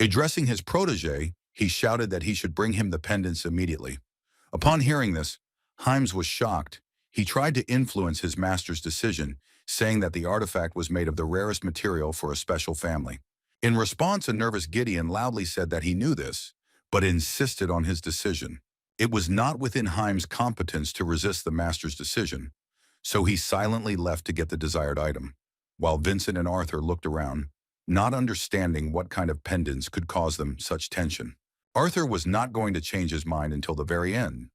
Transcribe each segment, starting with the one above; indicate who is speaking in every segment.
Speaker 1: Addressing his protege, he shouted that he should bring him the pendants immediately. Upon hearing this, Himes was shocked. He tried to influence his master's decision, saying that the artifact was made of the rarest material for a special family. In response, a nervous Gideon loudly said that he knew this, but insisted on his decision. It was not within Himes' competence to resist the master's decision, so he silently left to get the desired item, while Vincent and Arthur looked around, not understanding what kind of pendants could cause them such tension. Arthur was not going to change his mind until the very end,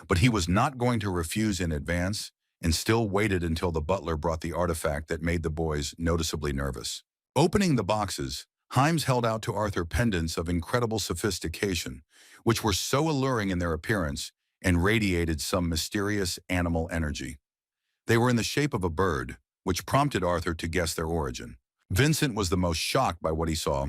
Speaker 1: but he was not going to refuse in advance and still waited until the butler brought the artifact that made the boys noticeably nervous. Opening the boxes, Himes held out to Arthur pendants of incredible sophistication, which were so alluring in their appearance and radiated some mysterious animal energy. They were in the shape of a bird, which prompted Arthur to guess their origin. Vincent was the most shocked by what he saw,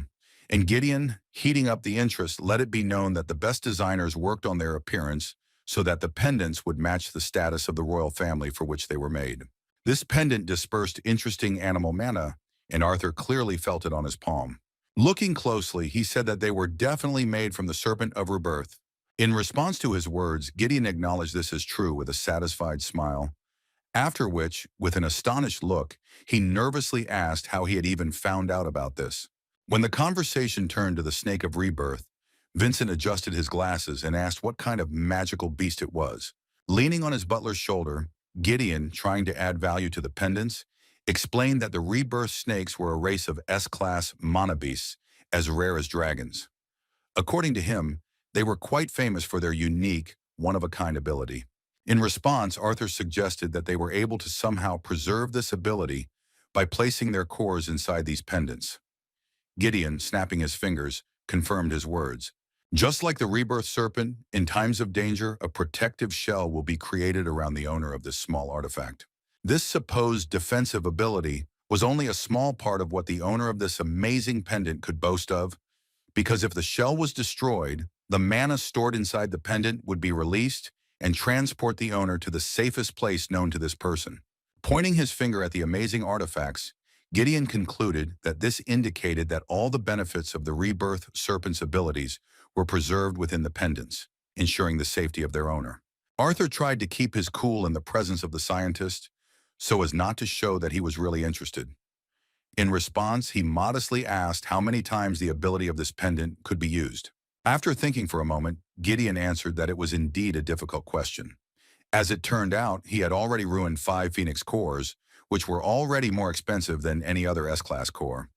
Speaker 1: and Gideon, heating up the interest, let it be known that the best designers worked on their appearance so that the pendants would match the status of the royal family for which they were made. This pendant dispersed interesting animal mana, and Arthur clearly felt it on his palm. Looking closely, he said that they were definitely made from the serpent of rebirth. In response to his words, Gideon acknowledged this as true with a satisfied smile, after which, with an astonished look, he nervously asked how he had even found out about this. When the conversation turned to the snake of rebirth, Vincent adjusted his glasses and asked what kind of magical beast it was. Leaning on his butler's shoulder, Gideon, trying to add value to the pendants, explained that the rebirth snakes were a race of S-class mana beasts, as rare as dragons. According to him, they were quite famous for their unique, one-of-a-kind ability. In response, Arthur suggested that they were able to somehow preserve this ability by placing their cores inside these pendants. Gideon, snapping his fingers, confirmed his words. Just like the rebirth serpent, in times of danger, a protective shell will be created around the owner of this small artifact. This supposed defensive ability was only a small part of what the owner of this amazing pendant could boast of, because if the shell was destroyed, the mana stored inside the pendant would be released and transport the owner to the safest place known to this person. Pointing his finger at the amazing artifacts, Gideon concluded that this indicated that all the benefits of the rebirth serpent's abilities were preserved within the pendants, ensuring the safety of their owner. Arthur tried to keep his cool in the presence of the scientist, so as not to show that he was really interested. In response, he modestly asked how many times the ability of this pendant could be used. After thinking for a moment, Gideon answered that it was indeed a difficult question. As it turned out, he had already ruined 5 Phoenix cores, which were already more expensive than any other S-class core.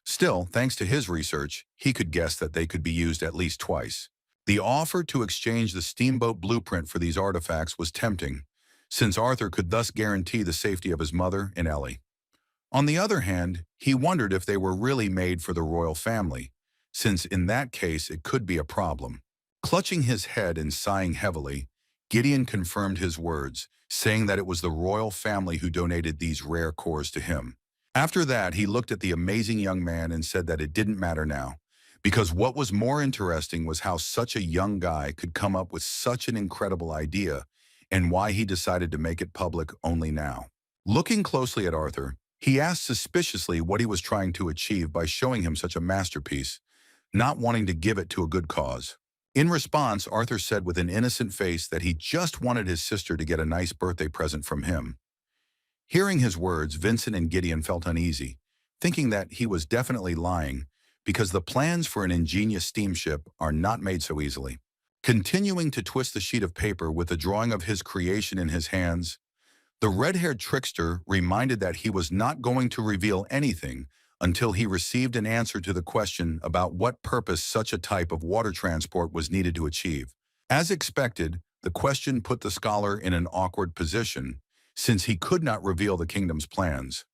Speaker 1: Still, thanks to his research, he could guess that they could be used at least twice. The offer to exchange the steamboat blueprint for these artifacts was tempting, since Arthur could thus guarantee the safety of his mother and Ellie. On the other hand, he wondered if they were really made for the royal family, since in that case it could be a problem. Clutching his head and sighing heavily, Gideon confirmed his words, saying that it was the royal family who donated these rare cores to him. After that, he looked at the amazing young man and said that it didn't matter now, because what was more interesting was how such a young guy could come up with such an incredible idea and why he decided to make it public only now. Looking closely at Arthur, he asked suspiciously what he was trying to achieve by showing him such a masterpiece, not wanting to give it to a good cause. In response, Arthur said with an innocent face that he just wanted his sister to get a nice birthday present from him. Hearing his words, Vincent and Gideon felt uneasy, thinking that he was definitely lying, because the plans for an ingenious steamship are not made so easily. Continuing to twist the sheet of paper with the drawing of his creation in his hands, the red-haired trickster reminded that he was not going to reveal anything until he received an answer to the question about what purpose such a type of water transport was needed to achieve. As expected, the question put the scholar in an awkward position, since he could not reveal the kingdom's plans.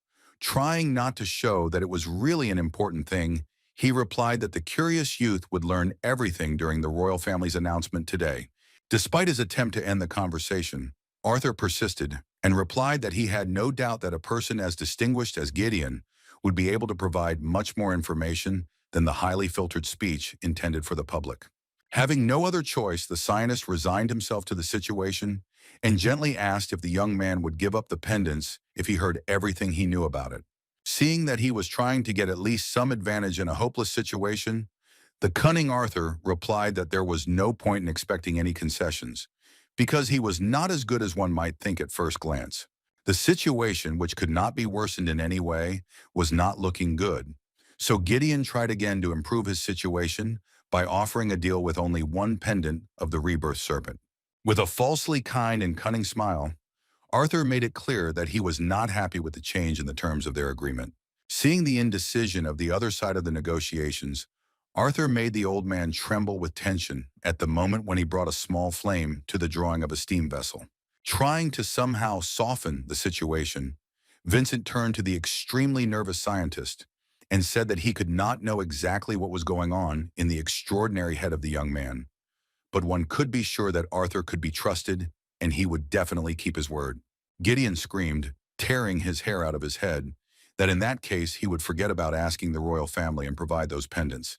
Speaker 1: Trying not to show that it was really an important thing, he replied that the curious youth would learn everything during the royal family's announcement today. Despite his attempt to end the conversation, Arthur persisted and replied that he had no doubt that a person as distinguished as Gideon would be able to provide much more information than the highly filtered speech intended for the public. Having no other choice, the scientist resigned himself to the situation and gently asked if the young man would give up the pendants if he heard everything he knew about it. Seeing that he was trying to get at least some advantage in a hopeless situation, The cunning Arthur replied that there was no point in expecting any concessions, because he was not as good as one might think at first glance. The situation, which could not be worsened in any way, was not looking good. So Gideon tried again to improve his situation by offering a deal with only one pendant of the rebirth serpent. With a falsely kind and cunning smile, Arthur made it clear that he was not happy with the change in the terms of their agreement. Seeing the indecision of the other side of the negotiations, Arthur made the old man tremble with tension at the moment when he brought a small flame to the drawing of a steam vessel. Trying to somehow soften the situation, Vincent turned to the extremely nervous scientist and said that he could not know exactly what was going on in the extraordinary head of the young man, but one could be sure that Arthur could be trusted and he would definitely keep his word. Gideon screamed, tearing his hair out of his head, that in that case he would forget about asking the royal family and provide those pendants.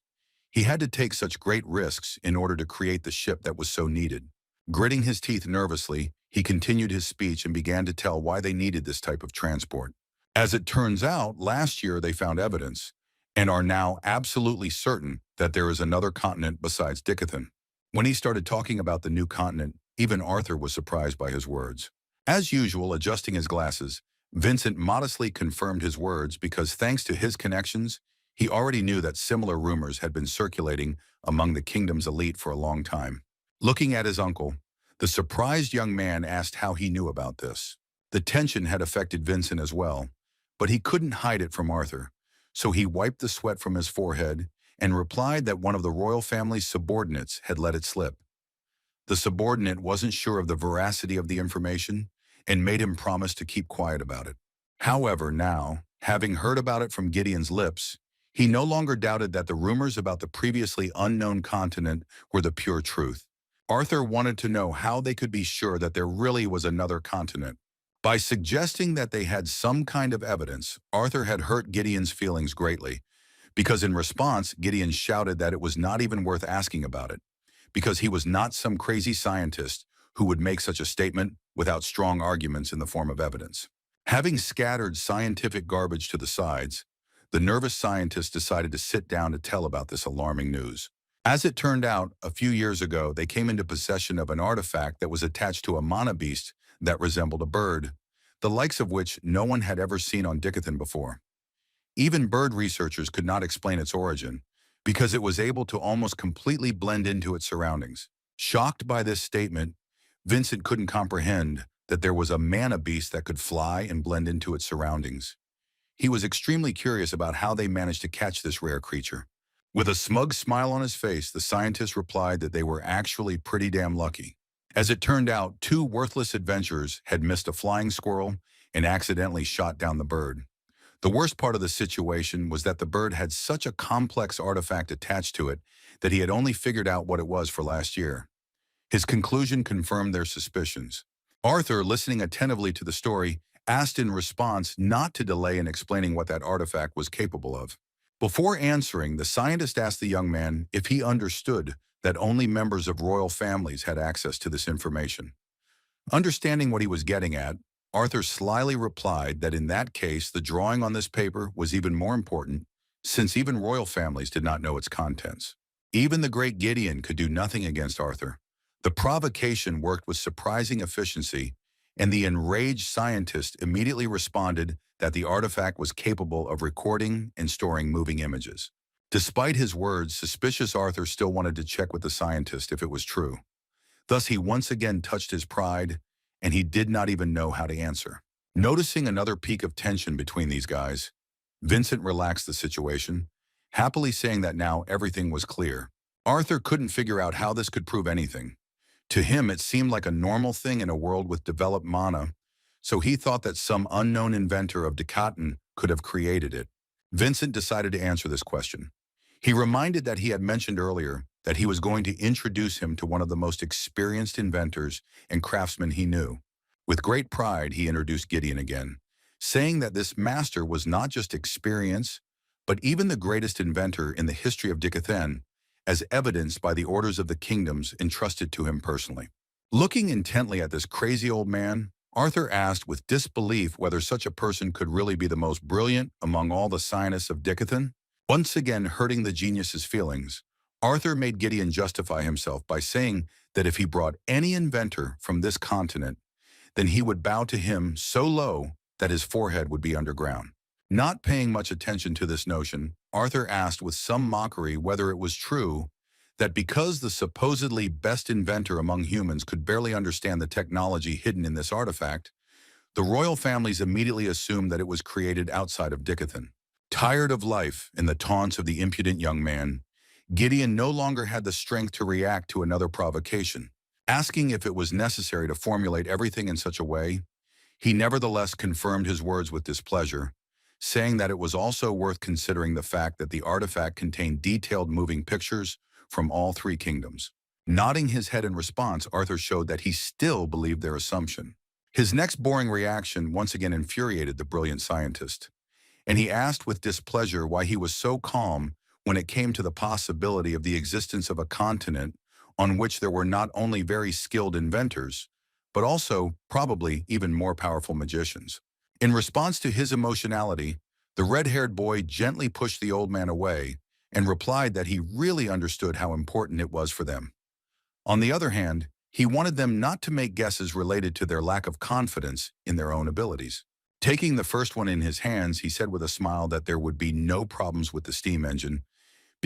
Speaker 1: He had to take such great risks in order to create the ship that was so needed. Gritting his teeth nervously, he continued his speech and began to tell why they needed this type of transport. As it turns out, last year they found evidence and are now absolutely certain that there is another continent besides Dicathan. When he started talking about the new continent, even Arthur was surprised by his words. As usual, adjusting his glasses, Vincent modestly confirmed his words because thanks to his connections, he already knew that similar rumors had been circulating among the kingdom's elite for a long time. Looking at his uncle, the surprised young man asked how he knew about this. The tension had affected Vincent as well, but he couldn't hide it from Arthur, so he wiped the sweat from his forehead and replied that one of the royal family's subordinates had let it slip. The subordinate wasn't sure of the veracity of the information and made him promise to keep quiet about it. However, now, having heard about it from Gideon's lips, he no longer doubted that the rumors about the previously unknown continent were the pure truth. Arthur wanted to know how they could be sure that there really was another continent. By suggesting that they had some kind of evidence, Arthur had hurt Gideon's feelings greatly, because in response, Gideon shouted that it was not even worth asking about it, because he was not some crazy scientist who would make such a statement without strong arguments in the form of evidence. Having scattered scientific garbage to the sides, the nervous scientist decided to sit down to tell about this alarming news. As it turned out, a few years ago, they came into possession of an artifact that was attached to a mana beast that resembled a bird, the likes of which no one had ever seen on Dicathan before. Even bird researchers could not explain its origin, because it was able to almost completely blend into its surroundings. Shocked by this statement, Vincent couldn't comprehend that there was a mana beast that could fly and blend into its surroundings. He was extremely curious about how they managed to catch this rare creature. With a smug smile on his face, the scientist replied that they were actually pretty damn lucky. As it turned out, two worthless adventurers had missed a flying squirrel and accidentally shot down the bird. The worst part of the situation was that the bird had such a complex artifact attached to it that he had only figured out what it was for last year. His conclusion confirmed their suspicions. Arthur, listening attentively to the story, asked in response not to delay in explaining what that artifact was capable of. Before answering, the scientist asked the young man if he understood that only members of royal families had access to this information. Understanding what he was getting at, Arthur slyly replied that in that case the drawing on this paper was even more important, since even royal families did not know its contents. Even the great Gideon could do nothing against Arthur. The provocation worked with surprising efficiency, and the enraged scientist immediately responded that the artifact was capable of recording and storing moving images. Despite his words, suspicious Arthur still wanted to check with the scientist if it was true. Thus, he once again touched his pride, and he did not even know how to answer. Noticing another peak of tension between these guys, Vincent relaxed the situation, happily saying that now everything was clear. Arthur couldn't figure out how this could prove anything. To him, it seemed like a normal thing in a world with developed mana, so he thought that some unknown inventor of Dicathan could have created it. Vincent decided to answer this question. He reminded that he had mentioned earlier that he was going to introduce him to one of the most experienced inventors and craftsmen he knew. With great pride, he introduced Gideon again, saying that this master was not just experience, but even the greatest inventor in the history of Dicathan, as evidenced by the orders of the kingdoms entrusted to him personally. Looking intently at this crazy old man, Arthur asked with disbelief whether such a person could really be the most brilliant among all the scientists of Dicathan. Once again hurting the genius's feelings, Arthur made Gideon justify himself by saying that if he brought any inventor from this continent, then he would bow to him so low that his forehead would be underground. Not paying much attention to this notion, Arthur asked with some mockery whether it was true that because the supposedly best inventor among humans could barely understand the technology hidden in this artifact, the royal families immediately assumed that it was created outside of Dicothan. Tired of life and the taunts of the impudent young man, Gideon no longer had the strength to react to another provocation. Asking if it was necessary to formulate everything in such a way, he nevertheless confirmed his words with displeasure, saying that it was also worth considering the fact that the artifact contained detailed moving pictures from all three kingdoms. Nodding his head in response, Arthur showed that he still believed their assumption. His next boring reaction once again infuriated the brilliant scientist, and he asked with displeasure why he was so calm when it came to the possibility of the existence of a continent on which there were not only very skilled inventors, but also probably even more powerful magicians. In response to his emotionality, the red-haired boy gently pushed the old man away and replied that he really understood how important it was for them. On the other hand, he wanted them not to make guesses related to their lack of confidence in their own abilities. Taking the first one in his hands, he said with a smile that there would be no problems with the steam engine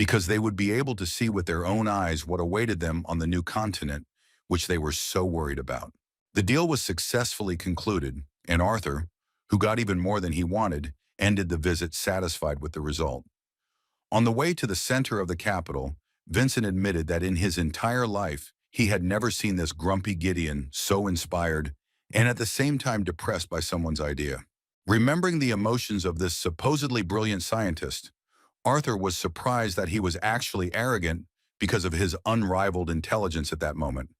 Speaker 1: because they would be able to see with their own eyes what awaited them on the new continent, which they were so worried about. The deal was successfully concluded, and Arthur, who got even more than he wanted, ended the visit satisfied with the result. On the way to the center of the capital, Vincent admitted that in his entire life, he had never seen this grumpy Gideon so inspired and at the same time depressed by someone's idea. Remembering the emotions of this supposedly brilliant scientist, Arthur was surprised that he was actually arrogant because of his unrivaled intelligence at that moment.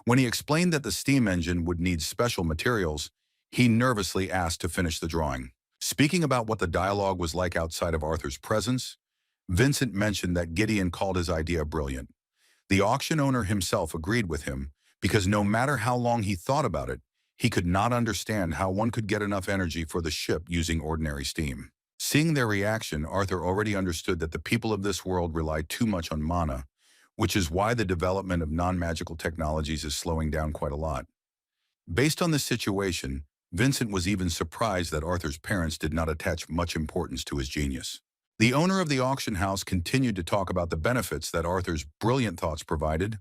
Speaker 1: When he explained that the steam engine would need special materials, he nervously asked to finish the drawing. Speaking about what the dialogue was like outside of Arthur's presence, Vincent mentioned that Gideon called his idea brilliant. The auction owner himself agreed with him because no matter how long he thought about it, he could not understand how one could get enough energy for the ship using ordinary steam. Seeing their reaction, Arthur already understood that the people of this world rely too much on mana, which is why the development of non-magical technologies is slowing down quite a lot. Based on this situation, Vincent was even surprised that Arthur's parents did not attach much importance to his genius. The owner of the auction house continued to talk about the benefits that Arthur's brilliant thoughts provided,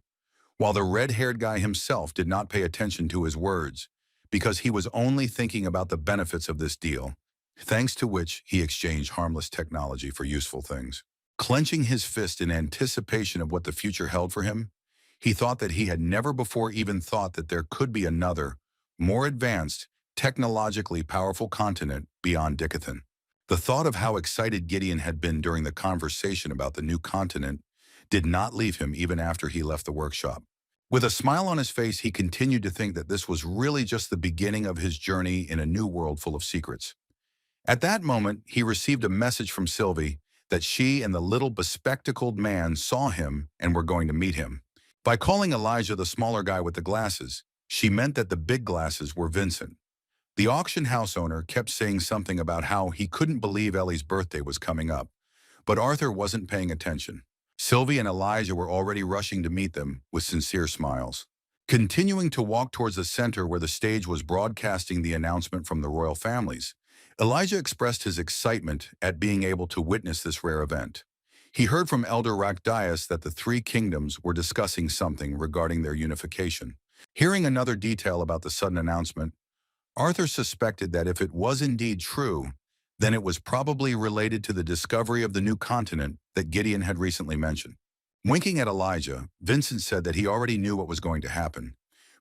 Speaker 1: while the red-haired guy himself did not pay attention to his words because he was only thinking about the benefits of this deal, thanks to which he exchanged harmless technology for useful things. Clenching his fist in anticipation of what the future held for him, he thought that he had never before even thought that there could be another, more advanced, technologically powerful continent beyond Dicothan. The thought of how excited Gideon had been during the conversation about the new continent did not leave him even after he left the workshop. With a smile on his face, he continued to think that this was really just the beginning of his journey in a new world full of secrets. At that moment, he received a message from Sylvie that she and the little bespectacled man saw him and were going to meet him. By calling Elijah the smaller guy with the glasses, she meant that the big glasses were Vincent. The auction house owner kept saying something about how he couldn't believe Ellie's birthday was coming up, but Arthur wasn't paying attention. Sylvie and Elijah were already rushing to meet them with sincere smiles. Continuing to walk towards the center where the stage was broadcasting the announcement from the royal families, Elijah expressed his excitement at being able to witness this rare event. He heard from Elder Rakdias that the three kingdoms were discussing something regarding their unification. Hearing another detail about the sudden announcement, Arthur suspected that if it was indeed true, then it was probably related to the discovery of the new continent that Gideon had recently mentioned. Winking at Elijah, Vincent said that he already knew what was going to happen,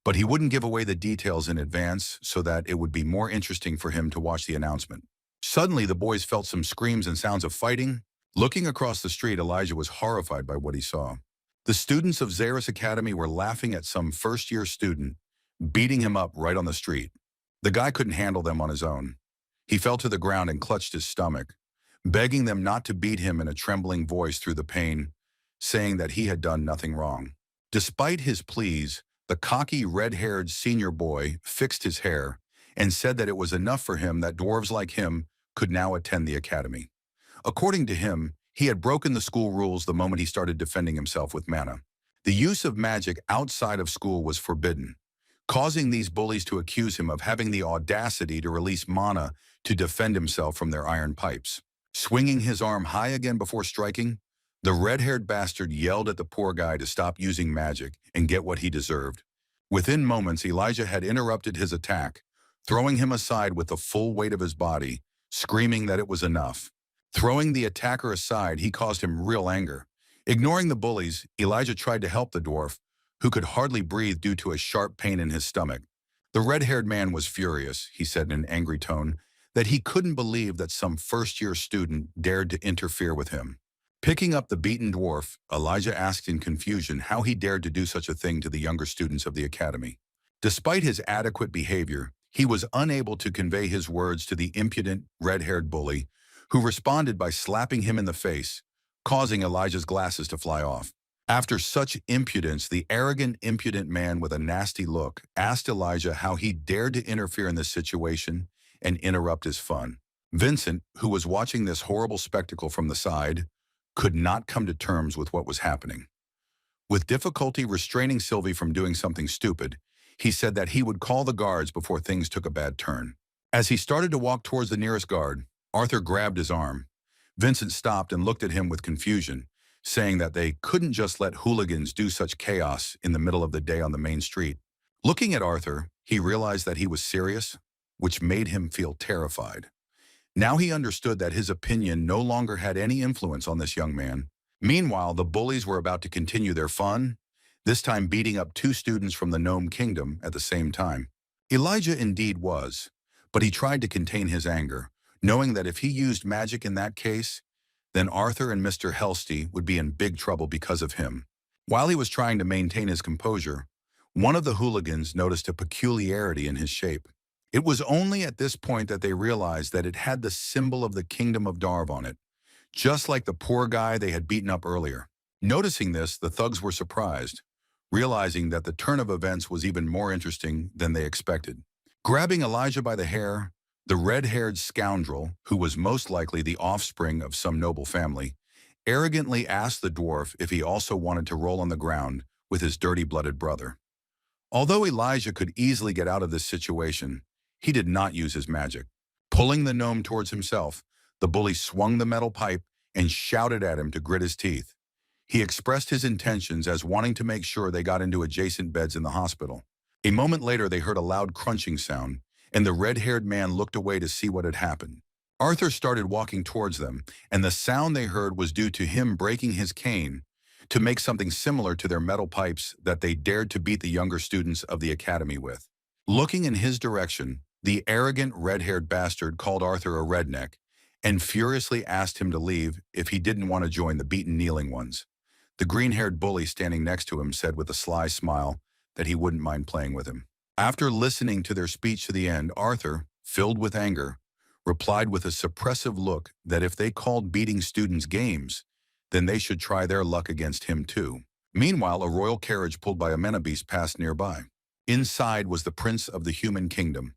Speaker 1: but he wouldn't give away the details in advance so that it would be more interesting for him to watch the announcement. Suddenly, the boys felt some screams and sounds of fighting. Looking across the street, Elijah was horrified by what he saw. The students of Xeris Academy were laughing at some first-year student, beating him up right on the street. The guy couldn't handle them on his own. He fell to the ground and clutched his stomach, begging them not to beat him in a trembling voice through the pain, saying that he had done nothing wrong. Despite his pleas, the cocky red-haired senior boy fixed his hair and said that it was enough for him that dwarves like him could now attend the academy. According to him, He had broken the school rules the moment he started defending himself with mana. The use of magic outside of school was forbidden, causing these bullies to accuse him of having the audacity to release mana to defend himself from their iron pipes. Swinging his arm high again before striking, the red-haired bastard yelled at the poor guy to stop using magic and get what he deserved. Within moments, Elijah had interrupted his attack, throwing him aside with the full weight of his body, screaming that it was enough. Throwing the attacker aside, he caused him real anger. Ignoring the bullies, Elijah tried to help the dwarf, who could hardly breathe due to a sharp pain in his stomach. The red-haired man was furious, he said in an angry tone, that he couldn't believe that some first-year student dared to interfere with him. Picking up the beaten dwarf, Elijah asked in confusion how he dared to do such a thing to the younger students of the academy. Despite his adequate behavior, he was unable to convey his words to the impudent, red-haired bully, who responded by slapping him in the face, causing Elijah's glasses to fly off. After such impudence, the arrogant, impudent man with a nasty look asked Elijah how he dared to interfere in this situation and interrupt his fun. Vincent, who was watching this horrible spectacle from the side, could not come to terms with what was happening. With difficulty restraining Sylvie from doing something stupid, he said that he would call the guards before things took a bad turn. As he started to walk towards the nearest guard, Arthur grabbed his arm. Vincent stopped and looked at him with confusion, saying that they couldn't just let hooligans do such chaos in the middle of the day on the main street. Looking at Arthur, he realized that he was serious, which made him feel terrified. Now he understood that his opinion no longer had any influence on this young man. Meanwhile, the bullies were about to continue their fun, this time beating up two students from the Gnome Kingdom at the same time. Elijah indeed was, but he tried to contain his anger, knowing that if he used magic in that case, then Arthur and Mr. Helsty would be in big trouble because of him. While he was trying to maintain his composure, one of the hooligans noticed a peculiarity in his shape. It was only at this point that they realized that it had the symbol of the Kingdom of Darv on it, just like the poor guy they had beaten up earlier. Noticing this, the thugs were surprised, realizing that the turn of events was even more interesting than they expected. Grabbing Elijah by the hair, the red-haired scoundrel, who was most likely the offspring of some noble family, arrogantly asked the dwarf if he also wanted to roll on the ground with his dirty-blooded brother. Although Elijah could easily get out of this situation, he did not use his magic. Pulling the gnome towards himself, the bully swung the metal pipe and shouted at him to grit his teeth. He expressed his intentions as wanting to make sure they got into adjacent beds in the hospital. A moment later, they heard a loud crunching sound, and the red-haired man looked away to see what had happened. Arthur started walking towards them, and the sound they heard was due to him breaking his cane to make something similar to their metal pipes that they dared to beat the younger students of the academy with. Looking in his direction, the arrogant red-haired bastard called Arthur a redneck and furiously asked him to leave if he didn't want to join the beaten kneeling ones. The green-haired bully standing next to him said with a sly smile that he wouldn't mind playing with him. After listening to their speech to the end, Arthur, filled with anger, replied with a suppressive look that if they called beating students games, then they should try their luck against him too. Meanwhile, a royal carriage pulled by a menabeast passed nearby. Inside was the prince of the human kingdom.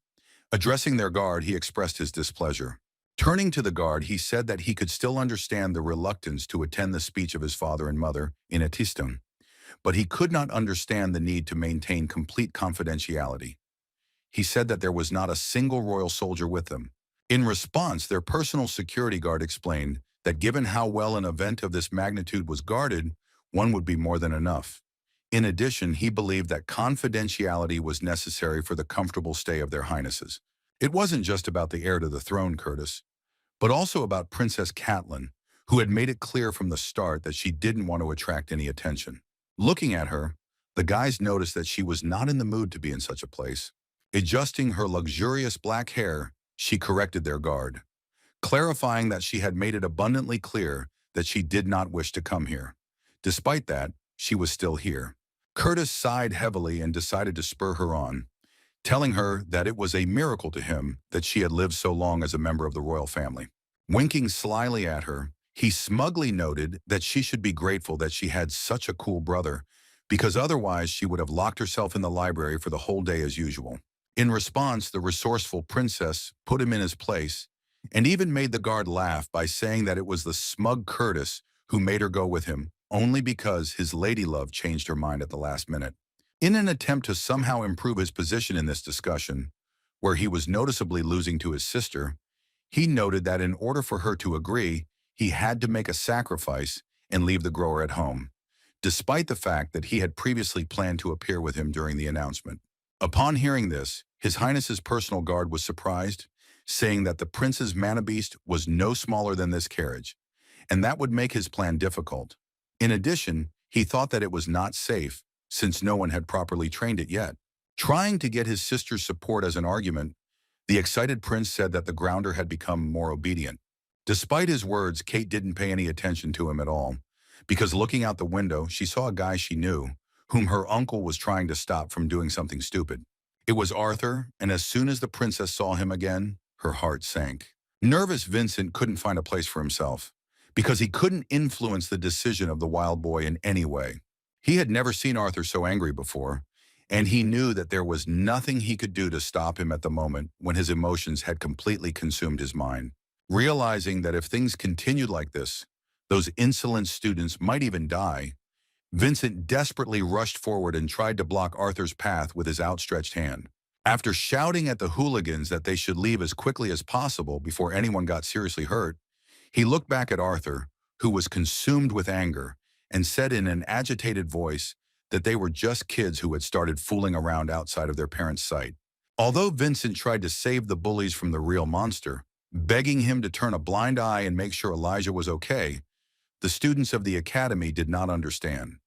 Speaker 1: Addressing their guard, he expressed his displeasure. Turning to the guard, he said that he could still understand the reluctance to attend the speech of his father and mother in Atiston, but he could not understand the need to maintain complete confidentiality. He said that there was not a single royal soldier with them. In response, their personal security guard explained that given how well an event of this magnitude was guarded, one would be more than enough. In addition, he believed that confidentiality was necessary for the comfortable stay of their highnesses. It wasn't just about the heir to the throne, Curtis, but also about Princess Catelyn, who had made it clear from the start that she didn't want to attract any attention. Looking at her, the guys noticed that she was not in the mood to be in such a place. Adjusting her luxurious black hair, she corrected their guard, clarifying that she had made it abundantly clear that she did not wish to come here. Despite that, she was still here. Curtis sighed heavily and decided to spur her on, telling her that it was a miracle to him that she had lived so long as a member of the royal family. Winking slyly at her, he smugly noted that she should be grateful that she had such a cool brother, because otherwise she would have locked herself in the library for the whole day as usual. In response, the resourceful princess put him in his place and even made the guard laugh by saying that it was the smug Curtis who made her go with him only because his lady love changed her mind at the last minute. In an attempt to somehow improve his position in this discussion, where he was noticeably losing to his sister, he noted that in order for her to agree, he had to make a sacrifice and leave the grower at home, despite the fact that he had previously planned to appear with him during the announcement. Upon hearing this, His Highness's personal guard was surprised, saying that the prince's mana beast was no smaller than this carriage, and that would make his plan difficult. In addition, he thought that it was not safe, since no one had properly trained it yet. Trying to get his sister's support as an argument, the excited prince said that the grounder had become more obedient. Despite his words, Kate didn't pay any attention to him at all, because looking out the window, she saw a guy she knew, whom her uncle was trying to stop from doing something stupid. It was Arthur, and as soon as the princess saw him again, her heart sank. Nervous Vincent couldn't find a place for himself, because he couldn't influence the decision of the wild boy in any way. He had never seen Arthur so angry before, and he knew that there was nothing he could do to stop him at the moment when his emotions had completely consumed his mind. Realizing that if things continued like this, those insolent students might even die, Vincent desperately rushed forward and tried to block Arthur's path with his outstretched hand. After shouting at the hooligans that they should leave as quickly as possible before anyone got seriously hurt, he looked back at Arthur, who was consumed with anger, and said in an agitated voice that they were just kids who had started fooling around outside of their parents' sight. Although Vincent tried to save the bullies from the real monster, begging him to turn a blind eye and make sure Elijah was okay, the students of the academy did not understand.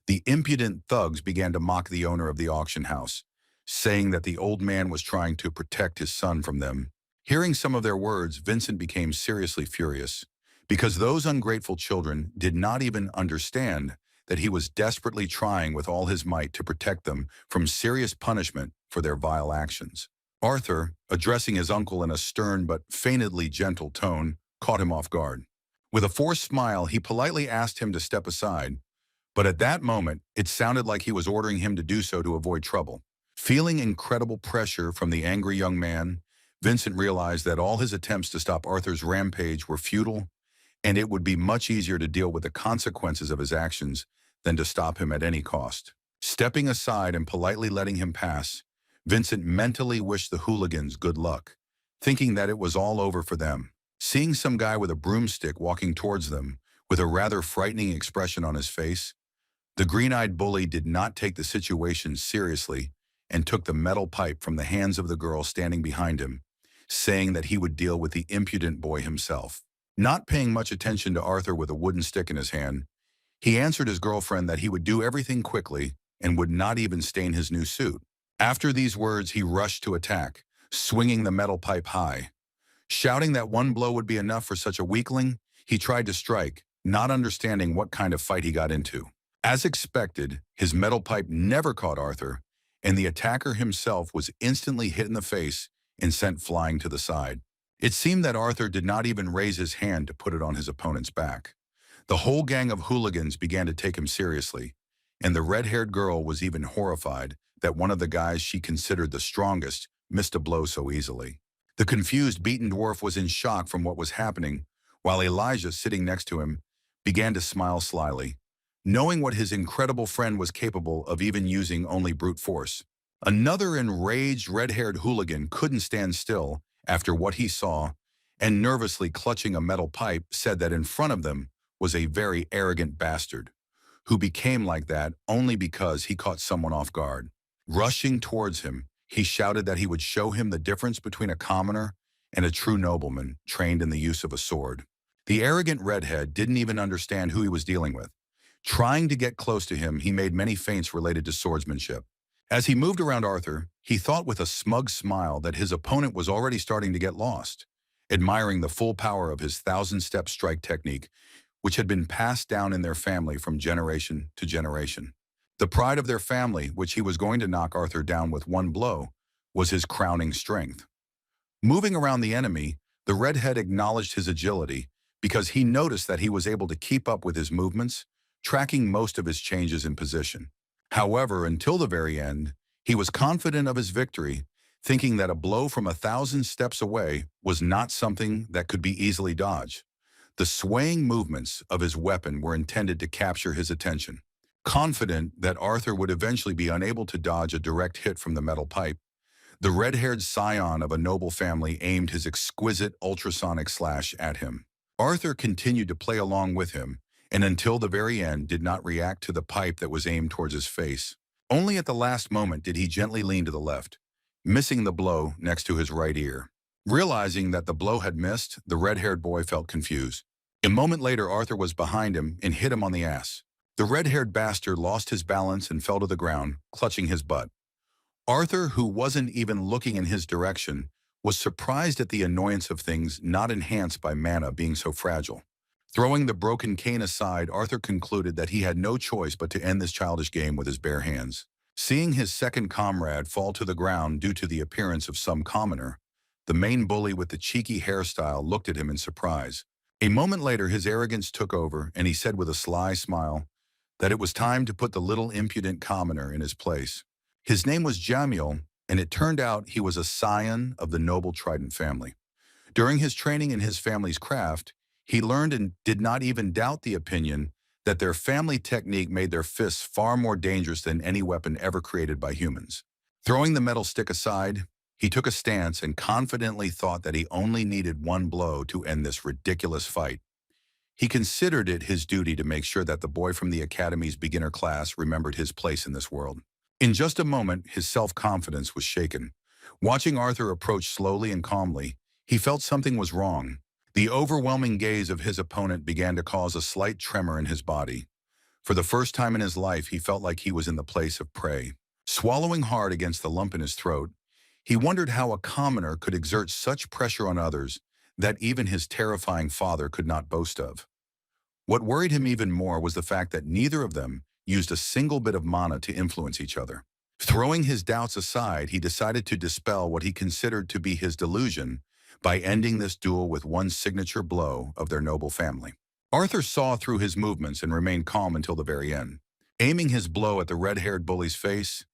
Speaker 1: The impudent thugs began to mock the owner of the auction house, saying that the old man was trying to protect his son from them. Hearing some of their words, Vincent became seriously furious, because those ungrateful children did not even understand that he was desperately trying with all his might to protect them from serious punishment for their vile actions. Arthur, addressing his uncle in a stern but feignedly gentle tone, caught him off guard. With a forced smile, he politely asked him to step aside, but at that moment, it sounded like he was ordering him to do so to avoid trouble. Feeling incredible pressure from the angry young man, Vincent realized that all his attempts to stop Arthur's rampage were futile, and it would be much easier to deal with the consequences of his actions than to stop him at any cost. Stepping aside and politely letting him pass, Vincent mentally wished the hooligans good luck, thinking that it was all over for them. Seeing some guy with a broomstick walking towards them, with a rather frightening expression on his face, the green-eyed bully did not take the situation seriously and took the metal pipe from the hands of the girl standing behind him, saying that he would deal with the impudent boy himself. Not paying much attention to Arthur with a wooden stick in his hand, he answered his girlfriend that he would do everything quickly and would not even stain his new suit. After these words, he rushed to attack, swinging the metal pipe high. Shouting that one blow would be enough for such a weakling, he tried to strike, not understanding what kind of fight he got into. As expected, his metal pipe never caught Arthur, and the attacker himself was instantly hit in the face and sent flying to the side. It seemed that Arthur did not even raise his hand to put it on his opponent's back. The whole gang of hooligans began to take him seriously, and the red-haired girl was even horrified that one of the guys she considered the strongest missed a blow so easily. The confused, beaten dwarf was in shock from what was happening, while Elijah, sitting next to him, began to smile slyly, knowing what his incredible friend was capable of even using only brute force. Another enraged, red-haired hooligan couldn't stand still after what he saw, and nervously clutching a metal pipe, said that in front of them was a very arrogant bastard, who became like that only because he caught someone off guard. Rushing towards him, he shouted that he would show him the difference between a commoner and a true nobleman trained in the use of a sword. The arrogant redhead didn't even understand who he was dealing with. Trying to get close to him, he made many feints related to swordsmanship. As he moved around Arthur, he thought with a smug smile that his opponent was already starting to get lost, admiring the full power of his thousand-step strike technique, which had been passed down in their family from generation to generation. The pride of their family, which he was going to knock Arthur down with one blow, was his crowning strength. Moving around the enemy, the redhead acknowledged his agility because he noticed that he was able to keep up with his movements, tracking most of his changes in position. However, until the very end, he was confident of his victory, thinking that a blow from 1,000 steps away was not something that could be easily dodged. The swaying movements of his weapon were intended to capture his attention. Confident that Arthur would eventually be unable to dodge a direct hit from the metal pipe, the red-haired scion of a noble family aimed his exquisite ultrasonic slash at him. Arthur continued to play along with him, and until the very end did not react to the pipe that was aimed towards his face. Only at the last moment did he gently lean to the left, missing the blow next to his right ear. Realizing that the blow had missed, the red-haired boy felt confused. A moment later, Arthur was behind him and hit him on the ass. The red-haired bastard lost his balance and fell to the ground, clutching his butt. Arthur, who wasn't even looking in his direction, was surprised at the annoyance of things not enhanced by mana being so fragile. Throwing the broken cane aside, Arthur concluded that he had no choice but to end this childish game with his bare hands. Seeing his second comrade fall to the ground due to the appearance of some commoner, the main bully with the cheeky hairstyle looked at him in surprise. A moment later, his arrogance took over, and he said with a sly smile that it was time to put the little impudent commoner in his place. His name was Jamiel, and it turned out he was a scion of the noble Trident family. During his training in his family's craft, he learned and did not even doubt the opinion that their family technique made their fists far more dangerous than any weapon ever created by humans. Throwing the metal stick aside, he took a stance and confidently thought that he only needed one blow to end this ridiculous fight. He considered it his duty to make sure that the boy from the Academy's beginner class remembered his place in this world. In just a moment, his self-confidence was shaken. Watching Arthur approach slowly and calmly, he felt something was wrong. The overwhelming gaze of his opponent began to cause a slight tremor in his body. For the first time in his life, he felt like he was in the place of prey. Swallowing hard against the lump in his throat, he wondered how a commoner could exert such pressure on others that even his terrifying father could not boast of. What worried him even more was the fact that neither of them used a single bit of mana to influence each other. Throwing his doubts aside, he decided to dispel what he considered to be his delusion by ending this duel with one signature blow of their noble family. Arthur saw through his movements and remained calm until the very end. Aiming his blow at the red-haired bully's face,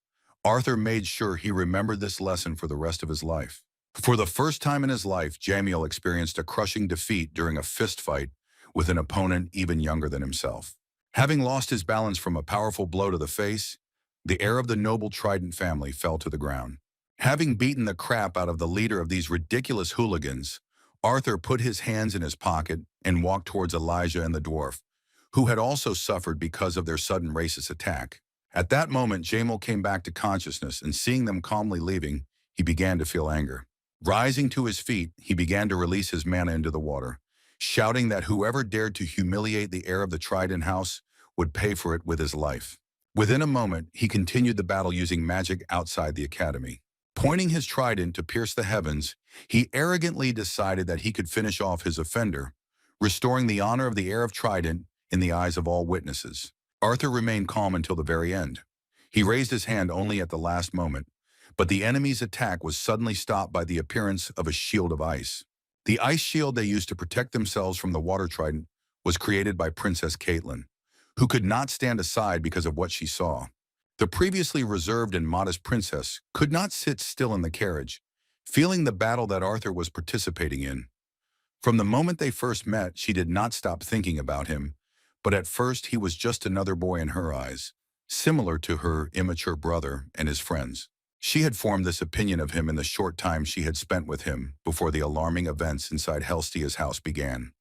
Speaker 1: Arthur made sure he remembered this lesson for the rest of his life. For the first time in his life, Jamiel experienced a crushing defeat during a fistfight with an opponent even younger than himself. Having lost his balance from a powerful blow to the face, the heir of the noble Trident family fell to the ground. Having beaten the crap out of the leader of these ridiculous hooligans, Arthur put his hands in his pocket and walked towards Elijah and the dwarf, who had also suffered because of their sudden racist attack. At that moment, Jamiel came back to consciousness, and seeing them calmly leaving, he began to feel anger. Rising to his feet, he began to release his mana into the water, shouting that whoever dared to humiliate the heir of the Trident house would pay for it with his life. Within a moment, he continued the battle using magic outside the academy. Pointing his trident to pierce the heavens, he arrogantly decided that he could finish off his offender, restoring the honor of the heir of Trident in the eyes of all witnesses. Arthur remained calm until the very end. He raised his hand only at the last moment, but the enemy's attack was suddenly stopped by the appearance of a shield of ice. The ice shield they used to protect themselves from the water trident was created by Princess Caitlin, who could not stand aside because of what she saw. The previously reserved and modest princess could not sit still in the carriage, feeling the battle that Arthur was participating in. From the moment they first met, she did not stop thinking about him, but at first he was just another boy in her eyes, similar to her immature brother and his friends. She had formed this opinion of him in the short time she had spent with him before the alarming events inside Helstia's house began.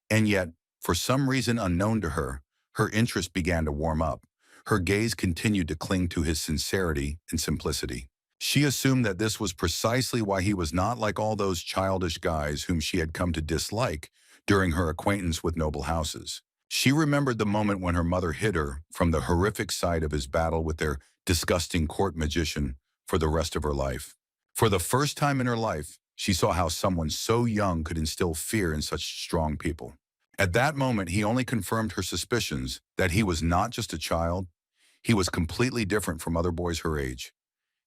Speaker 1: And yet, for some reason unknown to her, her interest began to warm up. Her gaze continued to cling to his sincerity and simplicity. She assumed that this was precisely why he was not like all those childish guys whom she had come to dislike during her acquaintance with noble houses. She remembered the moment when her mother hid her from the horrific sight of his battle with their disgusting court magician for the rest of her life. For the first time in her life, she saw how someone so young could instill fear in such strong people. At that moment, he only confirmed her suspicions that he was not just a child, he was completely different from other boys her age.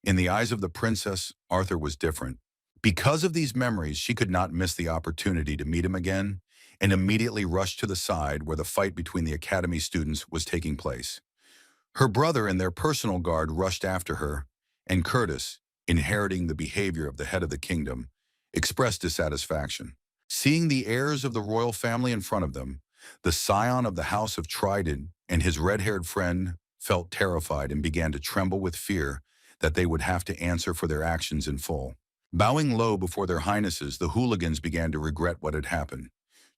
Speaker 1: In the eyes of the princess, Arthur was different. Because of these memories, she could not miss the opportunity to meet him again and immediately rushed to the side where the fight between the academy students was taking place. Her brother and their personal guard rushed after her, and Curtis, inheriting the behavior of the head of the kingdom, expressed dissatisfaction. Seeing the heirs of the royal family in front of them, the scion of the house of Trident and his red-haired friend felt terrified and began to tremble with fear that they would have to answer for their actions in full. Bowing low before their highnesses, the hooligans began to regret what had happened,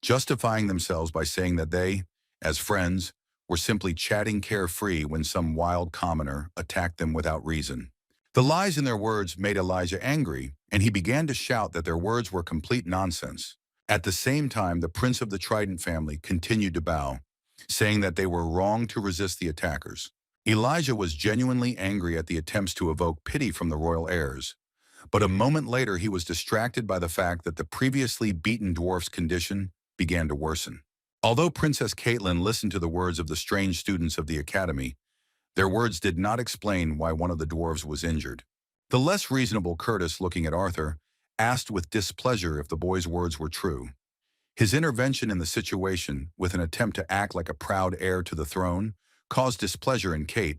Speaker 1: justifying themselves by saying that they, as friends, were simply chatting carefree when some wild commoner attacked them without reason. The lies in their words made Elijah angry, and he began to shout that their words were complete nonsense. At the same time, the prince of the Trident family continued to bow, saying that they were wrong to resist the attackers. Elijah was genuinely angry at the attempts to evoke pity from the royal heirs, but a moment later he was distracted by the fact that the previously beaten dwarf's condition began to worsen. Although Princess Caitlin listened to the words of the strange students of the academy, their words did not explain why one of the dwarves was injured. The less reasonable Curtis, looking at Arthur, asked with displeasure if the boy's words were true. His intervention in the situation, with an attempt to act like a proud heir to the throne, caused displeasure in Kate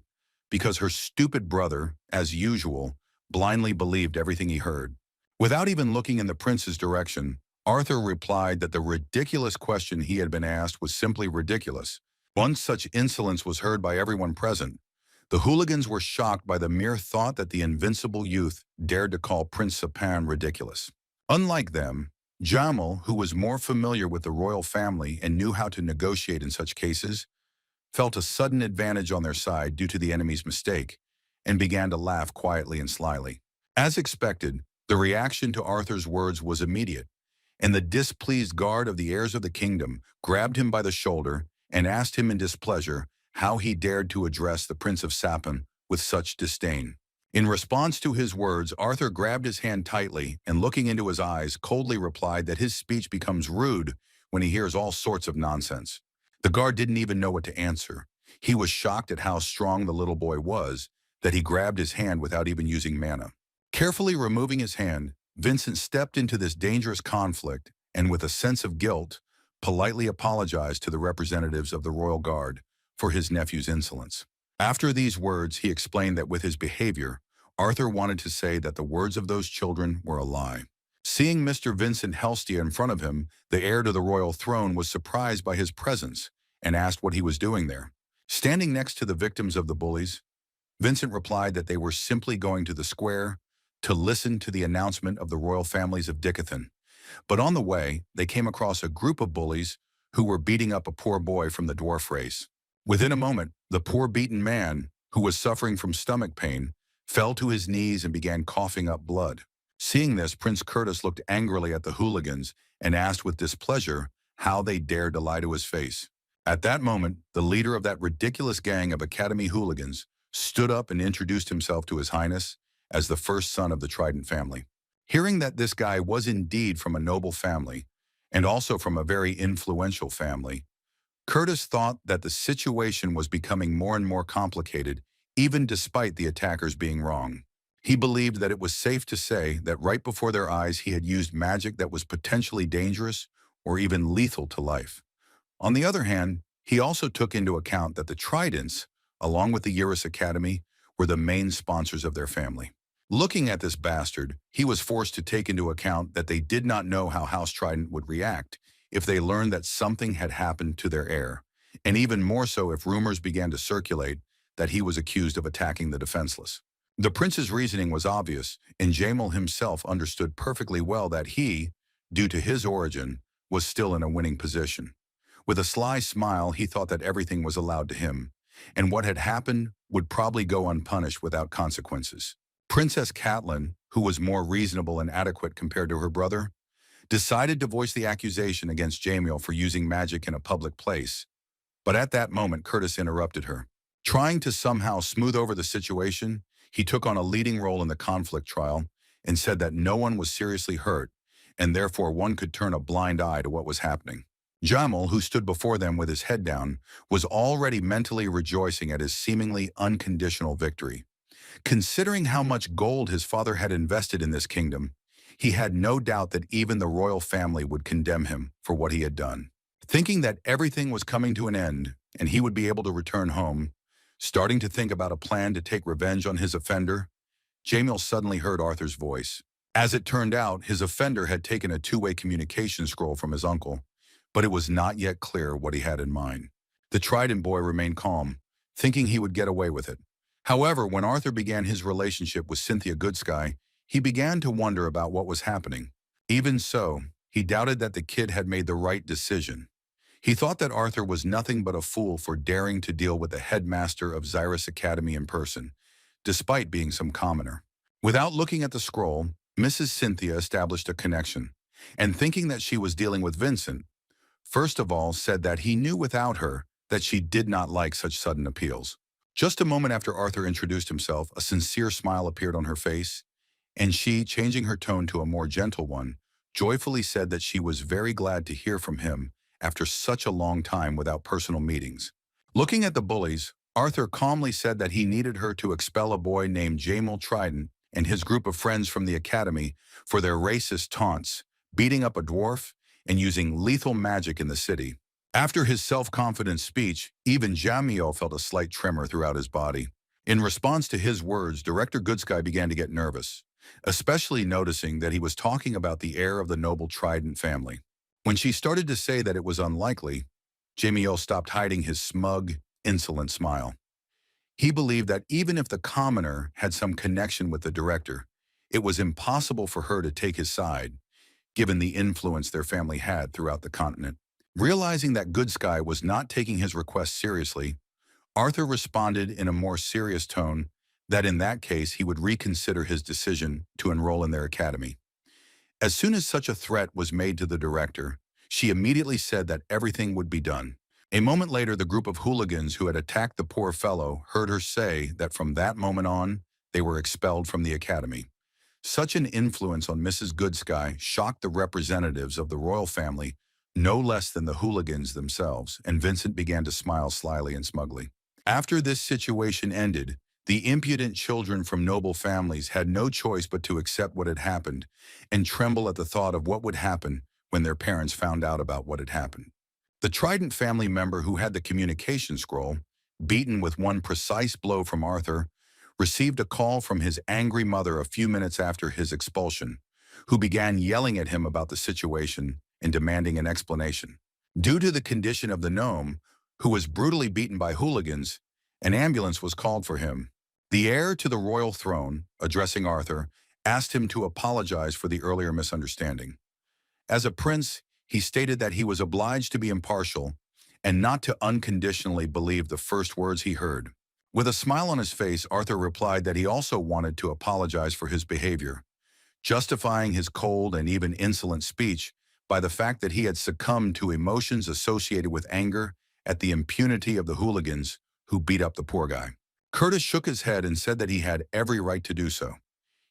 Speaker 1: because her stupid brother, as usual, blindly believed everything he heard. Without even looking in the prince's direction, Arthur replied that the ridiculous question he had been asked was simply ridiculous. Once such insolence was heard by everyone present, the hooligans were shocked by the mere thought that the invincible youth dared to call Prince Sapan ridiculous. Unlike them, Jamal, who was more familiar with the royal family and knew how to negotiate in such cases, felt a sudden advantage on their side due to the enemy's mistake, and began to laugh quietly and slyly. As expected, the reaction to Arthur's words was immediate, and the displeased guard of the heirs of the kingdom grabbed him by the shoulder and asked him in displeasure how he dared to address the Prince of Sapan with such disdain. In response to his words, Arthur grabbed his hand tightly and, looking into his eyes, coldly replied that his speech becomes rude when he hears all sorts of nonsense. The guard didn't even know what to answer. He was shocked at how strong the little boy was, that he grabbed his hand without even using mana. Carefully removing his hand, Vincent stepped into this dangerous conflict and, with a sense of guilt, politely apologized to the representatives of the royal guard for his nephew's insolence. After these words, he explained that with his behavior, Arthur wanted to say that the words of those children were a lie. Seeing Mr. Vincent Helstia in front of him, the heir to the royal throne was surprised by his presence and asked what he was doing there. Standing next to the victims of the bullies, Vincent replied that they were simply going to the square to listen to the announcement of the royal families of Dickathan. But on the way, they came across a group of bullies who were beating up a poor boy from the dwarf race. Within a moment, the poor beaten man, who was suffering from stomach pain, fell to his knees and began coughing up blood. Seeing this, Prince Curtis looked angrily at the hooligans and asked with displeasure how they dared to lie to his face. At that moment, the leader of that ridiculous gang of academy hooligans stood up and introduced himself to His Highness as the first son of the Trident family. Hearing that this guy was indeed from a noble family, and also from a very influential family, Curtis thought that the situation was becoming more and more complicated, even despite the attackers being wrong. He believed that it was safe to say that right before their eyes he had used magic that was potentially dangerous or even lethal to life. On the other hand, he also took into account that the Tridents, along with the Eurus Academy, were the main sponsors of their family. Looking at this bastard, he was forced to take into account that they did not know how House Trident would react if they learned that something had happened to their heir, and even more so if rumors began to circulate that he was accused of attacking the defenseless. The prince's reasoning was obvious, and Jamal himself understood perfectly well that he, due to his origin, was still in a winning position. With a sly smile, he thought that everything was allowed to him, and what had happened would probably go unpunished without consequences. Princess Caitlin, who was more reasonable and adequate compared to her brother, decided to voice the accusation against Jamal for using magic in a public place. But at that moment, Curtis interrupted her. Trying to somehow smooth over the situation, he took on a leading role in the conflict trial and said that no one was seriously hurt, and therefore one could turn a blind eye to what was happening. Jamal, who stood before them with his head down, was already mentally rejoicing at his seemingly unconditional victory. Considering how much gold his father had invested in this kingdom, he had no doubt that even the royal family would condemn him for what he had done. Thinking that everything was coming to an end and he would be able to return home, starting to think about a plan to take revenge on his offender, Jamil suddenly heard Arthur's voice. As it turned out, his offender had taken a two-way communication scroll from his uncle, but it was not yet clear what he had in mind. The Trident boy remained calm, thinking he would get away with it. However, when Arthur began his relationship with Cynthia Goodsky, he began to wonder about what was happening. Even so, he doubted that the kid had made the right decision. He thought that Arthur was nothing but a fool for daring to deal with the headmaster of Xyrus Academy in person, despite being some commoner. Without looking at the scroll, Mrs. Cynthia established a connection, and thinking that she was dealing with Vincent, first of all said that he knew without her that she did not like such sudden appeals. Just a moment after Arthur introduced himself, a sincere smile appeared on her face, and she, changing her tone to a more gentle one, joyfully said that she was very glad to hear from him after such a long time without personal meetings. Looking at the bullies, Arthur calmly said that he needed her to expel a boy named Jamil Trident and his group of friends from the academy for their racist taunts, beating up a dwarf, and using lethal magic in the city. After his self-confident speech, even Jamil felt a slight tremor throughout his body. In response to his words, Director Goodsky began to get nervous, especially noticing that he was talking about the heir of the noble Trident family. When she started to say that it was unlikely, Jamil stopped hiding his smug, insolent smile. He believed that even if the commoner had some connection with the director, it was impossible for her to take his side, given the influence their family had throughout the continent. Realizing that Goodsky was not taking his request seriously, Arthur responded in a more serious tone that in that case he would reconsider his decision to enroll in their academy. As soon as such a threat was made to the director, she immediately said that everything would be done. A moment later, the group of hooligans who had attacked the poor fellow heard her say that from that moment on, they were expelled from the academy. Such an influence on Mrs. Goodsky shocked the representatives of the royal family no less than the hooligans themselves, and Vincent began to smile slyly and smugly. After this situation ended, the impudent children from noble families had no choice but to accept what had happened and tremble at the thought of what would happen when their parents found out about what had happened. The Trident family member who had the communication scroll, beaten with one precise blow from Arthur, received a call from his angry mother a few minutes after his expulsion, who began yelling at him about the situation and demanding an explanation. Due to the condition of the gnome, who was brutally beaten by hooligans, an ambulance was called for him. The heir to the royal throne, addressing Arthur, asked him to apologize for the earlier misunderstanding. As a prince, he stated that he was obliged to be impartial and not to unconditionally believe the first words he heard. With a smile on his face, Arthur replied that he also wanted to apologize for his behavior, justifying his cold and even insolent speech by the fact that he had succumbed to emotions associated with anger at the impunity of the hooligans who beat up the poor guy. Curtis shook his head and said that he had every right to do so.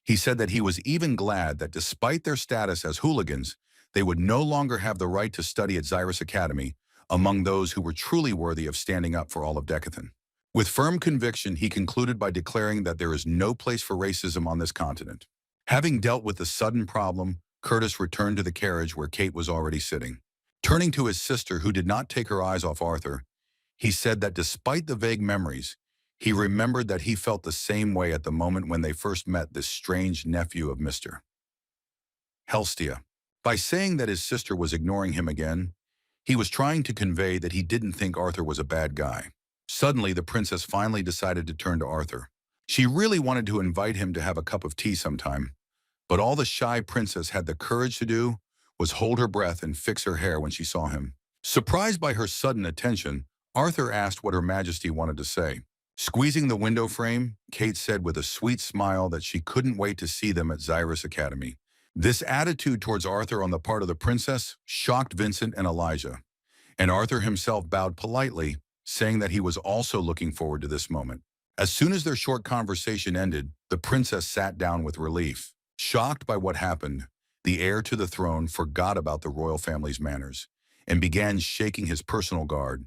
Speaker 1: He said that he was even glad that despite their status as hooligans, they would no longer have the right to study at Xyrus Academy among those who were truly worthy of standing up for all of Decathlon. With firm conviction, he concluded by declaring that there is no place for racism on this continent. Having dealt with the sudden problem, Curtis returned to the carriage where Kate was already sitting. Turning to his sister, who did not take her eyes off Arthur, he said that despite the vague memories, he remembered that he felt the same way at the moment when they first met this strange nephew of Mr. Helstia. By saying that his sister was ignoring him again, he was trying to convey that he didn't think Arthur was a bad guy. Suddenly, the princess finally decided to turn to Arthur. She really wanted to invite him to have a cup of tea sometime, but all the shy princess had the courage to do was hold her breath and fix her hair when she saw him. Surprised by her sudden attention, Arthur asked what Her Majesty wanted to say. Squeezing the window frame, Kate said with a sweet smile that she couldn't wait to see them at Xyrus Academy. This attitude towards Arthur on the part of the princess shocked Vincent and Elijah, and Arthur himself bowed politely, saying that he was also looking forward to this moment. As soon as their short conversation ended, the princess sat down with relief. Shocked by what happened, the heir to the throne forgot about the royal family's manners and began shaking his personal guard,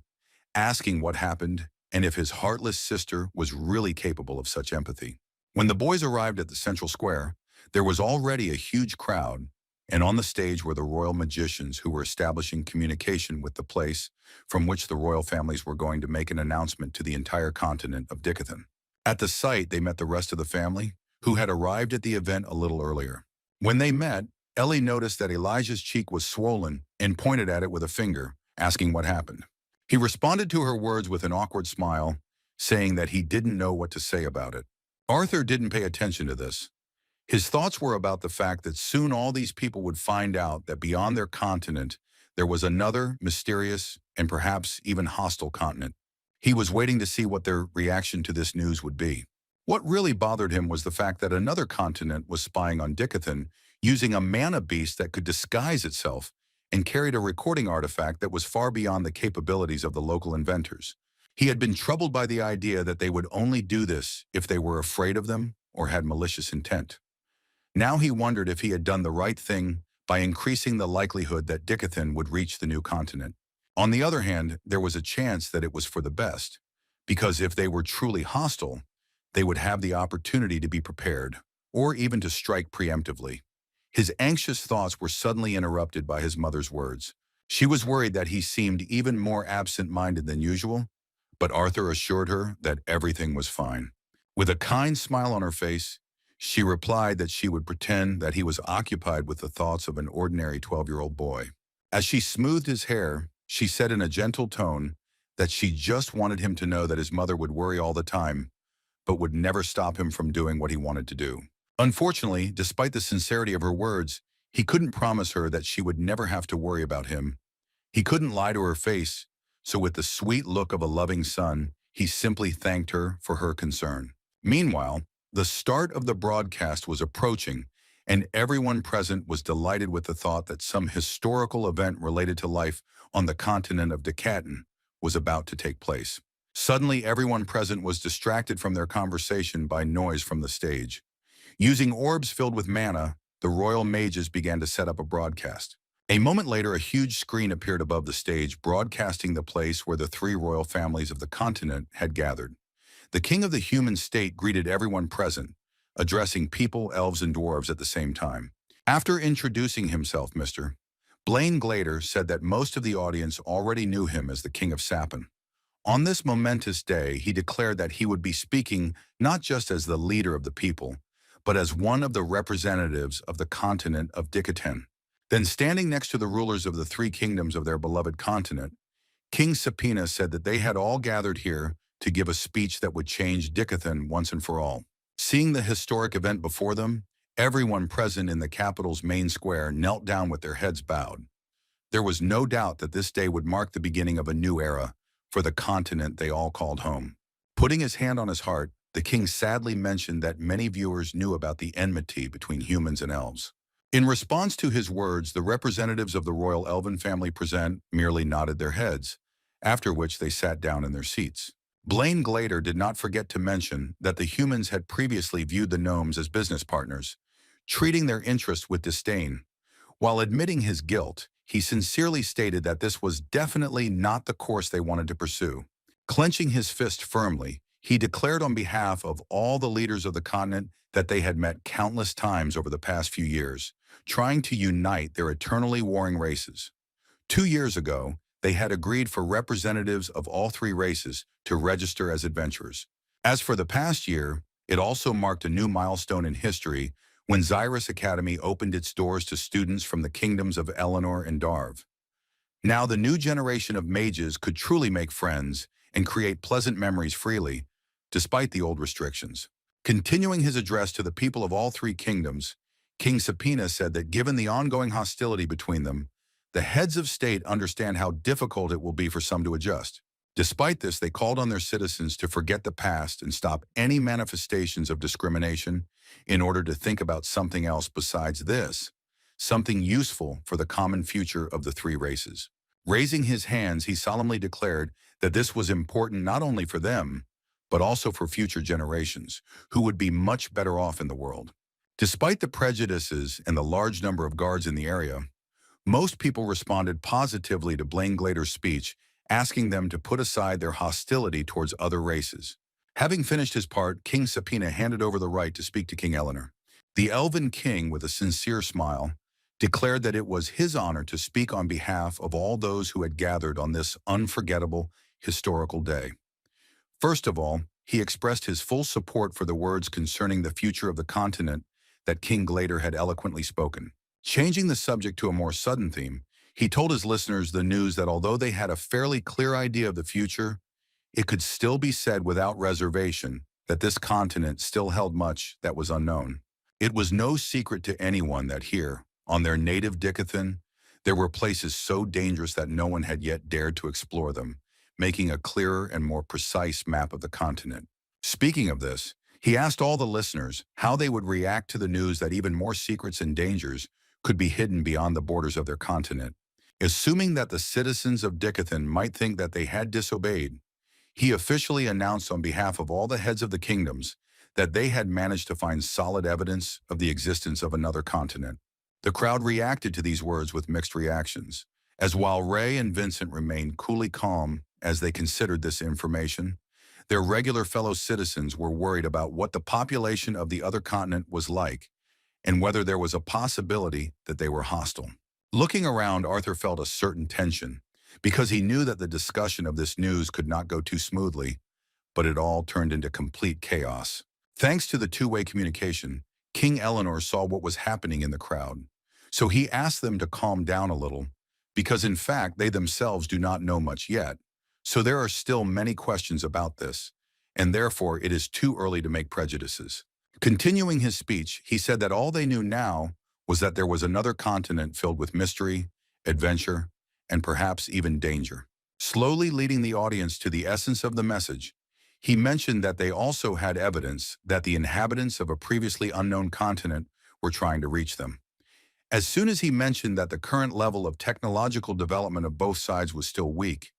Speaker 1: asking what happened and if his heartless sister was really capable of such empathy. When the boys arrived at the central square, there was already a huge crowd, and on the stage were the royal magicians who were establishing communication with the place from which the royal families were going to make an announcement to the entire continent of Decathlon. At the site, they met the rest of the family, who had arrived at the event a little earlier. When they met, Ellie noticed that Elijah's cheek was swollen and pointed at it with a finger, asking what happened. He responded to her words with an awkward smile, saying that he didn't know what to say about it. Arthur didn't pay attention to this. His thoughts were about the fact that soon all these people would find out that beyond their continent, there was another mysterious and perhaps even hostile continent. He was waiting to see what their reaction to this news would be. What really bothered him was the fact that another continent was spying on Dickathan using a mana beast that could disguise itself and carried a recording artifact that was far beyond the capabilities of the local inventors. He had been troubled by the idea that they would only do this if they were afraid of them or had malicious intent. Now he wondered if he had done the right thing by increasing the likelihood that Dickathan would reach the new continent. On the other hand, there was a chance that it was for the best, because if they were truly hostile, they would have the opportunity to be prepared, or even to strike preemptively. His anxious thoughts were suddenly interrupted by his mother's words. She was worried that he seemed even more absent-minded than usual, but Arthur assured her that everything was fine. With a kind smile on her face, she replied that she would pretend that he was occupied with the thoughts of an ordinary 12-year-old boy. As she smoothed his hair, she said in a gentle tone that she just wanted him to know that his mother would worry all the time, but would never stop him from doing what he wanted to do. Unfortunately, despite the sincerity of her words, he couldn't promise her that she would never have to worry about him. He couldn't lie to her face, so with the sweet look of a loving son, he simply thanked her for her concern. Meanwhile, the start of the broadcast was approaching, and everyone present was delighted with the thought that some historical event related to life on the continent of Dickathan was about to take place. Suddenly, everyone present was distracted from their conversation by noise from the stage. Using orbs filled with mana, the royal mages began to set up a broadcast. A moment later, a huge screen appeared above the stage, broadcasting the place where the three royal families of the continent had gathered. The king of the human state greeted everyone present, addressing people, elves, and dwarves at the same time. After introducing himself, Mr. Blaine Glader said that most of the audience already knew him as the King of Sappan. On this momentous day, he declared that he would be speaking not just as the leader of the people, but as one of the representatives of the continent of Dickathan. Then, standing next to the rulers of the three kingdoms of their beloved continent, King Sapina said that they had all gathered here to give a speech that would change Dickathan once and for all. Seeing the historic event before them, everyone present in the capital's main square knelt down with their heads bowed. There was no doubt that this day would mark the beginning of a new era for the continent they all called home. Putting his hand on his heart, the king sadly mentioned that many viewers knew about the enmity between humans and elves. In response to his words, the representatives of the royal elven family present merely nodded their heads, after which they sat down in their seats. Blaine Glader did not forget to mention that the humans had previously viewed the gnomes as business partners, treating their interests with disdain. While admitting his guilt, he sincerely stated that this was definitely not the course they wanted to pursue. Clenching his fist firmly, he declared on behalf of all the leaders of the continent that they had met countless times over the past few years, trying to unite their eternally warring races. 2 years ago, they had agreed for representatives of all three races to register as adventurers. As for the past year, it also marked a new milestone in history when Xyrus Academy opened its doors to students from the kingdoms of Eleanor and Darv. Now the new generation of mages could truly make friends and create pleasant memories freely, despite the old restrictions. Continuing his address to the people of all three kingdoms, King Sapina said that given the ongoing hostility between them, the heads of state understand how difficult it will be for some to adjust. Despite this, they called on their citizens to forget the past and stop any manifestations of discrimination in order to think about something else besides this, something useful for the common future of the three races. Raising his hands, he solemnly declared that this was important not only for them, but also for future generations, who would be much better off in the world. Despite the prejudices and the large number of guards in the area, most people responded positively to Blaine Glader's speech, asking them to put aside their hostility towards other races. Having finished his part, King Sapina handed over the right to speak to King Eleanor. The Elven King, with a sincere smile, declared that it was his honor to speak on behalf of all those who had gathered on this unforgettable historical day. First of all, he expressed his full support for the words concerning the future of the continent that King Glader had eloquently spoken. Changing the subject to a more sudden theme, he told his listeners the news that although they had a fairly clear idea of the future, it could still be said without reservation that this continent still held much that was unknown. It was no secret to anyone that here, on their native Dicathan, there were places so dangerous that no one had yet dared to explore them, making a clearer and more precise map of the continent. Speaking of this, he asked all the listeners how they would react to the news that even more secrets and dangers could be hidden beyond the borders of their continent. Assuming that the citizens of Dicathan might think that they had disobeyed, he officially announced on behalf of all the heads of the kingdoms that they had managed to find solid evidence of the existence of another continent. The crowd reacted to these words with mixed reactions, as while Ray and Vincent remained coolly calm as they considered this information, their regular fellow citizens were worried about what the population of the other continent was like and whether there was a possibility that they were hostile. Looking around, Arthur felt a certain tension, because he knew that the discussion of this news could not go too smoothly, but it all turned into complete chaos. Thanks to the two-way communication, King Eleanor saw what was happening in the crowd, so he asked them to calm down a little, because in fact they themselves do not know much yet, so there are still many questions about this, and therefore it is too early to make prejudices. Continuing his speech, he said that all they knew now was that there was another continent filled with mystery, adventure, and perhaps even danger. Slowly leading the audience to the essence of the message, he mentioned that they also had evidence that the inhabitants of a previously unknown continent were trying to reach them. As soon as he mentioned that the current level of technological development of both sides was still weak,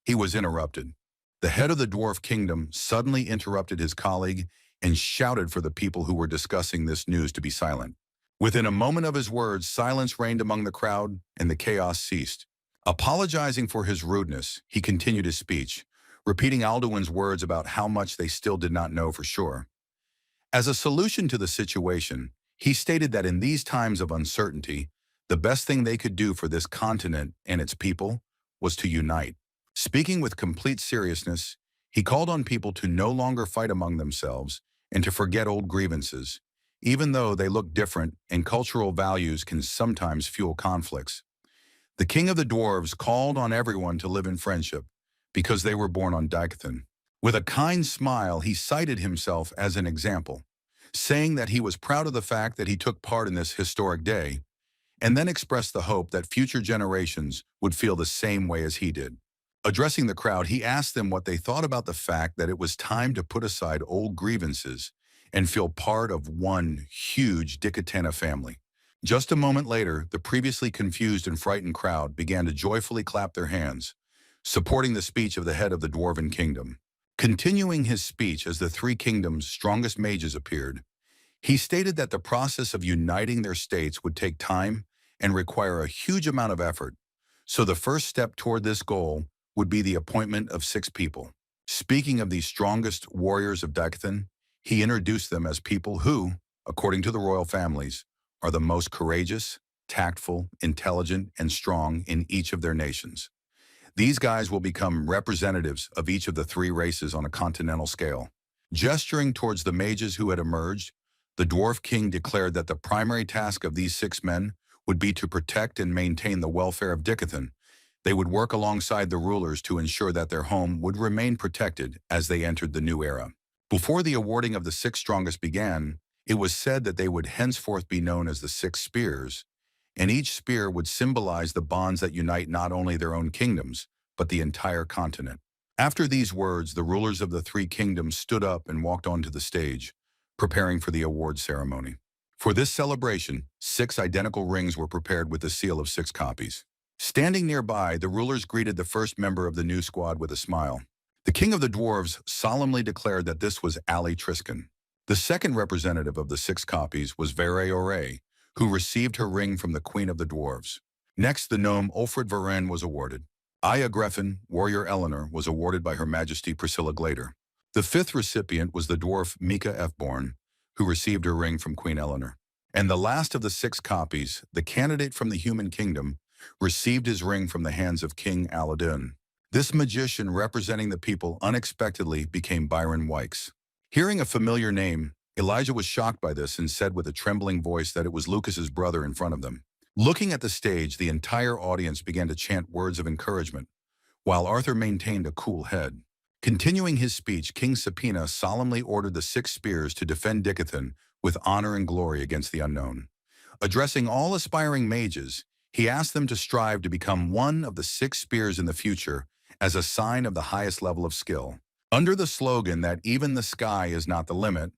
Speaker 1: he was interrupted. The head of the dwarf kingdom suddenly interrupted his colleague and shouted for the people who were discussing this news to be silent. Within a moment of his words, silence reigned among the crowd and the chaos ceased. Apologizing for his rudeness, he continued his speech, repeating Alduin's words about how much they still did not know for sure. As a solution to the situation, he stated that in these times of uncertainty, the best thing they could do for this continent and its people was to unite. Speaking with complete seriousness, he called on people to no longer fight among themselves and to forget old grievances, even though they look different and cultural values can sometimes fuel conflicts. The king of the dwarves called on everyone to live in friendship because they were born on Dicathan. With a kind smile, he cited himself as an example, saying that he was proud of the fact that he took part in this historic day, and then expressed the hope that future generations would feel the same way as he did. Addressing the crowd, he asked them what they thought about the fact that it was time to put aside old grievances and feel part of one huge Dicatana family. Just a moment later, the previously confused and frightened crowd began to joyfully clap their hands, supporting the speech of the head of the Dwarven Kingdom. Continuing his speech as the three kingdoms' strongest mages appeared, he stated that the process of uniting their states would take time and require a huge amount of effort, so the first step toward this goal would be the appointment of 6 people. Speaking of these strongest warriors of Dicathan, he introduced them as people who, according to the royal families, are the most courageous, tactful, intelligent, and strong in each of their nations. These guys will become representatives of each of the 3 races on a continental scale. Gesturing towards the mages who had emerged, the Dwarf King declared that the primary task of these 6 men would be to protect and maintain the welfare of Dicathan. They would work alongside the rulers to ensure that their home would remain protected as they entered the new era. Before the awarding of the 6 strongest began, it was said that they would henceforth be known as the 6 spears, and each spear would symbolize the bonds that unite not only their own kingdoms, but the entire continent. After these words, the rulers of the 3 kingdoms stood up and walked onto the stage, preparing for the award ceremony. For this celebration, 6 identical rings were prepared with the seal of 6 copies. Standing nearby, the rulers greeted the first member of the new squad with a smile. The king of the dwarves solemnly declared that this was Ali Triscan. The second representative of the 6 copies was Vere Ore, who received her ring from the queen of the dwarves. Next, the gnome Ulfred Varen was awarded. Aya Greffin, warrior Eleanor, was awarded by Her Majesty Priscilla Glader. The 5th recipient was the dwarf Mika Efborn, who received her ring from Queen Eleanor. And the last of the 6 copies, the candidate from the human kingdom, received his ring from the hands of King Aladdin. This magician representing the people unexpectedly became Byron Wykes. Hearing a familiar name, Elijah was shocked by this and said with a trembling voice that it was Lucas's brother in front of them. Looking at the stage, the entire audience began to chant words of encouragement, while Arthur maintained a cool head. Continuing his speech, King Sapina solemnly ordered the 6 spears to defend Dickathon with honor and glory against the unknown. Addressing all aspiring mages, he asked them to strive to become one of the 6 spears in the future as a sign of the highest level of skill. Under the slogan that even the sky is not the limit,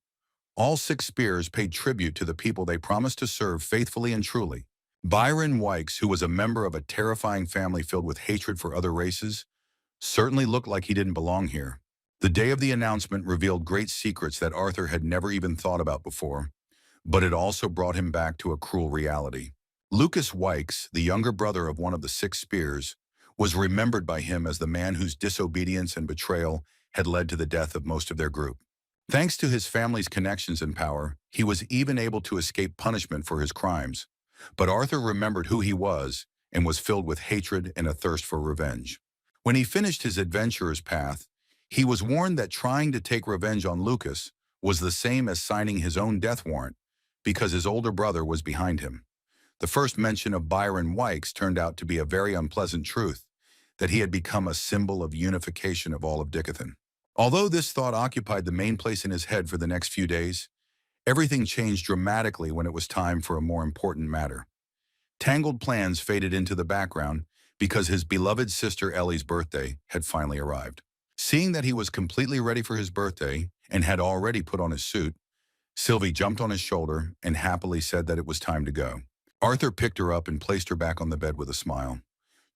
Speaker 1: all 6 spears paid tribute to the people they promised to serve faithfully and truly. Byron Wykes, who was a member of a terrifying family filled with hatred for other races, certainly looked like he didn't belong here. The day of the announcement revealed great secrets that Arthur had never even thought about before, but it also brought him back to a cruel reality. Lucas Wykes, the younger brother of one of the 6 spears, was remembered by him as the man whose disobedience and betrayal had led to the death of most of their group. Thanks to his family's connections and power, he was even able to escape punishment for his crimes. But Arthur remembered who he was and was filled with hatred and a thirst for revenge. When he finished his adventurer's path, he was warned that trying to take revenge on Lucas was the same as signing his own death warrant, because his older brother was behind him. The first mention of Byron Wykes turned out to be a very unpleasant truth, that he had become a symbol of unification of all of Dickathon. Although this thought occupied the main place in his head for the next few days, everything changed dramatically when it was time for a more important matter. Tangled plans faded into the background because his beloved sister Ellie's birthday had finally arrived. Seeing that he was completely ready for his birthday and had already put on his suit, Sylvie jumped on his shoulder and happily said that it was time to go. Arthur picked her up and placed her back on the bed with a smile.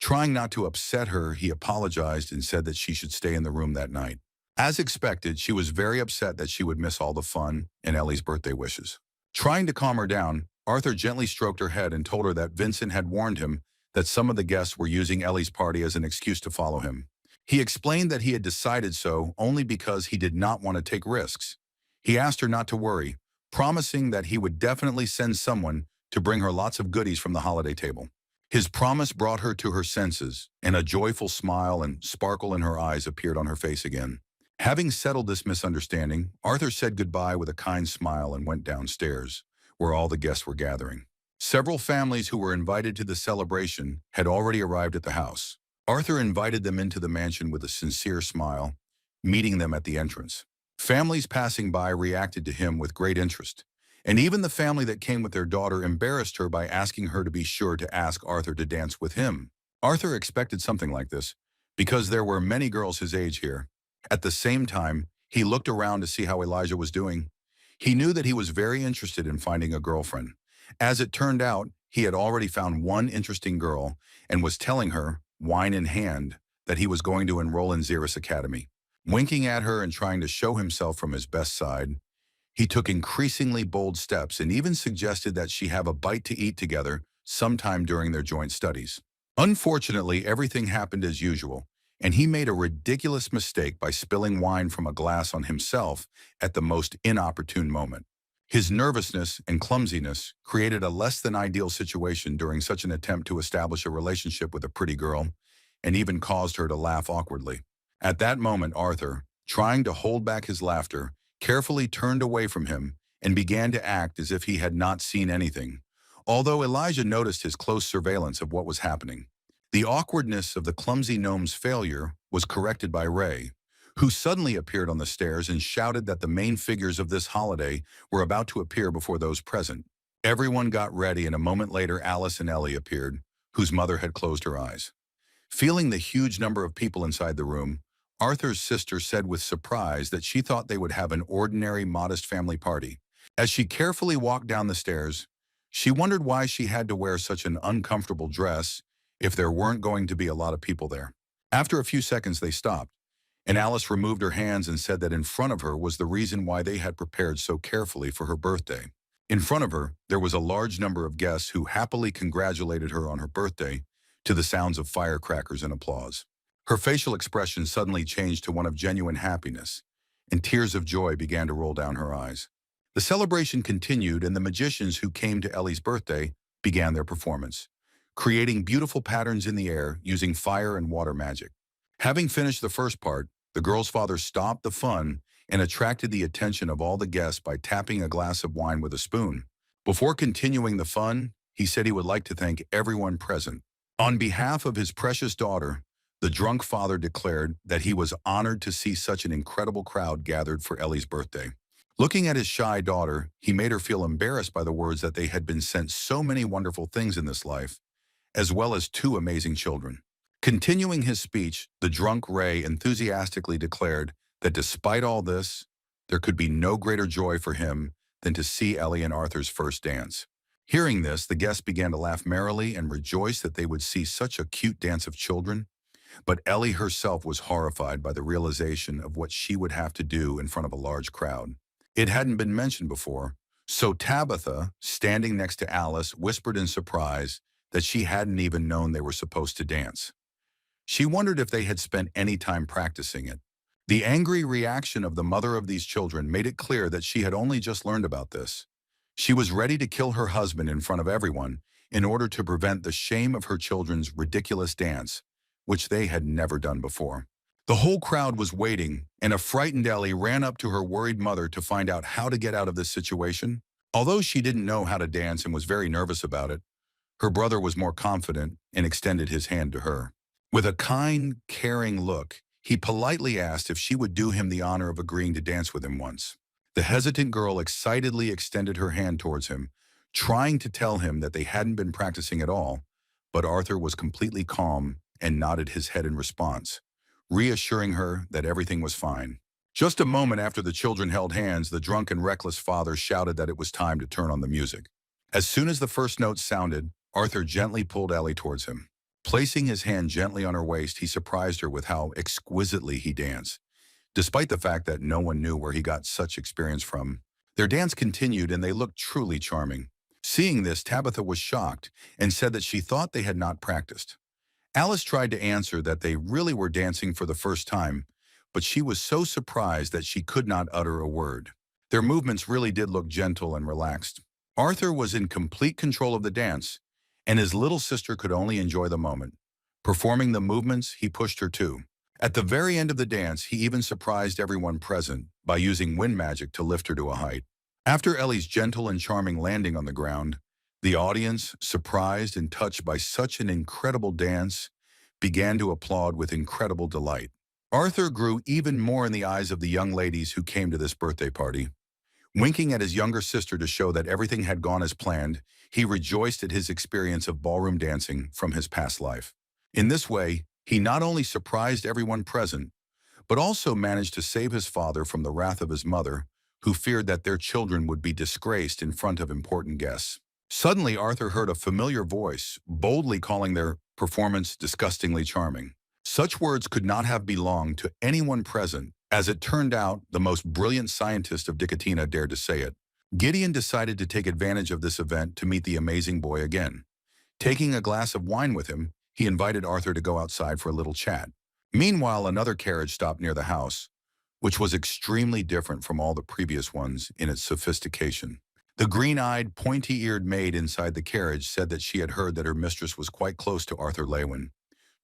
Speaker 1: Trying not to upset her, he apologized and said that she should stay in the room that night. As expected, she was very upset that she would miss all the fun and Ellie's birthday wishes. Trying to calm her down, Arthur gently stroked her head and told her that Vincent had warned him that some of the guests were using Ellie's party as an excuse to follow him. He explained that he had decided so only because he did not want to take risks. He asked her not to worry, promising that he would definitely send someone to bring her lots of goodies from the holiday table. His promise brought her to her senses, and a joyful smile and sparkle in her eyes appeared on her face again. Having settled this misunderstanding, Arthur said goodbye with a kind smile and went downstairs, where all the guests were gathering. Several families who were invited to the celebration had already arrived at the house. Arthur invited them into the mansion with a sincere smile, meeting them at the entrance. Families passing by reacted to him with great interest, and even the family that came with their daughter embarrassed her by asking her to be sure to ask Arthur to dance with him. Arthur expected something like this, because there were many girls his age here. At the same time, he looked around to see how Elijah was doing. He knew that he was very interested in finding a girlfriend. As it turned out, he had already found one interesting girl and was telling her, wine in hand, that he was going to enroll in Xeris Academy. Winking at her and trying to show himself from his best side, he took increasingly bold steps and even suggested that she have a bite to eat together sometime during their joint studies. Unfortunately, everything happened as usual, and he made a ridiculous mistake by spilling wine from a glass on himself at the most inopportune moment. His nervousness and clumsiness created a less than ideal situation during such an attempt to establish a relationship with a pretty girl, and even caused her to laugh awkwardly. At that moment, Arthur, trying to hold back his laughter, carefully turned away from him and began to act as if he had not seen anything, although Elijah noticed his close surveillance of what was happening. The awkwardness of the clumsy gnome's failure was corrected by Ray, who suddenly appeared on the stairs and shouted that the main figures of this holiday were about to appear before those present. Everyone got ready, and a moment later Alice and Ellie appeared, whose mother had closed her eyes. Feeling the huge number of people inside the room, Arthur's sister said with surprise that she thought they would have an ordinary, modest family party. As she carefully walked down the stairs, she wondered why she had to wear such an uncomfortable dress if there weren't going to be a lot of people there. After a few seconds, they stopped, and Alice removed her hands and said that in front of her was the reason why they had prepared so carefully for her birthday. In front of her, there was a large number of guests who happily congratulated her on her birthday to the sounds of firecrackers and applause. Her facial expression suddenly changed to one of genuine happiness, and tears of joy began to roll down her eyes. The celebration continued, and the magicians who came to Ellie's birthday began their performance, creating beautiful patterns in the air using fire and water magic. Having finished the first part, the girl's father stopped the fun and attracted the attention of all the guests by tapping a glass of wine with a spoon. Before continuing the fun, he said he would like to thank everyone present. On behalf of his precious daughter, the drunk father declared that he was honored to see such an incredible crowd gathered for Ellie's birthday. Looking at his shy daughter, he made her feel embarrassed by the words that they had been sent so many wonderful things in this life, as well as two amazing children. Continuing his speech, the drunk Ray enthusiastically declared that despite all this, there could be no greater joy for him than to see Ellie and Arthur's first dance. Hearing this, the guests began to laugh merrily and rejoice that they would see such a cute dance of children. But Ellie herself was horrified by the realization of what she would have to do in front of a large crowd. It hadn't been mentioned before, so Tabitha, standing next to Alice, whispered in surprise that she hadn't even known they were supposed to dance. She wondered if they had spent any time practicing it. The angry reaction of the mother of these children made it clear that she had only just learned about this. She was ready to kill her husband in front of everyone in order to prevent the shame of her children's ridiculous dance, which they had never done before. The whole crowd was waiting, and a frightened Ellie ran up to her worried mother to find out how to get out of this situation. Although she didn't know how to dance and was very nervous about it, her brother was more confident and extended his hand to her. With a kind, caring look, he politely asked if she would do him the honor of agreeing to dance with him once. The hesitant girl excitedly extended her hand towards him, trying to tell him that they hadn't been practicing at all, but Arthur was completely calm and nodded his head in response, reassuring her that everything was fine. Just a moment after the children held hands, the drunk and reckless father shouted that it was time to turn on the music. As soon as the first note sounded, Arthur gently pulled Ellie towards him. Placing his hand gently on her waist, he surprised her with how exquisitely he danced, despite the fact that no one knew where he got such experience from. Their dance continued and they looked truly charming. Seeing this, Tabitha was shocked and said that she thought they had not practiced. Alice tried to answer that they really were dancing for the first time, but she was so surprised that she could not utter a word. Their movements really did look gentle and relaxed. Arthur was in complete control of the dance, and his little sister could only enjoy the moment. Performing the movements, he pushed her too. At the very end of the dance, he even surprised everyone present by using wind magic to lift her to a height. After Ellie's gentle and charming landing on the ground, the audience, surprised and touched by such an incredible dance, began to applaud with incredible delight. Arthur grew even more in the eyes of the young ladies who came to this birthday party. Winking at his younger sister to show that everything had gone as planned, he rejoiced at his experience of ballroom dancing from his past life. In this way, he not only surprised everyone present, but also managed to save his father from the wrath of his mother, who feared that their children would be disgraced in front of important guests. Suddenly, Arthur heard a familiar voice, boldly calling their performance disgustingly charming. Such words could not have belonged to anyone present. As it turned out, the most brilliant scientist of Dicatina dared to say it. Gideon decided to take advantage of this event to meet the amazing boy again. Taking a glass of wine with him, he invited Arthur to go outside for a little chat. Meanwhile, another carriage stopped near the house, which was extremely different from all the previous ones in its sophistication. The green-eyed, pointy-eared maid inside the carriage said that she had heard that her mistress was quite close to Arthur Lewin.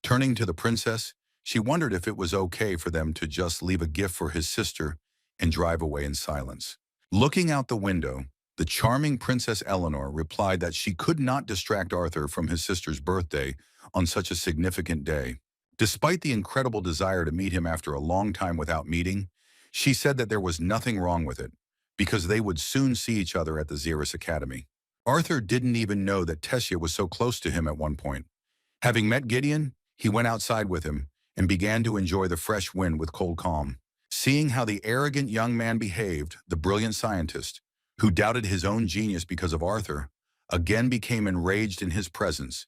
Speaker 1: Turning to the princess, she wondered if it was okay for them to just leave a gift for his sister and drive away in silence. Looking out the window, the charming Princess Eleanor replied that she could not distract Arthur from his sister's birthday on such a significant day. Despite the incredible desire to meet him after a long time without meeting, she said that there was nothing wrong with it, because they would soon see each other at the Xeris Academy. Arthur didn't even know that Tessia was so close to him at one point. Having met Gideon, he went outside with him and began to enjoy the fresh wind with cold calm. Seeing how the arrogant young man behaved, the brilliant scientist, who doubted his own genius because of Arthur, again became enraged in his presence,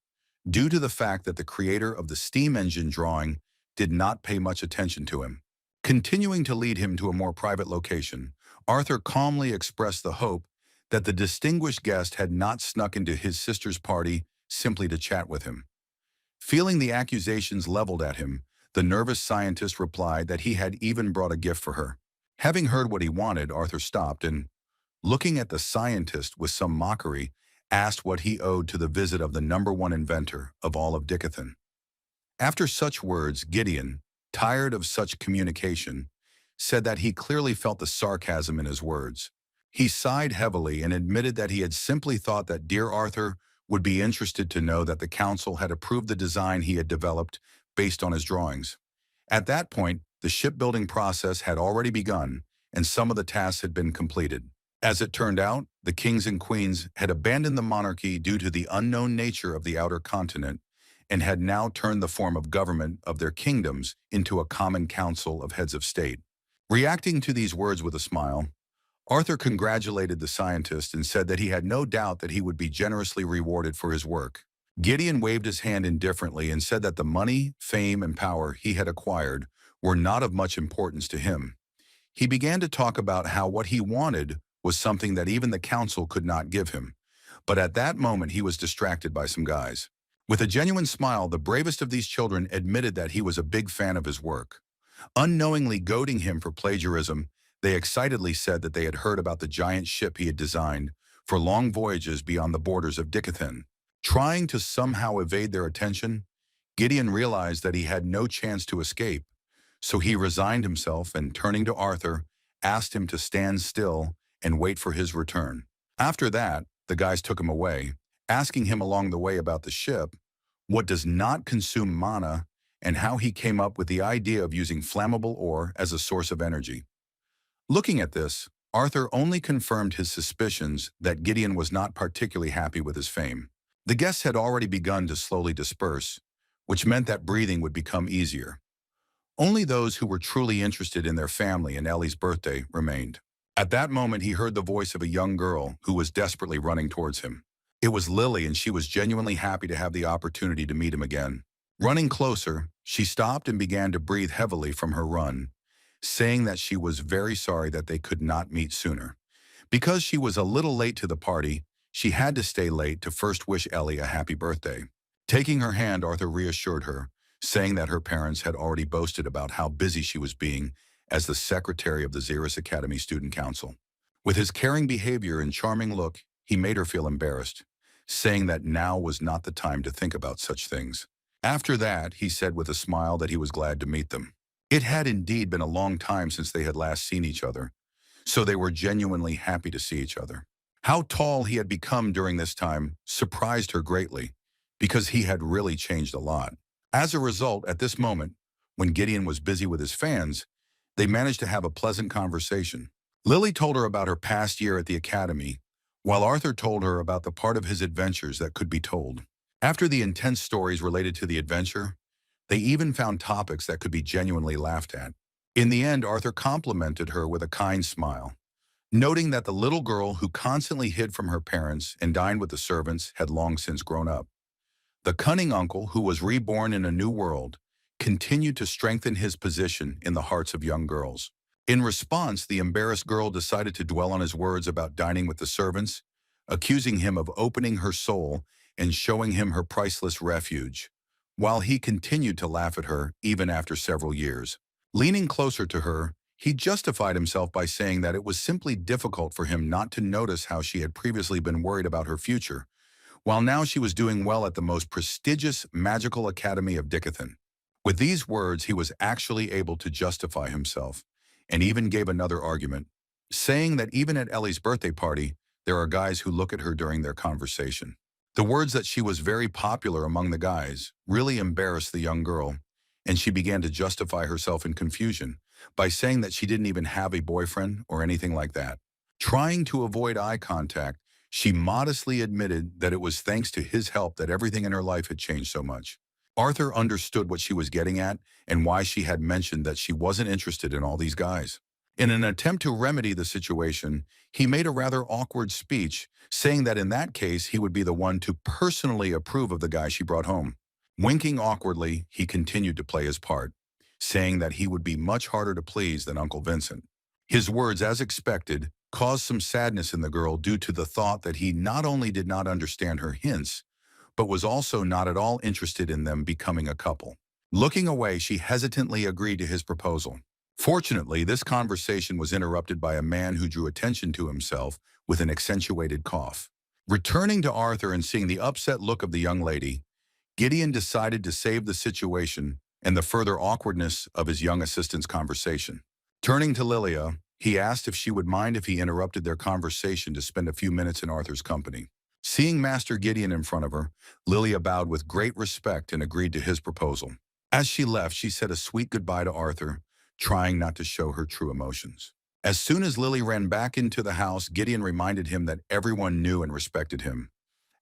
Speaker 1: due to the fact that the creator of the steam engine drawing did not pay much attention to him. Continuing to lead him to a more private location, Arthur calmly expressed the hope that the distinguished guest had not snuck into his sister's party simply to chat with him. Feeling the accusations leveled at him, the nervous scientist replied that he had even brought a gift for her. Having heard what he wanted, Arthur stopped and, looking at the scientist with some mockery, asked what he owed to the visit of the #1 inventor of all of Dicathan. After such words, Gideon, tired of such communication, said that he clearly felt the sarcasm in his words. He sighed heavily and admitted that he had simply thought that dear Arthur would be interested to know that the council had approved the design he had developed based on his drawings. At that point, the shipbuilding process had already begun, and some of the tasks had been completed. As it turned out, the kings and queens had abandoned the monarchy due to the unknown nature of the outer continent and had now turned the form of government of their kingdoms into a common council of heads of state. Reacting to these words with a smile, Arthur congratulated the scientist and said that he had no doubt that he would be generously rewarded for his work. Gideon waved his hand indifferently and said that the money, fame, and power he had acquired were not of much importance to him. He began to talk about how what he wanted was something that even the council could not give him. But at that moment he was distracted by some guys. With a genuine smile, the bravest of these children admitted that he was a big fan of his work. Unknowingly goading him for plagiarism, they excitedly said that they had heard about the giant ship he had designed for long voyages beyond the borders of Dicathan. Trying to somehow evade their attention, Gideon realized that he had no chance to escape, so he resigned himself and, turning to Arthur, asked him to stand still and wait for his return. After that, the guys took him away, asking him along the way about the ship, what does not consume mana, and how he came up with the idea of using flammable ore as a source of energy. Looking at this, Arthur only confirmed his suspicions that Gideon was not particularly happy with his fame. The guests had already begun to slowly disperse, which meant that breathing would become easier. Only those who were truly interested in their family and Ellie's birthday remained. At that moment, he heard the voice of a young girl who was desperately running towards him. It was Lily, and she was genuinely happy to have the opportunity to meet him again. Running closer, she stopped and began to breathe heavily from her run, saying that she was very sorry that they could not meet sooner. Because she was a little late to the party, she had to stay late to first wish Ellie a happy birthday. Taking her hand, Arthur reassured her, saying that her parents had already boasted about how busy she was being as the secretary of the Xeris Academy Student Council. With his caring behavior and charming look, he made her feel embarrassed, saying that now was not the time to think about such things. After that, he said with a smile that he was glad to meet them. It had indeed been a long time since they had last seen each other, so they were genuinely happy to see each other. How tall he had become during this time surprised her greatly, because he had really changed a lot. As a result, at this moment, when Gideon was busy with his fans, they managed to have a pleasant conversation. Lily told her about her past year at the academy, while Arthur told her about the part of his adventures that could be told. After the intense stories related to the adventure, they even found topics that could be genuinely laughed at. In the end, Arthur complimented her with a kind smile, noting that the little girl who constantly hid from her parents and dined with the servants had long since grown up. The cunning uncle, who was reborn in a new world, continued to strengthen his position in the hearts of young girls. In response, the embarrassed girl decided to dwell on his words about dining with the servants, accusing him of opening her soul and showing him her priceless refuge, while he continued to laugh at her even after several years. Leaning closer to her, he justified himself by saying that it was simply difficult for him not to notice how she had previously been worried about her future, while now she was doing well at the most prestigious magical academy of Dicathan. With these words, he was actually able to justify himself, and even gave another argument, saying that even at Ellie's birthday party, there are guys who look at her during their conversation. The words that she was very popular among the guys really embarrassed the young girl, and she began to justify herself in confusion by saying that she didn't even have a boyfriend or anything like that. Trying to avoid eye contact, she modestly admitted that it was thanks to his help that everything in her life had changed so much. Arthur understood what she was getting at and why she had mentioned that she wasn't interested in all these guys. In an attempt to remedy the situation, he made a rather awkward speech, saying that in that case he would be the one to personally approve of the guy she brought home. Winking awkwardly, he continued to play his part, saying that he would be much harder to please than Uncle Vincent. His words, as expected, caused some sadness in the girl due to the thought that he not only did not understand her hints, but was also not at all interested in them becoming a couple. Looking away, she hesitantly agreed to his proposal. Fortunately, this conversation was interrupted by a man who drew attention to himself with an accentuated cough. Returning to Arthur and seeing the upset look of the young lady, Gideon decided to save the situation and the further awkwardness of his young assistant's conversation. Turning to Lilia, he asked if she would mind if he interrupted their conversation to spend a few minutes in Arthur's company. Seeing Master Gideon in front of her, Lilia bowed with great respect and agreed to his proposal. As she left, she said a sweet goodbye to Arthur, trying not to show her true emotions. As soon as Lily ran back into the house, Gideon reminded him that everyone knew and respected him.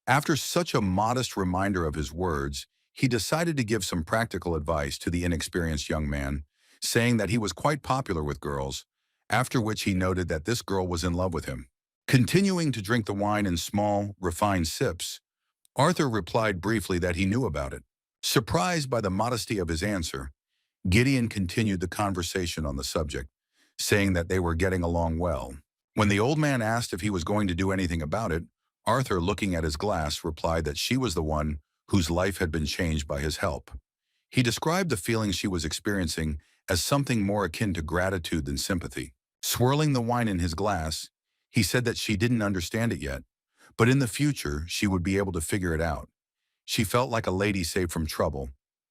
Speaker 1: After such a modest reminder of his words, he decided to give some practical advice to the inexperienced young man, saying that he was quite popular with girls, after which he noted that this girl was in love with him. Continuing to drink the wine in small, refined sips, Arthur replied briefly that he knew about it. Surprised by the modesty of his answer, Gideon continued the conversation on the subject, saying that they were getting along well. When the old man asked if he was going to do anything about it, Arthur, looking at his glass, replied that she was the one whose life had been changed by his help. He described the feelings she was experiencing as something more akin to gratitude than sympathy. Swirling the wine in his glass, he said that she didn't understand it yet, but in the future she would be able to figure it out. She felt like a lady saved from trouble,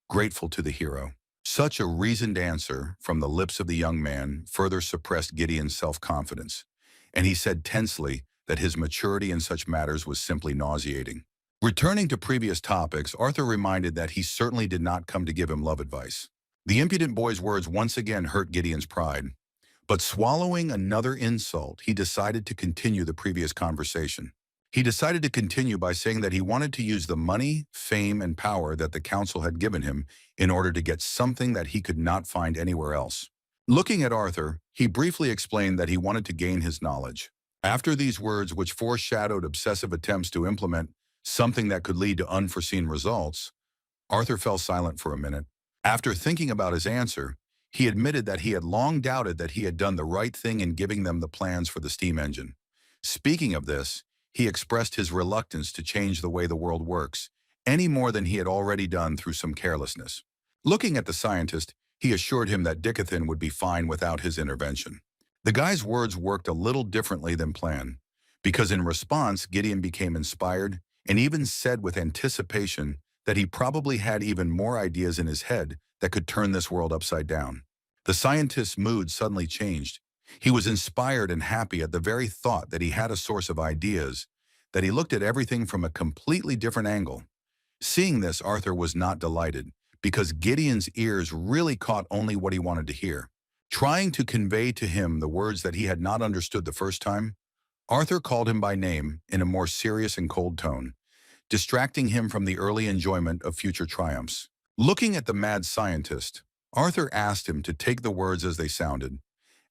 Speaker 1: grateful to the hero. Such a reasoned answer from the lips of the young man further suppressed Gideon's self-confidence, and he said tensely that his maturity in such matters was simply nauseating. Returning to previous topics, Arthur reminded that he certainly did not come to give him love advice. The impudent boy's words once again hurt Gideon's pride, but swallowing another insult, he decided to continue the previous conversation. He decided to continue by saying that he wanted to use the money, fame, and power that the council had given him in order to get something that he could not find anywhere else. Looking at Arthur, he briefly explained that he wanted to gain his knowledge. After these words, which foreshadowed obsessive attempts to implement something that could lead to unforeseen results, Arthur fell silent for a minute. After thinking about his answer, he admitted that he had long doubted that he had done the right thing in giving them the plans for the steam engine. Speaking of this, he expressed his reluctance to change the way the world works, any more than he had already done through some carelessness. Looking at the scientist, he assured him that Dicathin would be fine without his intervention. The guy's words worked a little differently than planned, because in response, Gideon became inspired and even said with anticipation that he probably had even more ideas in his head that could turn this world upside down. The scientist's mood suddenly changed. He was inspired and happy at the very thought that he had a source of ideas, that he looked at everything from a completely different angle. Seeing this, Arthur was not delighted, because Gideon's ears really caught only what he wanted to hear. Trying to convey to him the words that he had not understood the first time, Arthur called him by name in a more serious and cold tone, distracting him from the early enjoyment of future triumphs. Looking at the mad scientist, Arthur asked him to take the words as they sounded,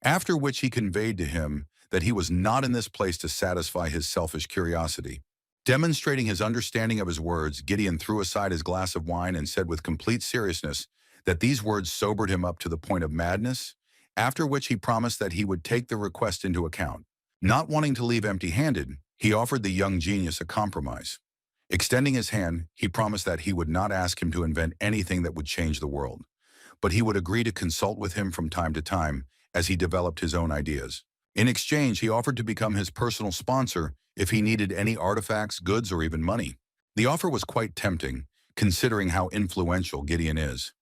Speaker 1: after which he conveyed to him that he was not in this place to satisfy his selfish curiosity. Demonstrating his understanding of his words, Gideon threw aside his glass of wine and said with complete seriousness that these words sobered him up to the point of madness, after which he promised that he would take the request into account. Not wanting to leave empty-handed, he offered the young genius a compromise. Extending his hand, he promised that he would not ask him to invent anything that would change the world, but he would agree to consult with him from time to time as he developed his own ideas. In exchange, he offered to become his personal sponsor if he needed any artifacts, goods, or even money. The offer was quite tempting, considering how influential Gideon is.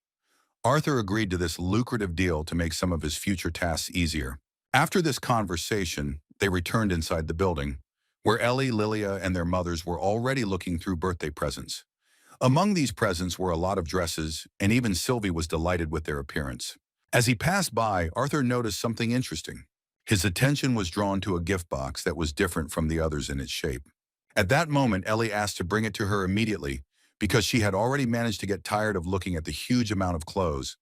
Speaker 1: Arthur agreed to this lucrative deal to make some of his future tasks easier. After this conversation, they returned inside the building, where Ellie, Lilia, and their mothers were already looking through birthday presents. Among these presents were a lot of dresses, and even Sylvie was delighted with their appearance. As he passed by, Arthur noticed something interesting. His attention was drawn to a gift box that was different from the others in its shape. At that moment, Ellie asked to bring it to her immediately because she had already managed to get tired of looking at the huge amount of clothes.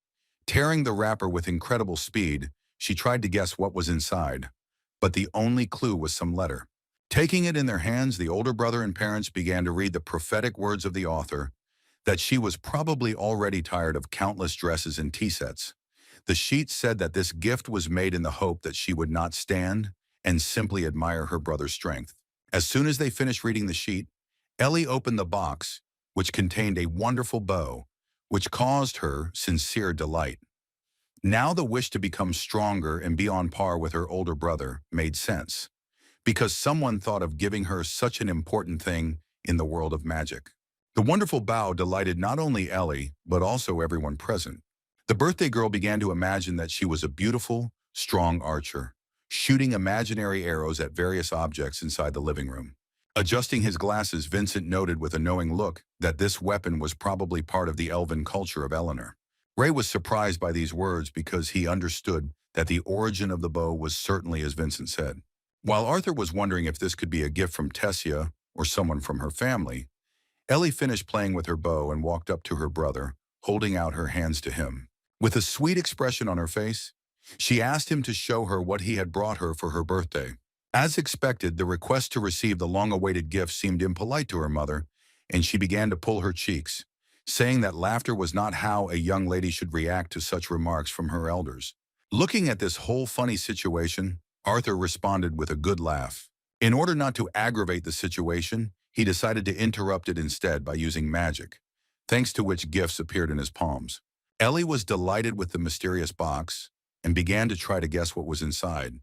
Speaker 1: Tearing the wrapper with incredible speed, she tried to guess what was inside, but the only clue was some letter. Taking it in their hands, the older brother and parents began to read the prophetic words of the author that she was probably already tired of countless dresses and tea sets. The sheet said that this gift was made in the hope that she would not stand and simply admire her brother's strength. As soon as they finished reading the sheet, Ellie opened the box, which contained a wonderful bow, which caused her sincere delight. Now the wish to become stronger and be on par with her older brother made sense, because someone thought of giving her such an important thing in the world of magic. The wonderful bow delighted not only Ellie, but also everyone present. The birthday girl began to imagine that she was a beautiful, strong archer, shooting imaginary arrows at various objects inside the living room. Adjusting his glasses, Vincent noted with a knowing look that this weapon was probably part of the elven culture of Eleanor. Ray was surprised by these words because he understood that the origin of the bow was certainly as Vincent said. While Arthur was wondering if this could be a gift from Tessia or someone from her family, Ellie finished playing with her bow and walked up to her brother, holding out her hands to him. With a sweet expression on her face, she asked him to show her what he had brought her for her birthday. As expected, the request to receive the long-awaited gift seemed impolite to her mother, and she began to pull her cheeks, saying that laughter was not how a young lady should react to such remarks from her elders. Looking at this whole funny situation, Arthur responded with a good laugh. In order not to aggravate the situation, he decided to interrupt it instead by using magic, thanks to which gifts appeared in his palms. Ellie was delighted with the mysterious box and began to try to guess what was inside,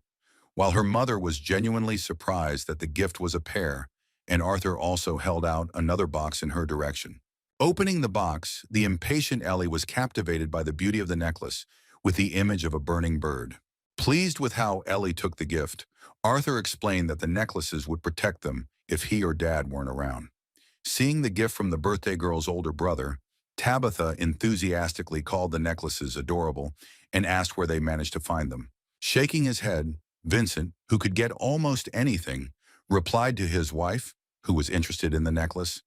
Speaker 1: while her mother was genuinely surprised that the gift was a pear, and Arthur also held out another box in her direction. Opening the box, the impatient Ellie was captivated by the beauty of the necklace, with the image of a burning bird. Pleased with how Ellie took the gift, Arthur explained that the necklaces would protect them if he or Dad weren't around. Seeing the gift from the birthday girl's older brother, Tabitha enthusiastically called the necklaces adorable and asked where they managed to find them. Shaking his head, Vincent, who could get almost anything, replied to his wife, who was interested in the necklace,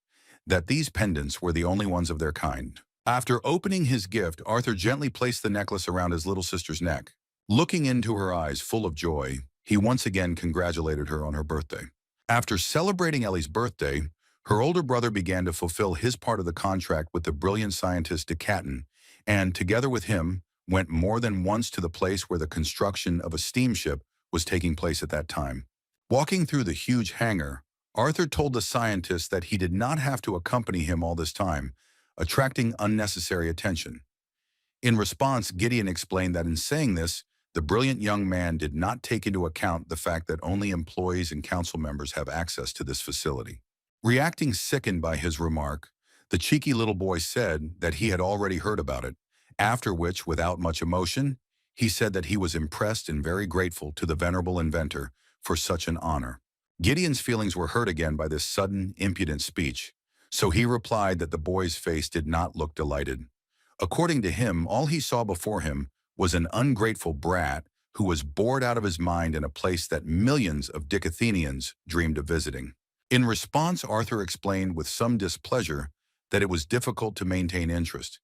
Speaker 1: that these pendants were the only ones of their kind. After opening his gift, Arthur gently placed the necklace around his little sister's neck. Looking into her eyes full of joy, he once again congratulated her on her birthday. After celebrating Ellie's birthday, her older brother began to fulfill his part of the contract with the brilliant scientist Decaton, and, together with him, went more than once to the place where the construction of a steamship was taking place at that time. Walking through the huge hangar, Arthur told the scientist that he did not have to accompany him all this time, attracting unnecessary attention. In response, Gideon explained that in saying this, the brilliant young man did not take into account the fact that only employees and council members have access to this facility. Reacting sickened by his remark, the cheeky little boy said that he had already heard about it, after which, without much emotion, he said that he was impressed and very grateful to the venerable inventor for such an honor. Gideon's feelings were hurt again by this sudden, impudent speech, so he replied that the boy's face did not look delighted. According to him, all he saw before him was an ungrateful brat who was bored out of his mind in a place that millions of Dicathenians dreamed of visiting. In response, Arthur explained with some displeasure that it was difficult to maintain interest,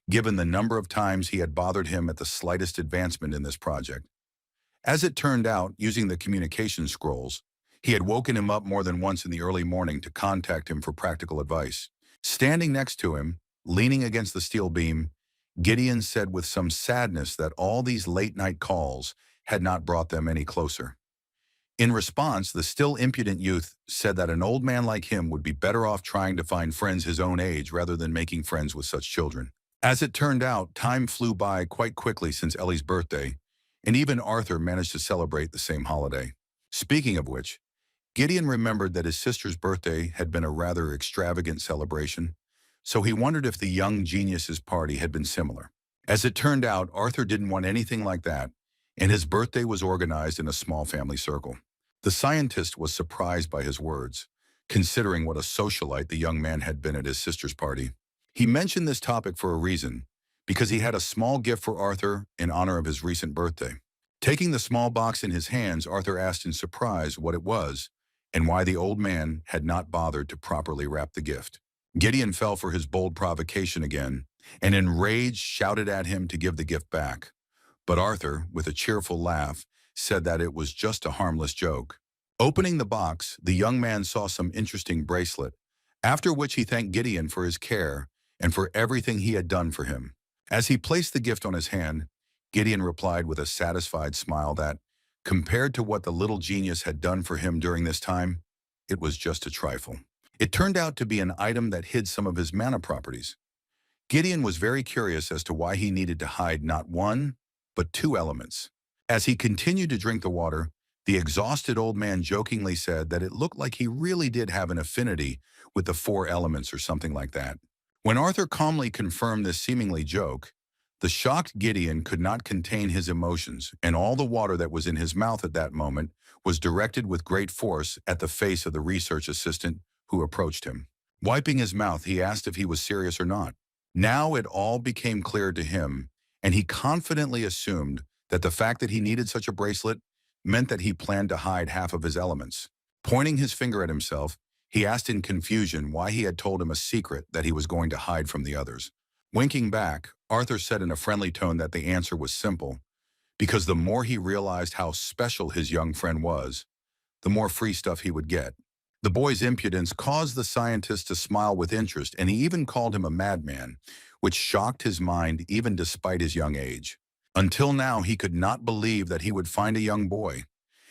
Speaker 1: given the number of times he had bothered him at the slightest advancement in this project. As it turned out, using the communication scrolls, he had woken him up more than once in the early morning to contact him for practical advice. Standing next to him, leaning against the steel beam, Gideon said with some sadness that all these late-night calls had not brought them any closer. In response, the still impudent youth said that an old man like him would be better off trying to find friends his own age rather than making friends with such children. As it turned out, time flew by quite quickly since Ellie's birthday, and even Arthur managed to celebrate the same holiday. Speaking of which, Gideon remembered that his sister's birthday had been a rather extravagant celebration, so he wondered if the young genius's party had been similar. As it turned out, Arthur didn't want anything like that, and his birthday was organized in a small family circle. The scientist was surprised by his words, considering what a socialite the young man had been at his sister's party. He mentioned this topic for a reason, because he had a small gift for Arthur in honor of his recent birthday. Taking the small box in his hands, Arthur asked in surprise what it was and why the old man had not bothered to properly wrap the gift. Gideon fell for his bold provocation again, and enraged shouted at him to give the gift back. But Arthur, with a cheerful laugh, said that it was just a harmless joke. Opening the box, the young man saw some interesting bracelet, after which he thanked Gideon for his care and for everything he had done for him. As he placed the gift on his hand, Gideon replied with a satisfied smile that, compared to what the little genius had done for him during this time, it was just a trifle. It turned out to be an item that hid some of his mana properties. Gideon was very curious as to why he needed to hide not one, but two elements. As he continued to drink the water, the exhausted old man jokingly said that it looked like he really did have an affinity with the four elements or something like that. When Arthur calmly confirmed this seemingly joke, the shocked Gideon could not contain his emotions, and all the water that was in his mouth at that moment was directed with great force at the face of the research assistant who approached him. Wiping his mouth, he asked if he was serious or not. Now it all became clear to him, and he confidently assumed that the fact that he needed such a bracelet meant that he planned to hide half of his elements. Pointing his finger at himself, he asked in confusion why he had told him a secret that he was going to hide from the others. Winking back, Arthur said in a friendly tone that the answer was simple, because the more he realized how special his young friend was, the more free stuff he would get. The boy's impudence caused the scientist to smile with interest, and he even called him a madman, which shocked his mind even despite his young age. Until now, he could not believe that he would find a young boy,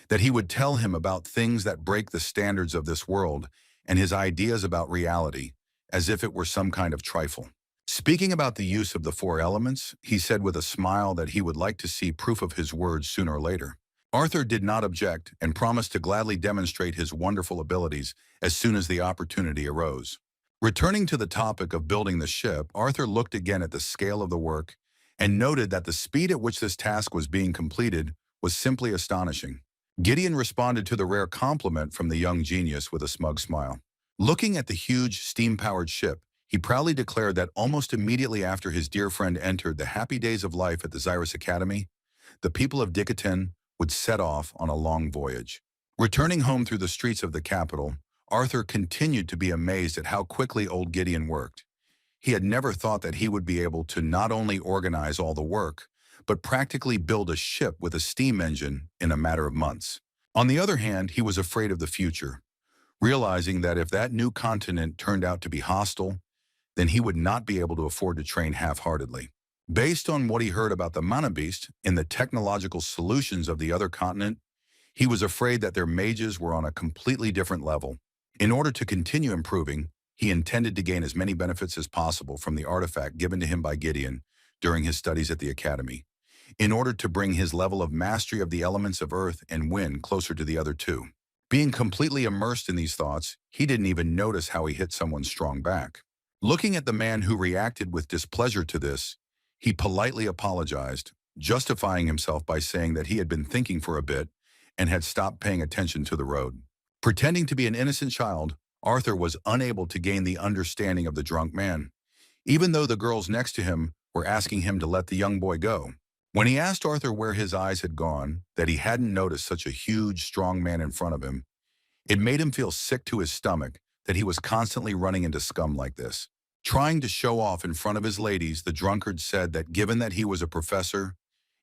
Speaker 1: that he would tell him about things that break the standards of this world and his ideas about reality, as if it were some kind of trifle. Speaking about the use of the four elements, he said with a smile that he would like to see proof of his words sooner or later. Arthur did not object and promised to gladly demonstrate his wonderful abilities as soon as the opportunity arose. Returning to the topic of building the ship, Arthur looked again at the scale of the work and noted that the speed at which this task was being completed was simply astonishing. Gideon responded to the rare compliment from the young genius with a smug smile. Looking at the huge, steam-powered ship, he proudly declared that almost immediately after his dear friend entered the happy days of life at the Xyrus Academy, the people of Dikaten would set off on a long voyage. Returning home through the streets of the capital, Arthur continued to be amazed at how quickly old Gideon worked. He had never thought that he would be able to not only organize all the work, but practically build a ship with a steam engine in a matter of months. On the other hand, he was afraid of the future, realizing that if that new continent turned out to be hostile, then he would not be able to afford to train half-heartedly. Based on what he heard about the Mana Beast and the technological solutions of the other continent, he was afraid that their mages were on a completely different level. In order to continue improving, he intended to gain as many benefits as possible from the artifact given to him by Gideon during his studies at the Academy, in order to bring his level of mastery of the elements of earth and wind closer to the other two. Being completely immersed in these thoughts, he didn't even notice how he hit someone's strong back. Looking at the man who reacted with displeasure to this, he politely apologized, justifying himself by saying that he had been thinking for a bit and had stopped paying attention to the road. Pretending to be an innocent child, Arthur was unable to gain the understanding of the drunk man, even though the girls next to him were asking him to let the young boy go. When he asked Arthur where his eyes had gone, that he hadn't noticed such a huge, strong man in front of him, it made him feel sick to his stomach that he was constantly running into scum like this. Trying to show off in front of his ladies, the drunkard said that given that he was a professor,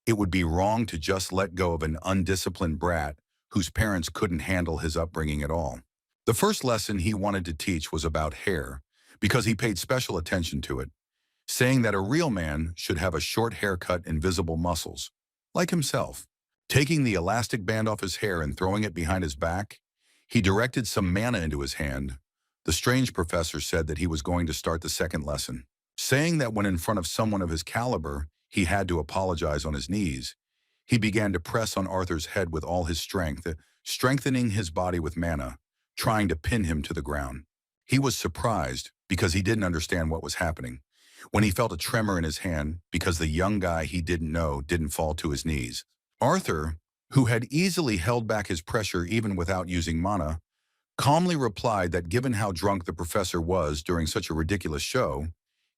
Speaker 1: it would be wrong to just let go of an undisciplined brat whose parents couldn't handle his upbringing at all. The first lesson he wanted to teach was about hair, because he paid special attention to it, saying that a real man should have a short haircut and visible muscles, like himself. Taking the elastic band off his hair and throwing it behind his back, he directed some mana into his hand. The strange professor said that he was going to start the second lesson, saying that when in front of someone of his caliber, he had to apologize on his knees. He began to press on Arthur's head with all his strength, strengthening his body with mana, trying to pin him to the ground. He was surprised because he didn't understand what was happening, when he felt a tremor in his hand because the young guy he didn't know didn't fall to his knees. Arthur, who had easily held back his pressure even without using mana, calmly replied that given how drunk the professor was during such a ridiculous show,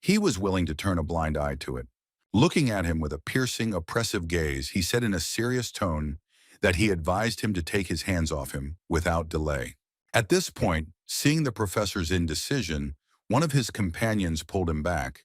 Speaker 1: he was willing to turn a blind eye to it. Looking at him with a piercing, oppressive gaze, he said in a serious tone that he advised him to take his hands off him without delay. At this point, seeing the professor's indecision, one of his companions pulled him back,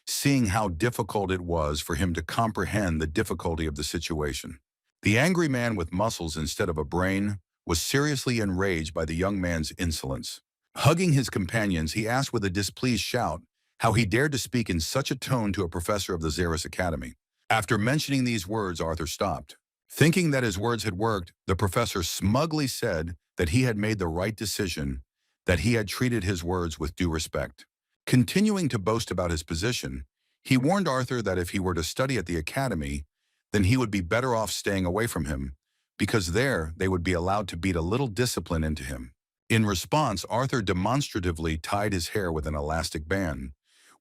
Speaker 1: seeing how difficult it was for him to comprehend the difficulty of the situation. The angry man with muscles instead of a brain was seriously enraged by the young man's insolence. Hugging his companions, he asked with a displeased shout how he dared to speak in such a tone to a professor of the Xyrus Academy. After mentioning these words, Arthur stopped. Thinking that his words had worked, the professor smugly said that he had made the right decision, that he had treated his words with due respect. Continuing to boast about his position, he warned Arthur that if he were to study at the academy, then he would be better off staying away from him, because there they would be allowed to beat a little discipline into him. In response, Arthur demonstratively tied his hair with an elastic band,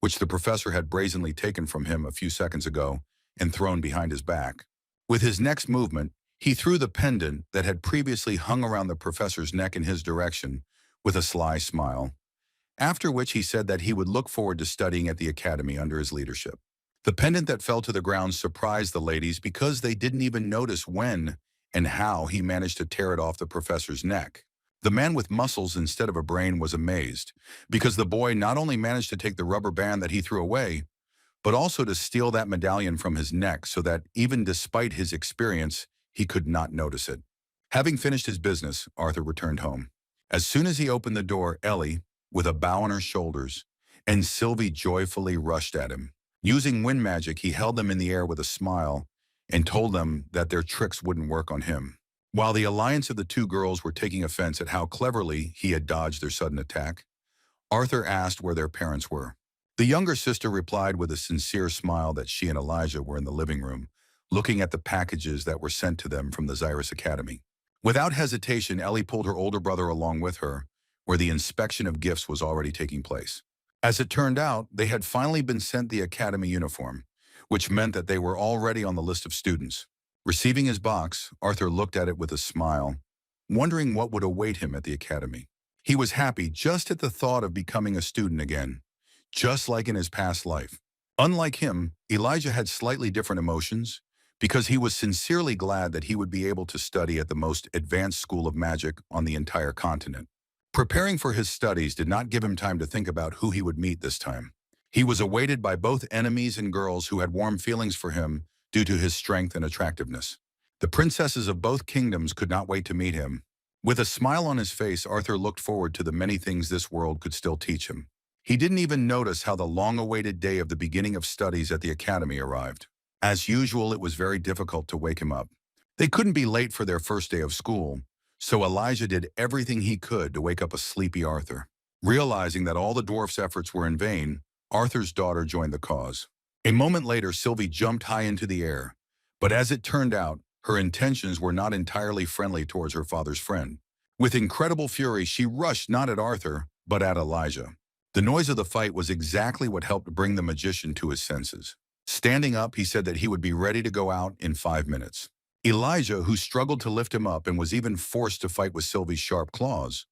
Speaker 1: which the professor had brazenly taken from him a few seconds ago and thrown behind his back. With his next movement, he threw the pendant that had previously hung around the professor's neck in his direction with a sly smile, after which he said that he would look forward to studying at the academy under his leadership. The pendant that fell to the ground surprised the ladies because they didn't even notice when and how he managed to tear it off the professor's neck. The man with muscles instead of a brain was amazed, because the boy not only managed to take the rubber band that he threw away, but also to steal that medallion from his neck so that even despite his experience, he could not notice it. Having finished his business, Arthur returned home. As soon as he opened the door, Ellie, with a bow on her shoulders, and Sylvie joyfully rushed at him. Using wind magic, he held them in the air with a smile and told them that their tricks wouldn't work on him. While the alliance of the two girls were taking offense at how cleverly he had dodged their sudden attack, Arthur asked where their parents were. The younger sister replied with a sincere smile that she and Elijah were in the living room, looking at the packages that were sent to them from the Xyrus Academy. Without hesitation, Ellie pulled her older brother along with her, where the inspection of gifts was already taking place. As it turned out, they had finally been sent the academy uniform, which meant that they were already on the list of students. Receiving his box, Arthur looked at it with a smile, wondering what would await him at the academy. He was happy just at the thought of becoming a student again, just like in his past life. Unlike him, Elijah had slightly different emotions, because he was sincerely glad that he would be able to study at the most advanced school of magic on the entire continent. Preparing for his studies did not give him time to think about who he would meet this time. He was awaited by both enemies and girls who had warm feelings for him due to his strength and attractiveness. The princesses of both kingdoms could not wait to meet him. With a smile on his face, Arthur looked forward to the many things this world could still teach him. He didn't even notice how the long-awaited day of the beginning of studies at the academy arrived. As usual, it was very difficult to wake him up. They couldn't be late for their first day of school, so Elijah did everything he could to wake up a sleepy Arthur. Realizing that all the dwarf's efforts were in vain, Arthur's daughter joined the cause. A moment later, Sylvie jumped high into the air, but as it turned out, her intentions were not entirely friendly towards her father's friend. With incredible fury, she rushed not at Arthur, but at Elijah. The noise of the fight was exactly what helped bring the magician to his senses. Standing up, he said that he would be ready to go out in 5 minutes. Elijah, who struggled to lift him up and was even forced to fight with Sylvie's sharp claws,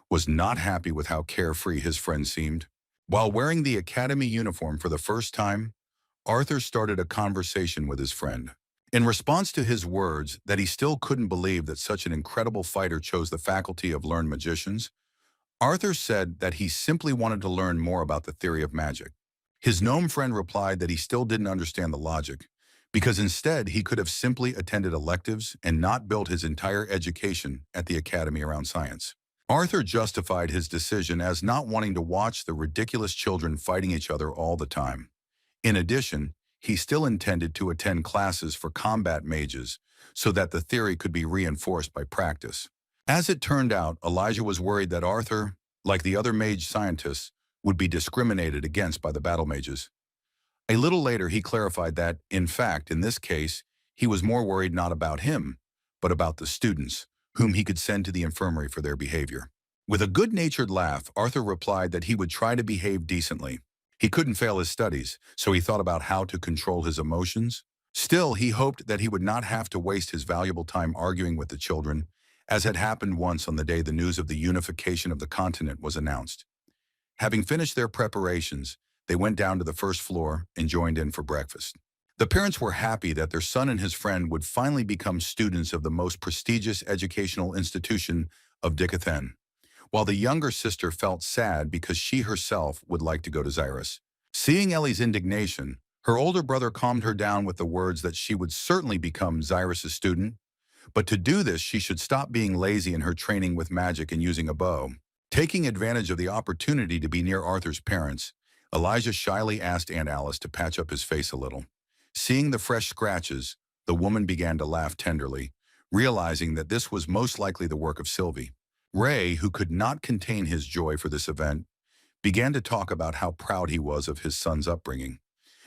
Speaker 1: was not happy with how carefree his friend seemed. While wearing the academy uniform for the first time, Arthur started a conversation with his friend. In response to his words that he still couldn't believe that such an incredible fighter chose the faculty of learned magicians, Arthur said that he simply wanted to learn more about the theory of magic. His gnome friend replied that he still didn't understand the logic, because instead he could have simply attended electives and not built his entire education at the academy around science. Arthur justified his decision as not wanting to watch the ridiculous children fighting each other all the time. In addition, he still intended to attend classes for combat mages so that the theory could be reinforced by practice. As it turned out, Elijah was worried that Arthur, like the other mage scientists, would be discriminated against by the battle mages. A little later, he clarified that, in fact, in this case, he was more worried not about him, but about the students, whom he could send to the infirmary for their behavior. With a good-natured laugh, Arthur replied that he would try to behave decently. He couldn't fail his studies, so he thought about how to control his emotions. Still, he hoped that he would not have to waste his valuable time arguing with the children, as had happened once on the day the news of the unification of the continent was announced. Having finished their preparations, they went down to the first floor and joined in for breakfast. The parents were happy that their son and his friend would finally become students of the most prestigious educational institution of Dicathen, while the younger sister felt sad because she herself would like to go to Xyrus. Seeing Ellie's indignation, her older brother calmed her down with the words that she would certainly become Xyrus' student, but to do this she should stop being lazy in her training with magic and using a bow. Taking advantage of the opportunity to be near Arthur's parents, Elijah shyly asked Aunt Alice to patch up his face a little. Seeing the fresh scratches, the woman began to laugh tenderly, realizing that this was most likely the work of Sylvie. Ray, who could not contain his joy for this event, began to talk about how proud he was of his son's upbringing,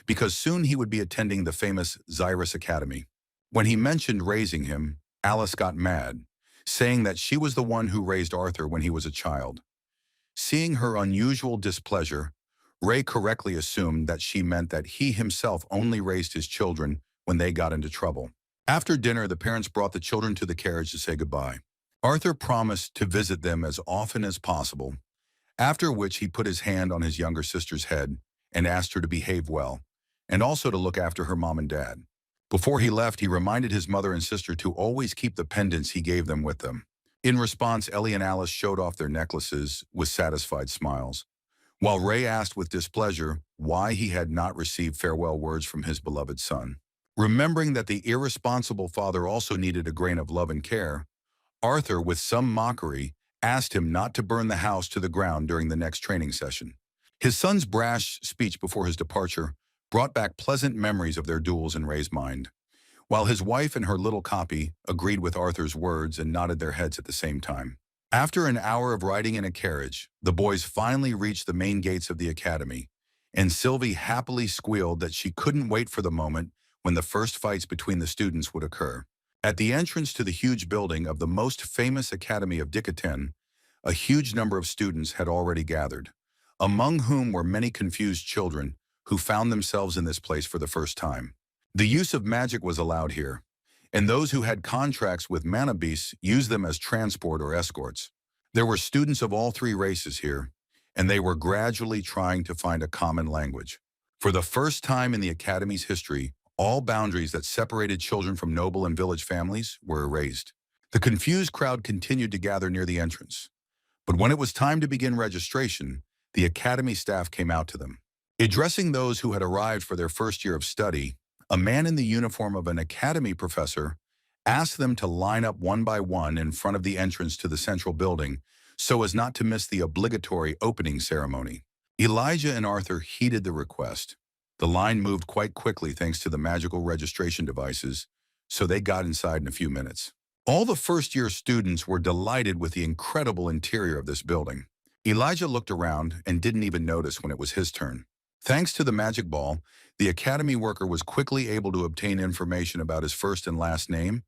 Speaker 1: because soon he would be attending the famous Xyrus Academy. When he mentioned raising him, Alice got mad, saying that she was the one who raised Arthur when he was a child. Seeing her unusual displeasure, Ray correctly assumed that she meant that he himself only raised his children when they got into trouble. After dinner, the parents brought the children to the carriage to say goodbye. Arthur promised to visit them as often as possible, after which he put his hand on his younger sister's head and asked her to behave well, and also to look after her mom and dad. Before he left, he reminded his mother and sister to always keep the pendants he gave them with them. In response, Ellie and Alice showed off their necklaces with satisfied smiles, while Ray asked with displeasure why he had not received farewell words from his beloved son. Remembering that the irresponsible father also needed a grain of love and care, Arthur, with some mockery, asked him not to burn the house to the ground during the next training session. His son's brash speech before his departure brought back pleasant memories of their duels in Ray's mind, while his wife and her little copy agreed with Arthur's words and nodded their heads at the same time. After an hour of riding in a carriage, the boys finally reached the main gates of the academy, and Sylvie happily squealed that she couldn't wait for the moment when the first fights between the students would occur. At the entrance to the huge building of the most famous Academy of Dikaten, a huge number of students had already gathered, among whom were many confused children who found themselves in this place for the first time. The use of magic was allowed here, and those who had contracts with mana beasts used them as transport or escorts. There were students of all three races here, and they were gradually trying to find a common language. For the first time in the Academy's history, all boundaries that separated children from noble and village families were erased. The confused crowd continued to gather near the entrance, but when it was time to begin registration, the Academy staff came out to them. Addressing those who had arrived for their first year of study, a man in the uniform of an Academy professor asked them to line up one by one in front of the entrance to the central building so as not to miss the obligatory opening ceremony. Elijah and Arthur heeded the request. The line moved quite quickly thanks to the magical registration devices, so they got inside in a few minutes. All the first-year students were delighted with the incredible interior of this building. Elijah looked around and didn't even notice when it was his turn. Thanks to the magic ball, the academy worker was quickly able to obtain information about his first and last name,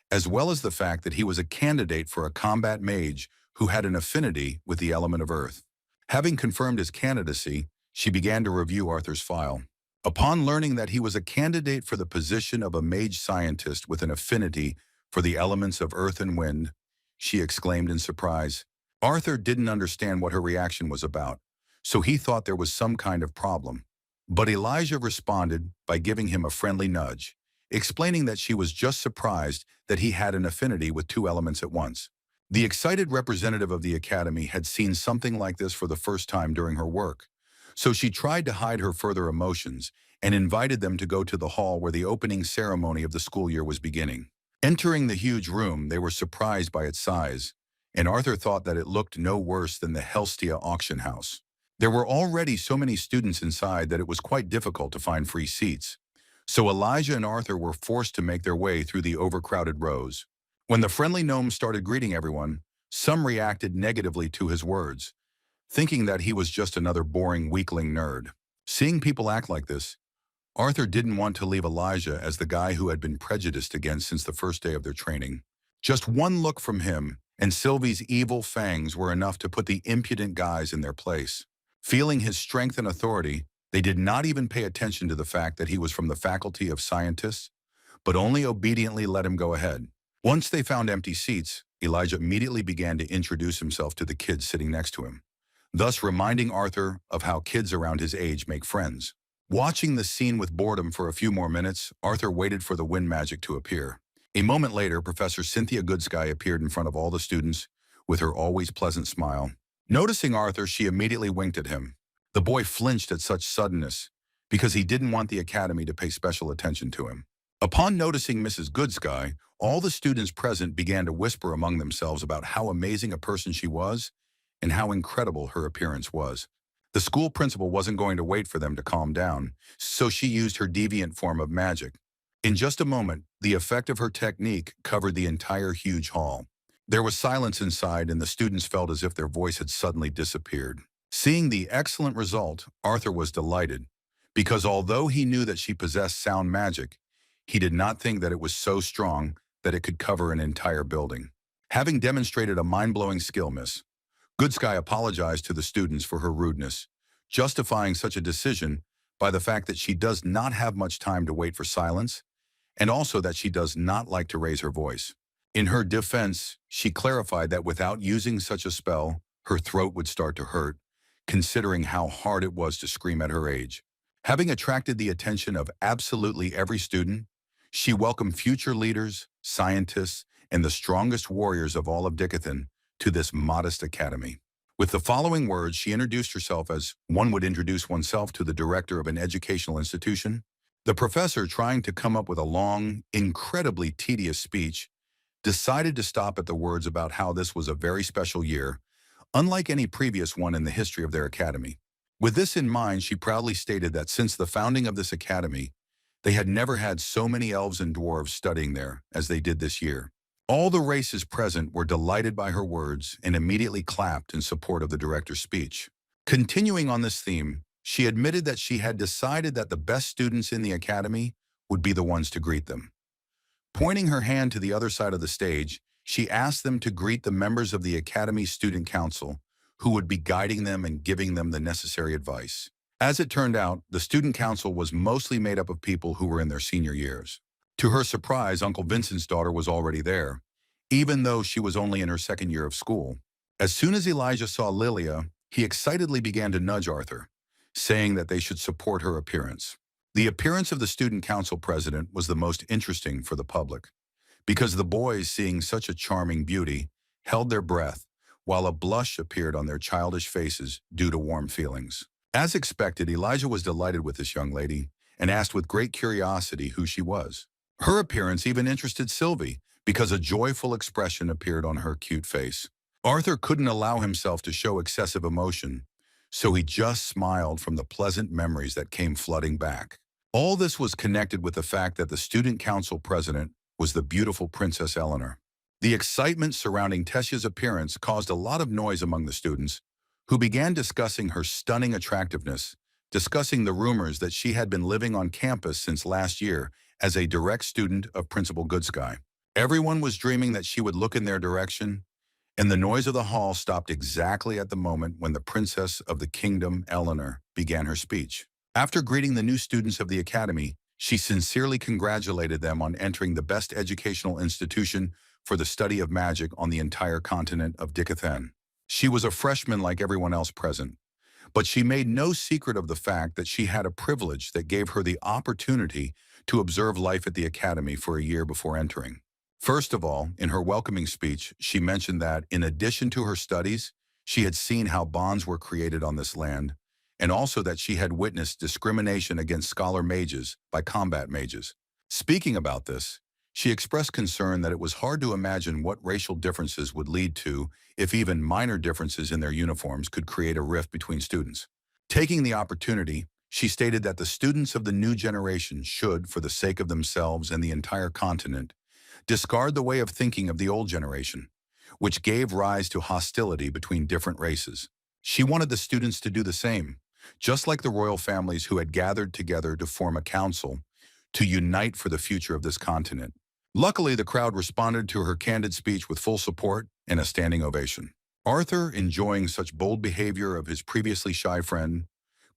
Speaker 1: as well as the fact that he was a candidate for a combat mage who had an affinity with the element of earth. Having confirmed his candidacy, she began to review Arthur's file. Upon learning that he was a candidate for the position of a mage scientist with an affinity for the elements of earth and wind, she exclaimed in surprise. Arthur didn't understand what her reaction was about, so he thought there was some kind of problem. But Elijah responded by giving him a friendly nudge, explaining that she was just surprised that he had an affinity with two elements at once. The excited representative of the academy had seen something like this for the first time during her work, so she tried to hide her further emotions and invited them to go to the hall where the opening ceremony of the school year was beginning. Entering the huge room, they were surprised by its size, and Arthur thought that it looked no worse than the Helstia auction house. There were already so many students inside that it was quite difficult to find free seats, so Elijah and Arthur were forced to make their way through the overcrowded rows. When the friendly gnome started greeting everyone, some reacted negatively to his words, thinking that he was just another boring weakling nerd. Seeing people act like this, Arthur didn't want to leave Elijah as the guy who had been prejudiced against since the first day of their training. Just one look from him, and Sylvie's evil fangs were enough to put the impudent guys in their place. Feeling his strength and authority, they did not even pay attention to the fact that he was from the Faculty of Scientists, but only obediently let him go ahead. Once they found empty seats, Elijah immediately began to introduce himself to the kids sitting next to him, thus reminding Arthur of how kids around his age make friends. Watching the scene with boredom for a few more minutes, Arthur waited for the wind magic to appear. A moment later, Professor Cynthia Goodsky appeared in front of all the students with her always pleasant smile. Noticing Arthur, she immediately winked at him. The boy flinched at such suddenness because he didn't want the academy to pay special attention to him. Upon noticing Mrs. Goodsky, all the students present began to whisper among themselves about how amazing a person she was and how incredible her appearance was. The school principal wasn't going to wait for them to calm down, so she used her deviant form of magic. In just a moment, the effect of her technique covered the entire huge hall. There was silence inside, and the students felt as if their voice had suddenly disappeared. Seeing the excellent result, Arthur was delighted, because although he knew that she possessed sound magic, he did not think that it was so strong that it could cover an entire building. Having demonstrated a mind-blowing skill, Miss Good Sky apologized to the students for her rudeness, justifying such a decision by the fact that she does not have much time to wait for silence, and also that she does not like to raise her voice. In her defense, she clarified that without using such a spell, her throat would start to hurt, considering how hard it was to scream at her age. Having attracted the attention of absolutely every student, she welcomed future leaders, scientists, and the strongest warriors of all of Dicathan to this modest academy. With the following words, she introduced herself as one would introduce oneself to the director of an educational institution. The professor, trying to come up with a long, incredibly tedious speech, decided to stop at the words about how this was a very special year, unlike any previous one in the history of their academy. With this in mind, she proudly stated that since the founding of this academy, they had never had so many elves and dwarves studying there as they did this year. All the races present were delighted by her words and immediately clapped in support of the director's speech. Continuing on this theme, she admitted that she had decided that the best students in the academy would be the ones to greet them. Pointing her hand to the other side of the stage, she asked them to greet the members of the Academy Student Council, who would be guiding them and giving them the necessary advice. As it turned out, the Student Council was mostly made up of people who were in their senior years. To her surprise, Uncle Vincent's daughter was already there, even though she was only in her second year of school. As soon as Elijah saw Lilia, he excitedly began to nudge Arthur, saying that they should support her appearance. The appearance of the Student Council president was the most interesting for the public, because the boys, seeing such a charming beauty, held their breath, while a blush appeared on their childish faces due to warm feelings. As expected, Elijah was delighted with this young lady and asked with great curiosity who she was. Her appearance even interested Sylvie, because a joyful expression appeared on her cute face. Arthur couldn't allow himself to show excessive emotion, so he just smiled from the pleasant memories that came flooding back. All this was connected with the fact that the Student Council president was the beautiful Princess Eleanor. The excitement surrounding Tessia's appearance caused a lot of noise among the students, who began discussing her stunning attractiveness, discussing the rumors that she had been living on campus since last year as a direct student of Principal Goodsky. Everyone was dreaming that she would look in their direction, and the noise of the hall stopped exactly at the moment when the Princess of the Kingdom, Eleanor, began her speech. After greeting the new students of the academy, she sincerely congratulated them on entering the best educational institution for the study of magic on the entire continent of Dicathan. She was a freshman like everyone else present, but she made no secret of the fact that she had a privilege that gave her the opportunity to observe life at the academy for a year before entering. First of all, in her welcoming speech, she mentioned that, in addition to her studies, she had seen how bonds were created on this land, and also that she had witnessed discrimination against scholar mages by combat mages. Speaking about this, she expressed concern that it was hard to imagine what racial differences would lead to if even minor differences in their uniforms could create a rift between students. Taking the opportunity, she stated that the students of the new generation should, for the sake of themselves and the entire continent, discard the way of thinking of the old generation, which gave rise to hostility between different races. She wanted the students to do the same, just like the royal families who had gathered together to form a council to unite for the future of this continent. Luckily, the crowd responded to her candid speech with full support and a standing ovation. Arthur, enjoying such bold behavior of his previously shy friend,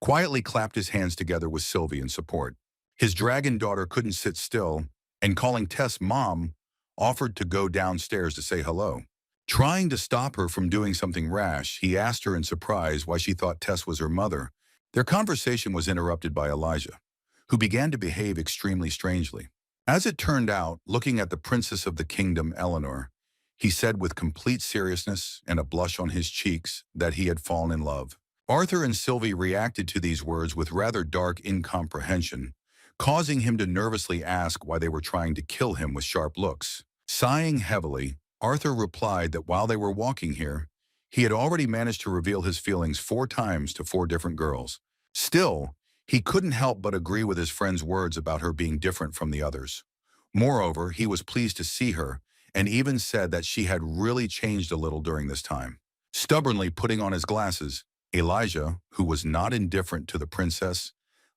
Speaker 1: quietly clapped his hands together with Sylvie in support. His dragon daughter couldn't sit still, and calling Tess Mom, offered to go downstairs to say hello. Trying to stop her from doing something rash, he asked her in surprise why she thought Tess was her mother. Their conversation was interrupted by Elijah, who began to behave extremely strangely. As it turned out, looking at the Princess of the Kingdom, Eleanor, he said with complete seriousness and a blush on his cheeks that he had fallen in love. Arthur and Sylvie reacted to these words with rather dark incomprehension, causing him to nervously ask why they were trying to kill him with sharp looks. Sighing heavily, Arthur replied that while they were walking here, he had already managed to reveal his feelings 4 times to 4 different girls. Still, he couldn't help but agree with his friend's words about her being different from the others. Moreover, he was pleased to see her, and even said that she had really changed a little during this time. Stubbornly putting on his glasses, Elijah, who was not indifferent to the princess,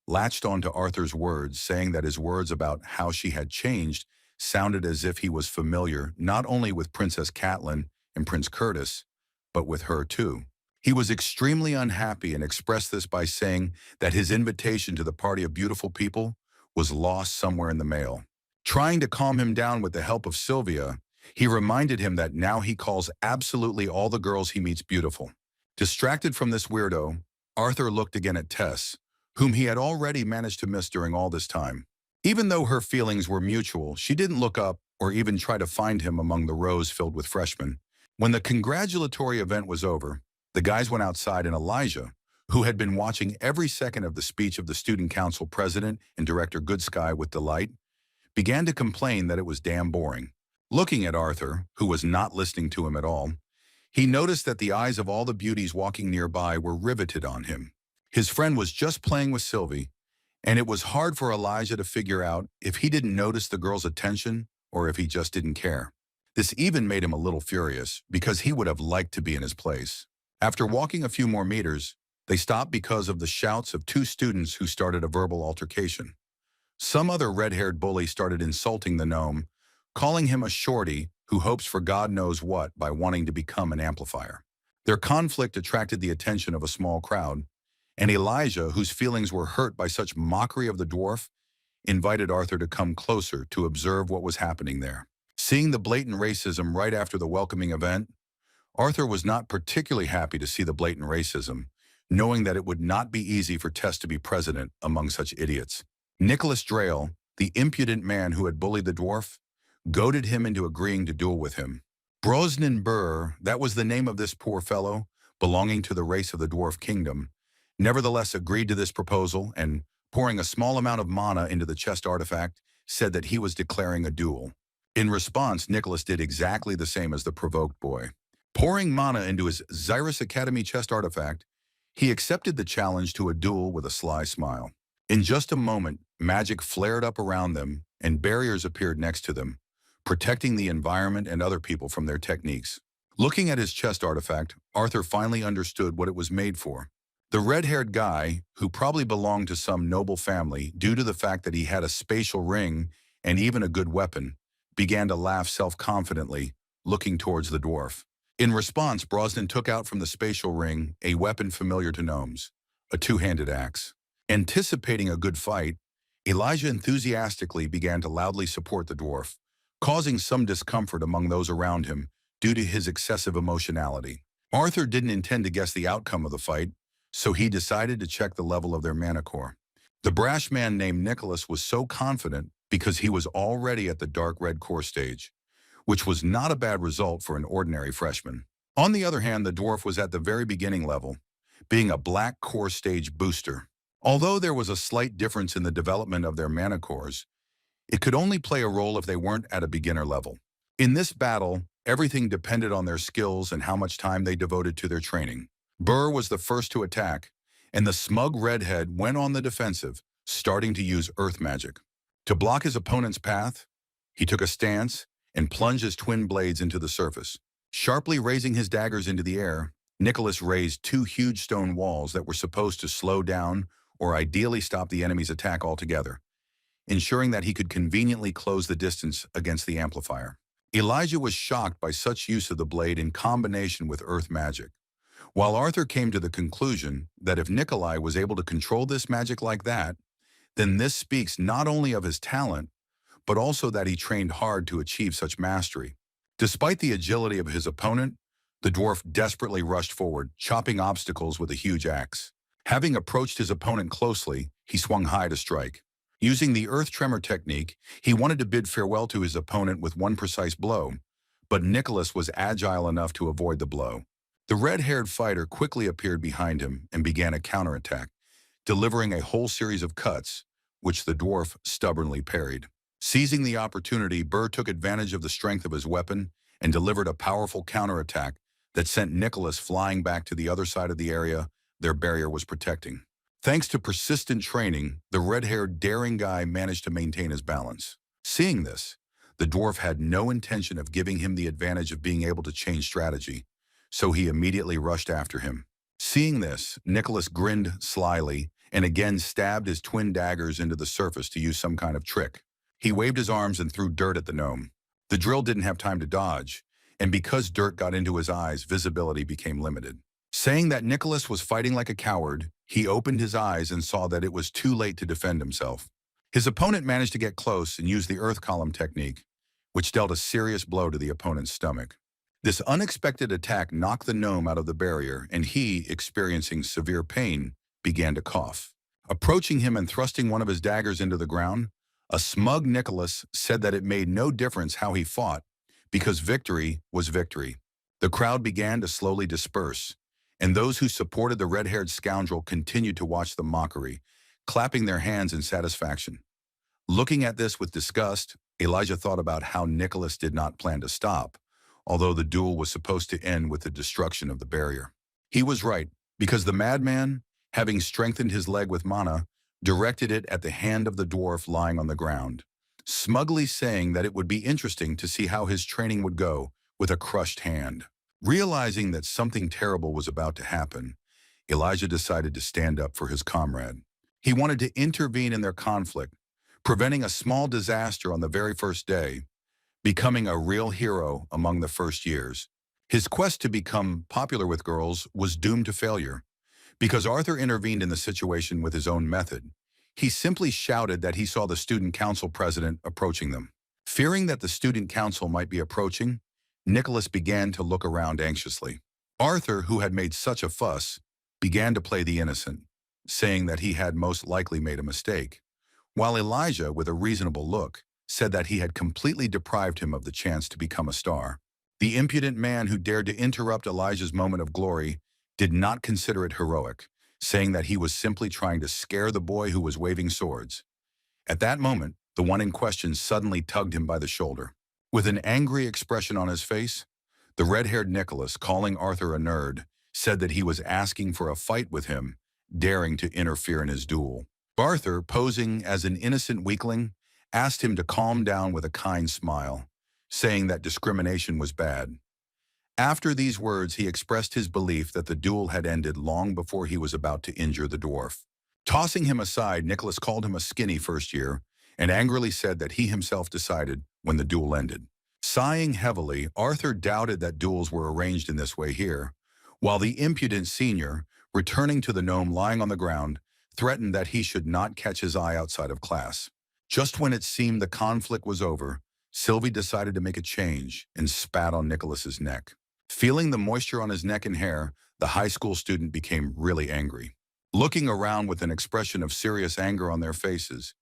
Speaker 1: latched on to Arthur's words, saying that his words about how she had changed sounded as if he was familiar not only with Princess Catelyn and Prince Curtis, but with her too. He was extremely unhappy and expressed this by saying that his invitation to the party of beautiful people was lost somewhere in the mail. Trying to calm him down with the help of Sylvia, he reminded him that now he calls absolutely all the girls he meets beautiful. Distracted from this weirdo, Arthur looked again at Tess, whom he had already managed to miss during all this time. Even though her feelings were mutual, she didn't look up or even try to find him among the rows filled with freshmen. When the congratulatory event was over, the guys went outside and Elijah, who had been watching every second of the speech of the student council president and director Goodsky with delight, began to complain that it was damn boring. Looking at Arthur, who was not listening to him at all, he noticed that the eyes of all the beauties walking nearby were riveted on him. His friend was just playing with Sylvie, and it was hard for Elijah to figure out if he didn't notice the girl's attention or if he just didn't care. This even made him a little furious, because he would have liked to be in his place. After walking a few more meters, they stopped because of the shouts of two students who started a verbal altercation. Some other red-haired bully started insulting the gnome, calling him a shorty who hopes for God knows what by wanting to become an amplifier. Their conflict attracted the attention of a small crowd, and Elijah, whose feelings were hurt by such mockery of the dwarf, invited Arthur to come closer to observe what was happening there. Seeing the blatant racism right after the welcoming event, Arthur was not particularly happy to see the blatant racism, knowing that it would not be easy for Tess to be president among such idiots. Nicholas Drayle, the impudent man who had bullied the dwarf, goaded him into agreeing to duel with him. Brosnan Burr, that was the name of this poor fellow, belonging to the race of the dwarf kingdom, nevertheless agreed to this proposal and, pouring a small amount of mana into the chest artifact, said that he was declaring a duel. In response, Nicholas did exactly the same as the provoked boy. Pouring mana into his Xyrus Academy chest artifact, he accepted the challenge to a duel with a sly smile. In just a moment, magic flared up around them and barriers appeared next to them, protecting the environment and other people from their techniques. Looking at his chest artifact, Arthur finally understood what it was made for. The red-haired guy, who probably belonged to some noble family due to the fact that he had a spatial ring and even a good weapon, began to laugh self-confidently, looking towards the dwarf. In response, Brosnan took out from the spatial ring a weapon familiar to gnomes, a two-handed axe. Anticipating a good fight, Elijah enthusiastically began to loudly support the dwarf, causing some discomfort among those around him due to his excessive emotionality. Arthur didn't intend to guess the outcome of the fight, so he decided to check the level of their mana core. The brash man named Nicholas was so confident because he was already at the dark red core stage, which was not a bad result for an ordinary freshman. On the other hand, the dwarf was at the very beginning level, being a black core stage booster. Although there was a slight difference in the development of their mana cores, it could only play a role if they weren't at a beginner level. In this battle, everything depended on their skills and how much time they devoted to their training. Burr was the first to attack, and the smug redhead went on the defensive, starting to use earth magic. To block his opponent's path, he took a stance and plunged his twin blades into the surface. Sharply raising his daggers into the air, Nicholas raised two huge stone walls that were supposed to slow down or ideally stop the enemy's attack altogether, ensuring that he could conveniently close the distance against the amplifier. Elijah was shocked by such use of the blade in combination with earth magic, while Arthur came to the conclusion that if Nikolai was able to control this magic like that, then this speaks not only of his talent, but also that he trained hard to achieve such mastery. Despite the agility of his opponent, the dwarf desperately rushed forward, chopping obstacles with a huge axe. Having approached his opponent closely, he swung high to strike. Using the earth tremor technique, he wanted to bid farewell to his opponent with one precise blow, but Nicholas was agile enough to avoid the blow. The red-haired fighter quickly appeared behind him and began a counterattack, delivering a whole series of cuts, which the dwarf stubbornly parried. Seizing the opportunity, Burr took advantage of the strength of his weapon and delivered a powerful counterattack that sent Nicholas flying back to the other side of the area their barrier was protecting. Thanks to persistent training, the red-haired daring guy managed to maintain his balance. Seeing this, the dwarf had no intention of giving him the advantage of being able to change strategy, so he immediately rushed after him. Seeing this, Nicholas grinned slyly and again stabbed his twin daggers into the surface to use some kind of trick. He waved his arms and threw dirt at the gnome. The drill didn't have time to dodge, and because dirt got into his eyes, visibility became limited. Saying that Nicholas was fighting like a coward, he opened his eyes and saw that it was too late to defend himself. His opponent managed to get close and use the earth column technique, which dealt a serious blow to the opponent's stomach. This unexpected attack knocked the gnome out of the barrier, and he, experiencing severe pain, began to cough. Approaching him and thrusting one of his daggers into the ground, a smug Nicholas said that it made no difference how he fought, because victory was victory. The crowd began to slowly disperse, and those who supported the red-haired scoundrel continued to watch the mockery, clapping their hands in satisfaction. Looking at this with disgust, Elijah thought about how Nicholas did not plan to stop, although the duel was supposed to end with the destruction of the barrier. He was right, because the madman, having strengthened his leg with mana, directed it at the hand of the dwarf lying on the ground, smugly saying that it would be interesting to see how his training would go with a crushed hand. Realizing that something terrible was about to happen, Elijah decided to stand up for his comrade. He wanted to intervene in their conflict, preventing a small disaster on the very first day, becoming a real hero among the first years. His quest to become popular with girls was doomed to failure. Because Arthur intervened in the situation with his own method, he simply shouted that he saw the student council president approaching them. Fearing that the student council might be approaching, Nicholas began to look around anxiously. Arthur, who had made such a fuss, began to play the innocent, saying that he had most likely made a mistake, while Elijah, with a reasonable look, said that he had completely deprived him of the chance to become a star. The impudent man who dared to interrupt Elijah's moment of glory did not consider it heroic, saying that he was simply trying to scare the boy who was waving swords. At that moment, the one in question suddenly tugged him by the shoulder. With an angry expression on his face, the red-haired Nicholas, calling Arthur a nerd, said that he was asking for a fight with him, daring to interfere in his duel. Arthur, posing as an innocent weakling, asked him to calm down with a kind smile, saying that discrimination was bad. After these words, he expressed his belief that the duel had ended long before he was about to injure the dwarf. Tossing him aside, Nicholas called him a skinny first year and angrily said that he himself decided when the duel ended. Sighing heavily, Arthur doubted that duels were arranged in this way here, while the impudent senior, returning to the gnome lying on the ground, threatened that he should not catch his eye outside of class. Just when it seemed the conflict was over, Sylvie decided to make a change and spat on Nicholas's neck. Feeling the moisture on his neck and hair, the high school student became really angry. Looking around with an expression of serious anger on their faces,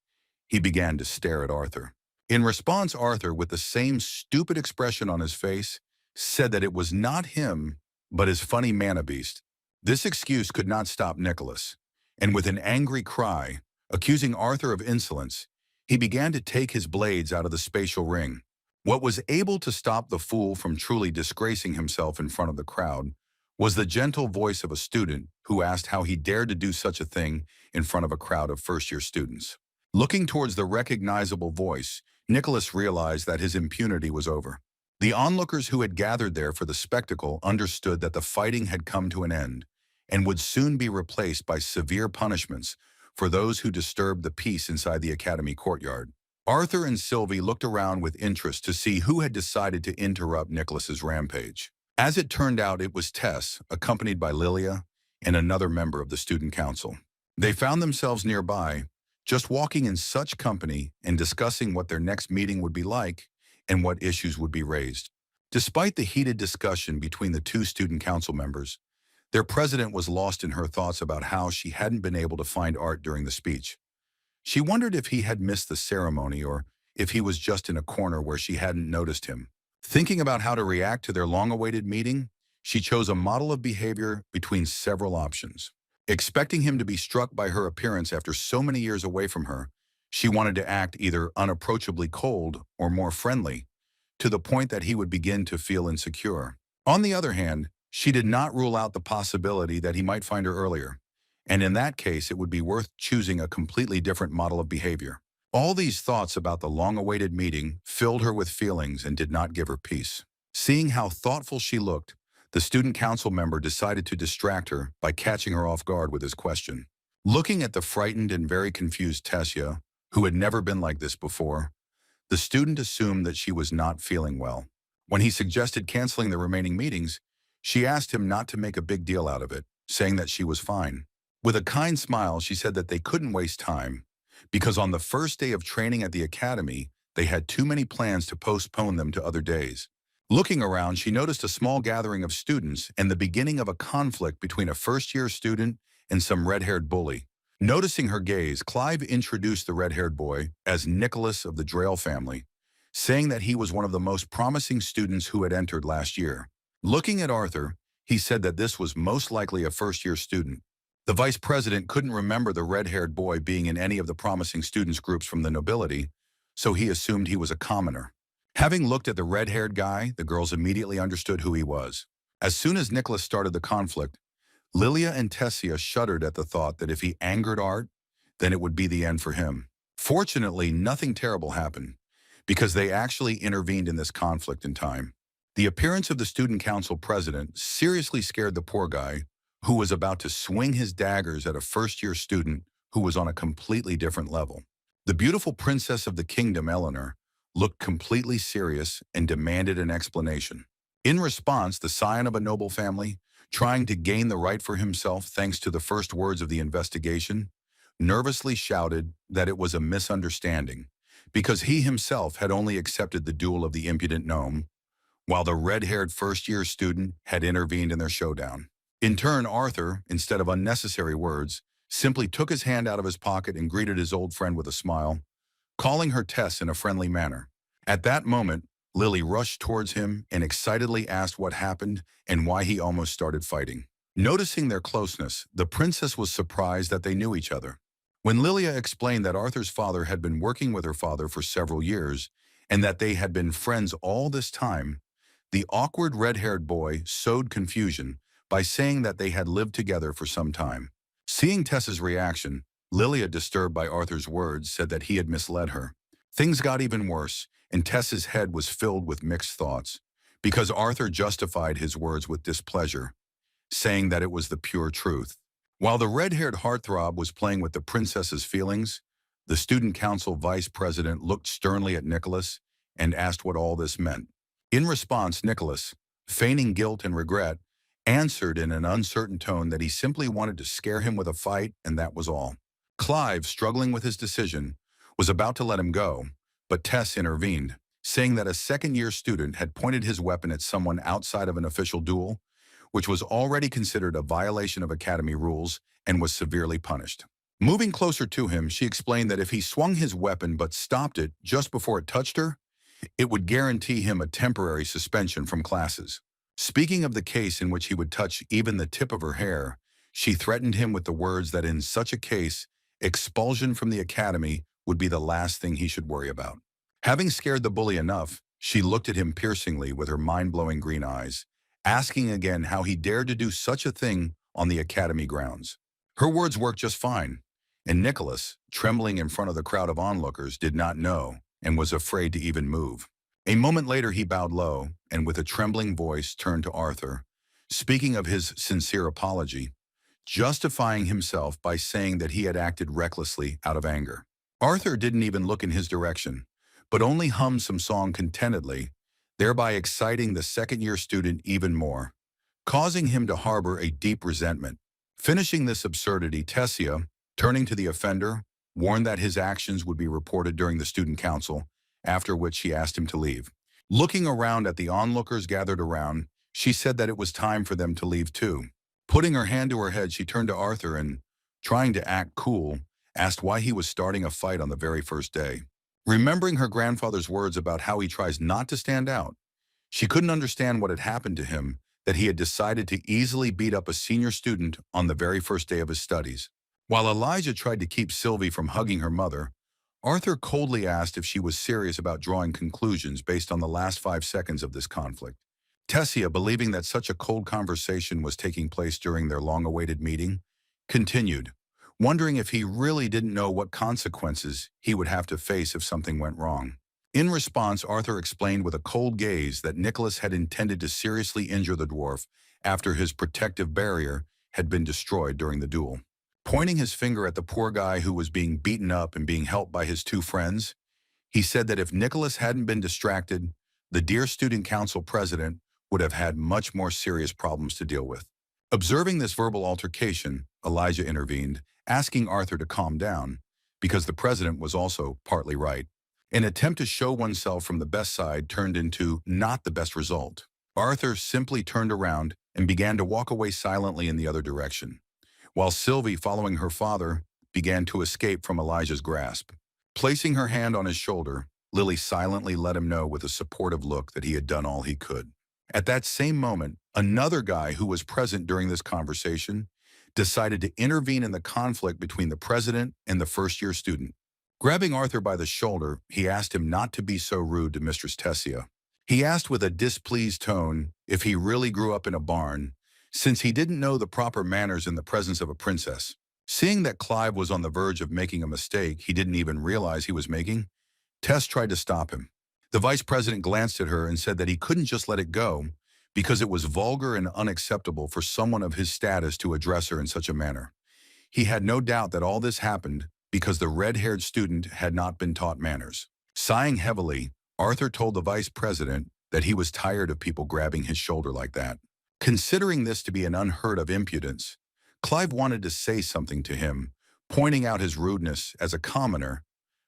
Speaker 1: he began to stare at Arthur. In response, Arthur, with the same stupid expression on his face, said that it was not him, but his funny mana beast. This excuse could not stop Nicholas, and with an angry cry, accusing Arthur of insolence, he began to take his blades out of the spatial ring. What was able to stop the fool from truly disgracing himself in front of the crowd was the gentle voice of a student who asked how he dared to do such a thing in front of a crowd of first-year students. Looking towards the recognizable voice, Nicholas realized that his impunity was over. The onlookers who had gathered there for the spectacle understood that the fighting had come to an end and would soon be replaced by severe punishments for those who disturbed the peace inside the academy courtyard. Arthur and Sylvie looked around with interest to see who had decided to interrupt Nicholas's rampage. As it turned out, it was Tess, accompanied by Lilia and another member of the student council. They found themselves nearby, just walking in such company and discussing what their next meeting would be like and what issues would be raised. Despite the heated discussion between the two student council members, their president was lost in her thoughts about how she hadn't been able to find Art during the speech. She wondered if he had missed the ceremony or if he was just in a corner where she hadn't noticed him. Thinking about how to react to their long-awaited meeting, she chose a model of behavior between several options. Expecting him to be struck by her appearance after so many years away from her, she wanted to act either unapproachably cold or more friendly, to the point that he would begin to feel insecure. On the other hand, she did not rule out the possibility that he might find her earlier, and in that case it would be worth choosing a completely different model of behavior. All these thoughts about the long-awaited meeting filled her with feelings and did not give her peace. Seeing how thoughtful she looked, the student council member decided to distract her by catching her off guard with his question. Looking at the frightened and very confused Tessia, who had never been like this before, The student assumed that she was not feeling well. When he suggested canceling the remaining meetings, she asked him not to make a big deal out of it, saying that she was fine. With a kind smile, she said that they couldn't waste time, because on the first day of training at the academy, they had too many plans to postpone them to other days. Looking around, she noticed a small gathering of students and the beginning of a conflict between a first-year student and some red-haired bully. Noticing her gaze, Clive introduced the red-haired boy as Nicholas of the Drayle family, saying that he was one of the most promising students who had entered last year. Looking at Arthur, he said that this was most likely a first-year student. The vice president couldn't remember the red-haired boy being in any of the promising students groups from the nobility, so he assumed he was a commoner. Having looked at the red-haired guy, the girls immediately understood who he was. As soon as Nicholas started the conflict, Lilia and Tessia shuddered at the thought that if he angered Art, then it would be the end for him. Fortunately, nothing terrible happened, because they actually intervened in this conflict in time. The appearance of the student council president seriously scared the poor guy, who was about to swing his daggers at a first-year student who was on a completely different level. The beautiful princess of the kingdom, Eleanor, looked completely serious and demanded an explanation. In response, the scion of a noble family, trying to gain the right for himself thanks to the first words of the investigation, nervously shouted that it was a misunderstanding, because he himself had only accepted the duel of the impudent gnome, while the red-haired first-year student had intervened in their showdown. In turn, Arthur, instead of unnecessary words, simply took his hand out of his pocket and greeted his old friend with a smile, calling her Tess in a friendly manner. At that moment, Lily rushed towards him and excitedly asked what happened and why he almost started fighting. Noticing their closeness, the princess was surprised that they knew each other. When Lilia explained that Arthur's father had been working with her father for several years and that they had been friends all this time, the awkward red-haired boy sowed confusion by saying that they had lived together for some time. Seeing Tess's reaction, Lilia, disturbed by Arthur's words, said that he had misled her. Things got even worse, and Tess's head was filled with mixed thoughts, because Arthur justified his words with displeasure, saying that it was the pure truth. While the red-haired heartthrob was playing with the princess's feelings, the student council vice president looked sternly at Nicholas and asked what all this meant. In response, Nicholas, feigning guilt and regret, answered in an uncertain tone that he simply wanted to scare him with a fight, and that was all. Clive, struggling with his decision, was about to let him go, but Tess intervened, saying that a second-year student had pointed his weapon at someone outside of an official duel, which was already considered a violation of academy rules and was severely punished. Moving closer to him, she explained that if he swung his weapon but stopped it just before it touched her, it would guarantee him a temporary suspension from classes. Speaking of the case in which he would touch even the tip of her hair, she threatened him with the words that in such a case, expulsion from the academy would be the last thing he should worry about. Having scared the bully enough, she looked at him piercingly with her mind-blowing green eyes, asking again how he dared to do such a thing on the academy grounds. Her words worked just fine, and Nicholas, trembling in front of the crowd of onlookers, did not know and was afraid to even move. A moment later, he bowed low and with a trembling voice turned to Arthur, speaking of his sincere apology, justifying himself by saying that he had acted recklessly out of anger. Arthur didn't even look in his direction, but only hummed some song contentedly, thereby exciting the second-year student even more, causing him to harbor a deep resentment. Finishing this absurdity, Tessia, turning to the offender, warned that his actions would be reported during the student council, after which she asked him to leave. Looking around at the onlookers gathered around, she said that it was time for them to leave too. Putting her hand to her head, she turned to Arthur and, trying to act cool, asked why he was starting a fight on the very first day. Remembering her grandfather's words about how he tries not to stand out, she couldn't understand what had happened to him, that he had decided to easily beat up a senior student on the very first day of his studies. While Elijah tried to keep Sylvie from hugging her mother, Arthur coldly asked if she was serious about drawing conclusions based on the last 5 seconds of this conflict. Tessia, believing that such a cold conversation was taking place during their long-awaited meeting, continued, wondering if he really didn't know what consequences he would have to face if something went wrong. In response, Arthur explained with a cold gaze that Nicholas had intended to seriously injure the dwarf after his protective barrier had been destroyed during the duel. Pointing his finger at the poor guy who was being beaten up and being helped by his 2 friends, He said that if Nicholas hadn't been distracted, the dear student council president would have had much more serious problems to deal with. Observing this verbal altercation, Elijah intervened, asking Arthur to calm down, because the president was also partly right. An attempt to show oneself from the best side turned into not the best result. Arthur simply turned around and began to walk away silently in the other direction, while Sylvie, following her father, began to escape from Elijah's grasp. Placing her hand on his shoulder, Lily silently let him know with a supportive look that he had done all he could. At that same moment, another guy who was present during this conversation decided to intervene in the conflict between the president and the first-year student. Grabbing Arthur by the shoulder, he asked him not to be so rude to Mistress Tessia. He asked with a displeased tone if he really grew up in a barn, since he didn't know the proper manners in the presence of a princess. Seeing that Clive was on the verge of making a mistake he didn't even realize he was making, Tess tried to stop him. The vice president glanced at her and said that he couldn't just let it go because it was vulgar and unacceptable for someone of his status to address her in such a manner. He had no doubt that all this happened because the red-haired student had not been taught manners. Sighing heavily, Arthur told the vice president that he was tired of people grabbing his shoulder like that. Considering this to be an unheard of impudence, Clive wanted to say something to him, pointing out his rudeness as a commoner,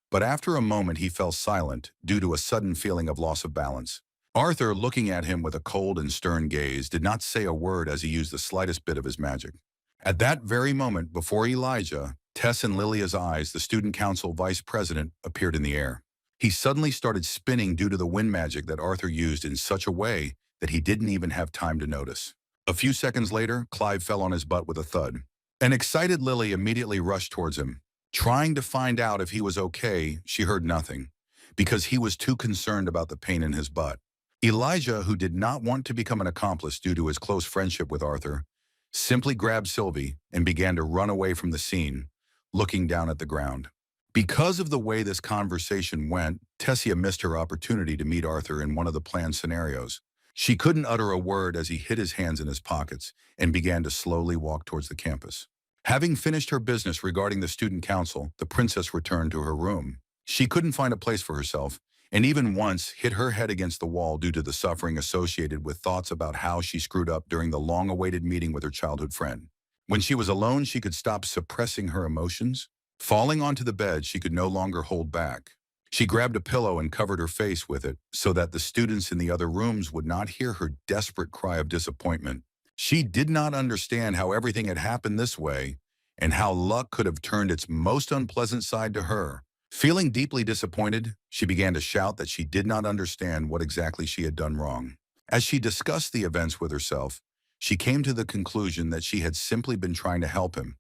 Speaker 1: but after a moment he fell silent due to a sudden feeling of loss of balance. Arthur, looking at him with a cold and stern gaze, did not say a word as he used the slightest bit of his magic. At that very moment, before Elijah, Tess and Lilia's eyes, the student council vice president appeared in the air. He suddenly started spinning due to the wind magic that Arthur used in such a way that he didn't even have time to notice. A few seconds later, Clive fell on his butt with a thud. An excited Lily immediately rushed towards him. Trying to find out if he was okay, she heard nothing, because he was too concerned about the pain in his butt. Elijah, who did not want to become an accomplice due to his close friendship with Arthur, simply grabbed Sylvie and began to run away from the scene, looking down at the ground. Because of the way this conversation went, Tessia missed her opportunity to meet Arthur in one of the planned scenarios. She couldn't utter a word as he hid his hands in his pockets and began to slowly walk towards the campus. Having finished her business regarding the student council, the princess returned to her room. She couldn't find a place for herself, and even once hit her head against the wall due to the suffering associated with thoughts about how she screwed up during the long-awaited meeting with her childhood friend. When she was alone, she could stop suppressing her emotions. Falling onto the bed, she could no longer hold back. She grabbed a pillow and covered her face with it so that the students in the other rooms would not hear her desperate cry of disappointment. She did not understand how everything had happened this way and how luck could have turned its most unpleasant side to her. Feeling deeply disappointed, she began to shout that she did not understand what exactly she had done wrong. As she discussed the events with herself, she came to the conclusion that she had simply been trying to help him,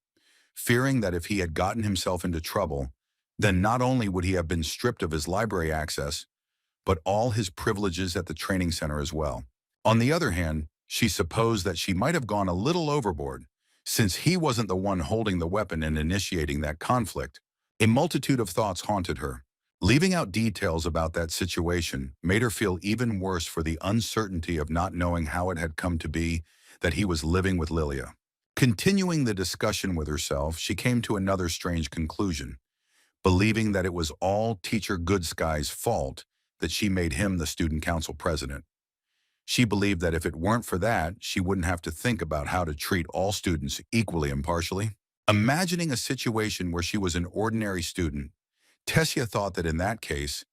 Speaker 1: fearing that if he had gotten himself into trouble, then not only would he have been stripped of his library access, but all his privileges at the training center as well. On the other hand, she supposed that she might have gone a little overboard, since he wasn't the one holding the weapon and initiating that conflict. A multitude of thoughts haunted her. Leaving out details about that situation made her feel even worse for the uncertainty of not knowing how it had come to be that he was living with Lilia. Continuing the discussion with herself, she came to another strange conclusion, believing that it was all Teacher Goodsky's fault that she made him the student council president. She believed that if it weren't for that, she wouldn't have to think about how to treat all students equally impartially. Imagining a situation where she was an ordinary student, Tessia thought that in that case,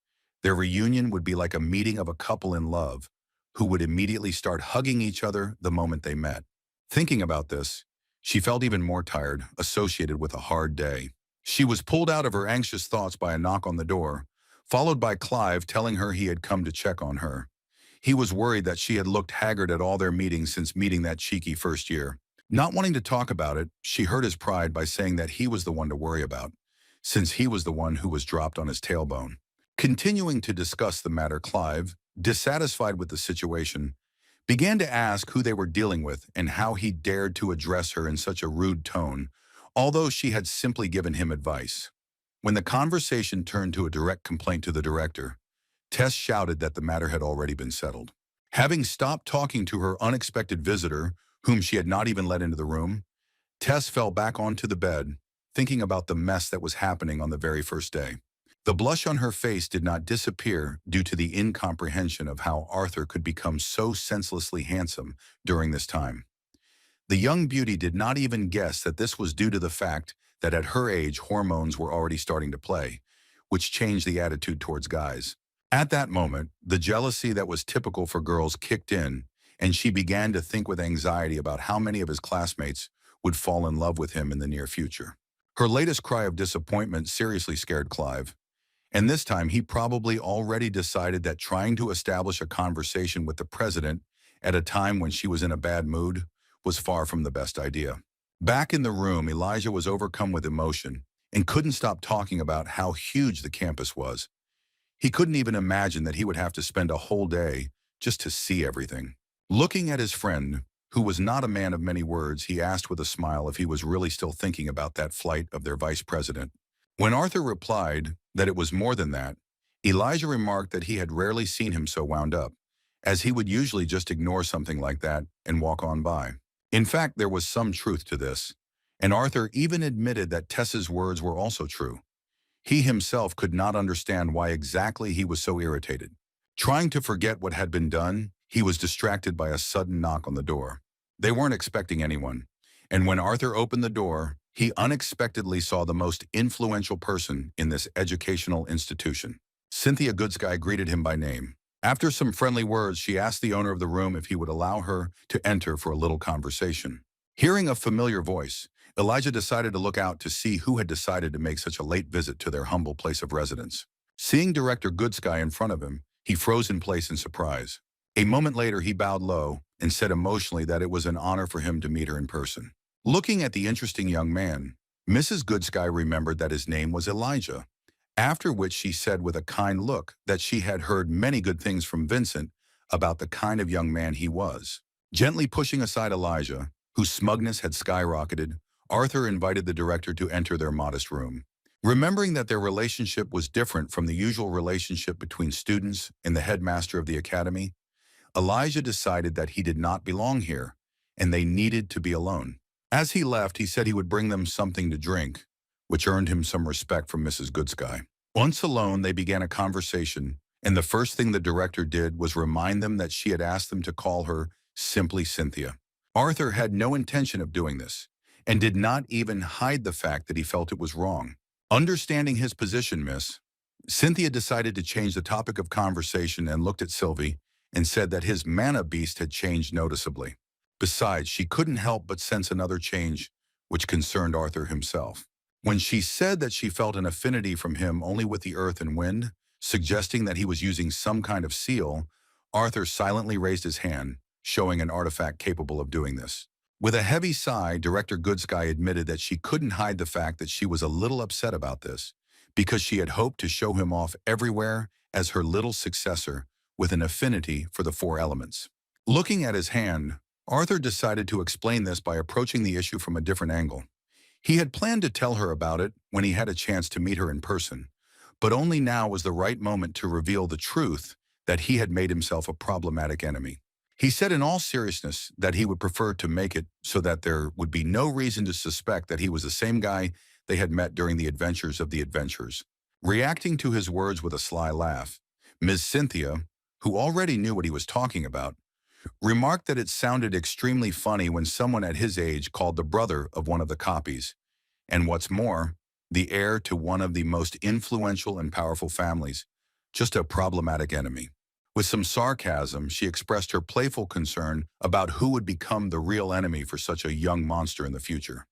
Speaker 1: their reunion would be like a meeting of a couple in love who would immediately start hugging each other the moment they met. Thinking about this, she felt even more tired, associated with a hard day. She was pulled out of her anxious thoughts by a knock on the door, followed by Clive telling her he had come to check on her. He was worried that she had looked haggard at all their meetings since meeting that cheeky first year. Not wanting to talk about it, she hurt his pride by saying that he was the one to worry about, since he was the one who was dropped on his tailbone. Continuing to discuss the matter, Clive, dissatisfied with the situation, began to ask who they were dealing with and how he dared to address her in such a rude tone, although she had simply given him advice. When the conversation turned to a direct complaint to the director, Tess shouted that the matter had already been settled. Having stopped talking to her unexpected visitor, whom she had not even let into the room, Tess fell back onto the bed, thinking about the mess that was happening on the very first day. The blush on her face did not disappear due to the incomprehension of how Arthur could become so senselessly handsome during this time. The young beauty did not even guess that this was due to the fact that at her age hormones were already starting to play, which changed the attitude towards guys. At that moment, the jealousy that was typical for girls kicked in, and she began to think with anxiety about how many of his classmates would fall in love with him in the near future. Her latest cry of disappointment seriously scared Clive, and this time he probably already decided that trying to establish a conversation with the president at a time when she was in a bad mood was far from the best idea. Back in the room, Elijah was overcome with emotion and couldn't stop talking about how huge the campus was. He couldn't even imagine that he would have to spend a whole day just to see everything. Looking at his friend, who was not a man of many words, he asked with a smile if he was really still thinking about that flight of their vice president. When Arthur replied that it was more than that, Elijah remarked that he had rarely seen him so wound up, as he would usually just ignore something like that and walk on by. In fact, there was some truth to this, and Arthur even admitted that Tessa's words were also true. He himself could not understand why exactly he was so irritated. Trying to forget what had been done, he was distracted by a sudden knock on the door. They weren't expecting anyone, and when Arthur opened the door, he unexpectedly saw the most influential person in this educational institution. Cynthia Goodsky greeted him by name. After some friendly words, she asked the owner of the room if he would allow her to enter for a little conversation. Hearing a familiar voice, Elijah decided to look out to see who had decided to make such a late visit to their humble place of residence. Seeing Director Goodsky in front of him, he froze in place in surprise. A moment later, he bowed low and said emotionally that it was an honor for him to meet her in person. Looking at the interesting young man, Mrs. Goodsky remembered that his name was Elijah, after which she said with a kind look that she had heard many good things from Vincent about the kind of young man he was. Gently pushing aside Elijah, whose smugness had skyrocketed, Arthur invited the director to enter their modest room. Remembering that their relationship was different from the usual relationship between students and the headmaster of the academy, Elijah decided that he did not belong here, and they needed to be alone. As he left, he said he would bring them something to drink, which earned him some respect from Mrs. Goodsky. Once alone, they began a conversation, and the first thing the director did was remind them that she had asked them to call her simply Cynthia. Arthur had no intention of doing this, and did not even hide the fact that he felt it was wrong. Understanding his position, Miss, Cynthia decided to change the topic of conversation and looked at Sylvie and said that his mana beast had changed noticeably. Besides, she couldn't help but sense another change, which concerned Arthur himself. When she said that she felt an affinity from him only with the earth and wind, suggesting that he was using some kind of seal, Arthur silently raised his hand, showing an artifact capable of doing this. With a heavy sigh, Director Goodsky admitted that she couldn't hide the fact that she was a little upset about this, because she had hoped to show him off everywhere as her little successor with an affinity for the four elements. Looking at his hand, Arthur decided to explain this by approaching the issue from a different angle. He had planned to tell her about it when he had a chance to meet her in person, but only now was the right moment to reveal the truth that he had made himself a problematic enemy. He said in all seriousness that he would prefer to make it so that there would be no reason to suspect that he was the same guy they had met during the adventures of the adventurers. Reacting to his words with a sly laugh, Ms. Cynthia, who already knew what he was talking about, remarked that it sounded extremely funny when someone at his age called the brother of one of the copies, and what's more, the heir to one of the most influential and powerful families, just a problematic enemy. With some sarcasm, she expressed her playful concern about who would become the real enemy for such a young monster in the future.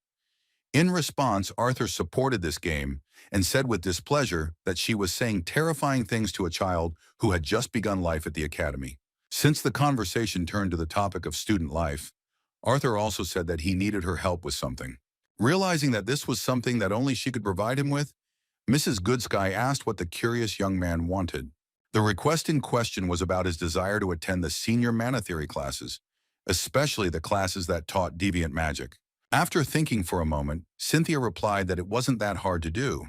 Speaker 1: In response, Arthur supported this game and said with displeasure that she was saying terrifying things to a child who had just begun life at the academy. Since the conversation turned to the topic of student life, Arthur also said that he needed her help with something. Realizing that this was something that only she could provide him with, Mrs. Goodsky asked what the curious young man wanted. The request in question was about his desire to attend the senior mana theory classes, especially the classes that taught deviant magic. After thinking for a moment, Cynthia replied that it wasn't that hard to do,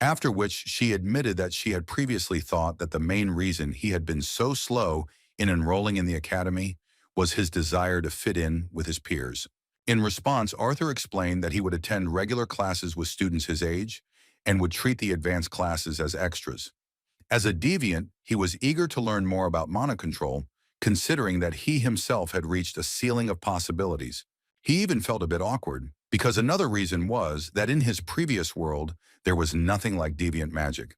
Speaker 1: after which she admitted that she had previously thought that the main reason he had been so slow in enrolling in the academy was his desire to fit in with his peers. In response, Arthur explained that he would attend regular classes with students his age, and would treat the advanced classes as extras. As a deviant, he was eager to learn more about mana control, considering that he himself had reached a ceiling of possibilities. He even felt a bit awkward, because another reason was that in his previous world, there was nothing like deviant magic.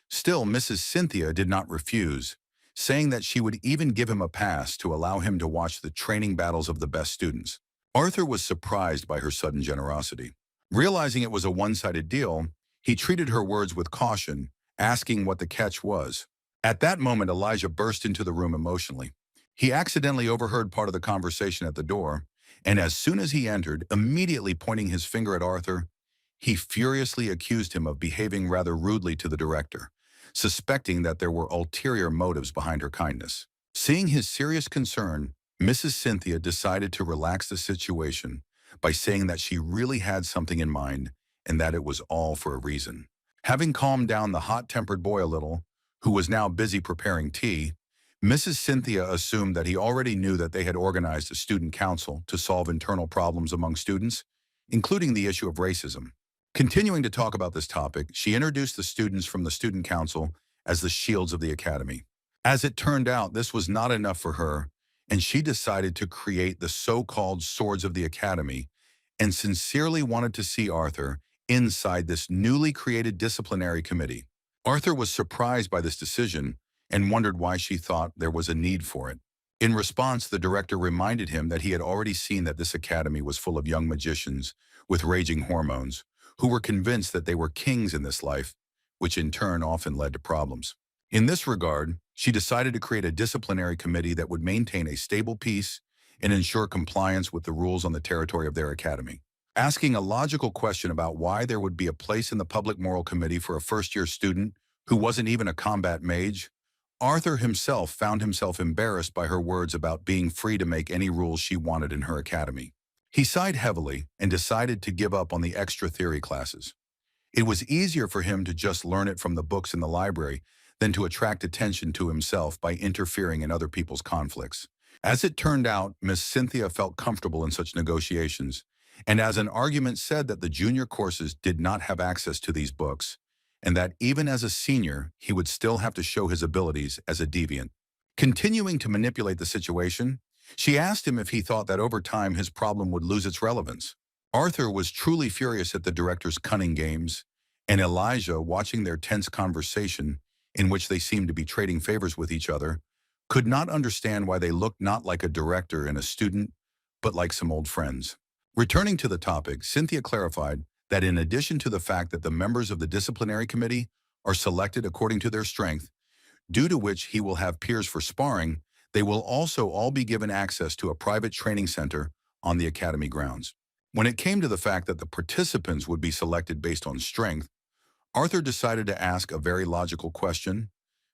Speaker 1: Still, Mrs. Cynthia did not refuse, saying that she would even give him a pass to allow him to watch the training battles of the best students. Arthur was surprised by her sudden generosity. Realizing it was a one-sided deal, he treated her words with caution, asking what the catch was. At that moment, Elijah burst into the room emotionally. He accidentally overheard part of the conversation at the door, and as soon as he entered, immediately pointing his finger at Arthur, he furiously accused him of behaving rather rudely to the director, suspecting that there were ulterior motives behind her kindness. Seeing his serious concern, Mrs. Cynthia decided to relax the situation by saying that she really had something in mind and that it was all for a reason. Having calmed down the hot-tempered boy a little, who was now busy preparing tea, Mrs. Cynthia assumed that he already knew that they had organized a student council to solve internal problems among students, including the issue of racism. Continuing to talk about this topic, she introduced the students from the student council as the shields of the academy. As it turned out, this was not enough for her, and she decided to create the so-called swords of the academy and sincerely wanted to see Arthur inside this newly created disciplinary committee. Arthur was surprised by this decision and wondered why she thought there was a need for it. In response, the director reminded him that he had already seen that this academy was full of young magicians with raging hormones who were convinced that they were kings in this life, which in turn often led to problems. In this regard, she decided to create a disciplinary committee that would maintain a stable peace and ensure compliance with the rules on the territory of their academy. Asking a logical question about why there would be a place in the public moral committee for a first-year student who wasn't even a combat mage, Arthur himself found himself embarrassed by her words about being free to make any rules she wanted in her academy. He sighed heavily and decided to give up on the extra theory classes. It was easier for him to just learn it from the books in the library than to attract attention to himself by interfering in other people's conflicts. As it turned out, Miss Cynthia felt comfortable in such negotiations, and as an argument said that the junior courses did not have access to these books, and that even as a senior, he would still have to show his abilities as a deviant. Continuing to manipulate the situation, she asked him if he thought that over time his problem would lose its relevance. Arthur was truly furious at the director's cunning games, and Elijah, watching their tense conversation, in which they seemed to be trading favors with each other, could not understand why they looked not like a director and a student, but like some old friends. Returning to the topic, Cynthia clarified that in addition to the fact that the members of the disciplinary committee are selected according to their strength, due to which he will have peers for sparring, they will also all be given access to a private training center on the academy grounds. When it came to the fact that the participants would be selected based on strength, Arthur decided to ask a very logical question,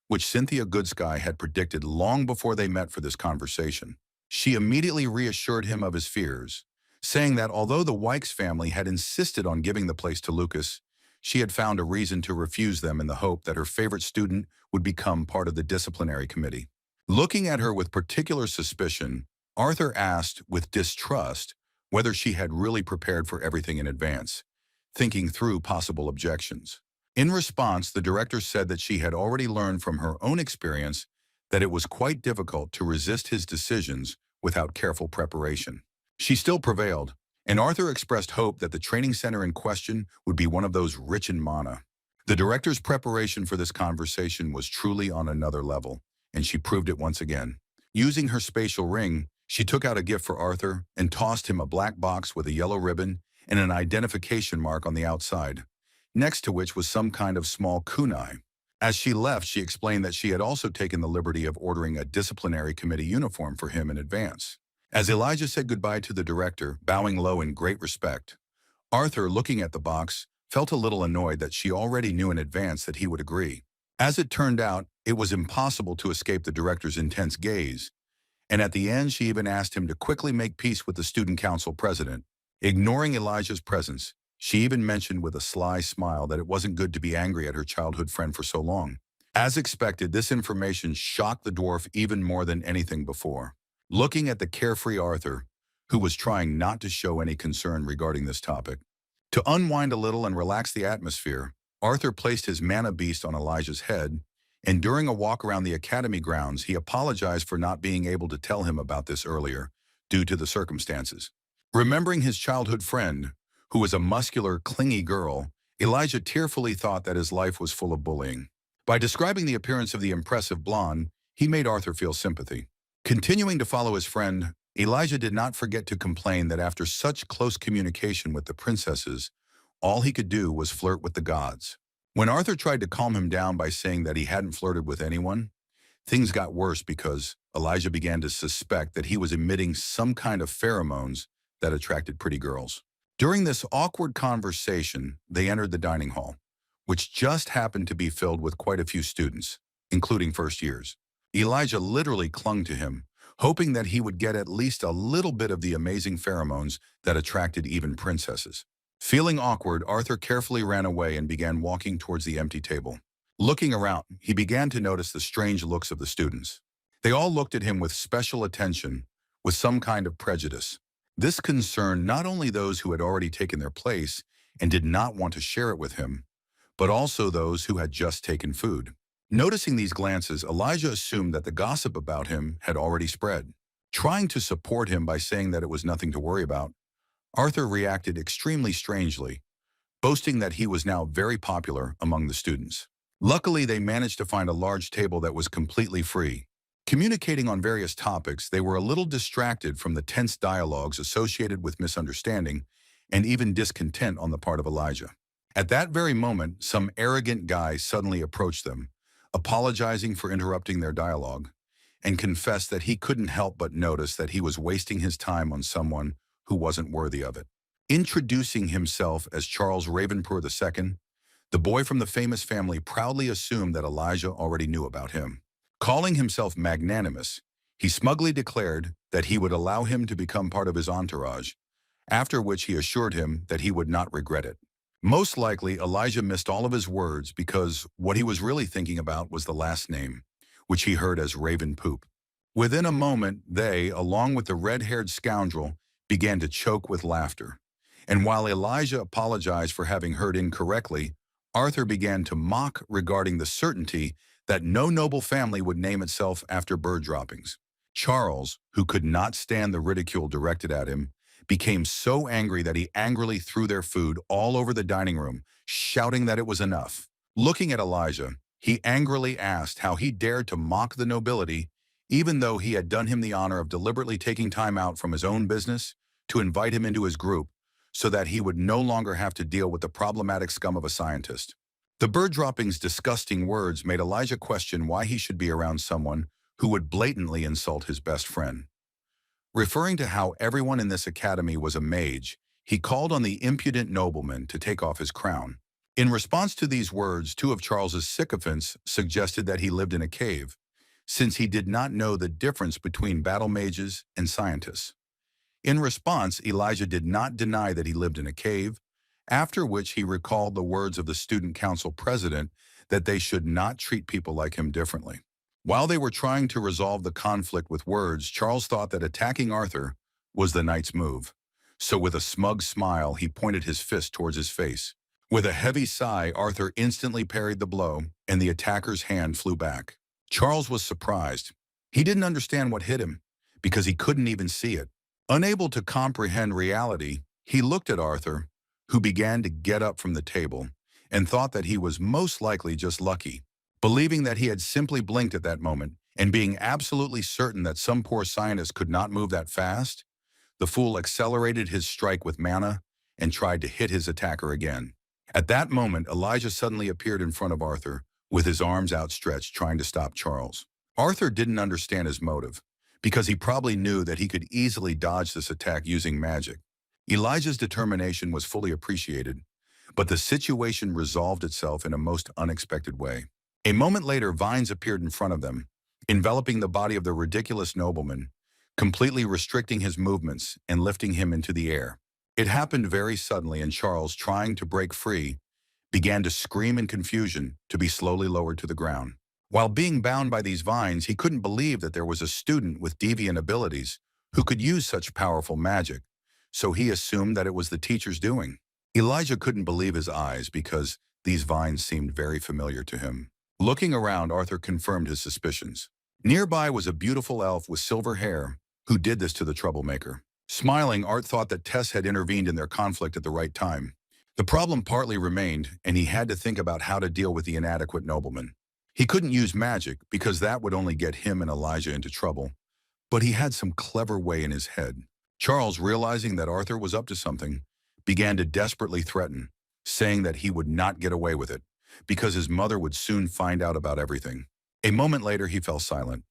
Speaker 1: which Cynthia Goodsky had predicted long before they met for this conversation. She immediately reassured him of his fears, saying that although the Wykes family had insisted on giving the place to Lucas, she had found a reason to refuse them in the hope that her favorite student would become part of the disciplinary committee. Looking at her with particular suspicion, Arthur asked with distrust whether she had really prepared for everything in advance, thinking through possible objections. In response, the director said that she had already learned from her own experience that it was quite difficult to resist his decisions without careful preparation. She still prevailed, and Arthur expressed hope that the training center in question would be one of those rich in mana. The director's preparation for this conversation was truly on another level, and she proved it once again. Using her spatial ring, she took out a gift for Arthur and tossed him a black box with a yellow ribbon and an identification mark on the outside, next to which was some kind of small kunai. As she left, she explained that she had also taken the liberty of ordering a disciplinary committee uniform for him in advance. As Elijah said goodbye to the director, bowing low in great respect, Arthur, looking at the box, felt a little annoyed that she already knew in advance that he would agree. As it turned out, it was impossible to escape the director's intense gaze, and at the end she even asked him to quickly make peace with the student council president. Ignoring Elijah's presence, she even mentioned with a sly smile that it wasn't good to be angry at her childhood friend for so long. As expected, this information shocked the dwarf even more than anything before. Looking at the carefree Arthur, who was trying not to show any concern regarding this topic, to unwind a little and relax the atmosphere, Arthur placed his mana beast on Elijah's head, and during a walk around the academy grounds, he apologized for not being able to tell him about this earlier, due to the circumstances. Remembering his childhood friend, who was a muscular, clingy girl, Elijah tearfully thought that his life was full of bullying. By describing the appearance of the impressive blonde, he made Arthur feel sympathy. Continuing to follow his friend, Elijah did not forget to complain that after such close communication with the princesses, all he could do was flirt with the gods. When Arthur tried to calm him down by saying that he hadn't flirted with anyone, things got worse because Elijah began to suspect that he was emitting some kind of pheromones that attracted pretty girls. During this awkward conversation, they entered the dining hall, which just happened to be filled with quite a few students, including first years. Elijah literally clung to him, hoping that he would get at least a little bit of the amazing pheromones that attracted even princesses. Feeling awkward, Arthur carefully ran away and began walking towards the empty table. Looking around, he began to notice the strange looks of the students. They all looked at him with special attention, with some kind of prejudice. This concerned not only those who had already taken their place and did not want to share it with him, but also those who had just taken food. Noticing these glances, Elijah assumed that the gossip about him had already spread. Trying to support him by saying that it was nothing to worry about, Arthur reacted extremely strangely, boasting that he was now very popular among the students. Luckily, they managed to find a large table that was completely free. Communicating on various topics, they were a little distracted from the tense dialogues associated with misunderstanding and even discontent on the part of Elijah. At that very moment, some arrogant guy suddenly approached them, apologizing for interrupting their dialogue, and confessed that he couldn't help but notice that he was wasting his time on someone who wasn't worthy of it. Introducing himself as Charles Ravenpur II, the boy from the famous family proudly assumed that Elijah already knew about him. Calling himself magnanimous, he smugly declared that he would allow him to become part of his entourage, after which he assured him that he would not regret it. Most likely, Elijah missed all of his words because what he was really thinking about was the last name, which he heard as Raven Poop. Within a moment, they, along with the red-haired scoundrel, began to choke with laughter. And while Elijah apologized for having heard incorrectly, Arthur began to mock regarding the certainty that no noble family would name itself after bird droppings. Charles, who could not stand the ridicule directed at him, became so angry that he angrily threw their food all over the dining room, shouting that it was enough. Looking at Elijah, he angrily asked how he dared to mock the nobility, even though he had done him the honor of deliberately taking time out from his own business to invite him into his group so that he would no longer have to deal with the problematic scum of a scientist. The bird dropping's disgusting words made Elijah question why he should be around someone who would blatantly insult his best friend. Referring to how everyone in this academy was a mage, he called on the impudent nobleman to take off his crown. In response to these words, two of Charles's sycophants suggested that he lived in a cave, since he did not know the difference between battle mages and scientists. In response, Elijah did not deny that he lived in a cave, after which he recalled the words of the student council president that they should not treat people like him differently. While they were trying to resolve the conflict with words, Charles thought that attacking Arthur was the knight's move. So with a smug smile, he pointed his fist towards his face. With a heavy sigh, Arthur instantly parried the blow, and the attacker's hand flew back. Charles was surprised. He didn't understand what hit him, because he couldn't even see it. Unable to comprehend reality, he looked at Arthur, who began to get up from the table, and thought that he was most likely just lucky. Believing that he had simply blinked at that moment, and being absolutely certain that some poor scientist could not move that fast, the fool accelerated his strike with mana and tried to hit his attacker again. At that moment, Elijah suddenly appeared in front of Arthur, with his arms outstretched, trying to stop Charles. Arthur didn't understand his motive, because he probably knew that he could easily dodge this attack using magic. Elijah's determination was fully appreciated, but the situation resolved itself in a most unexpected way. A moment later, vines appeared in front of them, enveloping the body of the ridiculous nobleman, completely restricting his movements and lifting him into the air. It happened very suddenly, and Charles, trying to break free, began to scream in confusion to be slowly lowered to the ground. While being bound by these vines, he couldn't believe that there was a student with deviant abilities who could use such powerful magic, so he assumed that it was the teacher's doing. Elijah couldn't believe his eyes because These vines seemed very familiar to him. Looking around, Arthur confirmed his suspicions. Nearby was a beautiful elf with silver hair who did this to the troublemaker. Smiling, Art thought that Tess had intervened in their conflict at the right time. The problem partly remained, and he had to think about how to deal with the inadequate nobleman. He couldn't use magic because that would only get him and Elijah into trouble, but he had some clever way in his head. Charles, realizing that Arthur was up to something, began to desperately threaten, saying that he would not get away with it because his mother would soon find out about everything. A moment later, he fell silent,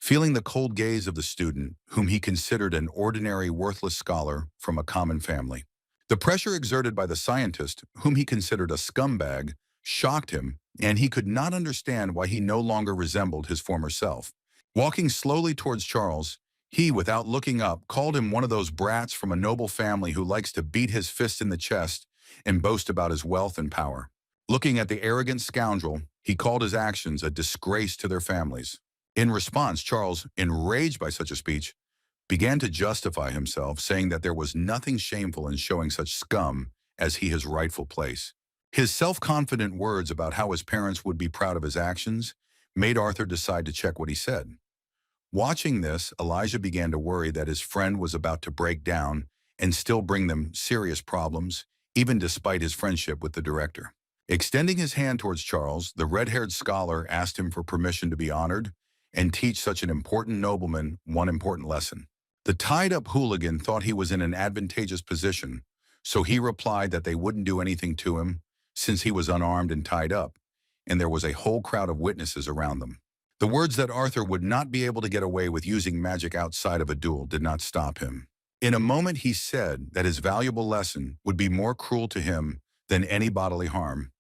Speaker 1: feeling the cold gaze of the student, whom he considered an ordinary, worthless scholar from a common family. The pressure exerted by the scientist, whom he considered a scumbag, shocked him, and he could not understand why he no longer resembled his former self. Walking slowly towards Charles, he, without looking up, called him one of those brats from a noble family who likes to beat his fist in the chest and boast about his wealth and power. Looking at the arrogant scoundrel, he called his actions a disgrace to their families. In response, Charles, enraged by such a speech, began to justify himself, saying that there was nothing shameful in showing such scum as his rightful place. His self-confident words about how his parents would be proud of his actions made Arthur decide to check what he said. Watching this, Elijah began to worry that his friend was about to break down and still bring them serious problems, even despite his friendship with the director. Extending his hand towards Charles, the red-haired scholar asked him for permission to be honored and teach such an important nobleman one important lesson. The tied-up hooligan thought he was in an advantageous position, so he replied that they wouldn't do anything to him since he was unarmed and tied up, and there was a whole crowd of witnesses around them. The words that Arthur would not be able to get away with using magic outside of a duel did not stop him. In a moment, he said that his valuable lesson would be more cruel to him than any bodily harm,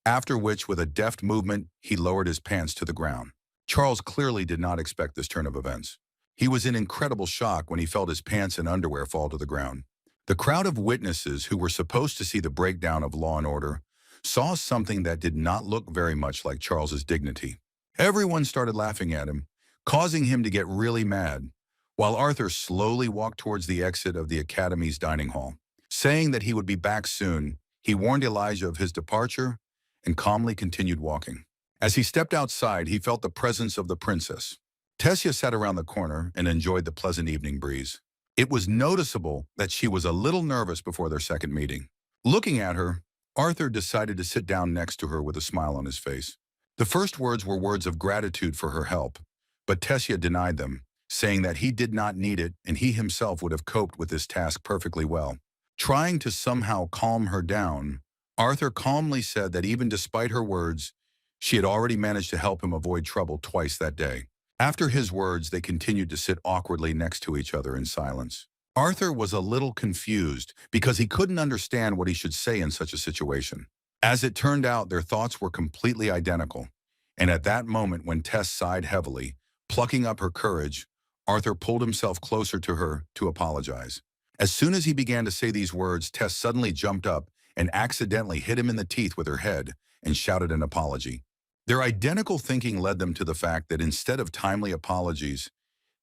Speaker 1: after which, with a deft movement, he lowered his pants to the ground. Charles clearly did not expect this turn of events. He was in incredible shock when he felt his pants and underwear fall to the ground. The crowd of witnesses who were supposed to see the breakdown of law and order saw something that did not look very much like Charles's dignity. Everyone started laughing at him, causing him to get really mad, while Arthur slowly walked towards the exit of the Academy's dining hall. Saying that he would be back soon, he warned Elijah of his departure and calmly continued walking. As he stepped outside, he felt the presence of the princess. Tessia sat around the corner and enjoyed the pleasant evening breeze. It was noticeable that she was a little nervous before their second meeting. Looking at her, Arthur decided to sit down next to her with a smile on his face. The first words were words of gratitude for her help, but Tessia denied them, saying that he did not need it and he himself would have coped with this task perfectly well. Trying to somehow calm her down, Arthur calmly said that even despite her words, she had already managed to help him avoid trouble twice that day. After his words, they continued to sit awkwardly next to each other in silence. Arthur was a little confused because he couldn't understand what he should say in such a situation. As it turned out, their thoughts were completely identical, and at that moment when Tess sighed heavily, plucking up her courage, Arthur pulled himself closer to her to apologize. As soon as he began to say these words, Tess suddenly jumped up and accidentally hit him in the teeth with her head and shouted an apology. Their identical thinking led them to the fact that instead of timely apologies,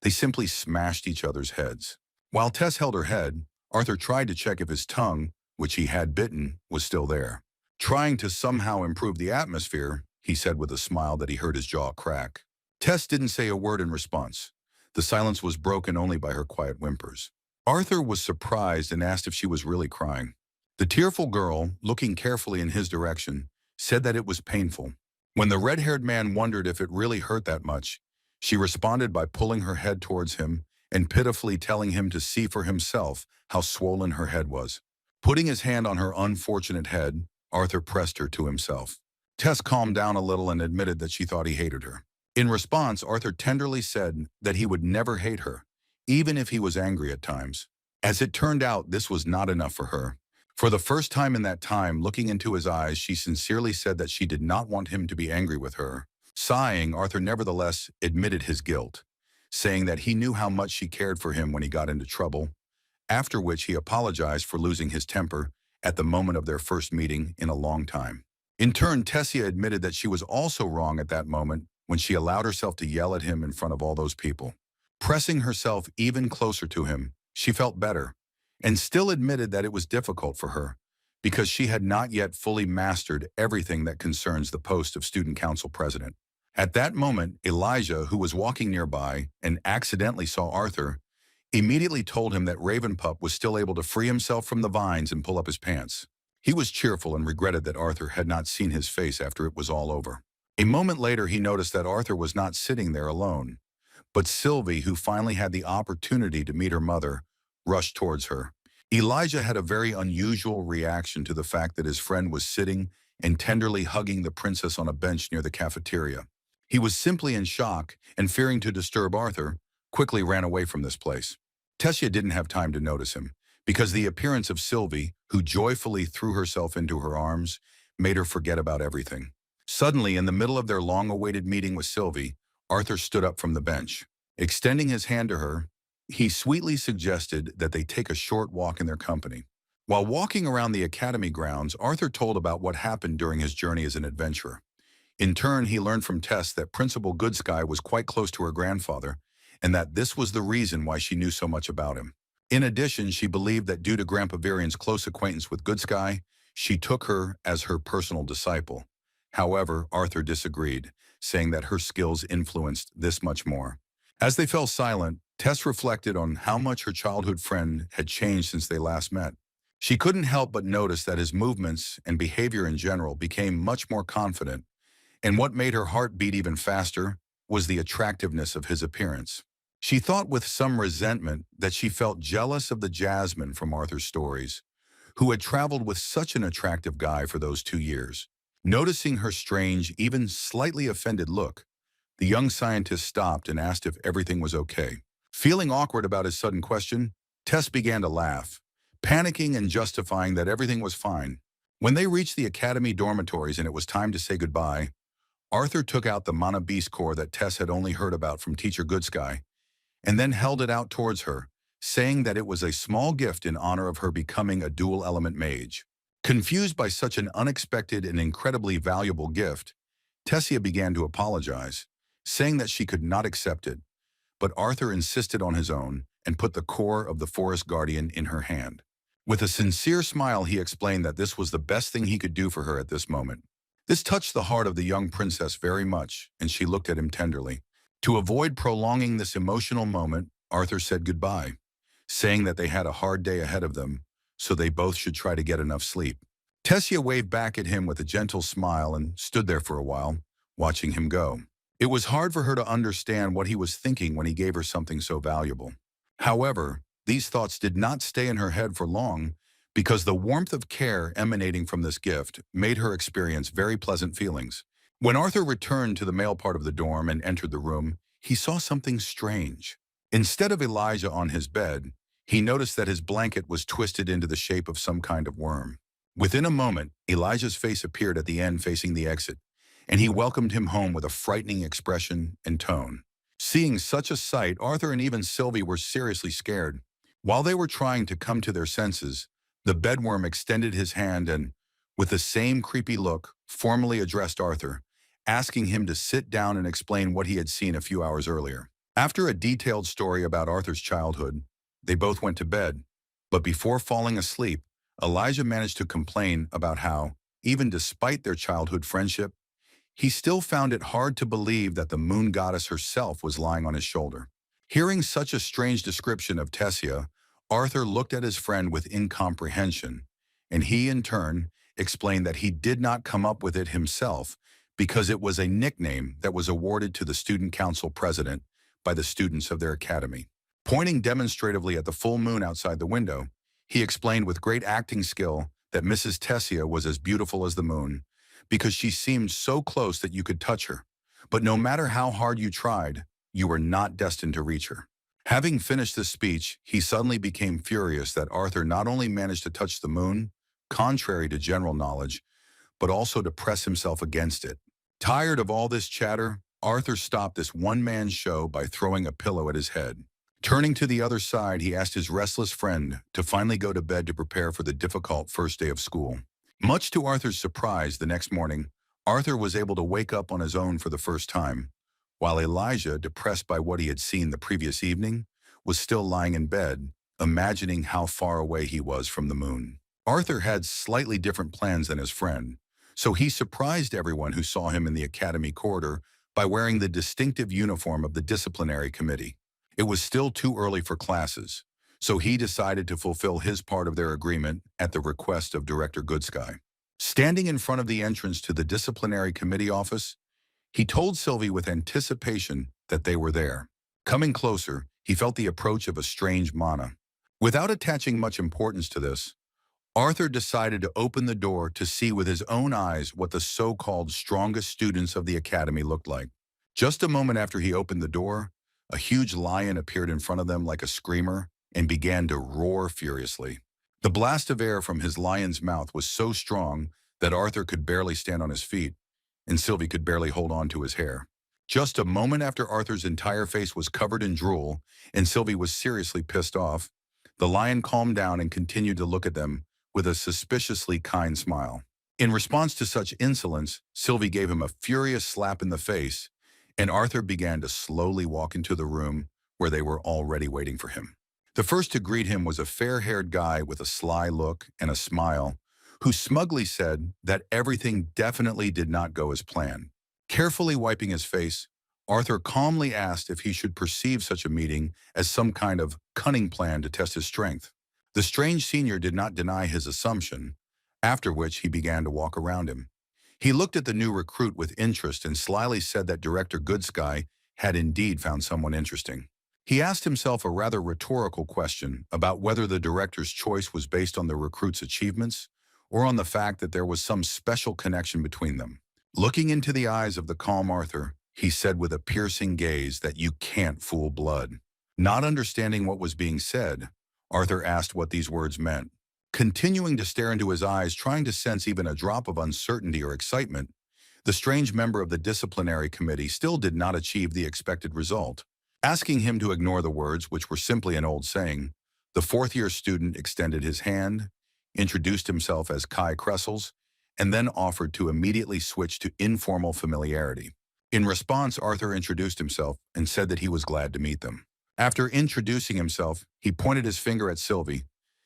Speaker 1: they simply smashed each other's heads. While Tess held her head, Arthur tried to check if his tongue, which he had bitten, was still there. Trying to somehow improve the atmosphere, he said with a smile that he heard his jaw crack. Tess didn't say a word in response. The silence was broken only by her quiet whimpers. Arthur was surprised and asked if she was really crying. The tearful girl, looking carefully in his direction, said that it was painful. When the red-haired man wondered if it really hurt that much, she responded by pulling her head towards him and pitifully telling him to see for himself how swollen her head was. Putting his hand on her unfortunate head, Arthur pressed her to himself. Tess calmed down a little and admitted that she thought he hated her. In response, Arthur tenderly said that he would never hate her, even if he was angry at times. As it turned out, this was not enough for her. For the first time in that time, looking into his eyes, she sincerely said that she did not want him to be angry with her. Sighing, Arthur nevertheless admitted his guilt, saying that he knew how much she cared for him when he got into trouble, after which he apologized for losing his temper at the moment of their first meeting in a long time. In turn, Tessia admitted that she was also wrong at that moment when she allowed herself to yell at him in front of all those people. Pressing herself even closer to him, she felt better, and still admitted that it was difficult for her, because she had not yet fully mastered everything that concerns the post of student council president. At that moment, Elijah, who was walking nearby and accidentally saw Arthur, immediately told him that Ravenpup was still able to free himself from the vines and pull up his pants. He was cheerful and regretted that Arthur had not seen his face after it was all over. A moment later, he noticed that Arthur was not sitting there alone, but Sylvie, who finally had the opportunity to meet her mother, rushed towards her. Elijah had a very unusual reaction to the fact that his friend was sitting and tenderly hugging the princess on a bench near the cafeteria. He was simply in shock and, fearing to disturb Arthur, quickly ran away from this place. Tessia didn't have time to notice him, because the appearance of Sylvie, who joyfully threw herself into her arms, made her forget about everything. Suddenly, in the middle of their long-awaited meeting with Sylvie, Arthur stood up from the bench. Extending his hand to her, he sweetly suggested that they take a short walk in their company. While walking around the academy grounds, Arthur told about what happened during his journey as an adventurer. In turn, he learned from Tess that Principal Goodsky was quite close to her grandfather, and that this was the reason why she knew so much about him. In addition, she believed that due to Grandpa Varian's close acquaintance with Goodsky, she took her as her personal disciple. However, Arthur disagreed, saying that her skills influenced this much more. As they fell silent, Tess reflected on how much her childhood friend had changed since they last met. She couldn't help but notice that his movements and behavior in general became much more confident, and what made her heart beat even faster was the attractiveness of his appearance. She thought with some resentment that she felt jealous of the Jasmine from Arthur's stories, who had traveled with such an attractive guy for those 2 years. Noticing her strange, even slightly offended look, the young scientist stopped and asked if everything was okay. Feeling awkward about his sudden question, Tess began to laugh, panicking and justifying that everything was fine. When they reached the academy dormitories and it was time to say goodbye, Arthur took out the Mana Beast core that Tess had only heard about from Teacher Goodsky, and then held it out towards her, saying that it was a small gift in honor of her becoming a dual-element mage. Confused by such an unexpected and incredibly valuable gift, Tessia began to apologize, saying that she could not accept it, but Arthur insisted on his own and put the core of the Forest Guardian in her hand. With a sincere smile, he explained that this was the best thing he could do for her at this moment. This touched the heart of the young princess very much, and she looked at him tenderly. To avoid prolonging this emotional moment, Arthur said goodbye, saying that they had a hard day ahead of them, so they both should try to get enough sleep. Tessia waved back at him with a gentle smile and stood there for a while, watching him go. It was hard for her to understand what he was thinking when he gave her something so valuable. However, these thoughts did not stay in her head for long, because the warmth of care emanating from this gift made her experience very pleasant feelings. When Arthur returned to the male part of the dorm and entered the room, he saw something strange. Instead of Elijah on his bed, he noticed that his blanket was twisted into the shape of some kind of worm. Within a moment, Elijah's face appeared at the end facing the exit, and he welcomed him home with a frightening expression and tone. Seeing such a sight, Arthur and even Sylvie were seriously scared. While they were trying to come to their senses, the bedworm extended his hand and, with the same creepy look, formally addressed Arthur, asking him to sit down and explain what he had seen a few hours earlier. After a detailed story about Arthur's childhood, they both went to bed, but before falling asleep, Elijah managed to complain about how, even despite their childhood friendship, he still found it hard to believe that the moon goddess herself was lying on his shoulder. Hearing such a strange description of Tessia, Arthur looked at his friend with incomprehension, and he, in turn, explained that he did not come up with it himself because it was a nickname that was awarded to the student council president by the students of their academy. Pointing demonstratively at the full moon outside the window, he explained with great acting skill that Mrs. Tessia was as beautiful as the moon, because she seemed so close that you could touch her. But no matter how hard you tried, you were not destined to reach her. Having finished this speech, he suddenly became furious that Arthur not only managed to touch the moon, contrary to general knowledge, but also to press himself against it. Tired of all this chatter, Arthur stopped this one-man show by throwing a pillow at his head. Turning to the other side, he asked his restless friend to finally go to bed to prepare for the difficult first day of school. Much to Arthur's surprise, the next morning, Arthur was able to wake up on his own for the first time, while Elijah, depressed by what he had seen the previous evening, was still lying in bed, imagining how far away he was from the moon. Arthur had slightly different plans than his friend, so he surprised everyone who saw him in the academy corridor by wearing the distinctive uniform of the disciplinary committee. It was still too early for classes, so he decided to fulfill his part of their agreement at the request of Director Goodsky. Standing in front of the entrance to the disciplinary committee office, he told Sylvie with anticipation that they were there. Coming closer, he felt the approach of a strange mana. Without attaching much importance to this, Arthur decided to open the door to see with his own eyes what the so-called strongest students of the academy looked like. Just a moment after he opened the door, a huge lion appeared in front of them like a screamer and began to roar furiously. The blast of air from his lion's mouth was so strong that Arthur could barely stand on his feet, and Sylvie could barely hold on to his hair. Just a moment after Arthur's entire face was covered in drool and Sylvie was seriously pissed off, the lion calmed down and continued to look at them with a suspiciously kind smile. In response to such insolence, Sylvie gave him a furious slap in the face, and Arthur began to slowly walk into the room where they were already waiting for him. The first to greet him was a fair-haired guy with a sly look and a smile, who smugly said that everything definitely did not go as planned. Carefully wiping his face, Arthur calmly asked if he should perceive such a meeting as some kind of cunning plan to test his strength. The strange senior did not deny his assumption, after which he began to walk around him. He looked at the new recruit with interest and slyly said that Director Goodsky had indeed found someone interesting. He asked himself a rather rhetorical question about whether the director's choice was based on the recruit's achievements or on the fact that there was some special connection between them. Looking into the eyes of the calm Arthur, he said with a piercing gaze that you can't fool blood. Not understanding what was being said, Arthur asked what these words meant. Continuing to stare into his eyes, trying to sense even a drop of uncertainty or excitement, the strange member of the disciplinary committee still did not achieve the expected result. Asking him to ignore the words, which were simply an old saying, the fourth-year student extended his hand, introduced himself as Kai Kressels, and then offered to immediately switch to informal familiarity. In response, Arthur introduced himself and said that he was glad to meet them. After introducing himself, he pointed his finger at Sylvie,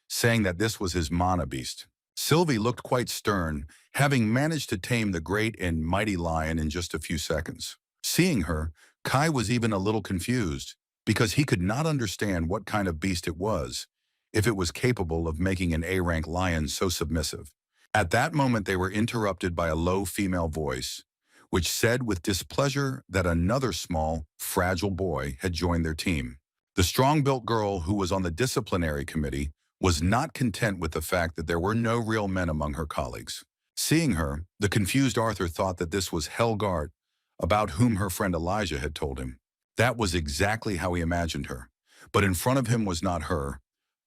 Speaker 1: saying that this was his mana beast. Sylvie looked quite stern, having managed to tame the great and mighty lion in just a few seconds. Seeing her, Kai was even a little confused, because he could not understand what kind of beast it was, if it was capable of making an A-rank lion so submissive. At that moment they were interrupted by a low female voice, which said with displeasure that another small, fragile boy had joined their team. The strong-built girl who was on the disciplinary committee was not content with the fact that there were no real men among her colleagues. Seeing her, the confused Arthur thought that this was Helgard, about whom her friend Elijah had told him. That was exactly how he imagined her. But in front of him was not her,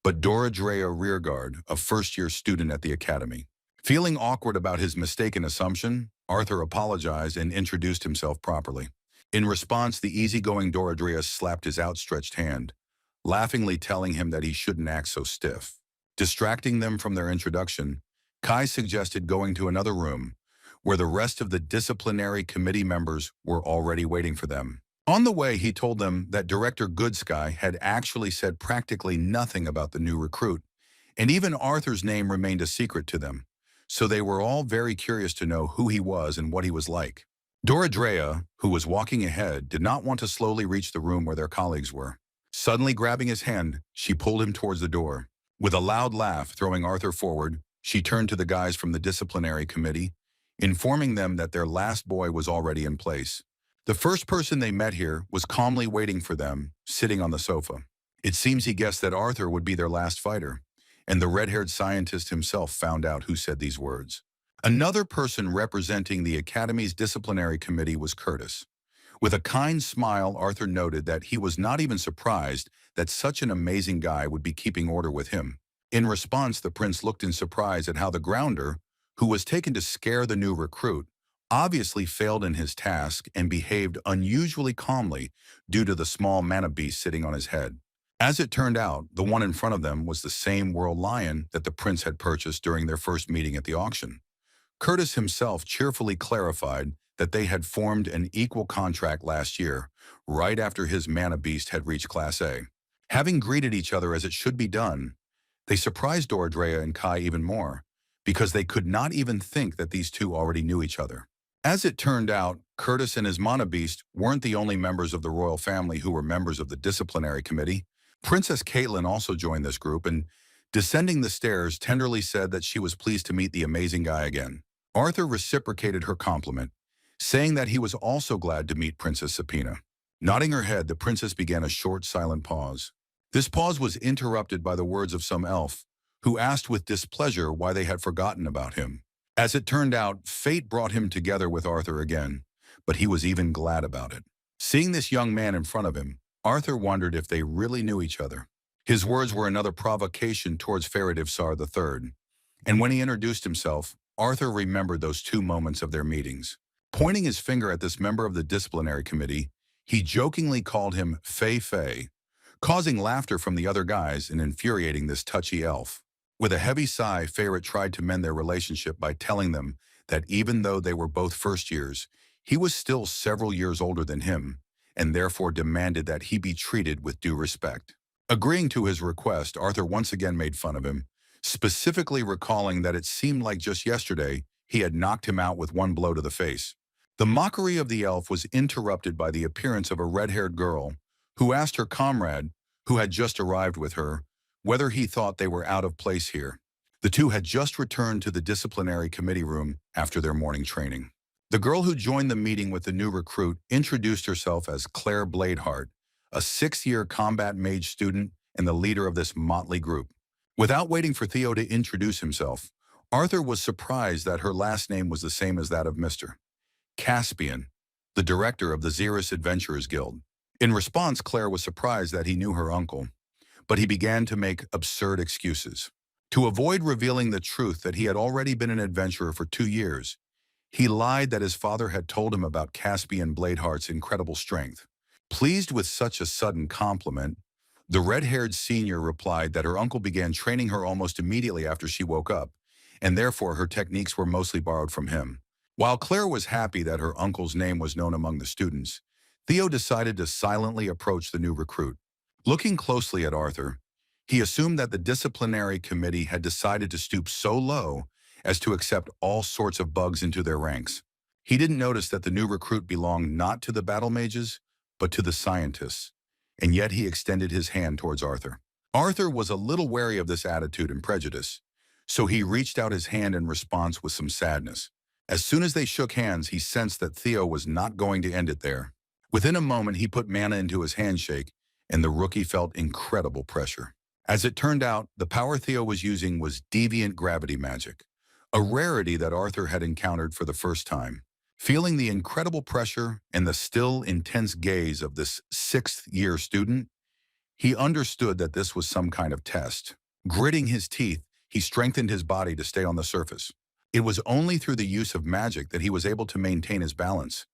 Speaker 1: but Dora Drea Rearguard, a first-year student at the academy. Feeling awkward about his mistaken assumption, Arthur apologized and introduced himself properly. In response, the easygoing Dora Drea slapped his outstretched hand, laughingly telling him that he shouldn't act so stiff. Distracting them from their introduction, Kai suggested going to another room, where the rest of the disciplinary committee members were already waiting for them. On the way, he told them that Director Goodsky had actually said practically nothing about the new recruit, and even Arthur's name remained a secret to them, so they were all very curious to know who he was and what he was like. Dora Drea, who was walking ahead, did not want to slowly reach the room where their colleagues were. Suddenly grabbing his hand, she pulled him towards the door. With a loud laugh, throwing Arthur forward, she turned to the guys from the disciplinary committee, informing them that their last boy was already in place. The first person they met here was calmly waiting for them, sitting on the sofa. It seems he guessed that Arthur would be their last fighter, and the red-haired scientist himself found out who said these words. Another person representing the Academy's disciplinary committee was Curtis. With a kind smile, Arthur noted that he was not even surprised that such an amazing guy would be keeping order with him. In response, the prince looked in surprise at how the grounder, who was taken to scare the new recruit, obviously failed in his task and behaved unusually calmly due to the small mana beast sitting on his head. As it turned out, the one in front of them was the same world lion that the prince had purchased during their first meeting at the auction. Curtis himself cheerfully clarified that they had formed an equal contract last year, right after his mana beast had reached Class A. Having greeted each other as it should be done, They surprised Dorothea and Kai even more, because they could not even think that these two already knew each other. As it turned out, Curtis and his mana beast weren't the only members of the royal family who were members of the disciplinary committee. Princess Caitlin also joined this group and, descending the stairs, tenderly said that she was pleased to meet the amazing guy again. Arthur reciprocated her compliment, saying that he was also glad to meet Princess Sapina. Nodding her head, the princess began a short, silent pause. This pause was interrupted by the words of some elf, who asked with displeasure why they had forgotten about him. As it turned out, fate brought him together with Arthur again, but he was even glad about it. Seeing this young man in front of him, Arthur wondered if they really knew each other. His words were another provocation towards Faradivsar III, and when he introduced himself, Arthur remembered those 2 moments of their meetings. Pointing his finger at this member of the disciplinary committee, he jokingly called him Fei Fei, causing laughter from the other guys and infuriating this touchy elf. With a heavy sigh, Ferret tried to mend their relationship by telling them that even though they were both first years, he was still several years older than him, and therefore demanded that he be treated with due respect. Agreeing to his request, Arthur once again made fun of him, specifically recalling that it seemed like just yesterday he had knocked him out with 1 blow to the face. The mockery of the elf was interrupted by the appearance of a red-haired girl who asked her comrade, who had just arrived with her, whether he thought they were out of place here. The two had just returned to the disciplinary committee room after their morning training. The girl who joined the meeting with the new recruit introduced herself as Claire Bladeheart, a 6th-year combat mage student and the leader of this motley group. Without waiting for Theo to introduce himself, Arthur was surprised that her last name was the same as that of Mr. Caspian, the director of the Xeris Adventurers Guild. In response, Claire was surprised that he knew her uncle, but he began to make absurd excuses. To avoid revealing the truth that he had already been an adventurer for 2 years, he lied that his father had told him about Caspian Bladeheart's incredible strength. Pleased with such a sudden compliment, the red-haired senior replied that her uncle began training her almost immediately after she woke up, and therefore her techniques were mostly borrowed from him. While Claire was happy that her uncle's name was known among the students, Theo decided to silently approach the new recruit. Looking closely at Arthur, he assumed that the disciplinary committee had decided to stoop so low as to accept all sorts of bugs into their ranks. He didn't notice that the new recruit belonged not to the battle mages, but to the scientists, and yet he extended his hand towards Arthur. Arthur was a little wary of this attitude and prejudice, so he reached out his hand in response with some sadness. As soon as they shook hands, he sensed that Theo was not going to end it there. Within a moment, he put mana into his handshake, and the rookie felt incredible pressure. As it turned out, the power Theo was using was deviant gravity magic, a rarity that Arthur had encountered for the first time. Feeling the incredible pressure and the still intense gaze of this 6th-year student, he understood that this was some kind of test. Gritting his teeth, he strengthened his body to stay on the surface. It was only through the use of magic that he was able to maintain his balance,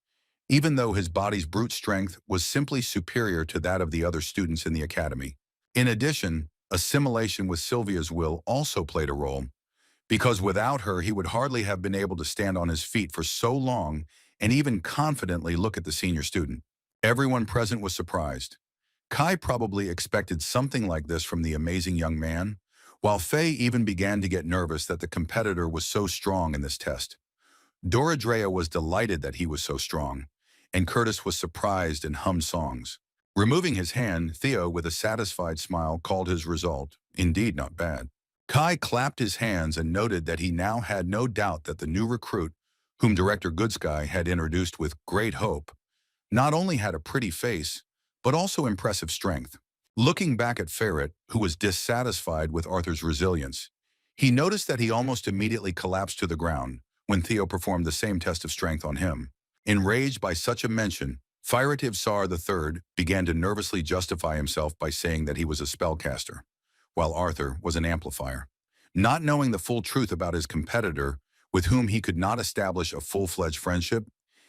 Speaker 1: even though his body's brute strength was simply superior to that of the other students in the academy. In addition, assimilation with Sylvia's will also played a role, because without her he would hardly have been able to stand on his feet for so long and even confidently look at the senior student. Everyone present was surprised. Kai probably expected something like this from the amazing young man, while Faye even began to get nervous that the competitor was so strong in this test. Dorothea was delighted that he was so strong, and Curtis was surprised and hummed songs. Removing his hand, Theo, with a satisfied smile, called his result indeed not bad. Kai clapped his hands and noted that he now had no doubt that the new recruit, whom Director Goodsky had introduced with great hope, not only had a pretty face, but also impressive strength. Looking back at Ferret, who was dissatisfied with Arthur's resilience, he noticed that he almost immediately collapsed to the ground when Theo performed the same test of strength on him. Enraged by such a mention, Faradivsar III began to nervously justify himself by saying that he was a spellcaster, while Arthur was an amplifier. Not knowing the full truth about his competitor, with whom he could not establish a full-fledged friendship,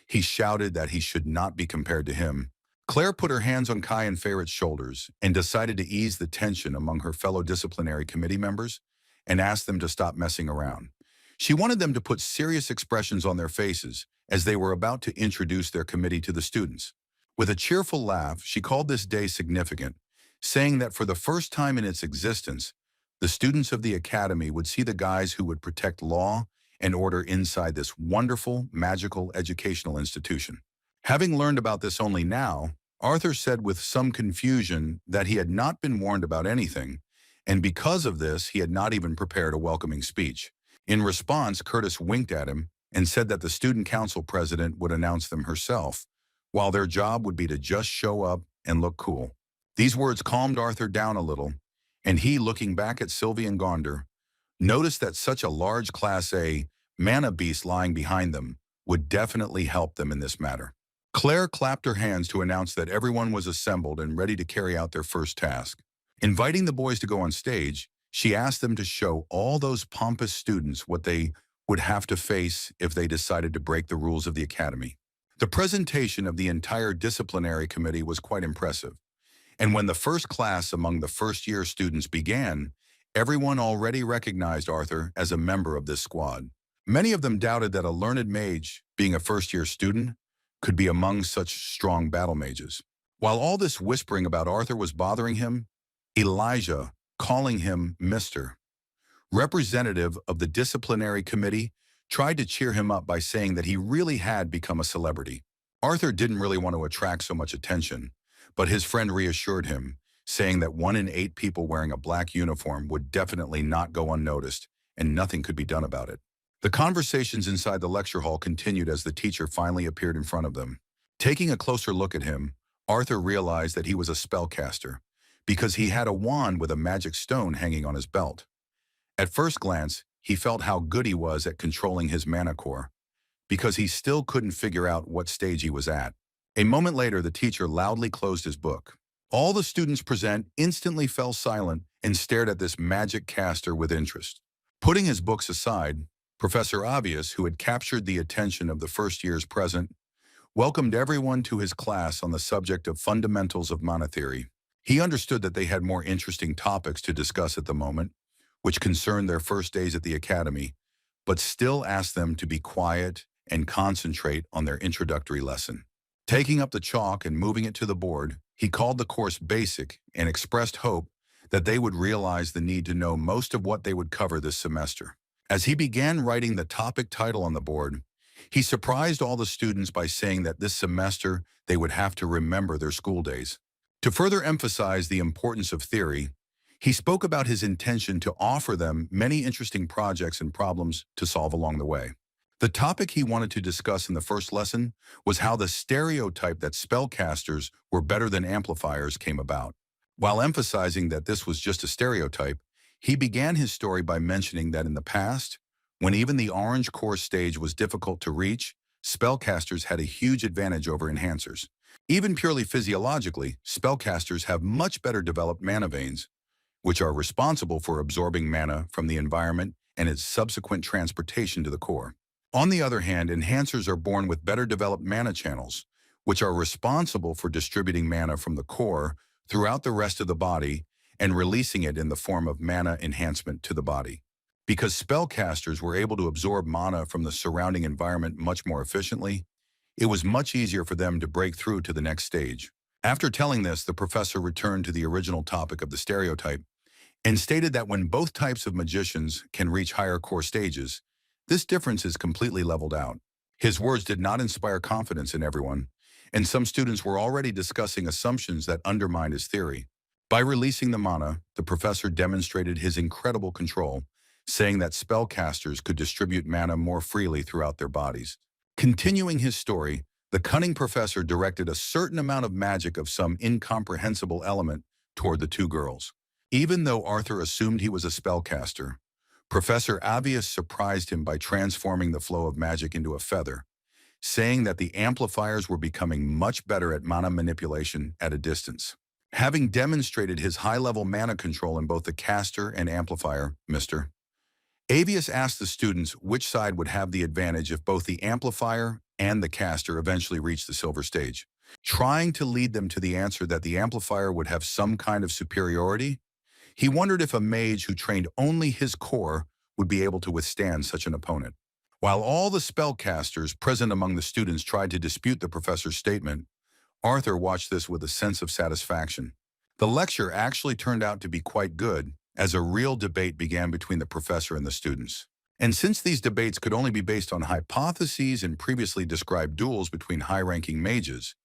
Speaker 1: he shouted that he should not be compared to him. Claire put her hands on Kai and Ferret's shoulders and decided to ease the tension among her fellow disciplinary committee members and asked them to stop messing around. She wanted them to put serious expressions on their faces as they were about to introduce their committee to the students. With a cheerful laugh, she called this day significant, saying that for the first time in its existence, The students of the academy would see the guys who would protect law and order inside this wonderful, magical educational institution. Having learned about this only now, Arthur said with some confusion that he had not been warned about anything, and because of this, he had not even prepared a welcoming speech. In response, Curtis winked at him and said that the student council president would announce them herself, while their job would be to just show up and look cool. These words calmed Arthur down a little, and he, looking back at Sylvie and Gonder, noticed that such a large Class A mana beast lying behind them would definitely help them in this matter. Claire clapped her hands to announce that everyone was assembled and ready to carry out their first task. Inviting the boys to go on stage, she asked them to show all those pompous students what they would have to face if they decided to break the rules of the academy. The presentation of the entire disciplinary committee was quite impressive, and when the first class among the first-year students began, everyone already recognized Arthur as a member of this squad. Many of them doubted that a learned mage, being a first-year student, could be among such strong battle mages. While all this whispering about Arthur was bothering him, Elijah, calling him Mr. Representative of the disciplinary committee, tried to cheer him up by saying that he really had become a celebrity. Arthur didn't really want to attract so much attention, but his friend reassured him, saying that 1 in 8 people wearing a black uniform would definitely not go unnoticed, and nothing could be done about it. The conversations inside the lecture hall continued as the teacher finally appeared in front of them. Taking a closer look at him, Arthur realized that he was a spellcaster, because he had a wand with a magic stone hanging on his belt. At first glance, he felt how good he was at controlling his mana core, because he still couldn't figure out what stage he was at. A moment later, the teacher loudly closed his book. All the students present instantly fell silent and stared at this magic caster with interest. Putting his books aside, Professor Obvious, who had captured the attention of the first years present, welcomed everyone to his class on the subject of fundamentals of mana theory. He understood that they had more interesting topics to discuss at the moment, which concerned their first days at the academy, but still asked them to be quiet and concentrate on their introductory lesson. Taking up the chalk and moving it to the board, he called the course basic and expressed hope that they would realize the need to know most of what they would cover this semester. As he began writing the topic title on the board, he surprised all the students by saying that this semester they would have to remember their school days. To further emphasize the importance of theory, he spoke about his intention to offer them many interesting projects and problems to solve along the way. The topic he wanted to discuss in the first lesson was how the stereotype that spellcasters were better than amplifiers came about. While emphasizing that this was just a stereotype, he began his story by mentioning that in the past, when even the orange core stage was difficult to reach, spellcasters had a huge advantage over enhancers. Even purely physiologically, spellcasters have much better developed mana veins, which are responsible for absorbing mana from the environment and its subsequent transportation to the core. On the other hand, enhancers are born with better developed mana channels, which are responsible for distributing mana from the core throughout the rest of the body and releasing it in the form of mana enhancement to the body. Because spellcasters were able to absorb mana from the surrounding environment much more efficiently, it was much easier for them to break through to the next stage. After telling this, the professor returned to the original topic of the stereotype and stated that when both types of magicians can reach higher core stages, this difference is completely leveled out. His words did not inspire confidence in everyone, and some students were already discussing assumptions that undermined his theory. By releasing the mana, the professor demonstrated his incredible control, saying that spellcasters could distribute mana more freely throughout their bodies. Continuing his story, the cunning professor directed a certain amount of magic of some incomprehensible element toward the two girls. Even though Arthur assumed he was a spellcaster, Professor Obvious surprised him by transforming the flow of magic into a feather, saying that the amplifiers were becoming much better at mana manipulation at a distance. Having demonstrated his high-level mana control in both the caster and amplifier, Mr. Avius asked the students which side would have the advantage if both the amplifier and the caster eventually reached the silver stage. Trying to lead them to the answer that the amplifier would have some kind of superiority, he wondered if a mage who trained only his core would be able to withstand such an opponent. While all the spellcasters present among the students tried to dispute the professor's statement, Arthur watched this with a sense of satisfaction. The lecture actually turned out to be quite good, as a real debate began between the professor and the students. And since these debates could only be based on hypotheses and previously described duels between high-ranking mages,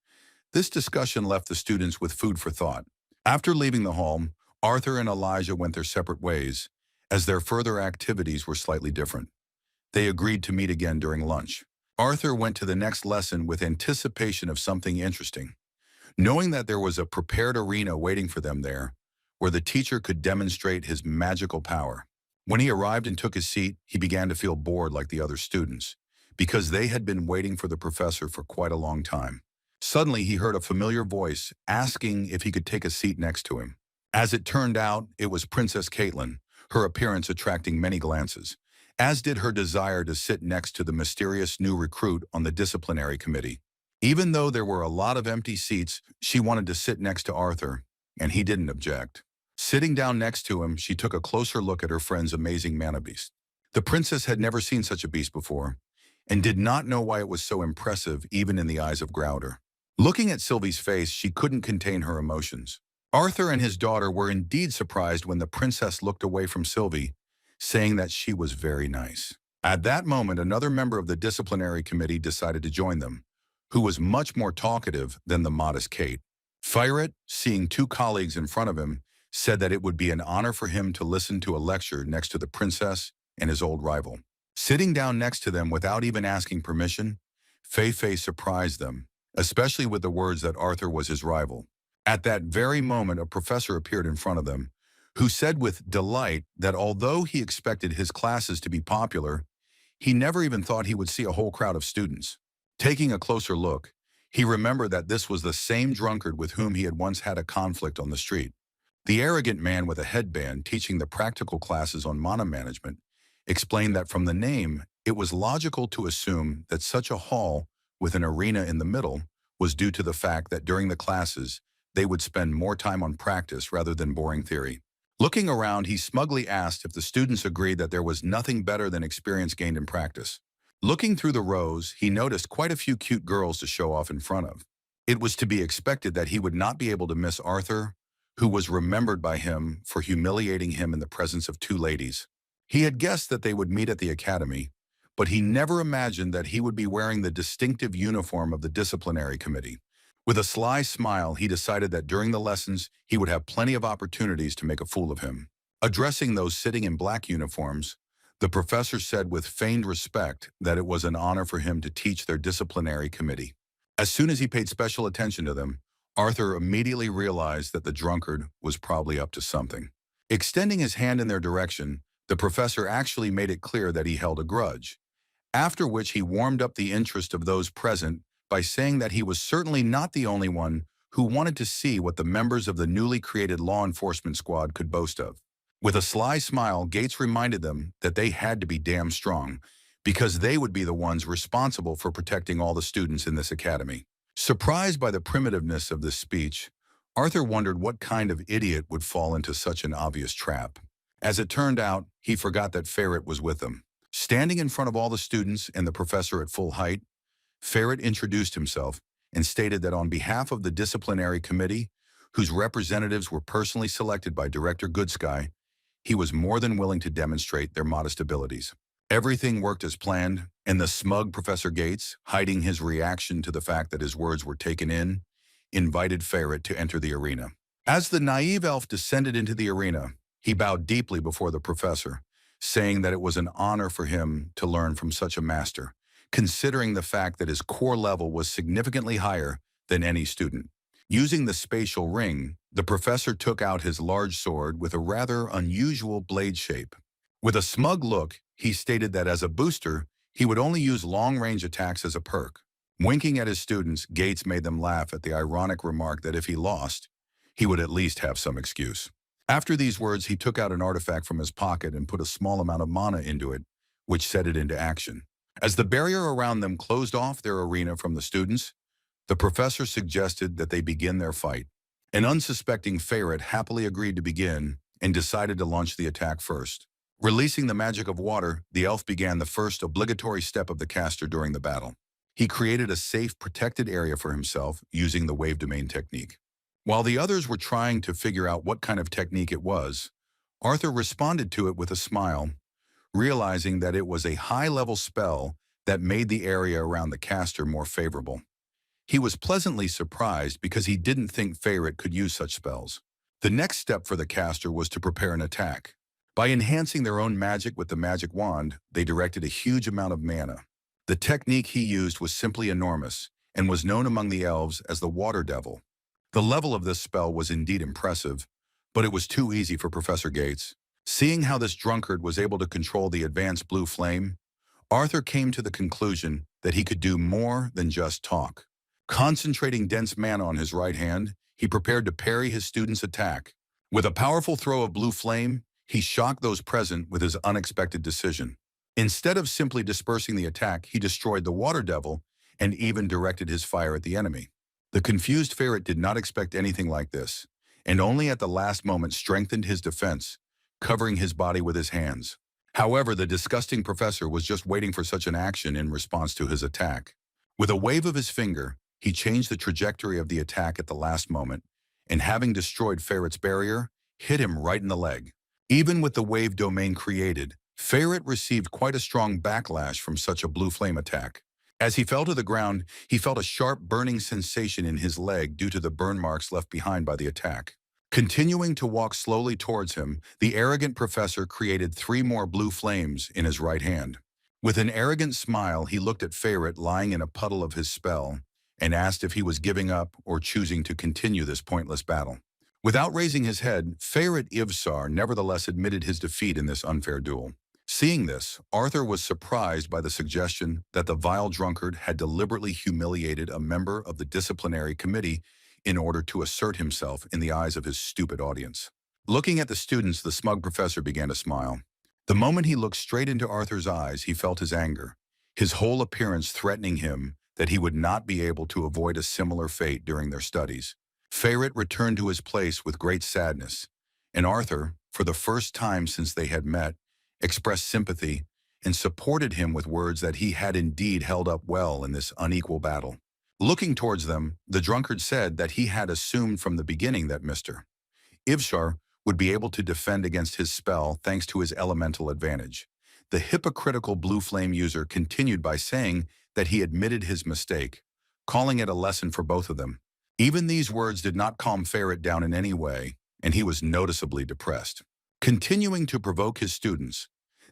Speaker 1: this discussion left the students with food for thought. After leaving the hall, Arthur and Elijah went their separate ways, as their further activities were slightly different. They agreed to meet again during lunch. Arthur went to the next lesson with anticipation of something interesting, knowing that there was a prepared arena waiting for them there, where the teacher could demonstrate his magical power. When he arrived and took his seat, he began to feel bored like the other students, because they had been waiting for the professor for quite a long time. Suddenly, he heard a familiar voice asking if he could take a seat next to him. As it turned out, it was Princess Caitlin, her appearance attracting many glances, as did her desire to sit next to the mysterious new recruit on the disciplinary committee. Even though there were a lot of empty seats, she wanted to sit next to Arthur, and he didn't object. Sitting down next to him, she took a closer look at her friend's amazing mana beast. The princess had never seen such a beast before, and did not know why it was so impressive even in the eyes of Grouder. Looking at Sylvie's face, she couldn't contain her emotions. Arthur and his daughter were indeed surprised when the princess looked away from Sylvie, saying that she was very nice. At that moment, another member of the disciplinary committee decided to join them, who was much more talkative than the modest Kate. Firet, seeing two colleagues in front of him, said that it would be an honor for him to listen to a lecture next to the princess and his old rival. Sitting down next to them without even asking permission, Fei surprised them, especially with the words that Arthur was his rival. At that very moment, a professor appeared in front of them, who said with delight that although he expected his classes to be popular, he never even thought he would see a whole crowd of students. Taking a closer look, he remembered that this was the same drunkard with whom he had once had a conflict on the street. The arrogant man with a headband teaching the practical classes on mana management explained that from the name, it was logical to assume that such a hall with an arena in the middle was due to the fact that during the classes, they would spend more time on practice rather than boring theory. Looking around, he smugly asked if the students agreed that there was nothing better than experience gained in practice. Looking through the rows, he noticed quite a few cute girls to show off in front of. It was to be expected that he would not be able to miss Arthur, who was remembered by him for humiliating him in the presence of two ladies. He had guessed that they would meet at the academy, but he never imagined that he would be wearing the distinctive uniform of the disciplinary committee. With a sly smile, he decided that during the lessons, he would have plenty of opportunities to make a fool of him. Addressing those sitting in black uniforms, the professor said with feigned respect that it was an honor for him to teach their disciplinary committee. As soon as he paid special attention to them, Arthur immediately realized that the drunkard was probably up to something. Extending his hand in their direction, the professor actually made it clear that he held a grudge, after which he warmed up the interest of those present by saying that he was certainly not the only one who wanted to see what the members of the newly created law enforcement squad could boast of. With a sly smile, Gates reminded them that they had to be damn strong, because they would be the ones responsible for protecting all the students in this academy. Surprised by the primitiveness of this speech, Arthur wondered what kind of idiot would fall into such an obvious trap. As it turned out, he forgot that Ferret was with them. Standing in front of all the students and the professor at full height, Ferret introduced himself and stated that on behalf of the disciplinary committee, whose representatives were personally selected by Director Goodsky, he was more than willing to demonstrate their modest abilities. Everything worked as planned, and the smug Professor Gates, hiding his reaction to the fact that his words were taken in, invited Ferret to enter the arena. As the naive elf descended into the arena, he bowed deeply before the professor, saying that it was an honor for him to learn from such a master, considering the fact that his core level was significantly higher than any student. Using the spatial ring, the professor took out his large sword with a rather unusual blade shape. With a smug look, he stated that as a booster, he would only use long-range attacks as a perk. Winking at his students, Gates made them laugh at the ironic remark that if he lost, he would at least have some excuse. After these words, he took out an artifact from his pocket and put a small amount of mana into it, which set it into action. As the barrier around them closed off their arena from the students, the professor suggested that they begin their fight. An unsuspecting Ferret happily agreed to begin and decided to launch the attack first. Releasing the magic of water, the elf began the first obligatory step of the caster during the battle. He created a safe, protected area for himself using the wave domain technique. While the others were trying to figure out what kind of technique it was, Arthur responded to it with a smile, realizing that it was a high-level spell that made the area around the caster more favorable. He was pleasantly surprised because he didn't think Feyret could use such spells. The next step for the caster was to prepare an attack. By enhancing their own magic with the magic wand, they directed a huge amount of mana. The technique he used was simply enormous and was known among the elves as the Water Devil. The level of this spell was indeed impressive, but it was too easy for Professor Gates. Seeing how this drunkard was able to control the advanced blue flame, Arthur came to the conclusion that he could do more than just talk. Concentrating dense mana on his right hand, he prepared to parry his student's attack. With a powerful throw of blue flame, he shocked those present with his unexpected decision. Instead of simply dispersing the attack, he destroyed the Water Devil and even directed his fire at the enemy. The confused Feyret did not expect anything like this, and only at the last moment strengthened his defense, covering his body with his hands. However, the disgusting professor was just waiting for such an action in response to his attack. With a wave of his finger, he changed the trajectory of the attack at the last moment, and having destroyed Feyret's barrier, hit him right in the leg. Even with the wave domain created, Feyret received quite a strong backlash from such a blue flame attack. As he fell to the ground, he felt a sharp burning sensation in his leg due to the burn marks left behind by the attack. Continuing to walk slowly towards him, the arrogant professor created 3 more blue flames in his right hand. With an arrogant smile, he looked at Feyret lying in a puddle of his spell and asked if he was giving up or choosing to continue this pointless battle. Without raising his head, Feyret Ivsar nevertheless admitted his defeat in this unfair duel. Seeing this, Arthur was surprised by the suggestion that the vile drunkard had deliberately humiliated a member of the disciplinary committee in order to assert himself in the eyes of his stupid audience. Looking at the students, the smug professor began to smile. The moment he looked straight into Arthur's eyes, he felt his anger, his whole appearance threatening him that he would not be able to avoid a similar fate during their studies. Feyret returned to his place with great sadness, and Arthur, for the first time since they had met, expressed sympathy and supported him with words that he had indeed held up well in this unequal battle. Looking towards them, the drunkard said that he had assumed from the beginning that Mr. Ivshar would be able to defend against his spell thanks to his elemental advantage. The hypocritical blue flame user continued by saying that he admitted his mistake, calling it a lesson for both of them. Even these words did not calm Feyret down in any way, and he was noticeably depressed. Continuing to provoke his students,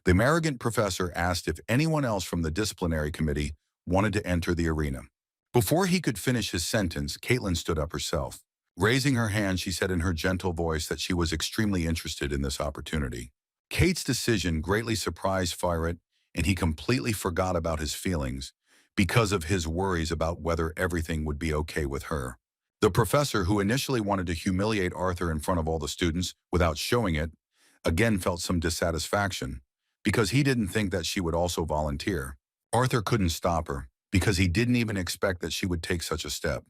Speaker 1: the arrogant professor asked if anyone else from the disciplinary committee wanted to enter the arena. Before he could finish his sentence, Caitlin stood up herself. Raising her hand, she said in her gentle voice that she was extremely interested in this opportunity. Kate's decision greatly surprised Feyret, and he completely forgot about his feelings because of his worries about whether everything would be okay with her. The professor, who initially wanted to humiliate Arthur in front of all the students without showing it, again felt some dissatisfaction because he didn't think that she would also volunteer. Arthur couldn't stop her because he didn't even expect that she would take such a step.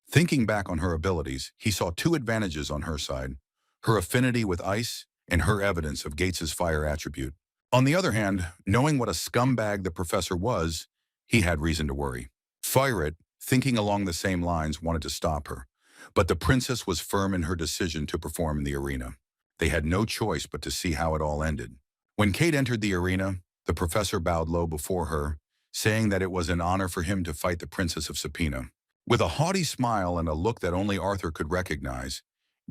Speaker 1: Thinking back on her abilities, he saw 2 advantages on her side: her affinity with ice and her evidence of Gates's fire attribute. On the other hand, knowing what a scumbag the professor was, he had reason to worry. Feyret, thinking along the same lines, wanted to stop her, but the princess was firm in her decision to perform in the arena. They had no choice but to see how it all ended. When Kate entered the arena, the professor bowed low before her, saying that it was an honor for him to fight the Princess of Sapina. With a haughty smile and a look that only Arthur could recognize,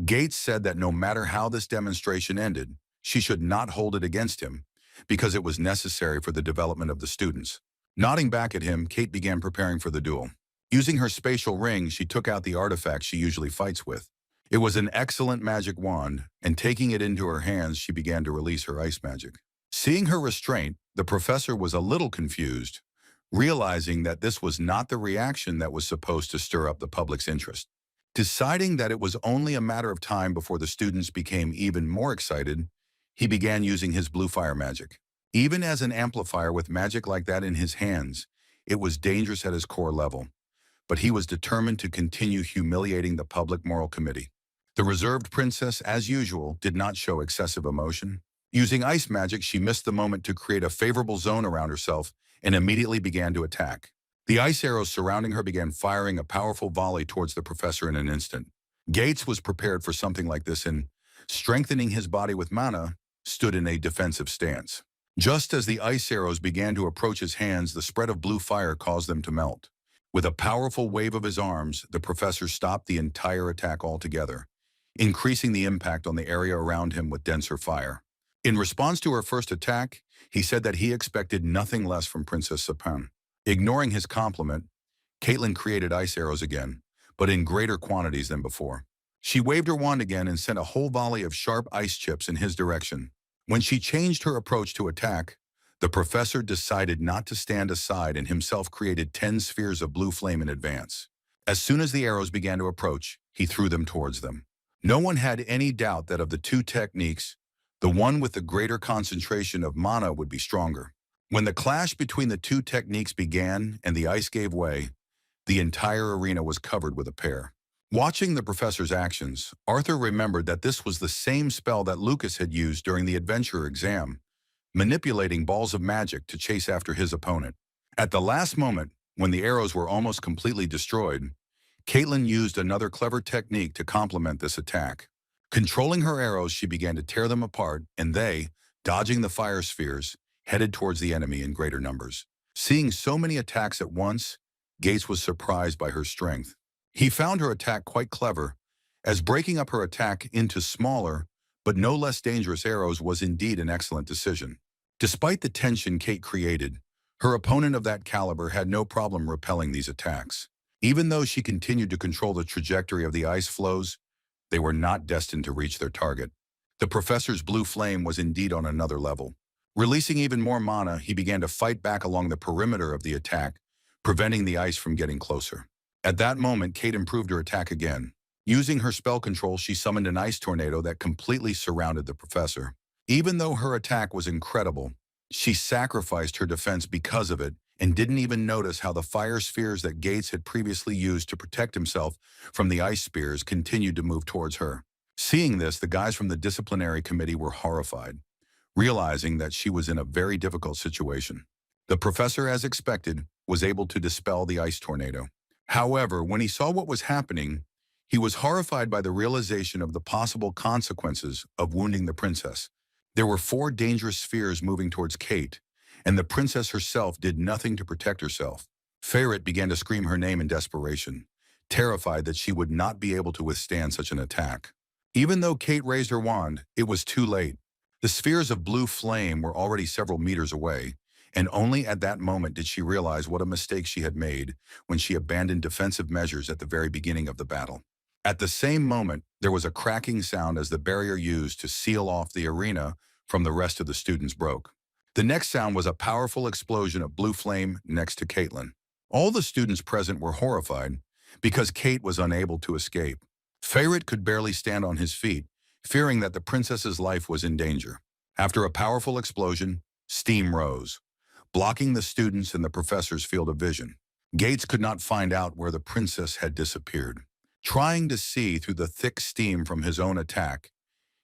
Speaker 1: Gates said that no matter how this demonstration ended, she should not hold it against him, because it was necessary for the development of the students. Nodding back at him, Kate began preparing for the duel. Using her spatial ring, she took out the artifact she usually fights with. It was an excellent magic wand, and taking it into her hands, she began to release her ice magic. Seeing her restraint, the professor was a little confused, realizing that this was not the reaction that was supposed to stir up the public's interest. Deciding that it was only a matter of time before the students became even more excited, he began using his blue fire magic. Even as an amplifier with magic like that in his hands, it was dangerous at his core level, but he was determined to continue humiliating the public moral committee. The reserved princess, as usual, did not show excessive emotion. Using ice magic, she missed the moment to create a favorable zone around herself and immediately began to attack. The ice arrows surrounding her began firing a powerful volley towards the professor in an instant. Gates was prepared for something like this, and strengthening his body with mana, stood in a defensive stance. Just as the ice arrows began to approach his hands, the spread of blue fire caused them to melt. With a powerful wave of his arms, the professor stopped the entire attack altogether, increasing the impact on the area around him with denser fire. In response to her first attack, he said that he expected nothing less from Princess Sapin. Ignoring his compliment, Caitlin created ice arrows again, but in greater quantities than before. She waved her wand again and sent a whole volley of sharp ice chips in his direction. When she changed her approach to attack, the professor decided not to stand aside and himself created 10 spheres of blue flame in advance. As soon as the arrows began to approach, he threw them towards them. No one had any doubt that of the two techniques, the one with the greater concentration of mana would be stronger. When the clash between the two techniques began and the ice gave way, the entire arena was covered with a pair. Watching the professor's actions, Arthur remembered that this was the same spell that Lucas had used during the adventurer exam, manipulating balls of magic to chase after his opponent. At the last moment, when the arrows were almost completely destroyed, Caitlin used another clever technique to complement this attack. Controlling her arrows, she began to tear them apart, and they, dodging the fire spheres, headed towards the enemy in greater numbers. Seeing so many attacks at once, Gates was surprised by her strength. He found her attack quite clever, as breaking up her attack into smaller, but no less dangerous arrows was indeed an excellent decision. Despite the tension Kate created, her opponent of that caliber had no problem repelling these attacks. Even though she continued to control the trajectory of the ice flows, they were not destined to reach their target. The professor's blue flame was indeed on another level. Releasing even more mana, he began to fight back along the perimeter of the attack, preventing the ice from getting closer. At that moment, Kate improved her attack again. Using her spell control, she summoned an ice tornado that completely surrounded the professor. Even though her attack was incredible, she sacrificed her defense because of it and didn't even notice how the fire spheres that Gates had previously used to protect himself from the ice spears continued to move towards her. Seeing this, the guys from the disciplinary committee were horrified, realizing that she was in a very difficult situation. The professor, as expected, was able to dispel the ice tornado. However, when he saw what was happening, he was horrified by the realization of the possible consequences of wounding the princess. There were 4 dangerous spheres moving towards Kate, and the princess herself did nothing to protect herself. Ferret began to scream her name in desperation, terrified that she would not be able to withstand such an attack. Even though Kate raised her wand, it was too late. The spheres of blue flame were already several meters away, and only at that moment did she realize what a mistake she had made when she abandoned defensive measures at the very beginning of the battle. At the same moment, there was a cracking sound as the barrier used to seal off the arena from the rest of the students broke. The next sound was a powerful explosion of blue flame next to Caitlin. All the students present were horrified because Kate was unable to escape. Ferret could barely stand on his feet, fearing that the princess's life was in danger. After a powerful explosion, steam rose, blocking the students and the professor's field of vision. Gates could not find out where the princess had disappeared. Trying to see through the thick steam from his own attack,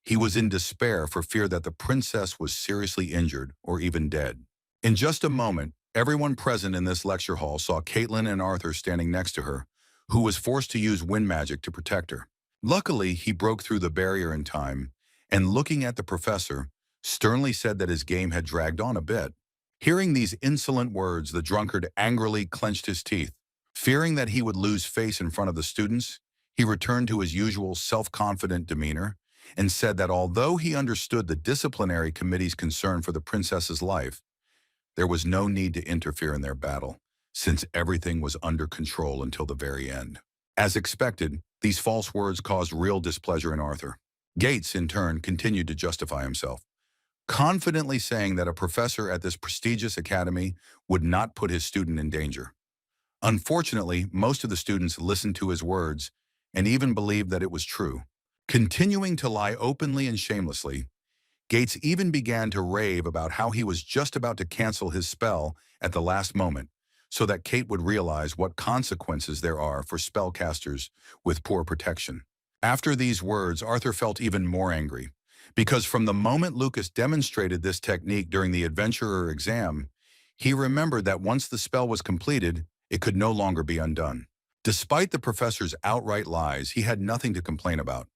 Speaker 1: he was in despair for fear that the princess was seriously injured or even dead. In just a moment, everyone present in this lecture hall saw Caitlin and Arthur standing next to her, who was forced to use wind magic to protect her. Luckily, he broke through the barrier in time, and looking at the professor, sternly said that his game had dragged on a bit. Hearing these insolent words, the drunkard angrily clenched his teeth. Fearing that he would lose face in front of the students, he returned to his usual self-confident demeanor and said that although he understood the disciplinary committee's concern for the princess's life, there was no need to interfere in their battle, since everything was under control until the very end. As expected, these false words caused real displeasure in Arthur. Gates, in turn, continued to justify himself, confidently saying that a professor at this prestigious academy would not put his student in danger. Unfortunately, most of the students listened to his words and even believed that it was true. Continuing to lie openly and shamelessly, Gates even began to rave about how he was just about to cancel his spell at the last moment, so that Kate would realize what consequences there are for spellcasters with poor protection. After these words, Arthur felt even more angry, because from the moment Lucas demonstrated this technique during the adventurer exam, he remembered that once the spell was completed, it could no longer be undone. Despite the professor's outright lies, he had nothing to complain about,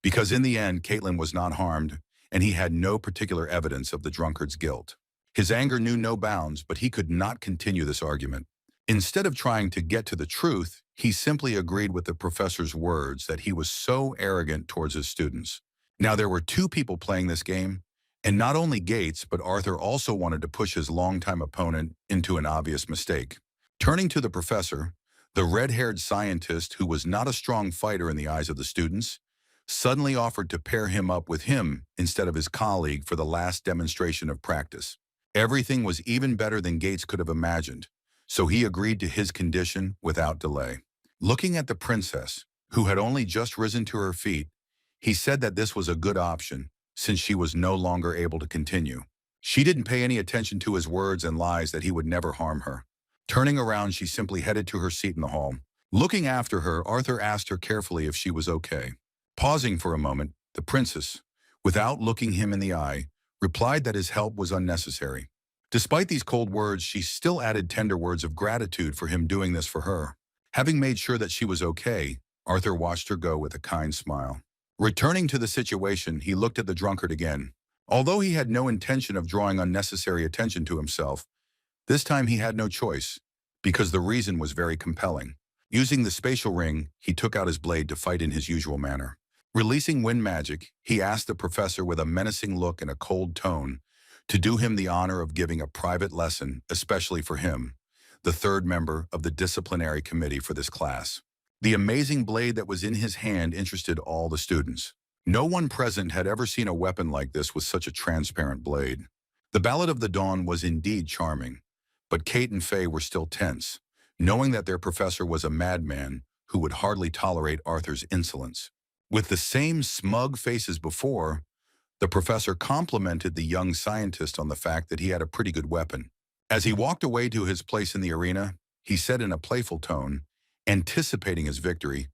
Speaker 1: because in the end, Caitlin was not harmed, and he had no particular evidence of the drunkard's guilt. His anger knew no bounds, but he could not continue this argument. Instead of trying to get to the truth, he simply agreed with the professor's words that he was so arrogant towards his students. Now there were two people playing this game, and not only Gates, but Arthur also wanted to push his longtime opponent into an obvious mistake. Turning to the professor, the red-haired scientist, who was not a strong fighter in the eyes of the students, suddenly offered to pair him up with him instead of his colleague for the last demonstration of practice. Everything was even better than Gates could have imagined, so he agreed to his condition without delay. Looking at the princess, who had only just risen to her feet, he said that this was a good option, since she was no longer able to continue. She didn't pay any attention to his words and lies that he would never harm her. Turning around, she simply headed to her seat in the hall. Looking after her, Arthur asked her carefully if she was okay. Pausing for a moment, the princess, without looking him in the eye, replied that his help was unnecessary. Despite these cold words, she still added tender words of gratitude for him doing this for her. Having made sure that she was okay, Arthur watched her go with a kind smile. Returning to the situation, he looked at the drunkard again. Although he had no intention of drawing unnecessary attention to himself, this time he had no choice, because the reason was very compelling. Using the spatial ring, he took out his blade to fight in his usual manner. Releasing wind magic, he asked the professor with a menacing look and a cold tone to do him the honor of giving a private lesson, especially for him, the third member of the disciplinary committee for this class. The amazing blade that was in his hand interested all the students. No one present had ever seen a weapon like this with such a transparent blade. The Ballad of the Dawn was indeed charming, but Kate and Faye were still tense, knowing that their professor was a madman who would hardly tolerate Arthur's insolence. With the same smug face as before, the professor complimented the young scientist on the fact that he had a pretty good weapon. As he walked away to his place in the arena, he said in a playful tone, anticipating his victory,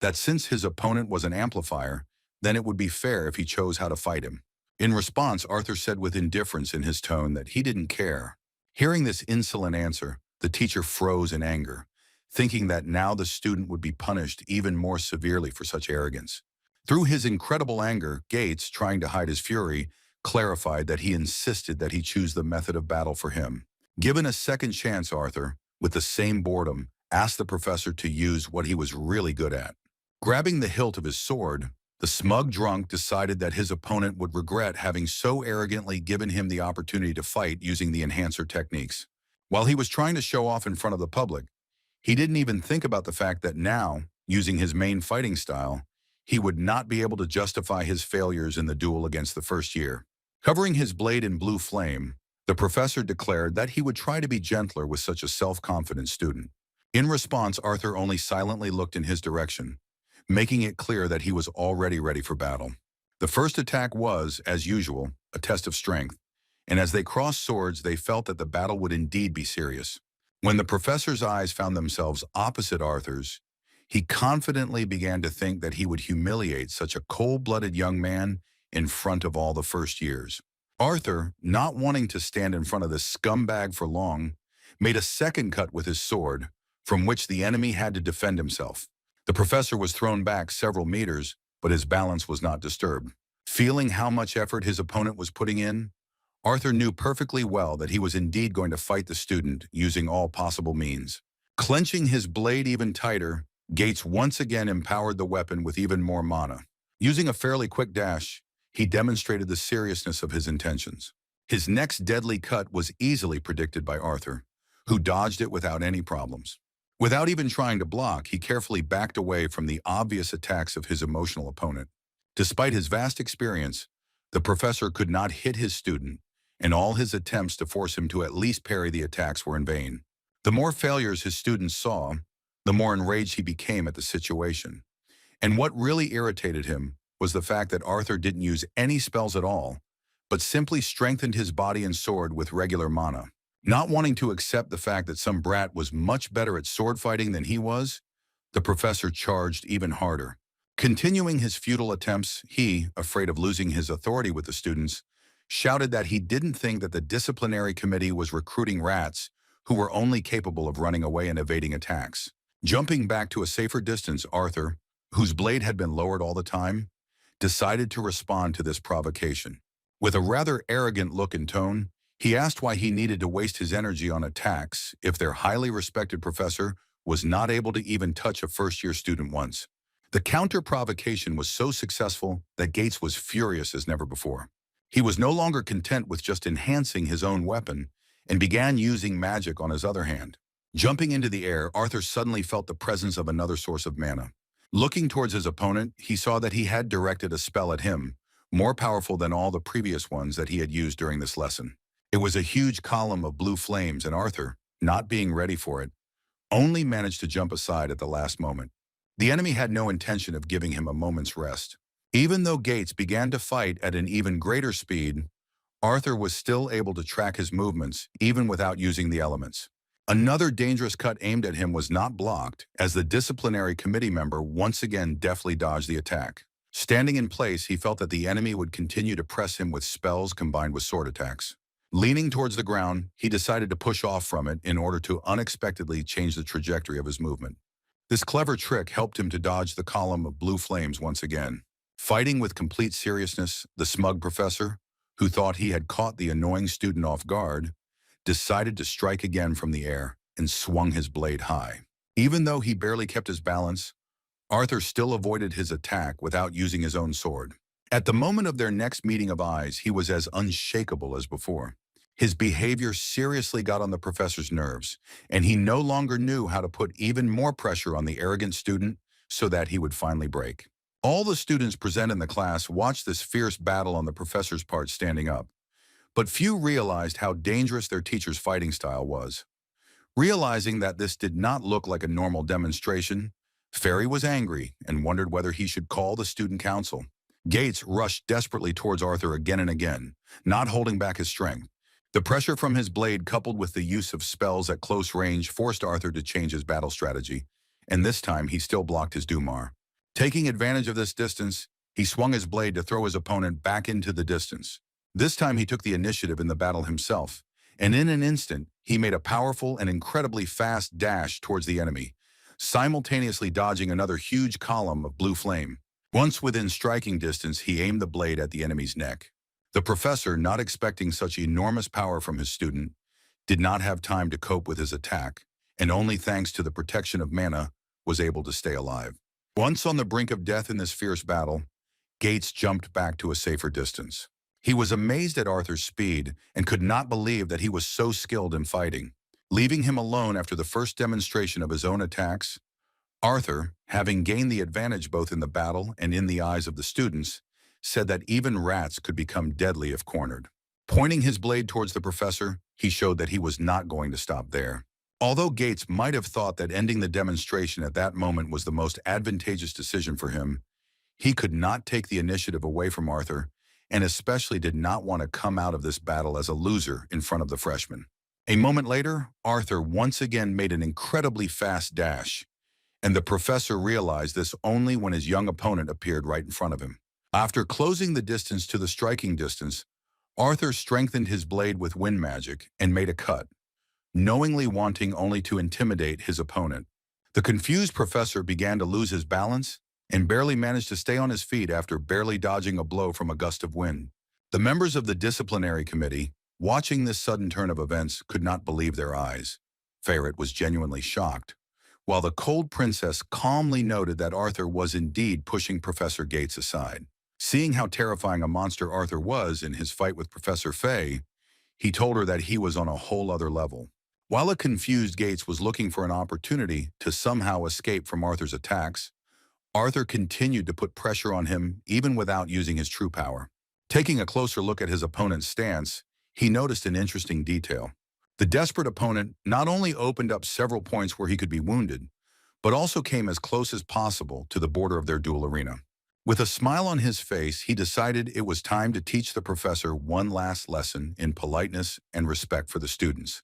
Speaker 1: that since his opponent was an amplifier, then it would be fair if he chose how to fight him. In response, Arthur said with indifference in his tone that he didn't care. Hearing this insolent answer, the teacher froze in anger, thinking that now the student would be punished even more severely for such arrogance. Through his incredible anger, Gates, trying to hide his fury, clarified that he insisted that he choose the method of battle for him. Given a second chance, Arthur, with the same boredom, asked the professor to use what he was really good at. Grabbing the hilt of his sword, the smug drunk decided that his opponent would regret having so arrogantly given him the opportunity to fight using the enhancer techniques. While he was trying to show off in front of the public, he didn't even think about the fact that now, using his main fighting style, he would not be able to justify his failures in the duel against the first year. Covering his blade in blue flame, the professor declared that he would try to be gentler with such a self-confident student. In response, Arthur only silently looked in his direction, making it clear that he was already ready for battle. The first attack was, as usual, a test of strength, and as they crossed swords, they felt that the battle would indeed be serious. When the professor's eyes found themselves opposite Arthur's, he confidently began to think that he would humiliate such a cold-blooded young man in front of all the first years. Arthur, not wanting to stand in front of this scumbag for long, made a second cut with his sword, from which the enemy had to defend himself. The professor was thrown back several meters, but his balance was not disturbed. Feeling how much effort his opponent was putting in, Arthur knew perfectly well that he was indeed going to fight the student using all possible means. Clenching his blade even tighter, Gates once again empowered the weapon with even more mana. Using a fairly quick dash, he demonstrated the seriousness of his intentions. His next deadly cut was easily predicted by Arthur, who dodged it without any problems. Without even trying to block, he carefully backed away from the obvious attacks of his emotional opponent. Despite his vast experience, the professor could not hit his student, and all his attempts to force him to at least parry the attacks were in vain. The more failures his students saw, the more enraged he became at the situation. And what really irritated him was the fact that Arthur didn't use any spells at all, but simply strengthened his body and sword with regular mana. Not wanting to accept the fact that some brat was much better at sword fighting than he was, the professor charged even harder. Continuing his futile attempts, he, afraid of losing his authority with the students, shouted that he didn't think that the disciplinary committee was recruiting rats who were only capable of running away and evading attacks. Jumping back to a safer distance, Arthur, whose blade had been lowered all the time, decided to respond to this provocation. With a rather arrogant look and tone, he asked why he needed to waste his energy on attacks if their highly respected professor was not able to even touch a first-year student once. The counter-provocation was so successful that Gates was furious as never before. He was no longer content with just enhancing his own weapon and began using magic on his other hand. Jumping into the air, Arthur suddenly felt the presence of another source of mana. Looking towards his opponent, he saw that he had directed a spell at him, more powerful than all the previous ones that he had used during this lesson. It was a huge column of blue flames, and Arthur, not being ready for it, only managed to jump aside at the last moment. The enemy had no intention of giving him a moment's rest. Even though Gates began to fight at an even greater speed, Arthur was still able to track his movements, even without using the elements. Another dangerous cut aimed at him was not blocked, as the disciplinary committee member once again deftly dodged the attack. Standing in place, he felt that the enemy would continue to press him with spells combined with sword attacks. Leaning towards the ground, he decided to push off from it in order to unexpectedly change the trajectory of his movement. This clever trick helped him to dodge the column of blue flames once again. Fighting with complete seriousness, the smug professor, who thought he had caught the annoying student off guard, decided to strike again from the air and swung his blade high. Even though he barely kept his balance, Arthur still avoided his attack without using his own sword. At the moment of their next meeting of eyes, he was as unshakable as before. His behavior seriously got on the professor's nerves, and he no longer knew how to put even more pressure on the arrogant student so that he would finally break. All the students present in the class watched this fierce battle on the professor's part standing up, but few realized how dangerous their teacher's fighting style was. Realizing that this did not look like a normal demonstration, Fairy was angry and wondered whether he should call the student council. Gates rushed desperately towards Arthur again and again, not holding back his strength. The pressure from his blade coupled with the use of spells at close range forced Arthur to change his battle strategy, and this time he still blocked his Dumar. Taking advantage of this distance, he swung his blade to throw his opponent back into the distance. This time he took the initiative in the battle himself, and in an instant, he made a powerful and incredibly fast dash towards the enemy, simultaneously dodging another huge column of blue flame. Once within striking distance, he aimed the blade at the enemy's neck. The professor, not expecting such enormous power from his student, did not have time to cope with his attack, and only thanks to the protection of mana was able to stay alive. Once on the brink of death in this fierce battle, Gates jumped back to a safer distance. He was amazed at Arthur's speed and could not believe that he was so skilled in fighting. Leaving him alone after the first demonstration of his own attacks, Arthur, having gained the advantage both in the battle and in the eyes of the students, said that even rats could become deadly if cornered. Pointing his blade towards the professor, he showed that he was not going to stop there. Although Gates might have thought that ending the demonstration at that moment was the most advantageous decision for him, he could not take the initiative away from Arthur, and especially did not want to come out of this battle as a loser in front of the freshman. A moment later, Arthur once again made an incredibly fast dash, and the professor realized this only when his young opponent appeared right in front of him. After closing the distance to the striking distance, Arthur strengthened his blade with wind magic and made a cut, knowingly wanting only to intimidate his opponent. The confused professor began to lose his balance and barely managed to stay on his feet after barely dodging a blow from a gust of wind. The members of the disciplinary committee, watching this sudden turn of events, could not believe their eyes. Ferret was genuinely shocked, while the cold princess calmly noted that Arthur was indeed pushing Professor Gates aside. Seeing how terrifying a monster Arthur was in his fight with Professor Fay, he told her that he was on a whole other level. While a confused Gates was looking for an opportunity to somehow escape from Arthur's attacks, Arthur continued to put pressure on him even without using his true power. Taking a closer look at his opponent's stance, he noticed an interesting detail. The desperate opponent not only opened up several points where he could be wounded, but also came as close as possible to the border of their duel arena. With a smile on his face, he decided it was time to teach the professor one last lesson in politeness and respect for the students.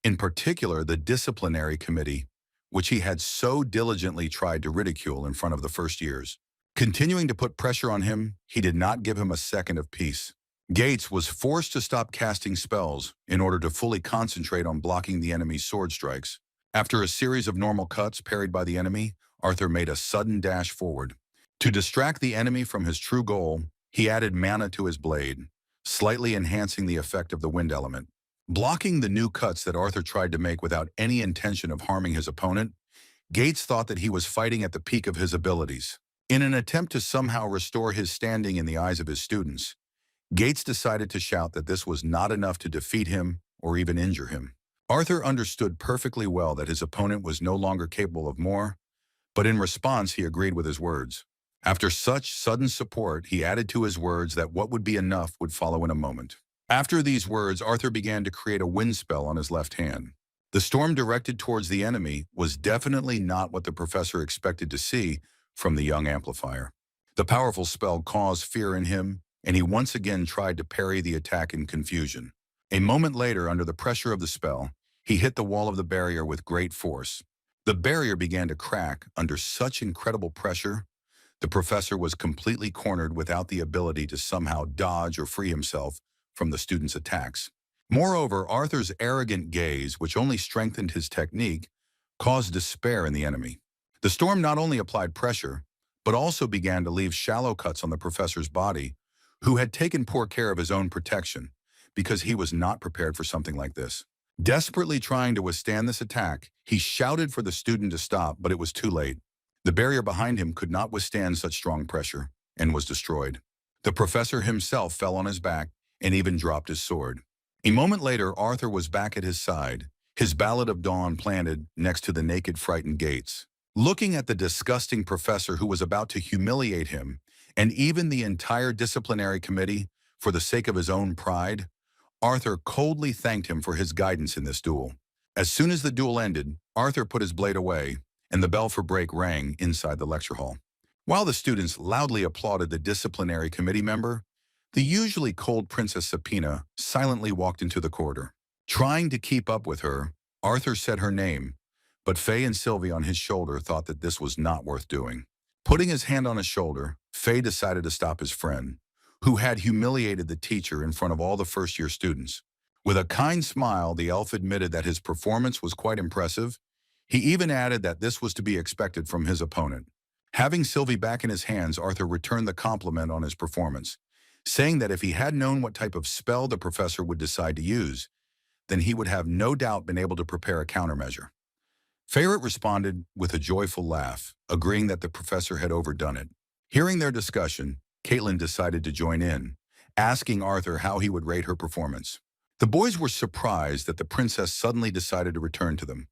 Speaker 1: In particular, the disciplinary committee, which he had so diligently tried to ridicule in front of the first years. Continuing to put pressure on him, he did not give him a second of peace. Gates was forced to stop casting spells in order to fully concentrate on blocking the enemy's sword strikes. After a series of normal cuts parried by the enemy, Arthur made a sudden dash forward. To distract the enemy from his true goal, he added mana to his blade, slightly enhancing the effect of the wind element. Blocking the new cuts that Arthur tried to make without any intention of harming his opponent, Gates thought that he was fighting at the peak of his abilities. In an attempt to somehow restore his standing in the eyes of his students, Gates decided to shout that this was not enough to defeat him or even injure him. Arthur understood perfectly well that his opponent was no longer capable of more, but in response he agreed with his words. After such sudden support, he added to his words that what would be enough would follow in a moment. After these words, Arthur began to create a wind spell on his left hand. The storm directed towards the enemy was definitely not what the professor expected to see from the young amplifier. The powerful spell caused fear in him, and he once again tried to parry the attack in confusion. A moment later, under the pressure of the spell, he hit the wall of the barrier with great force. The barrier began to crack under such incredible pressure. The professor was completely cornered without the ability to somehow dodge or free himself from the students' attacks. Moreover, Arthur's arrogant gaze, which only strengthened his technique, caused despair in the enemy. The storm not only applied pressure, but also began to leave shallow cuts on the professor's body, who had taken poor care of his own protection, because he was not prepared for something like this. Desperately trying to withstand this attack, he shouted for the student to stop, but it was too late. The barrier behind him could not withstand such strong pressure, and was destroyed. The professor himself fell on his back, and even dropped his sword. A moment later, Arthur was back at his side, his Ballad of Dawn planted next to the naked, frightened Gates. Looking at the disgusting professor who was about to humiliate him, and even the entire disciplinary committee, for the sake of his own pride, Arthur coldly thanked him for his guidance in this duel. As soon as the duel ended, Arthur put his blade away, and the bell for break rang inside the lecture hall. While the students loudly applauded the disciplinary committee member, the usually cold Princess Sapina silently walked into the corridor. Trying to keep up with her, Arthur said her name, but Faye and Sylvie on his shoulder thought that this was not worth doing. Putting his hand on his shoulder, Faye decided to stop his friend, who had humiliated the teacher in front of all the first-year students. With a kind smile, the elf admitted that his performance was quite impressive. He even added that this was to be expected from his opponent. Having Sylvie back in his hands, Arthur returned the compliment on his performance, saying that if he had known what type of spell the professor would decide to use, then he would have no doubt been able to prepare a countermeasure. Ferret responded with a joyful laugh, agreeing that the professor had overdone it. Hearing their discussion, Caitlin decided to join in, asking Arthur how he would rate her performance. The boys were surprised that the princess suddenly decided to return to them,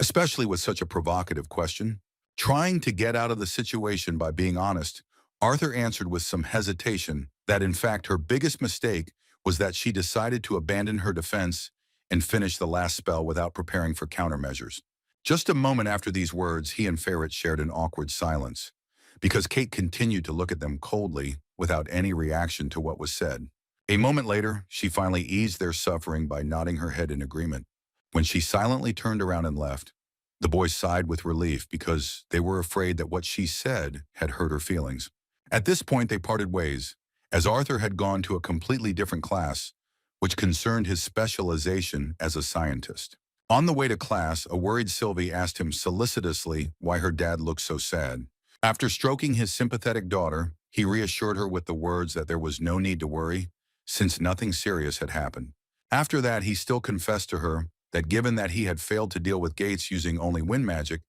Speaker 1: especially with such a provocative question. Trying to get out of the situation by being honest, Arthur answered with some hesitation that in fact her biggest mistake was that she decided to abandon her defense and finish the last spell without preparing for countermeasures. Just a moment after these words, he and Ferret shared an awkward silence, because Kate continued to look at them coldly without any reaction to what was said. A moment later, she finally eased their suffering by nodding her head in agreement. When she silently turned around and left, the boys sighed with relief because they were afraid that what she said had hurt her feelings. At this point, they parted ways, as Arthur had gone to a completely different class, which concerned his specialization as a scientist. On the way to class, a worried Sylvie asked him solicitously why her dad looked so sad. After stroking his sympathetic daughter, he reassured her with the words that there was no need to worry, since nothing serious had happened. After that, he still confessed to her that given that he had failed to deal with Gates using only wind magic,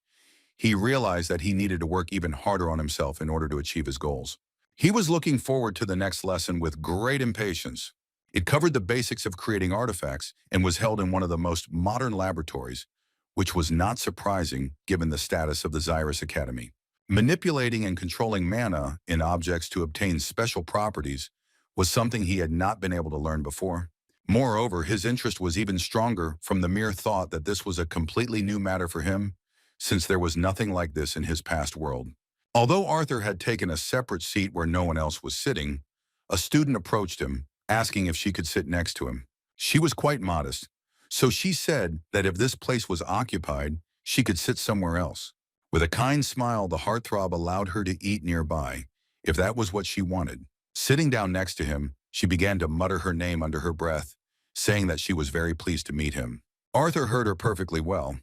Speaker 1: he realized that he needed to work even harder on himself in order to achieve his goals. He was looking forward to the next lesson with great impatience. It covered the basics of creating artifacts and was held in one of the most modern laboratories, which was not surprising given the status of the Xyrus Academy. Manipulating and controlling mana in objects to obtain special properties was something he had not been able to learn before. Moreover, his interest was even stronger from the mere thought that this was a completely new matter for him, since there was nothing like this in his past world. Although Arthur had taken a separate seat where no one else was sitting, a student approached him, asking if she could sit next to him. She was quite modest, so she said that if this place was occupied, she could sit somewhere else. With a kind smile, the heartthrob allowed her to eat nearby, if that was what she wanted. Sitting down next to him, she began to mutter her name under her breath, saying that she was very pleased to meet him. Arthur heard her perfectly well,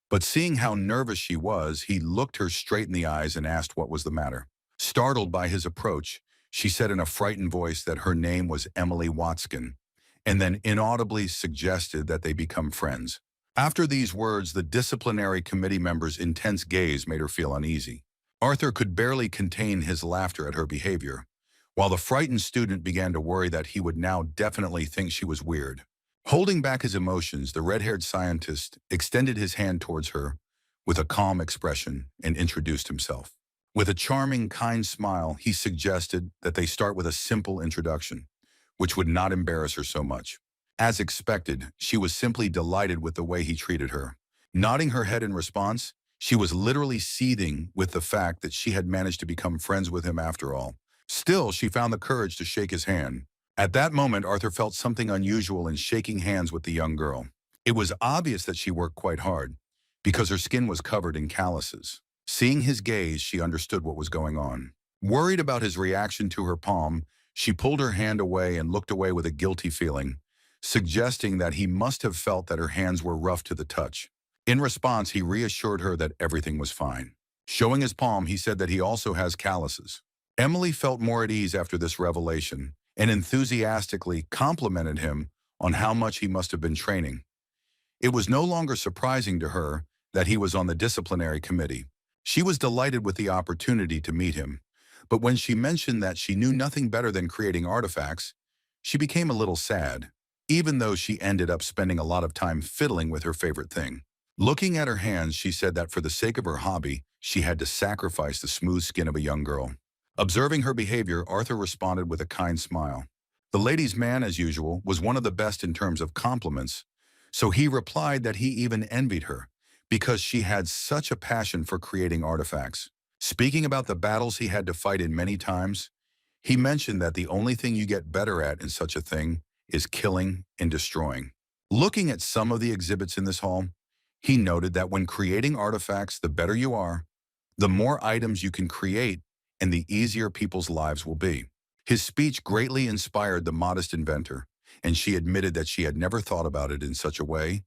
Speaker 1: but seeing how nervous she was, he looked her straight in the eyes and asked what was the matter. Startled by his approach, she said in a frightened voice that her name was Emily Watskin, and then inaudibly suggested that they become friends. After these words, the disciplinary committee member's intense gaze made her feel uneasy. Arthur could barely contain his laughter at her behavior, while the frightened student began to worry that he would now definitely think she was weird. Holding back his emotions, the red-haired scientist extended his hand towards her with a calm expression and introduced himself. With a charming, kind smile, he suggested that they start with a simple introduction, which would not embarrass her so much. As expected, she was simply delighted with the way he treated her. Nodding her head in response, she was literally seething with the fact that she had managed to become friends with him after all. Still, she found the courage to shake his hand. At that moment, Arthur felt something unusual in shaking hands with the young girl. It was obvious that she worked quite hard, because her skin was covered in calluses. Seeing his gaze, she understood what was going on. Worried about his reaction to her palm, she pulled her hand away and looked away with a guilty feeling, suggesting that he must have felt that her hands were rough to the touch. In response, he reassured her that everything was fine. Showing his palm, he said that he also has calluses. Emily felt more at ease after this revelation and enthusiastically complimented him on how much he must have been training. It was no longer surprising to her that he was on the disciplinary committee. She was delighted with the opportunity to meet him, but when she mentioned that she knew nothing better than creating artifacts, she became a little sad, even though she ended up spending a lot of time fiddling with her favorite thing. Looking at her hands, she said that for the sake of her hobby, she had to sacrifice the smooth skin of a young girl. Observing her behavior, Arthur responded with a kind smile. The ladies' man, as usual, was one of the best in terms of compliments, so he replied that he even envied her, because she had such a passion for creating artifacts. Speaking about the battles he had to fight in many times, he mentioned that the only thing you get better at in such a thing is killing and destroying. Looking at some of the exhibits in this hall, he noted that when creating artifacts, the better you are, the more items you can create and the easier people's lives will be. His speech greatly inspired the modest inventor, and she admitted that she had never thought about it in such a way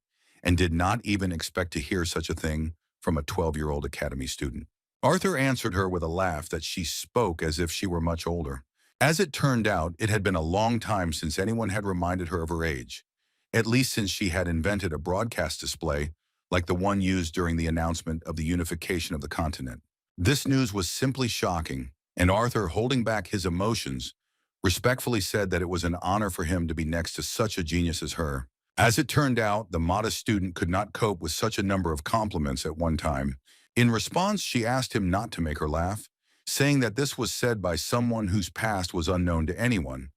Speaker 1: and did not even expect to hear such a thing from a 12-year-old academy student. Arthur answered her with a laugh that she spoke as if she were much older. As it turned out, it had been a long time since anyone had reminded her of her age, at least since she had invented a broadcast display like the one used during the announcement of the unification of the continent. This news was simply shocking, and Arthur, holding back his emotions, respectfully said that it was an honor for him to be next to such a genius as her. As it turned out, the modest student could not cope with such a number of compliments at one time. In response, she asked him not to make her laugh, saying that this was said by someone whose past was unknown to anyone,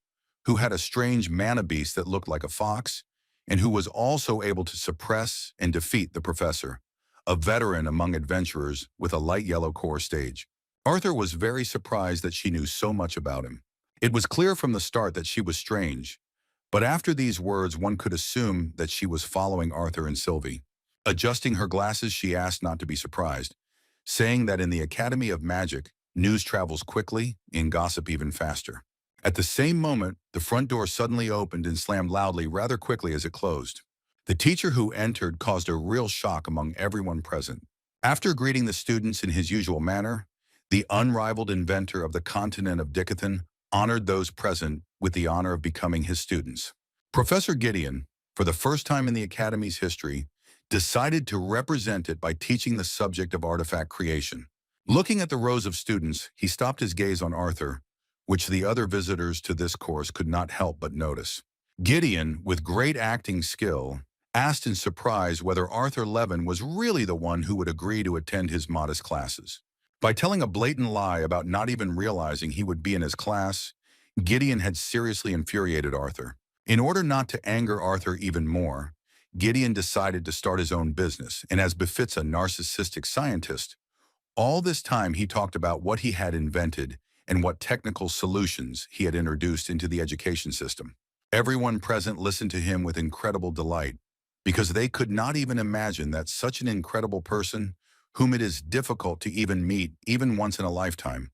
Speaker 1: who had a strange mana beast that looked like a fox, and who was also able to suppress and defeat the professor, a veteran among adventurers with a light yellow core stage. Arthur was very surprised that she knew so much about him. It was clear from the start that she was strange, but after these words one could assume that she was following Arthur and Sylvie. Adjusting her glasses, she asked not to be surprised, saying that in the Academy of Magic, news travels quickly and gossip even faster. At the same moment, the front door suddenly opened and slammed loudly rather quickly as it closed. The teacher who entered caused a real shock among everyone present. After greeting the students in his usual manner, the unrivaled inventor of the continent of Dickathon honored those present with the honor of becoming his students. Professor Gideon, for the first time in the Academy's history, decided to represent it by teaching the subject of artifact creation. Looking at the rows of students, he stopped his gaze on Arthur, which the other visitors to this course could not help but notice. Gideon, with great acting skill, asked in surprise whether Arthur Levin was really the one who would agree to attend his modest classes. By telling a blatant lie about not even realizing he would be in his class, Gideon had seriously infuriated Arthur. In order not to anger Arthur even more, Gideon decided to start his own business, and as befits a narcissistic scientist, all this time he talked about what he had invented and what technical solutions he had introduced into the education system. Everyone present listened to him with incredible delight, because they could not even imagine that such an incredible person, whom it is difficult to even meet even once in a lifetime,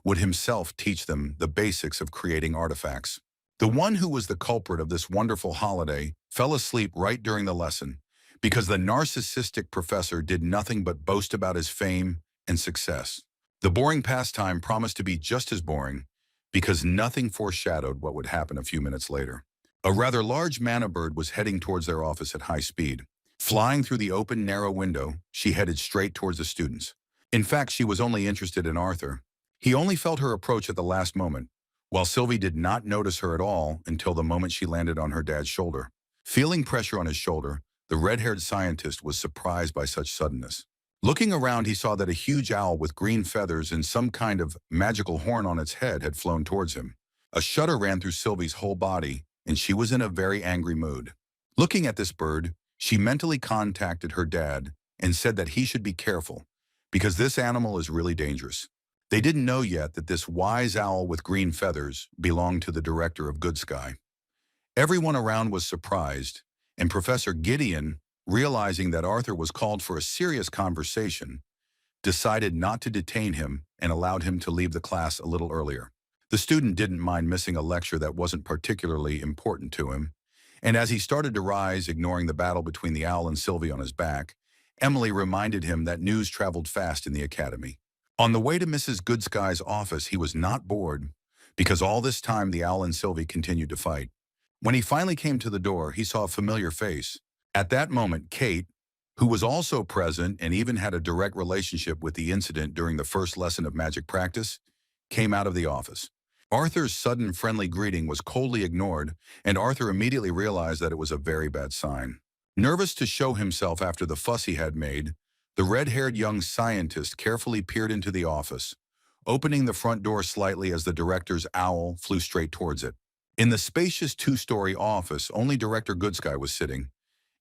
Speaker 1: would himself teach them the basics of creating artifacts. The one who was the culprit of this wonderful holiday fell asleep right during the lesson, because the narcissistic professor did nothing but boast about his fame and success. The boring pastime promised to be just as boring because nothing foreshadowed what would happen a few minutes later. A rather large manna bird was heading towards their office at high speed. Flying through the open, narrow window, she headed straight towards the students. In fact, she was only interested in Arthur. He only felt her approach at the last moment, while Sylvie did not notice her at all until the moment she landed on her dad's shoulder. Feeling pressure on his shoulder, the red-haired scientist was surprised by such suddenness. Looking around, he saw that a huge owl with green feathers and some kind of magical horn on its head had flown towards him. A shudder ran through Sylvie's whole body, and she was in a very angry mood. Looking at this bird, she mentally contacted her dad and said that he should be careful, because this animal is really dangerous. They didn't know yet that this wise owl with green feathers belonged to the director of Good Sky. Everyone around was surprised, and Professor Gideon, realizing that Arthur was called for a serious conversation, decided not to detain him and allowed him to leave the class a little earlier. The student didn't mind missing a lecture that wasn't particularly important to him, and as he started to rise, ignoring the battle between the owl and Sylvie on his back, Emily reminded him that news traveled fast in the academy. On the way to Mrs. Goodsky's office, he was not bored, because all this time the owl and Sylvie continued to fight. When he finally came to the door, he saw a familiar face. At that moment, Kate, who was also present and even had a direct relationship with the incident during the first lesson of magic practice, came out of the office. Arthur's sudden friendly greeting was coldly ignored, and Arthur immediately realized that it was a very bad sign. Nervous to show himself after the fuss he had made, the red-haired young scientist carefully peered into the office, opening the front door slightly as the director's owl flew straight towards it. In the spacious two-story office, only Director Goodsky was sitting,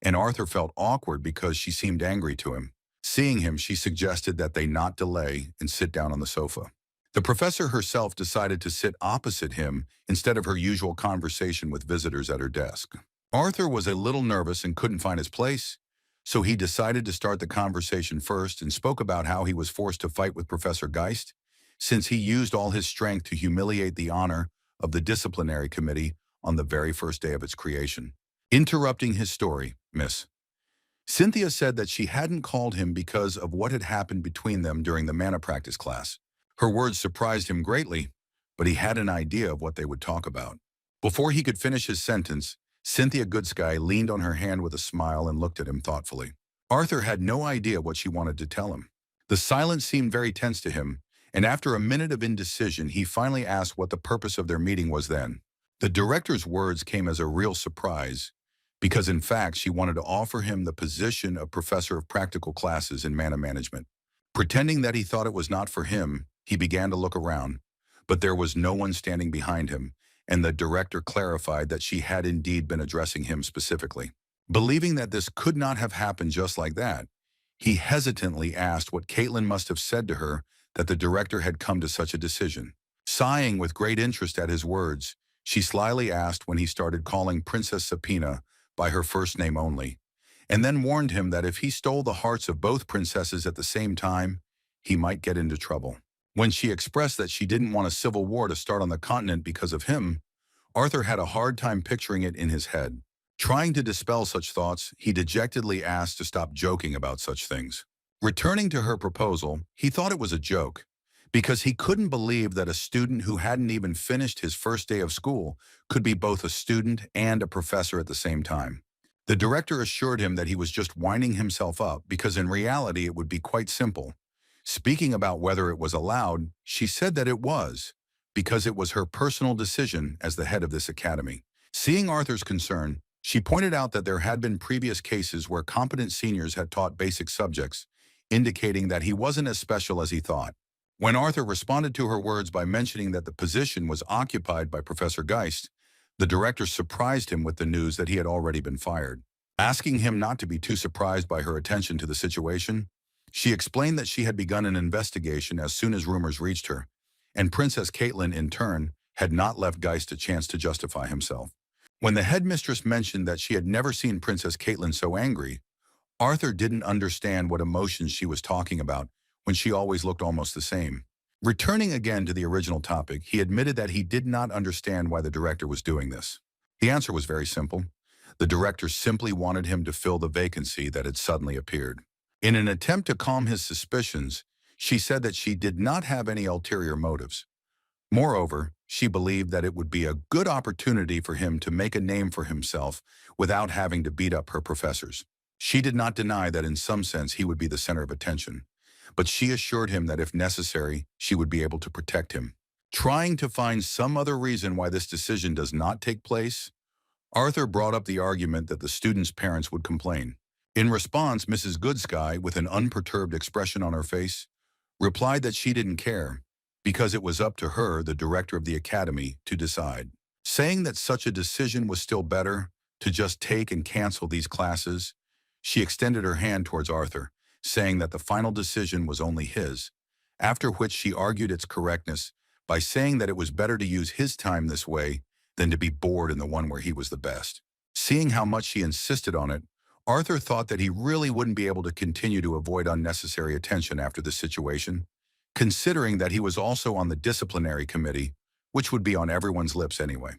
Speaker 1: and Arthur felt awkward because she seemed angry to him. Seeing him, she suggested that they not delay and sit down on the sofa. The professor herself decided to sit opposite him instead of her usual conversation with visitors at her desk. Arthur was a little nervous and couldn't find his place, so he decided to start the conversation first and spoke about how he was forced to fight with Professor Geist, since he used all his strength to humiliate the honor of the disciplinary committee on the very first day of its creation. Interrupting his story, Miss Cynthia said that she hadn't called him because of what had happened between them during the mana practice class. Her words surprised him greatly, but he had an idea of what they would talk about. Before he could finish his sentence, Cynthia Goodsky leaned on her hand with a smile and looked at him thoughtfully. Arthur had no idea what she wanted to tell him. The silence seemed very tense to him, and after a minute of indecision, he finally asked what the purpose of their meeting was then. The director's words came as a real surprise, because in fact she wanted to offer him the position of professor of practical classes in mana management. Pretending that he thought it was not for him, he began to look around, but there was no one standing behind him, and the director clarified that she had indeed been addressing him specifically. Believing that this could not have happened just like that, he hesitantly asked what Caitlin must have said to her that the director had come to such a decision. Sighing with great interest at his words, she slyly asked when he started calling Princess Sapina by her first name only, and then warned him that if he stole the hearts of both princesses at the same time, he might get into trouble. When she expressed that she didn't want a civil war to start on the continent because of him, Arthur had a hard time picturing it in his head. Trying to dispel such thoughts, he dejectedly asked to stop joking about such things. Returning to her proposal, he thought it was a joke, because he couldn't believe that a student who hadn't even finished his first day of school could be both a student and a professor at the same time. The director assured him that he was just winding himself up because in reality it would be quite simple. Speaking about whether it was allowed, she said that it was, because it was her personal decision as the head of this academy. Seeing Arthur's concern, she pointed out that there had been previous cases where competent seniors had taught basic subjects, indicating that he wasn't as special as he thought. When Arthur responded to her words by mentioning that the position was occupied by Professor Geist, the director surprised him with the news that he had already been fired. Asking him not to be too surprised by her attention to the situation, she explained that she had begun an investigation as soon as rumors reached her, and Princess Caitlin, in turn, had not left Geist a chance to justify himself. When the headmistress mentioned that she had never seen Princess Caitlin so angry, Arthur didn't understand what emotions she was talking about when she always looked almost the same. Returning again to the original topic, he admitted that he did not understand why the director was doing this. The answer was very simple. The director simply wanted him to fill the vacancy that had suddenly appeared. In an attempt to calm his suspicions, She said that she did not have any ulterior motives. Moreover, she believed that it would be a good opportunity for him to make a name for himself without having to beat up her professors. She did not deny that in some sense he would be the center of attention, but she assured him that if necessary, she would be able to protect him. Trying to find some other reason why this decision does not take place, Arthur brought up the argument that the students' parents would complain. In response, Mrs. Goodsky, with an unperturbed expression on her face, replied that she didn't care, because it was up to her, the director of the academy, to decide. Saying that such a decision was still better, to just take and cancel these classes, she extended her hand towards Arthur, saying that the final decision was only his, after which she argued its correctness by saying that it was better to use his time this way than to be bored in the one where he was the best. Seeing how much she insisted on it, Arthur thought that he really wouldn't be able to continue to avoid unnecessary attention after this situation, considering that he was also on the disciplinary committee, which would be on everyone's lips anyway.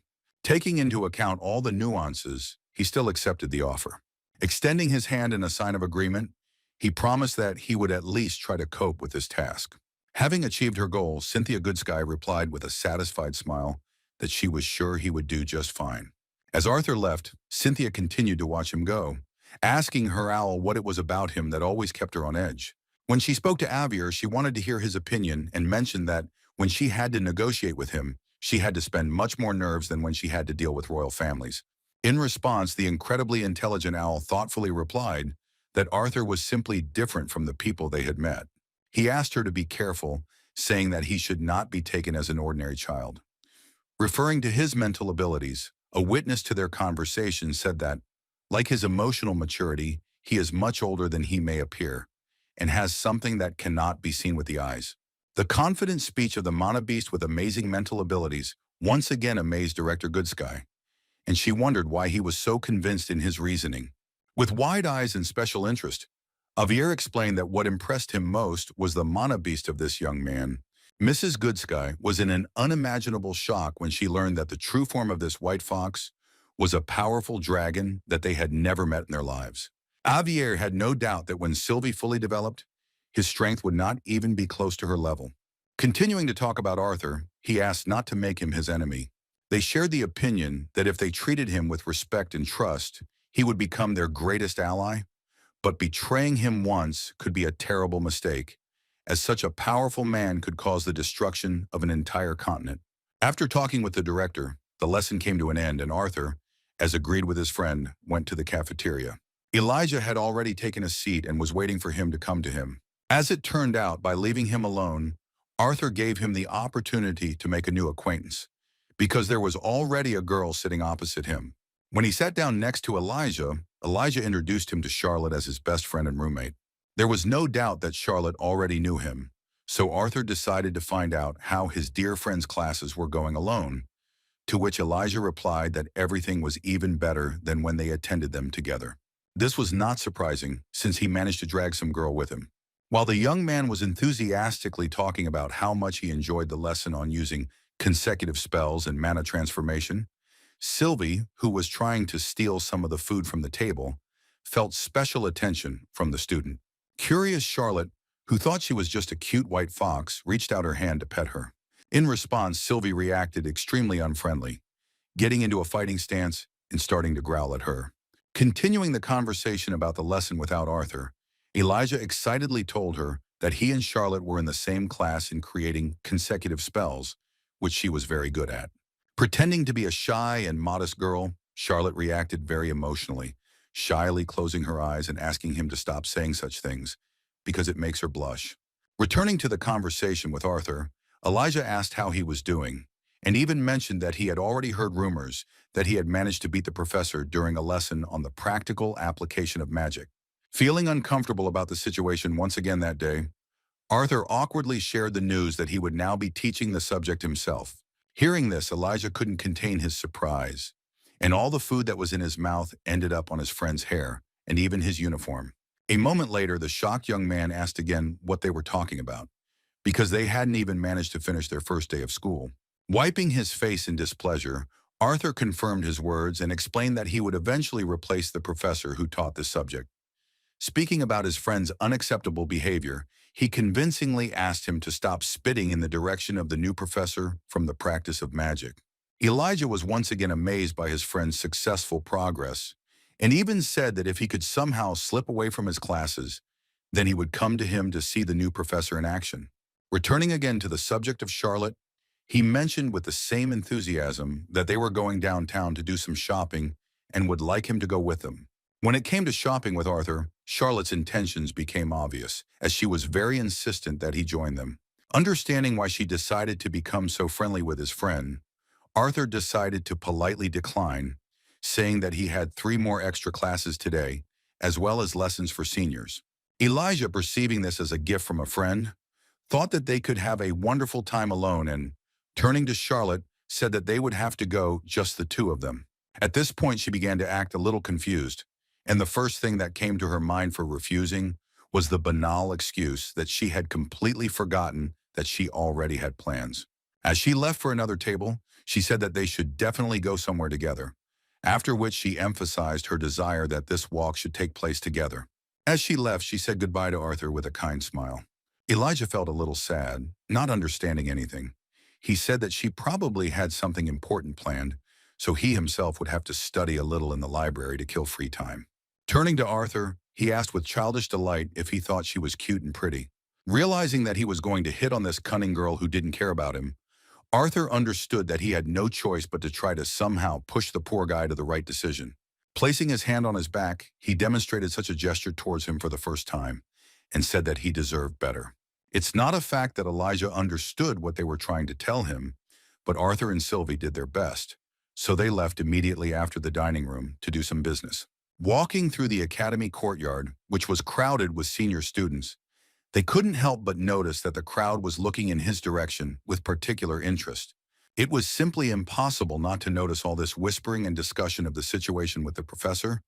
Speaker 1: Taking into account all the nuances, he still accepted the offer. Extending his hand in a sign of agreement, he promised that he would at least try to cope with this task. Having achieved her goal, Cynthia Goodsky replied with a satisfied smile that she was sure he would do just fine. As Arthur left, Cynthia continued to watch him go, asking her owl what it was about him that always kept her on edge. When she spoke to Avier, she wanted to hear his opinion and mentioned that when she had to negotiate with him, she had to spend much more nerves than when she had to deal with royal families. In response, the incredibly intelligent owl thoughtfully replied that Arthur was simply different from the people they had met. He asked her to be careful, saying that he should not be taken as an ordinary child. Referring to his mental abilities, a witness to their conversation said that, like his emotional maturity, he is much older than he may appear, and has something that cannot be seen with the eyes. The confident speech of the mana beast with amazing mental abilities once again amazed Director Goodsky, and she wondered why he was so convinced in his reasoning. With wide eyes and special interest, Avier explained that what impressed him most was the mana beast of this young man. Mrs. Goodsky was in an unimaginable shock when she learned that the true form of this white fox was a powerful dragon that they had never met in their lives. Avier had no doubt that when Sylvie fully developed, his strength would not even be close to her level. Continuing to talk about Arthur, he asked not to make him his enemy. They shared the opinion that if they treated him with respect and trust, he would become their greatest ally, but betraying him once could be a terrible mistake, as such a powerful man could cause the destruction of an entire continent. After talking with the director, the lesson came to an end and Arthur, as agreed with his friend, went to the cafeteria. Elijah had already taken a seat and was waiting for him to come to him. As it turned out, by leaving him alone, Arthur gave him the opportunity to make a new acquaintance, because there was already a girl sitting opposite him. When he sat down next to Elijah, Elijah introduced him to Charlotte as his best friend and roommate. There was no doubt that Charlotte already knew him, so Arthur decided to find out how his dear friend's classes were going alone, to which Elijah replied that everything was even better than when they attended them together. This was not surprising, since he managed to drag some girl with him. While the young man was enthusiastically talking about how much he enjoyed the lesson on using consecutive spells and mana transformation, Sylvie, who was trying to steal some of the food from the table, felt special attention from the student. Curious Charlotte, who thought she was just a cute white fox, reached out her hand to pet her. In response, Sylvie reacted extremely unfriendly, getting into a fighting stance and starting to growl at her. Continuing the conversation about the lesson without Arthur, Elijah excitedly told her that he and Charlotte were in the same class in creating consecutive spells, which she was very good at. Pretending to be a shy and modest girl, Charlotte reacted very emotionally, shyly closing her eyes and asking him to stop saying such things, because it makes her blush. Returning to the conversation with Arthur, Elijah asked how he was doing, and even mentioned that he had already heard rumors that he had managed to beat the professor during a lesson on the practical application of magic. Feeling uncomfortable about the situation once again that day, Arthur awkwardly shared the news that he would now be teaching the subject himself. Hearing this, Elijah couldn't contain his surprise, and all the food that was in his mouth ended up on his friend's hair, and even his uniform. A moment later, the shocked young man asked again what they were talking about, because they hadn't even managed to finish their first day of school. Wiping his face in displeasure, Arthur confirmed his words and explained that he would eventually replace the professor who taught this subject, Speaking about his friend's unacceptable behavior, he convincingly asked him to stop spitting in the direction of the new professor from the practice of magic. Elijah was once again amazed by his friend's successful progress, and even said that if he could somehow slip away from his classes, then he would come to him to see the new professor in action. Returning again to the subject of Charlotte, he mentioned with the same enthusiasm that they were going downtown to do some shopping and would like him to go with them. When it came to shopping with Arthur, Charlotte's intentions became obvious, as she was very insistent that he join them. Understanding why she decided to become so friendly with his friend, Arthur decided to politely decline, saying that he had 3 more extra classes today, as well as lessons for seniors. Elijah, perceiving this as a gift from a friend, thought that they could have a wonderful time alone and, turning to Charlotte, said that they would have to go just the 2 of them. At this point, she began to act a little confused, and the first thing that came to her mind for refusing was the banal excuse that she had completely forgotten that she already had plans. As she left for another table, she said that they should definitely go somewhere together, after which she emphasized her desire that this walk should take place together. As she left, she said goodbye to Arthur with a kind smile. Elijah felt a little sad, not understanding anything. He said that she probably had something important planned, so he himself would have to study a little in the library to kill free time. Turning to Arthur, he asked with childish delight if he thought she was cute and pretty. Realizing that he was going to hit on this cunning girl who didn't care about him, Arthur understood that he had no choice but to try to somehow push the poor guy to the right decision. Placing his hand on his back, he demonstrated such a gesture towards him for the first time and said that he deserved better. It's not a fact that Elijah understood what they were trying to tell him, but Arthur and Sylvie did their best, so they left immediately after the dining room to do some business. Walking through the academy courtyard, which was crowded with senior students, they couldn't help but notice that the crowd was looking in his direction with particular interest. It was simply impossible not to notice all this whispering and discussion of the situation with the professor,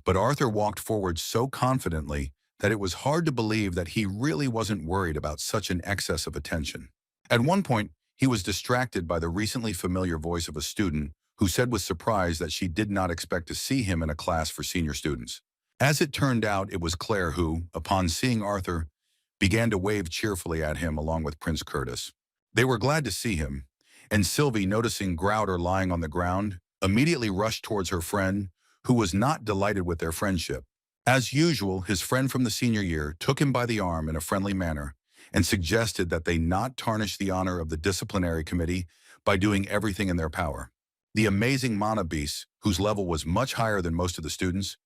Speaker 1: but Arthur walked forward so confidently that it was hard to believe that he really wasn't worried about such an excess of attention. At one point, he was distracted by the recently familiar voice of a student who said with surprise that she did not expect to see him in a class for senior students. As it turned out, it was Claire who, upon seeing Arthur, began to wave cheerfully at him along with Prince Curtis. They were glad to see him, and Sylvie, noticing Grouder lying on the ground, immediately rushed towards her friend, who was not delighted with their friendship. As usual, his friend from the senior year took him by the arm in a friendly manner and suggested that they not tarnish the honor of the disciplinary committee by doing everything in their power. The amazing mana beasts, whose level was much higher than most of the students,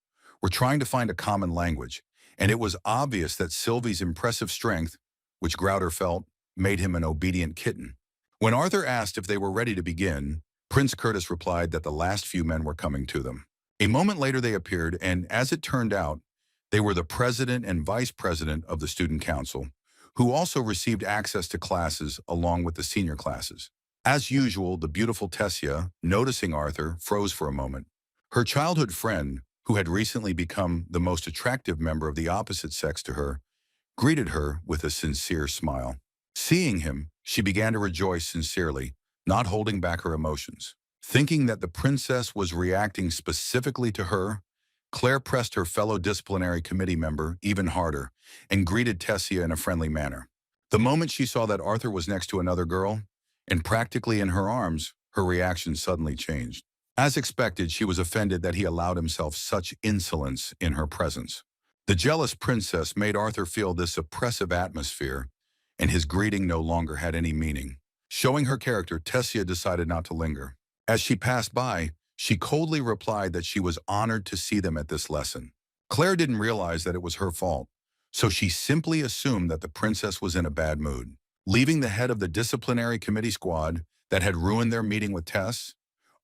Speaker 1: were trying to find a common language, and it was obvious that Sylvie's impressive strength, which Grouder felt, made him an obedient kitten. When Arthur asked if they were ready to begin, Prince Curtis replied that the last few men were coming to them. A moment later they appeared, and as it turned out, they were the president and vice president of the student council, who also received access to classes along with the senior classes. As usual, the beautiful Tessia, noticing Arthur, froze for a moment. Her childhood friend, who had recently become the most attractive member of the opposite sex to her, greeted her with a sincere smile. Seeing him, she began to rejoice sincerely, not holding back her emotions. Thinking that the princess was reacting specifically to her, Claire pressed her fellow disciplinary committee member even harder and greeted Tessia in a friendly manner. The moment she saw that Arthur was next to another girl, and practically in her arms, her reaction suddenly changed. As expected, she was offended that he allowed himself such insolence in her presence. The jealous princess made Arthur feel this oppressive atmosphere, and his greeting no longer had any meaning. Showing her character, Tessia decided not to linger. As she passed by, she coldly replied that she was honored to see them at this lesson. Claire didn't realize that it was her fault, so she simply assumed that the princess was in a bad mood. Leaving the head of the disciplinary committee squad that had ruined their meeting with Tess,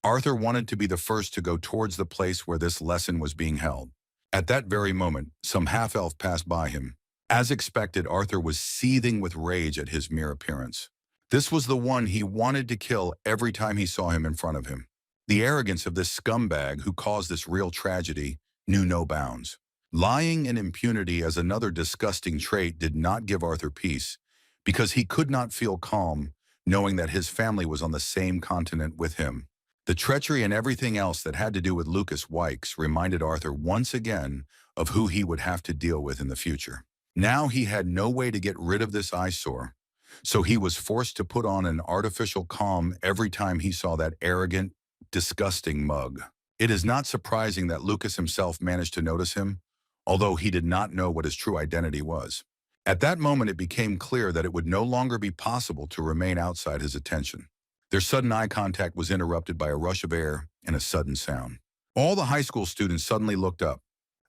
Speaker 1: Arthur wanted to be the first to go towards the place where this lesson was being held. At that very moment, some half-elf passed by him. As expected, Arthur was seething with rage at his mere appearance. This was the one he wanted to kill every time he saw him in front of him. The arrogance of this scumbag who caused this real tragedy knew no bounds. Lying and impunity as another disgusting trait did not give Arthur peace, because he could not feel calm knowing that his family was on the same continent with him. The treachery and everything else that had to do with Lucas Wykes reminded Arthur once again of who he would have to deal with in the future. Now he had no way to get rid of this eyesore, so he was forced to put on an artificial calm every time he saw that arrogant, disgusting mug. It is not surprising that Lucas himself managed to notice him, although he did not know what his true identity was. At that moment, it became clear that it would no longer be possible to remain outside his attention. Their sudden eye contact was interrupted by a rush of air and a sudden sound. All the high school students suddenly looked up.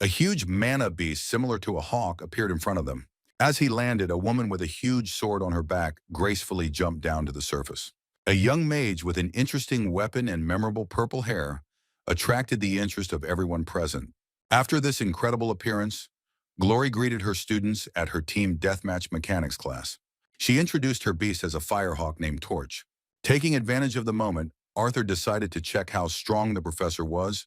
Speaker 1: A huge mana beast similar to a hawk appeared in front of them. As he landed, a woman with a huge sword on her back gracefully jumped down to the surface. A young mage with an interesting weapon and memorable purple hair attracted the interest of everyone present. After this incredible appearance, Glory greeted her students at her team deathmatch mechanics class. She introduced her beast as a firehawk named Torch. Taking advantage of the moment, Arthur decided to check how strong the professor was,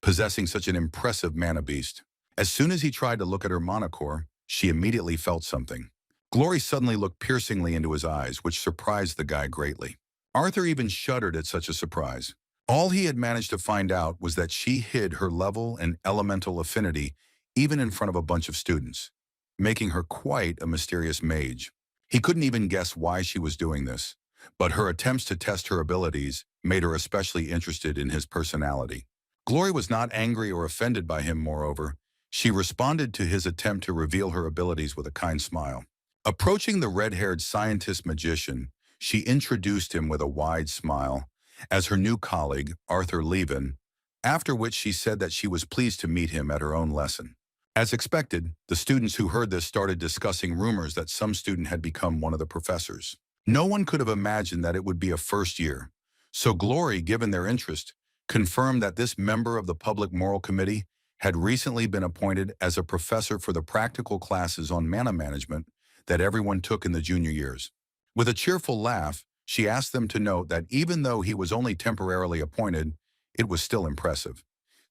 Speaker 1: possessing such an impressive mana beast. As soon as he tried to look at her mana core, she immediately felt something. Glory suddenly looked piercingly into his eyes, which surprised the guy greatly. Arthur even shuddered at such a surprise. All he had managed to find out was that she hid her level and elemental affinity even in front of a bunch of students, making her quite a mysterious mage. He couldn't even guess why she was doing this, but her attempts to test her abilities made her especially interested in his personality. Glory was not angry or offended by him, moreover. She responded to his attempt to reveal her abilities with a kind smile. Approaching the red-haired scientist-magician, she introduced him with a wide smile as her new colleague, Arthur Levin, after which she said that she was pleased to meet him at her own lesson. As expected, the students who heard this started discussing rumors that some student had become one of the professors. No one could have imagined that it would be a first year, so Glory, given their interest, confirmed that this member of the Public Moral Committee had recently been appointed as a professor for the practical classes on mana management that everyone took in the junior years. With a cheerful laugh, she asked them to note that even though he was only temporarily appointed, it was still impressive.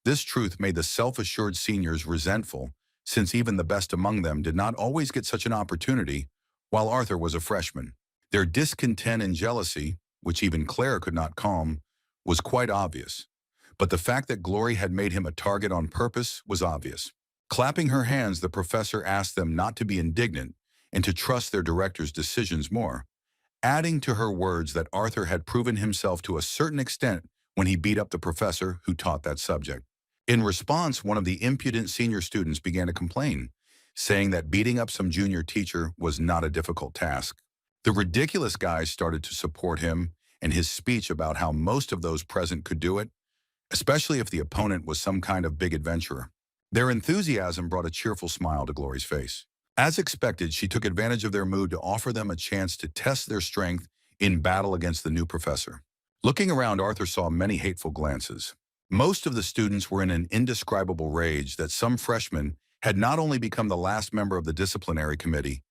Speaker 1: This truth made the self-assured seniors resentful, since even the best among them did not always get such an opportunity, while Arthur was a freshman. Their discontent and jealousy, which even Claire could not calm, was quite obvious. But the fact that Glory had made him a target on purpose was obvious. Clapping her hands, the professor asked them not to be indignant and to trust their director's decisions more, adding to her words that Arthur had proven himself to a certain extent when he beat up the professor who taught that subject. In response, one of the impudent senior students began to complain, saying that beating up some junior teacher was not a difficult task. The ridiculous guys started to support him and his speech about how most of those present could do it, especially if the opponent was some kind of big adventurer. Their enthusiasm brought a cheerful smile to Glory's face. As expected, she took advantage of their mood to offer them a chance to test their strength in battle against the new professor. Looking around, Arthur saw many hateful glances. Most of the students were in an indescribable rage that some freshmen had not only become the last member of the disciplinary committee,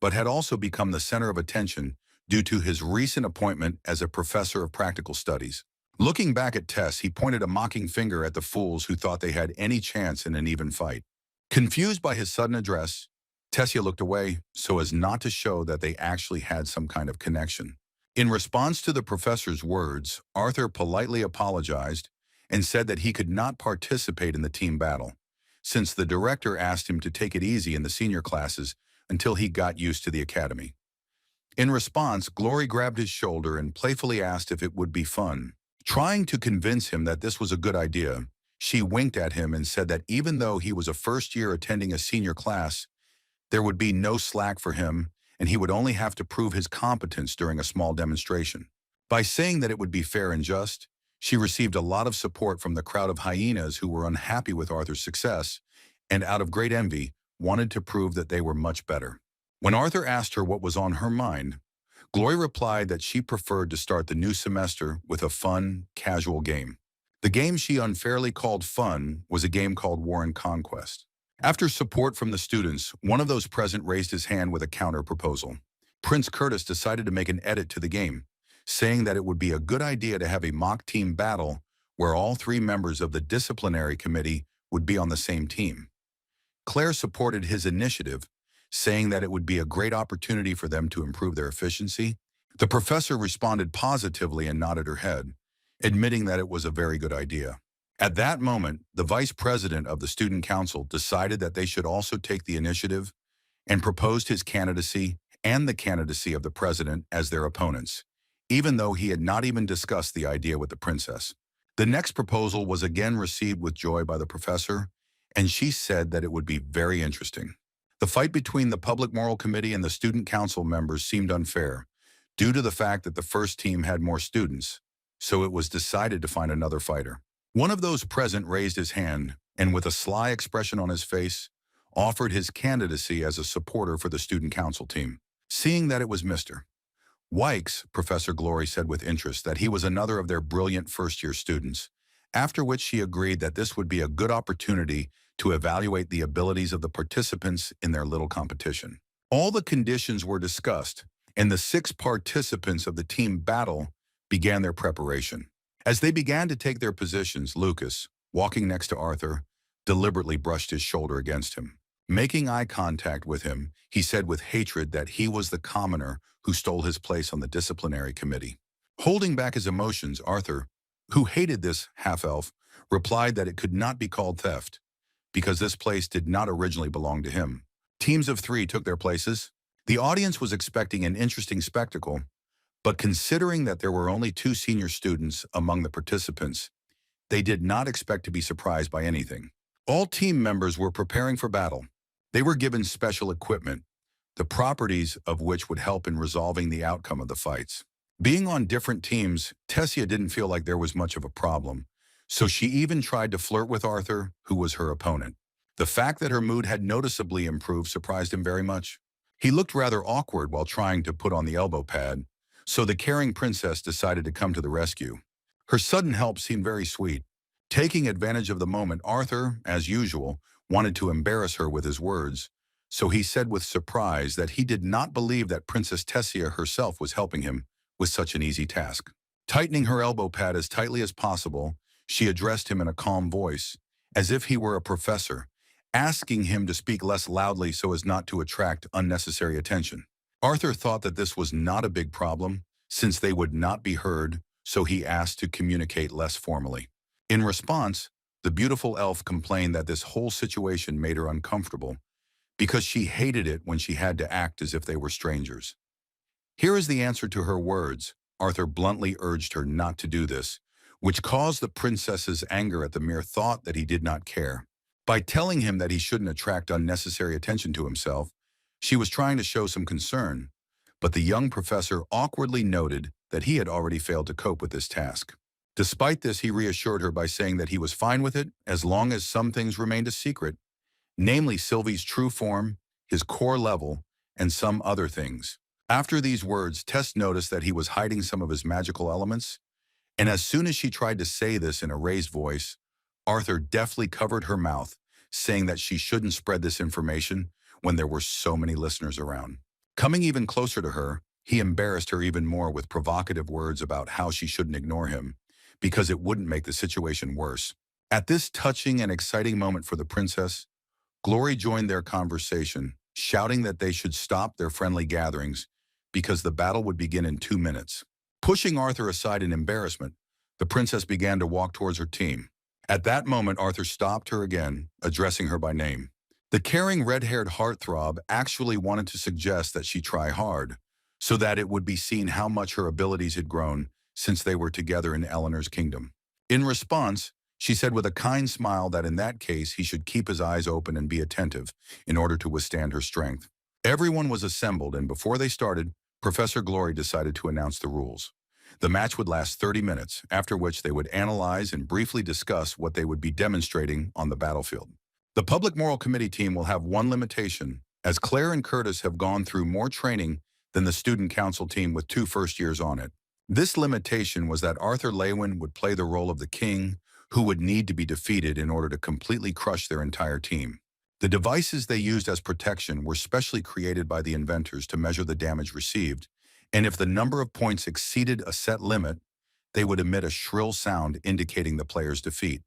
Speaker 1: but had also become the center of attention due to his recent appointment as a professor of practical studies. Looking back at Tess, he pointed a mocking finger at the fools who thought they had any chance in an even fight. Confused by his sudden address, Tessia looked away so as not to show that they actually had some kind of connection. In response to the professor's words, Arthur politely apologized and said that he could not participate in the team battle, since the director asked him to take it easy in the senior classes until he got used to the academy. In response, Glory grabbed his shoulder and playfully asked if it would be fun. Trying to convince him that this was a good idea, she winked at him and said that even though he was a first year attending a senior class, there would be no slack for him and he would only have to prove his competence during a small demonstration. By saying that it would be fair and just, she received a lot of support from the crowd of hyenas who were unhappy with Arthur's success and, out of great envy, wanted to prove that they were much better. When Arthur asked her what was on her mind, Glory replied that she preferred to start the new semester with a fun, casual game. The game she unfairly called fun was a game called War and Conquest. After support from the students, one of those present raised his hand with a counter-proposal. Prince Curtis decided to make an edit to the game, saying that it would be a good idea to have a mock team battle where all three members of the disciplinary committee would be on the same team. Claire supported his initiative, saying that it would be a great opportunity for them to improve their efficiency. The professor responded positively and nodded her head. admitting that it was a very good idea. At that moment, the vice president of the student council decided that they should also take the initiative and proposed his candidacy and the candidacy of the president as their opponents, even though he had not even discussed the idea with the princess. The next proposal was again received with joy by the professor, and she said that it would be very interesting. The fight between the Public Moral Committee and the student council members seemed unfair, due to the fact that the first team had more students, so it was decided to find another fighter. One of those present raised his hand, and with a sly expression on his face, offered his candidacy as a supporter for the student council team. Seeing that it was Mr. Wykes, Professor Glory said with interest that he was another of their brilliant first-year students, after which she agreed that this would be a good opportunity to evaluate the abilities of the participants in their little competition. All the conditions were discussed, and the 6 participants of the team battle began their preparation. As they began to take their positions, Lucas, walking next to Arthur, deliberately brushed his shoulder against him. Making eye contact with him, he said with hatred that he was the commoner who stole his place on the disciplinary committee. Holding back his emotions, Arthur, who hated this half-elf, replied that it could not be called theft, because this place did not originally belong to him. Teams of 3 took their places. The audience was expecting an interesting spectacle, but considering that there were only 2 senior students among the participants, they did not expect to be surprised by anything. All team members were preparing for battle. They were given special equipment, the properties of which would help in resolving the outcome of the fights. Being on different teams, Tessia didn't feel like there was much of a problem, so she even tried to flirt with Arthur, who was her opponent. The fact that her mood had noticeably improved surprised him very much. He looked rather awkward while trying to put on the elbow pad, so the caring princess decided to come to the rescue. Her sudden help seemed very sweet. Taking advantage of the moment, Arthur, as usual, wanted to embarrass her with his words, so he said with surprise that he did not believe that Princess Tessia herself was helping him with such an easy task. Tightening her elbow pad as tightly as possible, she addressed him in a calm voice, as if he were a professor, asking him to speak less loudly so as not to attract unnecessary attention. Arthur thought that this was not a big problem, since they would not be heard, so he asked to communicate less formally. In response, the beautiful elf complained that this whole situation made her uncomfortable, because she hated it when she had to act as if they were strangers. Here is the answer to her words. Arthur bluntly urged her not to do this, which caused the princess's anger at the mere thought that he did not care. By telling him that he shouldn't attract unnecessary attention to himself, she was trying to show some concern, but the young professor awkwardly noted that he had already failed to cope with this task. Despite this, he reassured her by saying that he was fine with it as long as some things remained a secret, namely Sylvie's true form, his core level, and some other things. After these words, Tess noticed that he was hiding some of his magical elements, and as soon as she tried to say this in a raised voice, Arthur deftly covered her mouth, saying that she shouldn't spread this information when there were so many listeners around. Coming even closer to her, he embarrassed her even more with provocative words about how she shouldn't ignore him, because it wouldn't make the situation worse. At this touching and exciting moment for the princess, Glory joined their conversation, shouting that they should stop their friendly gatherings because the battle would begin in 2 minutes. Pushing Arthur aside in embarrassment, the princess began to walk towards her team. At that moment, Arthur stopped her again, addressing her by name. The caring red-haired heartthrob actually wanted to suggest that she try hard, so that it would be seen how much her abilities had grown since they were together in Eleanor's kingdom. In response, she said with a kind smile that in that case he should keep his eyes open and be attentive in order to withstand her strength. Everyone was assembled, and before they started, Professor Glory decided to announce the rules. The match would last 30 minutes, after which they would analyze and briefly discuss what they would be demonstrating on the battlefield. The Public Moral Committee team will have one limitation, as Claire and Curtis have gone through more training than the Student Council team with 2 first years on it. This limitation was that Arthur Lewin would play the role of the king, who would need to be defeated in order to completely crush their entire team. The devices they used as protection were specially created by the inventors to measure the damage received, and if the number of points exceeded a set limit, they would emit a shrill sound indicating the player's defeat.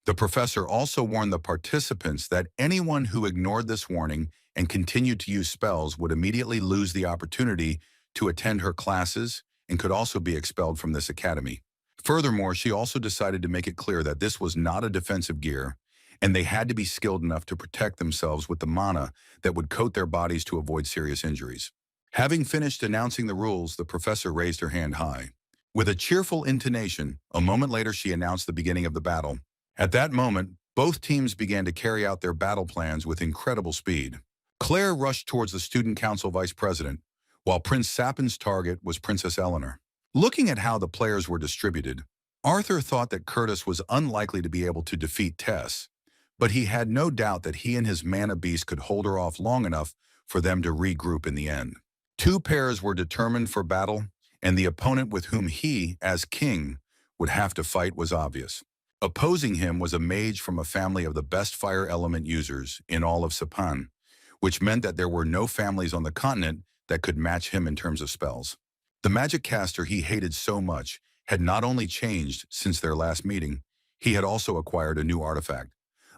Speaker 1: The professor also warned the participants that anyone who ignored this warning and continued to use spells would immediately lose the opportunity to attend her classes and could also be expelled from this academy. Furthermore, she also decided to make it clear that this was not a defensive gear, and they had to be skilled enough to protect themselves with the mana that would coat their bodies to avoid serious injuries. Having finished announcing the rules, the professor raised her hand high. With a cheerful intonation, a moment later she announced the beginning of the battle. At that moment, both teams began to carry out their battle plans with incredible speed. Claire rushed towards the student council vice president, while Prince Sapin's target was Princess Eleanor. Looking at how the players were distributed, Arthur thought that Curtis was unlikely to be able to defeat Tess, but he had no doubt that he and his mana beast could hold her off long enough for them to regroup in the end. Two pairs were determined for battle, and the opponent with whom he, as king, would have to fight was obvious. Opposing him was a mage from a family of the best fire element users in all of Sapan, which meant that there were no families on the continent that could match him in terms of spells. The magic caster he hated so much had not only changed since their last meeting, he had also acquired a new artifact,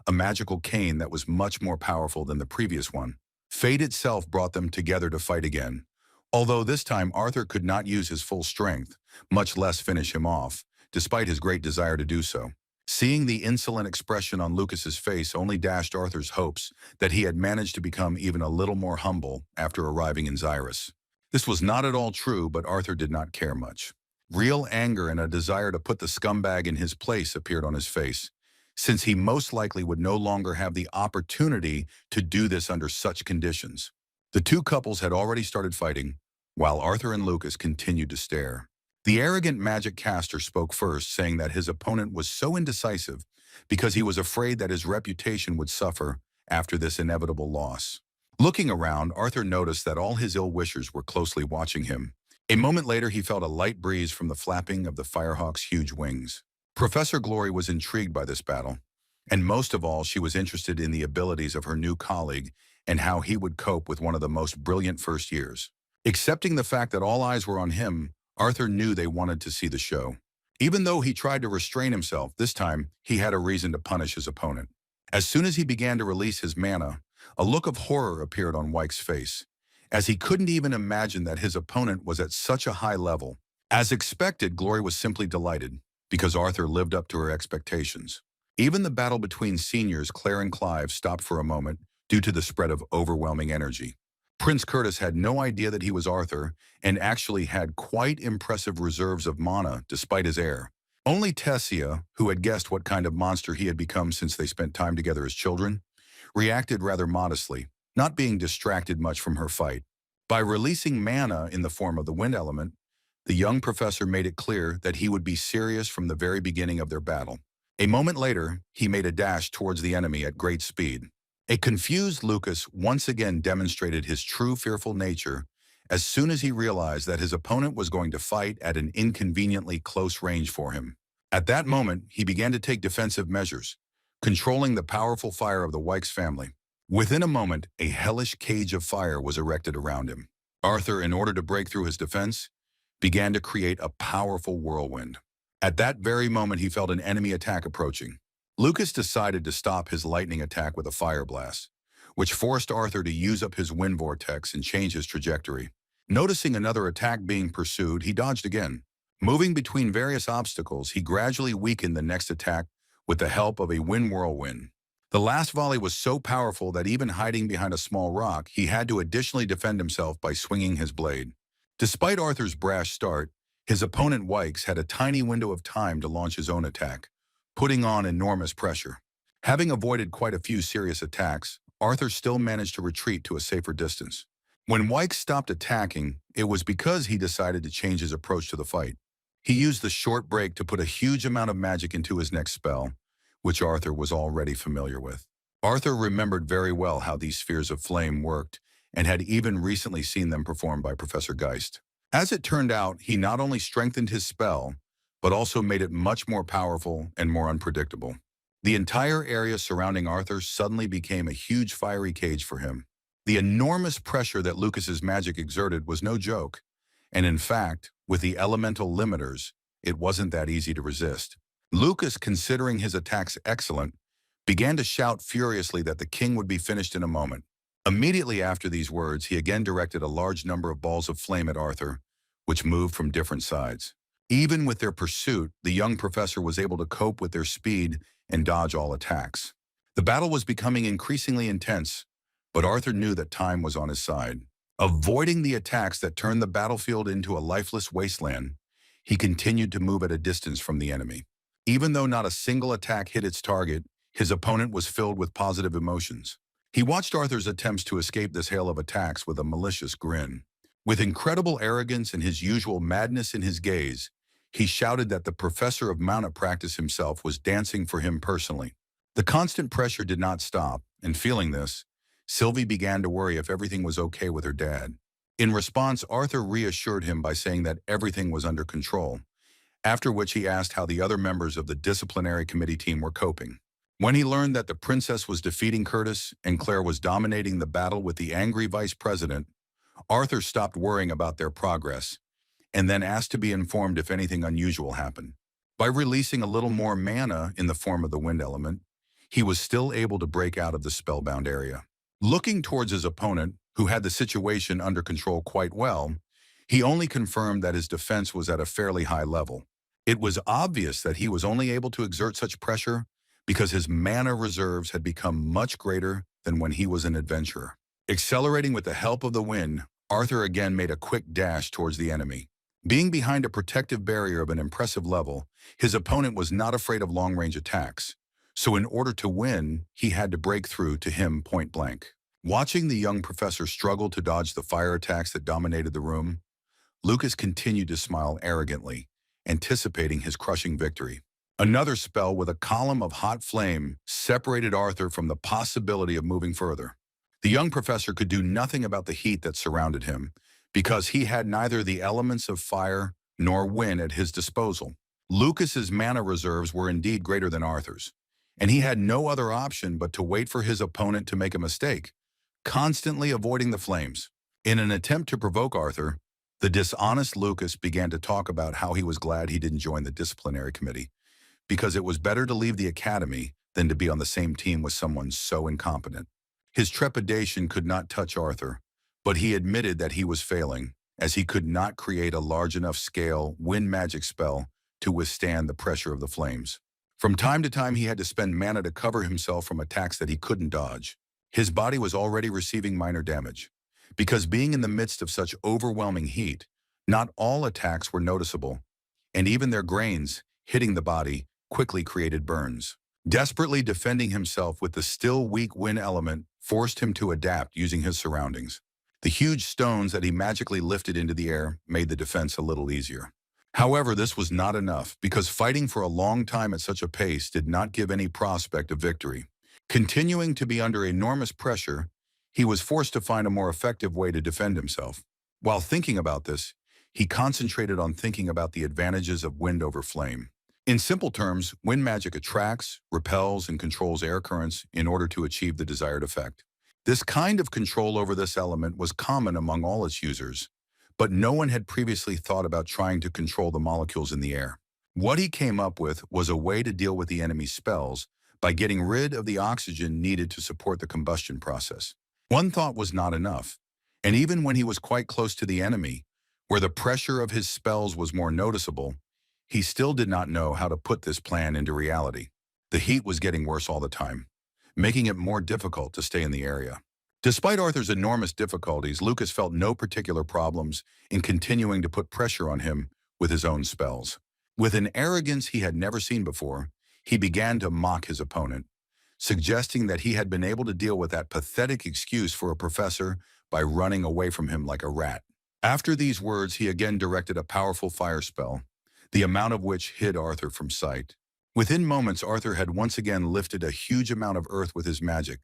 Speaker 1: a magical cane that was much more powerful than the previous one. Fate itself brought them together to fight again. Although this time Arthur could not use his full strength, much less finish him off, despite his great desire to do so. Seeing the insolent expression on Lucas's face only dashed Arthur's hopes that he had managed to become even a little more humble after arriving in Xyrus. This was not at all true, but Arthur did not care much. Real anger and a desire to put the scumbag in his place appeared on his face, since he most likely would no longer have the opportunity to do this under such conditions. The two couples had already started fighting, while Arthur and Lucas continued to stare. The arrogant magic caster spoke first, saying that his opponent was so indecisive because he was afraid that his reputation would suffer after this inevitable loss. Looking around, Arthur noticed that all his ill-wishers were closely watching him. A moment later, he felt a light breeze from the flapping of the Firehawk's huge wings. Professor Glory was intrigued by this battle, and most of all, she was interested in the abilities of her new colleague and how he would cope with one of the most brilliant first years. Accepting the fact that all eyes were on him, Arthur knew they wanted to see the show. Even though he tried to restrain himself, this time he had a reason to punish his opponent. As soon as he began to release his mana, a look of horror appeared on Wyke's face, as he couldn't even imagine that his opponent was at such a high level. As expected, Glory was simply delighted, because Arthur lived up to her expectations. Even the battle between seniors Claire and Clive stopped for a moment due to the spread of overwhelming energy. Prince Curtis had no idea that he was Arthur and actually had quite impressive reserves of mana despite his air. Only Tessia, who had guessed what kind of monster he had become since they spent time together as children, reacted rather modestly, not being distracted much from her fight. By releasing mana in the form of the wind element, the young professor made it clear that he would be serious from the very beginning of their battle. A moment later, he made a dash towards the enemy at great speed. A confused Lucas once again demonstrated his true fearful nature as soon as he realized that his opponent was going to fight at an inconveniently close range for him. At that moment, he began to take defensive measures, controlling the powerful fire of the Wykes family. Within a moment, a hellish cage of fire was erected around him. Arthur, in order to break through his defense, began to create a powerful whirlwind. At that very moment, he felt an enemy attack approaching. Lucas decided to stop his lightning attack with a fire blast, which forced Arthur to use up his wind vortex and change his trajectory. Noticing another attack being pursued, he dodged again. Moving between various obstacles, he gradually weakened the next attack with the help of a wind whirlwind. The last volley was so powerful that even hiding behind a small rock, he had to additionally defend himself by swinging his blade. Despite Arthur's brash start, his opponent Wykes had a tiny window of time to launch his own attack, putting on enormous pressure. Having avoided quite a few serious attacks, Arthur still managed to retreat to a safer distance. When Wykes stopped attacking, it was because he decided to change his approach to the fight. He used the short break to put a huge amount of magic into his next spell, which Arthur was already familiar with. Arthur remembered very well how these spheres of flame worked and had even recently seen them performed by Professor Geist. As it turned out, he not only strengthened his spell, but also made it much more powerful and more unpredictable. The entire area surrounding Arthur suddenly became a huge fiery cage for him. The enormous pressure that Lucas's magic exerted was no joke, and in fact, with the elemental limiters, it wasn't that easy to resist. Lucas, considering his attacks excellent, began to shout furiously that the king would be finished in a moment. Immediately after these words, he again directed a large number of balls of flame at Arthur, which moved from different sides. Even with their pursuit, the young professor was able to cope with their speed and dodge all attacks. The battle was becoming increasingly intense, but Arthur knew that time was on his side. Avoiding the attacks that turned the battlefield into a lifeless wasteland, he continued to move at a distance from the enemy. Even though not a single attack hit its target, his opponent was filled with positive emotions. He watched Arthur's attempts to escape this hail of attacks with a malicious grin. With incredible arrogance and his usual madness in his gaze, he shouted that the professor of mounted practice himself was dancing for him personally. The constant pressure did not stop, and feeling this, Sylvie began to worry if everything was okay with her dad. In response, Arthur reassured him by saying that everything was under control, after which he asked how the other members of the disciplinary committee team were coping. When he learned that the princess was defeating Curtis and Claire was dominating the battle with the angry vice president, Arthur stopped worrying about their progress and then asked to be informed if anything unusual happened. By releasing a little more mana in the form of the wind element, he was still able to break out of the spellbound area. Looking towards his opponent, who had the situation under control quite well, he only confirmed that his defense was at a fairly high level. It was obvious that he was only able to exert such pressure because his mana reserves had become much greater than when he was an adventurer. Accelerating with the help of the wind, Arthur again made a quick dash towards the enemy. Being behind a protective barrier of an impressive level, his opponent was not afraid of long-range attacks. So in order to win, he had to break through to him point blank. Watching the young professor struggle to dodge the fire attacks that dominated the room, Lucas continued to smile arrogantly, anticipating his crushing victory. Another spell with a column of hot flame separated Arthur from the possibility of moving further. The young professor could do nothing about the heat that surrounded him, because he had neither the elements of fire nor wind at his disposal. Lucas's mana reserves were indeed greater than Arthur's, and he had no other option but to wait for his opponent to make a mistake, constantly avoiding the flames. In an attempt to provoke Arthur, the dishonest Lucas began to talk about how he was glad he didn't join the disciplinary committee, because it was better to leave the academy than to be on the same team with someone so incompetent. His trepidation could not touch Arthur, but he admitted that he was failing, as he could not create a large enough scale wind magic spell to withstand the pressure of the flames. From time to time, he had to spend mana to cover himself from attacks that he couldn't dodge. His body was already receiving minor damage, because being in the midst of such overwhelming heat, not all attacks were noticeable, and even their grains hitting the body quickly created burns. Desperately defending himself with the still weak wind element forced him to adapt using his surroundings. The huge stones that he magically lifted into the air made the defense a little easier. However, this was not enough, because fighting for a long time at such a pace did not give any prospect of victory. Continuing to be under enormous pressure, he was forced to find a more effective way to defend himself. While thinking about this, he concentrated on thinking about the advantages of wind over flame. In simple terms, wind magic attracts, repels, and controls air currents in order to achieve the desired effect. This kind of control over this element was common among all its users, but no one had previously thought about trying to control the molecules in the air. What he came up with was a way to deal with the enemy's spells by getting rid of the oxygen needed to support the combustion process. One thought was not enough, and even when he was quite close to the enemy, where the pressure of his spells was more noticeable, he still did not know how to put this plan into reality. The heat was getting worse all the time, making it more difficult to stay in the area. Despite Arthur's enormous difficulties, Lucas felt no particular problems in continuing to put pressure on him with his own spells. With an arrogance he had never seen before, he began to mock his opponent, suggesting that he had been able to deal with that pathetic excuse for a professor by running away from him like a rat. After these words, he again directed a powerful fire spell, the amount of which hid Arthur from sight. Within moments, Arthur had once again lifted a huge amount of earth with his magic,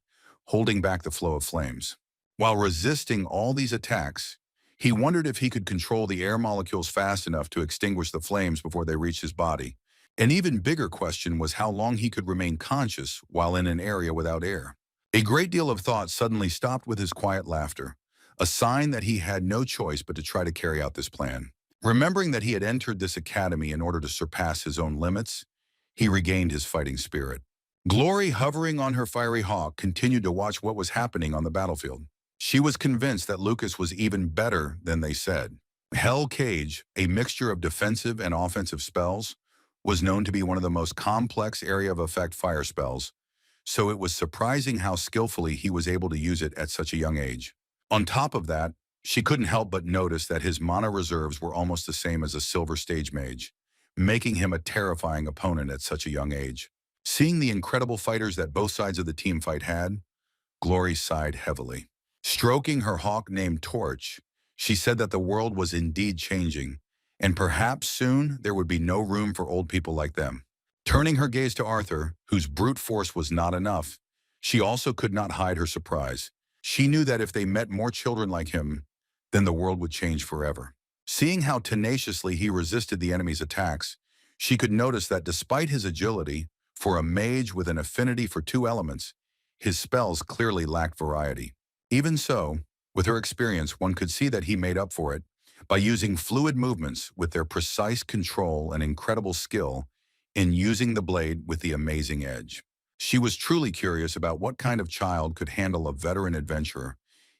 Speaker 1: holding back the flow of flames. While resisting all these attacks, he wondered if he could control the air molecules fast enough to extinguish the flames before they reached his body. An even bigger question was how long he could remain conscious while in an area without air. A great deal of thought suddenly stopped with his quiet laughter, a sign that he had no choice but to try to carry out this plan. Remembering that he had entered this academy in order to surpass his own limits, he regained his fighting spirit. Glory, hovering on her fiery hawk, continued to watch what was happening on the battlefield. She was convinced that Lucas was even better than they said. Hell Cage, a mixture of defensive and offensive spells, was known to be one of the most complex area of effect fire spells, so it was surprising how skillfully he was able to use it at such a young age. On top of that, she couldn't help but notice that his mana reserves were almost the same as a silver stage mage, making him a terrifying opponent at such a young age. Seeing the incredible fighters that both sides of the team fight had, Glory sighed heavily. Stroking her hawk named Torch, she said that the world was indeed changing, and perhaps soon there would be no room for old people like them. Turning her gaze to Arthur, whose brute force was not enough, she also could not hide her surprise. She knew that if they met more children like him, then the world would change forever. Seeing how tenaciously he resisted the enemy's attacks, she could notice that despite his agility, for a mage with an affinity for two elements, his spells clearly lacked variety. Even so, with her experience, one could see that he made up for it by using fluid movements with their precise control and incredible skill in using the blade with the amazing edge. She was truly curious about what kind of child could handle a veteran adventurer,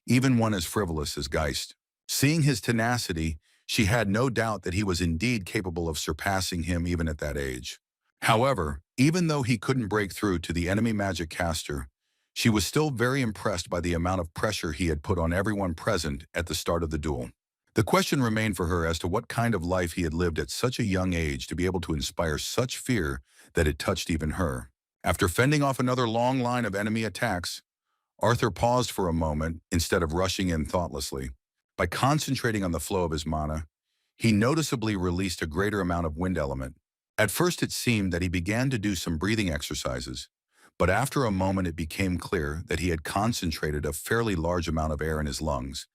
Speaker 1: even one as frivolous as Geist. Seeing his tenacity, she had no doubt that he was indeed capable of surpassing him even at that age. However, even though he couldn't break through to the enemy magic caster, she was still very impressed by the amount of pressure he had put on everyone present at the start of the duel. The question remained for her as to what kind of life he had lived at such a young age to be able to inspire such fear that it touched even her. After fending off another long line of enemy attacks, Arthur paused for a moment instead of rushing in thoughtlessly. By concentrating on the flow of his mana, he noticeably released a greater amount of wind element. At first it seemed that he began to do some breathing exercises, but after a moment it became clear that he had concentrated a fairly large amount of air in his lungs,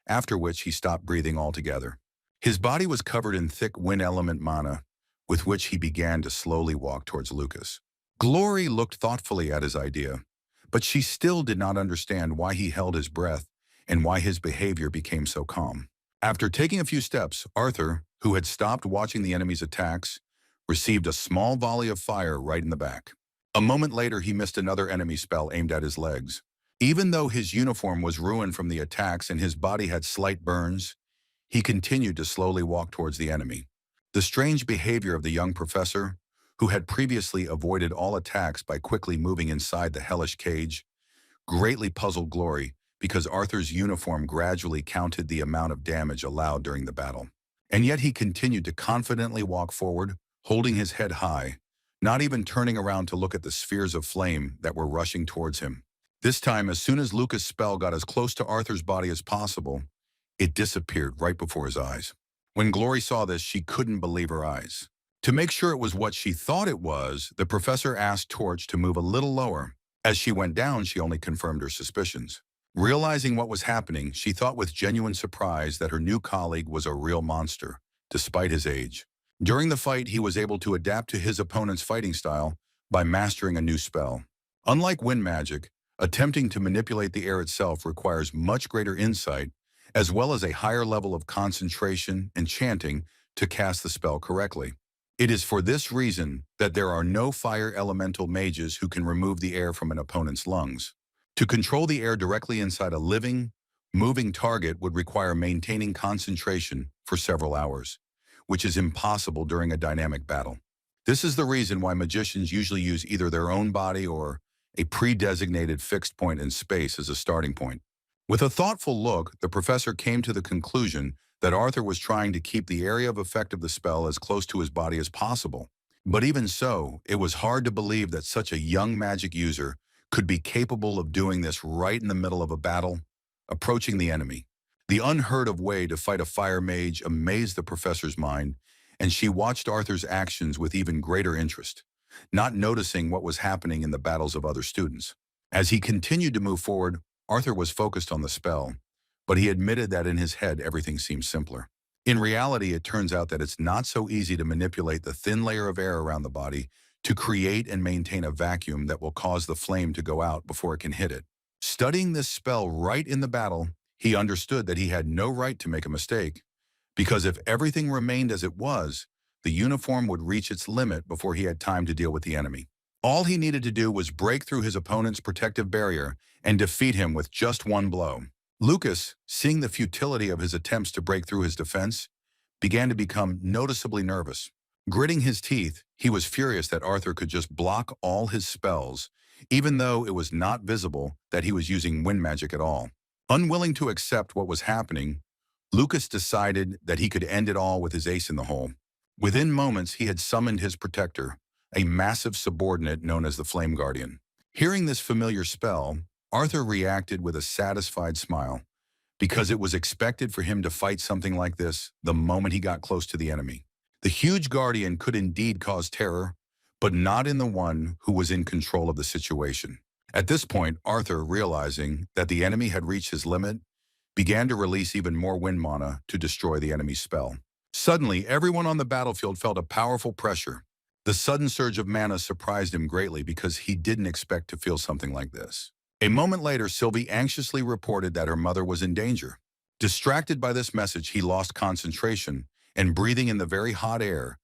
Speaker 1: after which he stopped breathing altogether. His body was covered in thick wind element mana, with which he began to slowly walk towards Lucas. Glory looked thoughtfully at his idea, but she still did not understand why he held his breath and why his behavior became so calm. After taking a few steps, Arthur, who had stopped watching the enemy's attacks, received a small volley of fire right in the back. A moment later, he missed another enemy spell aimed at his legs. Even though his uniform was ruined from the attacks and his body had slight burns, he continued to slowly walk towards the enemy. The strange behavior of the young professor, who had previously avoided all attacks by quickly moving inside the hellish cage, greatly puzzled Glory because Arthur's uniform gradually counted the amount of damage allowed during the battle. And yet he continued to confidently walk forward, holding his head high, not even turning around to look at the spheres of flame that were rushing towards him. This time, as soon as Lucas' spell got as close to Arthur's body as possible, it disappeared right before his eyes. When Glory saw this, she couldn't believe her eyes. To make sure it was what she thought it was, the professor asked Torch to move a little lower. As she went down, she only confirmed her suspicions. Realizing what was happening, she thought with genuine surprise that her new colleague was a real monster, despite his age. During the fight, he was able to adapt to his opponent's fighting style by mastering a new spell. Unlike wind magic, attempting to manipulate the air itself requires much greater insight, as well as a higher level of concentration and chanting to cast the spell correctly. It is for this reason that there are no fire elemental mages who can remove the air from an opponent's lungs. To control the air directly inside a living, moving target would require maintaining concentration for several hours, which is impossible during a dynamic battle. This is the reason why magicians usually use either their own body or a pre-designated fixed point in space as a starting point. With a thoughtful look, the professor came to the conclusion that Arthur was trying to keep the area of effect of the spell as close to his body as possible. But even so, it was hard to believe that such a young magic user could be capable of doing this right in the middle of a battle, approaching the enemy. The unheard-of way to fight a fire mage amazed the professor's mind, and she watched Arthur's actions with even greater interest, not noticing what was happening in the battles of other students. As he continued to move forward, Arthur was focused on the spell, but he admitted that in his head everything seemed simpler. In reality, it turns out that it's not so easy to manipulate the thin layer of air around the body to create and maintain a vacuum that will cause the flame to go out before it can hit it. Studying this spell right in the battle, he understood that he had no right to make a mistake, because if everything remained as it was, the uniform would reach its limit before he had time to deal with the enemy. All he needed to do was break through his opponent's protective barrier and defeat him with just one blow. Lucas, seeing the futility of his attempts to break through his defense, began to become noticeably nervous. Gritting his teeth, he was furious that Arthur could just block all his spells, even though it was not visible that he was using wind magic at all. Unwilling to accept what was happening, Lucas decided that he could end it all with his ace in the hole. Within moments, he had summoned his protector, a massive subordinate known as the Flame Guardian. Hearing this familiar spell, Arthur reacted with a satisfied smile, because it was expected for him to fight something like this the moment he got close to the enemy. The huge guardian could indeed cause terror, but not in the one who was in control of the situation. At this point, Arthur, realizing that the enemy had reached his limit, began to release even more wind mana to destroy the enemy's spell. Suddenly, everyone on the battlefield felt a powerful pressure. The sudden surge of mana surprised him greatly because he didn't expect to feel something like this. A moment later, Sylvie anxiously reported that her mother was in danger. Distracted by this message, he lost concentration and, breathing in the very hot air,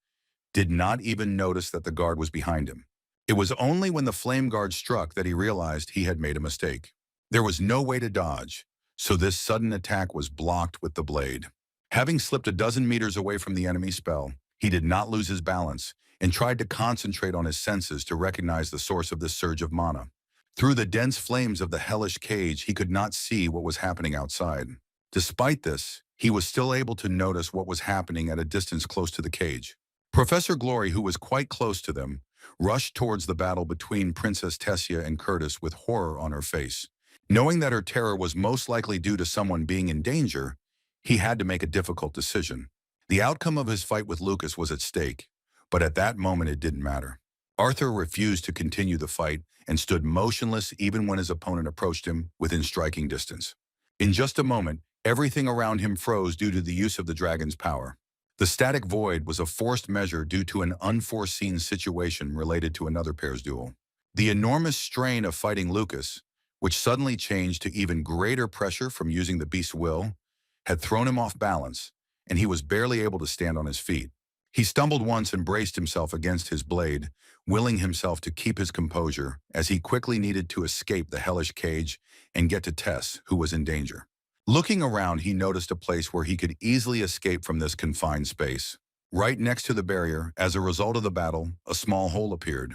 Speaker 1: did not even notice that the guard was behind him. It was only when the flame guard struck that he realized he had made a mistake. There was no way to dodge, so this sudden attack was blocked with the blade. Having slipped a dozen meters away from the enemy spell, he did not lose his balance and tried to concentrate on his senses to recognize the source of this surge of mana. Through the dense flames of the hellish cage, he could not see what was happening outside. Despite this, he was still able to notice what was happening at a distance close to the cage. Professor Glory, who was quite close to them, rushed towards the battle between Princess Tessia and Curtis with horror on her face. Knowing that her terror was most likely due to someone being in danger, he had to make a difficult decision. The outcome of his fight with Lucas was at stake, but at that moment it didn't matter. Arthur refused to continue the fight and stood motionless even when his opponent approached him within striking distance. In just a moment, everything around him froze due to the use of the dragon's power. The static void was a forced measure due to an unforeseen situation related to another pair's duel. The enormous strain of fighting Lucas, which suddenly changed to even greater pressure from using the beast's will, had thrown him off balance, and he was barely able to stand on his feet. He stumbled once and braced himself against his blade, willing himself to keep his composure as he quickly needed to escape the hellish cage and get to Tess, who was in danger. Looking around, he noticed a place where he could easily escape from this confined space. Right next to the barrier, as a result of the battle, a small hole appeared,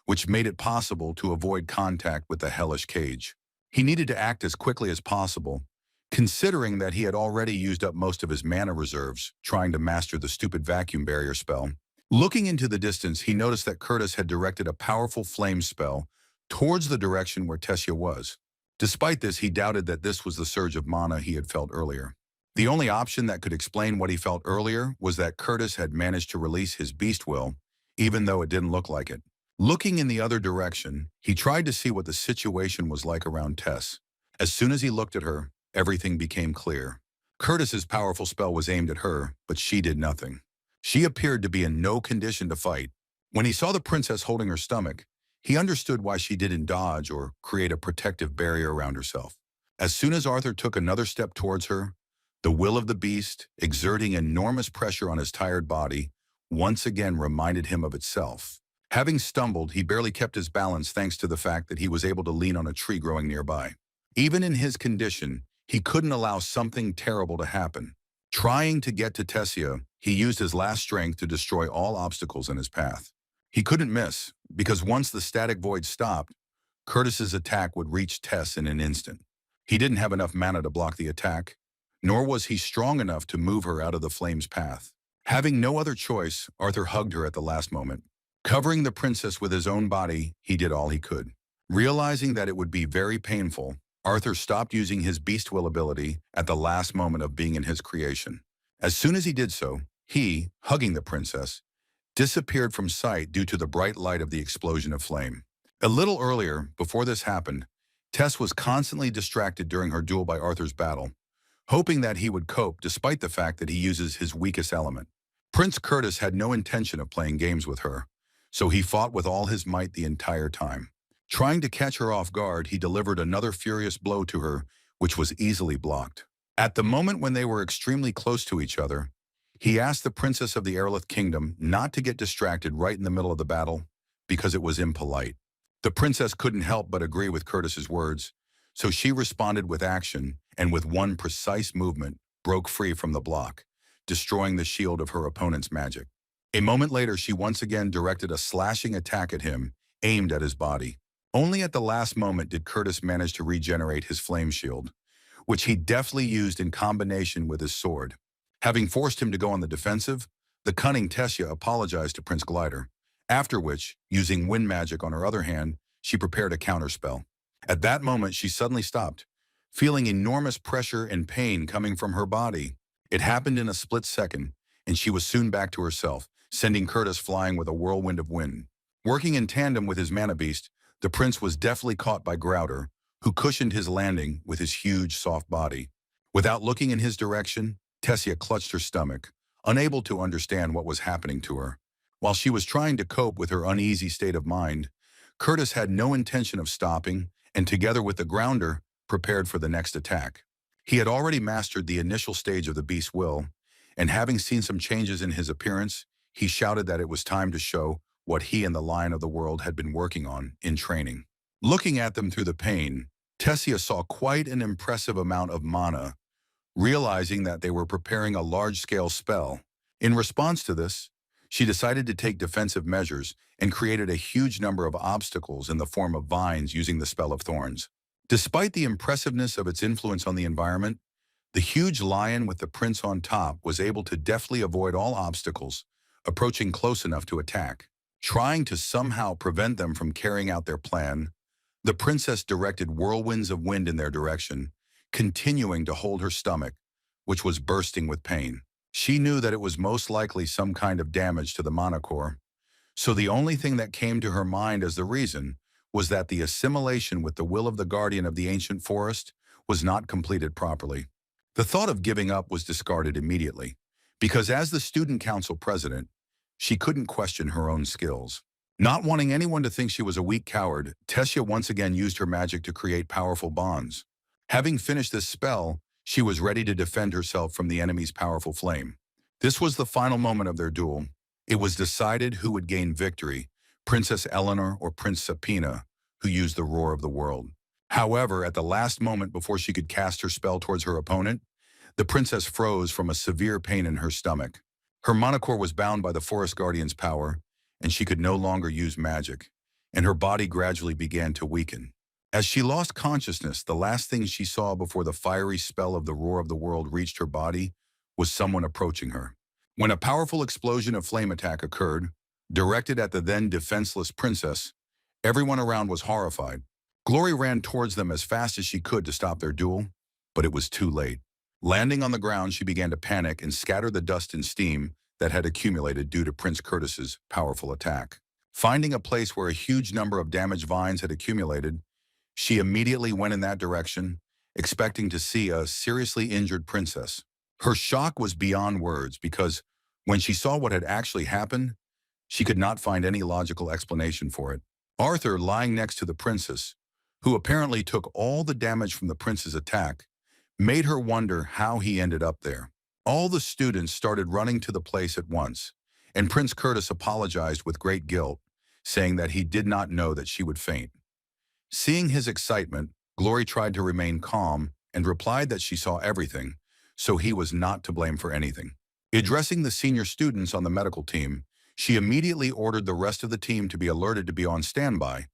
Speaker 1: which made it possible to avoid contact with the hellish cage. He needed to act as quickly as possible, considering that he had already used up most of his mana reserves trying to master the stupid vacuum barrier spell. Looking into the distance, he noticed that Curtis had directed a powerful flame spell towards the direction where Tessia was. Despite this, he doubted that this was the surge of mana he had felt earlier. The only option that could explain what he felt earlier was that Curtis had managed to release his beast will, even though it didn't look like it. Looking in the other direction, he tried to see what the situation was like around Tess. As soon as he looked at her, everything became clear. Curtis's powerful spell was aimed at her, but she did nothing. She appeared to be in no condition to fight. When he saw the princess holding her stomach, he understood why she didn't dodge or create a protective barrier around herself. As soon as Arthur took another step towards her, the will of the beast, exerting enormous pressure on his tired body, once again reminded him of itself. Having stumbled, he barely kept his balance thanks to the fact that he was able to lean on a tree growing nearby. Even in his condition, he couldn't allow something terrible to happen. Trying to get to Tessia, he used his last strength to destroy all obstacles in his path. He couldn't miss, because once the static void stopped, Curtis's attack would reach Tess in an instant. He didn't have enough mana to block the attack, nor was he strong enough to move her out of the flame's path. Having no other choice, Arthur hugged her at the last moment. Covering the princess with his own body, he did all he could. Realizing that it would be very painful, Arthur stopped using his beast will ability at the last moment of being in his creation. As soon as he did so, he, hugging the princess, disappeared from sight due to the bright light of the explosion of flame. A little earlier, before this happened, Tess was constantly distracted during her duel by Arthur's battle, hoping that he would cope despite the fact that he uses his weakest element. Prince Curtis had no intention of playing games with her, so he fought with all his might the entire time. Trying to catch her off guard, he delivered another furious blow to her, which was easily blocked. At the moment when they were extremely close to each other, he asked the princess of the Aerolith Kingdom not to get distracted right in the middle of the battle because it was impolite. The princess couldn't help but agree with Curtis's words, so she responded with action and with one precise movement, broke free from the block, destroying the shield of her opponent's magic. A moment later, she once again directed a slashing attack at him, aimed at his body. Only at the last moment did Curtis manage to regenerate his flame shield, which he deftly used in combination with his sword. Having forced him to go on the defensive, the cunning Tessia apologized to Prince Glider, after which, using wind magic on her other hand, she prepared a counterspell. At that moment, she suddenly stopped, feeling enormous pressure and pain coming from her body. It happened in a split second, and she was soon back to herself, sending Curtis flying with a whirlwind of wind. Working in tandem with his mana beast, the prince was deftly caught by Grouter, who cushioned his landing with his huge, soft body. Without looking in his direction, Tessia clutched her stomach, unable to understand what was happening to her. While she was trying to cope with her uneasy state of mind, Curtis had no intention of stopping, and together with the grounder, prepared for the next attack. He had already mastered the initial stage of the beast's will, and having seen some changes in his appearance, he shouted that it was time to show what he and the Lion of the World had been working on in training. Looking at them through the pane, Tessia saw quite an impressive amount of mana, realizing that they were preparing a large-scale spell. In response to this, she decided to take defensive measures and created a huge number of obstacles in the form of vines using the spell of thorns. Despite the impressiveness of its influence on the environment, the huge lion with the prince on top was able to deftly avoid all obstacles, approaching close enough to attack. Trying to somehow prevent them from carrying out their plan, the princess directed whirlwinds of wind in their direction, continuing to hold her stomach, which was bursting with pain. She knew that it was most likely some kind of damage to the mana core, so the only thing that came to her mind as the reason was that the assimilation with the will of the guardian of the ancient forest was not completed properly. The thought of giving up was discarded immediately, because as the student council president, she couldn't question her own skills. Not wanting anyone to think she was a weak coward, Tessia once again used her magic to create powerful bonds. Having finished this spell, she was ready to defend herself from the enemy's powerful flame. This was the final moment of their duel. It was decided who would gain victory, Princess Eleanor or Prince Sapina, who used the roar of the world. However, at the last moment before she could cast her spell towards her opponent, the princess froze from a severe pain in her stomach. Her mana core was bound by the Forest Guardian's power, and she could no longer use magic, and her body gradually began to weaken. As she lost consciousness, the last thing she saw before the fiery spell of the roar of the world reached her body was someone approaching her. When a powerful explosion of flame attack occurred, directed at the then defenseless princess, everyone around was horrified. Glory ran towards them as fast as she could to stop their duel, but it was too late. Landing on the ground, she began to panic and scatter the dust and steam that had accumulated due to Prince Curtis's powerful attack. Finding a place where a huge number of damaged vines had accumulated, she immediately went in that direction, expecting to see a seriously injured princess. Her shock was beyond words because when she saw what had actually happened, she could not find any logical explanation for it. Arthur, lying next to the princess, who apparently took all the damage from the prince's attack, made her wonder how he ended up there. All the students started running to the place at once, and Prince Curtis apologized with great guilt, saying that he did not know that she would faint. Seeing his excitement, Glory tried to remain calm and replied that she saw everything, so he was not to blame for anything. Addressing the senior students on the medical team, she immediately ordered the rest of the team to be alerted to be on standby,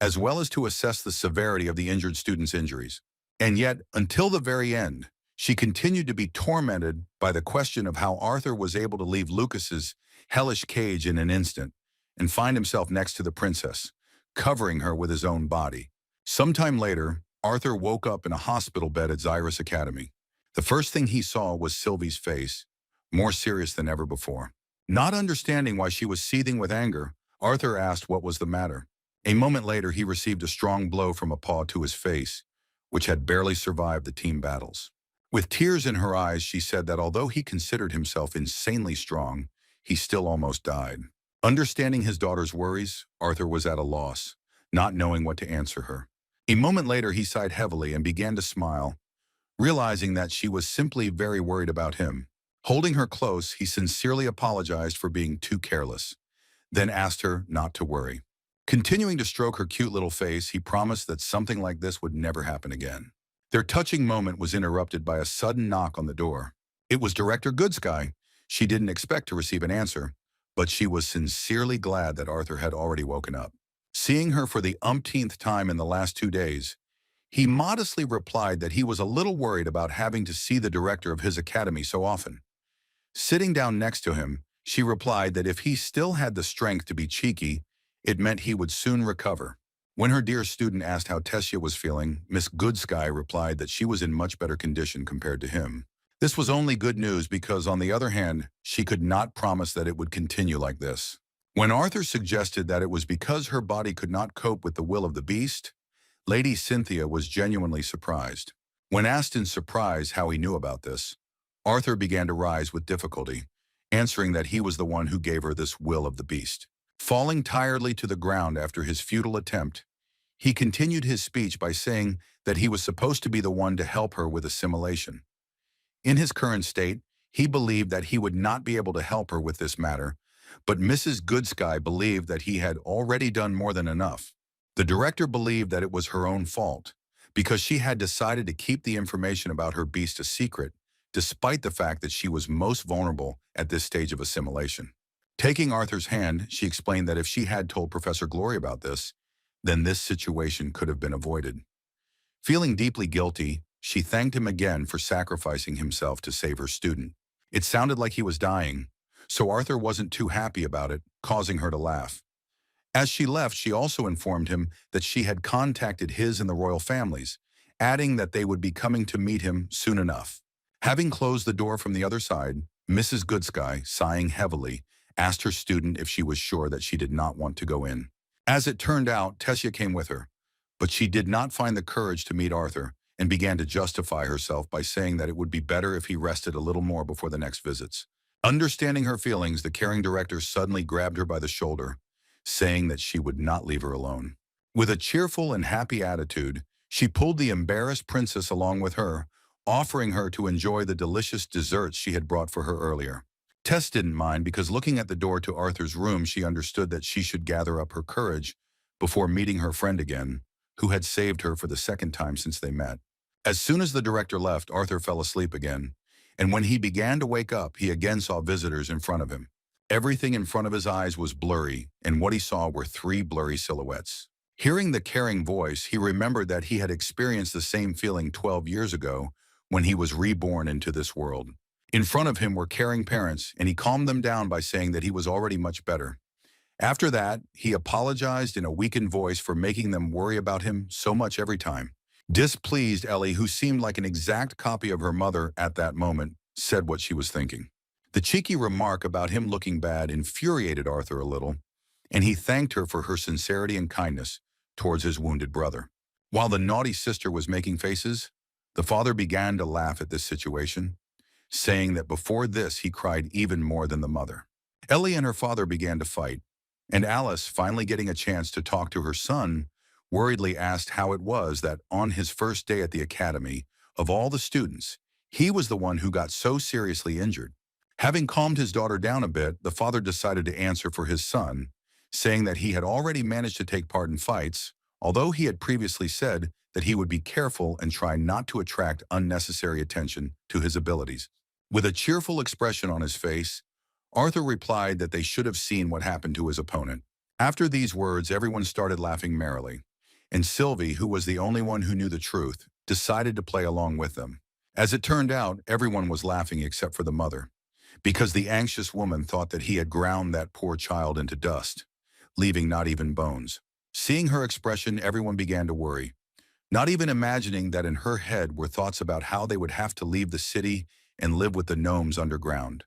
Speaker 1: as well as to assess the severity of the injured students' injuries. And yet, until the very end, she continued to be tormented by the question of how Arthur was able to leave Lucas's hellish cage in an instant and find himself next to the princess, covering her with his own body. Sometime later, Arthur woke up in a hospital bed at Xyrus Academy. The first thing he saw was Sylvie's face, more serious than ever before. Not understanding why she was seething with anger, Arthur asked what was the matter. A moment later, he received a strong blow from a paw to his face, which had barely survived the team battles. With tears in her eyes, she said that although he considered himself insanely strong, he still almost died. Understanding his daughter's worries, Arthur was at a loss, not knowing what to answer her. A moment later, he sighed heavily and began to smile, realizing that she was simply very worried about him. Holding her close, he sincerely apologized for being too careless, then asked her not to worry. Continuing to stroke her cute little face, he promised that something like this would never happen again. Their touching moment was interrupted by a sudden knock on the door. It was Director Goodsky. She didn't expect to receive an answer, but she was sincerely glad that Arthur had already woken up. Seeing her for the umpteenth time in the last 2 days, he modestly replied that he was a little worried about having to see the director of his academy so often. Sitting down next to him, she replied that if he still had the strength to be cheeky, it meant he would soon recover. When her dear student asked how Tessia was feeling, Miss Goodsky replied that she was in much better condition compared to him. This was only good news because, on the other hand, she could not promise that it would continue like this. When Arthur suggested that it was because her body could not cope with the will of the beast, Lady Cynthia was genuinely surprised. When asked in surprise how he knew about this, Arthur began to rise with difficulty, answering that he was the one who gave her this will of the beast. Falling tiredly to the ground after his futile attempt, he continued his speech by saying that he was supposed to be the one to help her with assimilation. In his current state, he believed that he would not be able to help her with this matter, but Mrs. Goodsky believed that he had already done more than enough. The director believed that it was her own fault, because she had decided to keep the information about her beast a secret, despite the fact that she was most vulnerable at this stage of assimilation. Taking Arthur's hand, she explained that if she had told Professor Glory about this, then this situation could have been avoided. Feeling deeply guilty, she thanked him again for sacrificing himself to save her student. It sounded like he was dying, so Arthur wasn't too happy about it, causing her to laugh. As she left, she also informed him that she had contacted his and the royal families, adding that they would be coming to meet him soon enough. Having closed the door from the other side, Mrs. Goodsky, sighing heavily, asked her student if she was sure that she did not want to go in. As it turned out, Tessia came with her, but she did not find the courage to meet Arthur and began to justify herself by saying that it would be better if he rested a little more before the next visits. Understanding her feelings, the caring director suddenly grabbed her by the shoulder, saying that she would not leave her alone. With a cheerful and happy attitude, she pulled the embarrassed princess along with her, offering her to enjoy the delicious desserts she had brought for her earlier. Tess didn't mind because, looking at the door to Arthur's room, she understood that she should gather up her courage before meeting her friend again, who had saved her for the second time since they met. As soon as the director left, Arthur fell asleep again, and when he began to wake up, he again saw visitors in front of him. Everything in front of his eyes was blurry, and what he saw were 3 blurry silhouettes. Hearing the caring voice, he remembered that he had experienced the same feeling 12 years ago when he was reborn into this world. In front of him were caring parents, and he calmed them down by saying that he was already much better. After that, he apologized in a weakened voice for making them worry about him so much every time. Displeased, Ellie, who seemed like an exact copy of her mother at that moment, said what she was thinking. The cheeky remark about him looking bad infuriated Arthur a little, and he thanked her for her sincerity and kindness towards his wounded brother. While the naughty sister was making faces, the father began to laugh at this situation, saying that before this he cried even more than the mother. Ellie and her father began to fight, and Alice, finally getting a chance to talk to her son, worriedly asked how it was that on his first day at the academy, of all the students, he was the one who got so seriously injured. Having calmed his daughter down a bit, the father decided to answer for his son, saying that he had already managed to take part in fights, although he had previously said that he would be careful and try not to attract unnecessary attention to his abilities. With a cheerful expression on his face, Arthur replied that they should have seen what happened to his opponent. After these words, everyone started laughing merrily, and Sylvie, who was the only one who knew the truth, decided to play along with them. As it turned out, everyone was laughing except for the mother, because the anxious woman thought that he had ground that poor child into dust, leaving not even bones. Seeing her expression, everyone began to worry, not even imagining that in her head were thoughts about how they would have to leave the city and live with the gnomes underground,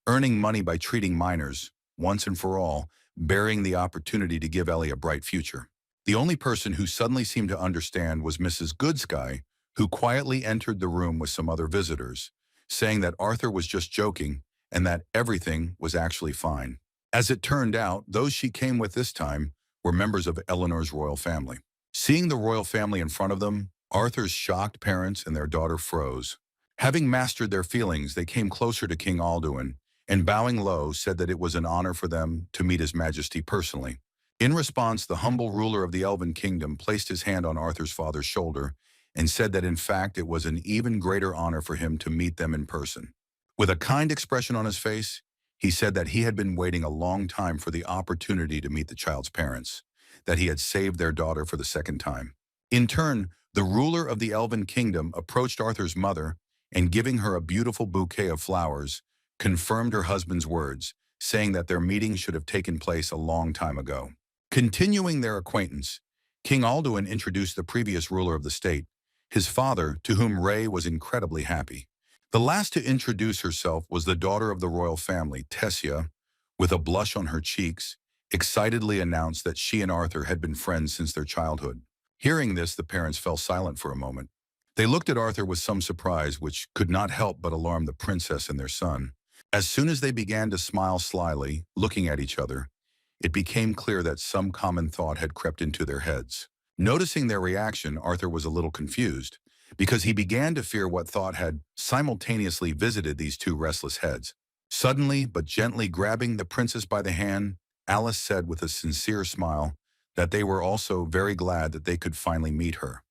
Speaker 1: earning money by treating minors, once and for all, bearing the opportunity to give Ellie a bright future. The only person who suddenly seemed to understand was Mrs. Goodsky, who quietly entered the room with some other visitors, saying that Arthur was just joking and that everything was actually fine. As it turned out, those she came with this time were members of Eleanor's royal family. Seeing the royal family in front of them, Arthur's shocked parents and their daughter froze. Having mastered their feelings, they came closer to King Alduin and, bowing low, said that it was an honor for them to meet His Majesty personally. In response, the humble ruler of the Elven Kingdom placed his hand on Arthur's father's shoulder and said that in fact it was an even greater honor for him to meet them in person. With a kind expression on his face, he said that he had been waiting a long time for the opportunity to meet the child's parents, that he had saved their daughter for the second time. In turn, the ruler of the Elven Kingdom approached Arthur's mother and, giving her a beautiful bouquet of flowers, confirmed her husband's words, saying that their meeting should have taken place a long time ago. Continuing their acquaintance, King Alduin introduced the previous ruler of the state, his father, to whom Ray was incredibly happy. The last to introduce herself was the daughter of the royal family, Tessia, with a blush on her cheeks, excitedly announced that she and Arthur had been friends since their childhood. Hearing this, the parents fell silent for a moment. They looked at Arthur with some surprise, which could not help but alarm the princess and their son. As soon as they began to smile slyly, looking at each other, it became clear that some common thought had crept into their heads. Noticing their reaction, Arthur was a little confused, because he began to fear what thought had simultaneously visited these two restless heads. Suddenly, but gently grabbing the princess by the hand, Alice said with a sincere smile that they were also very glad that they could finally meet her.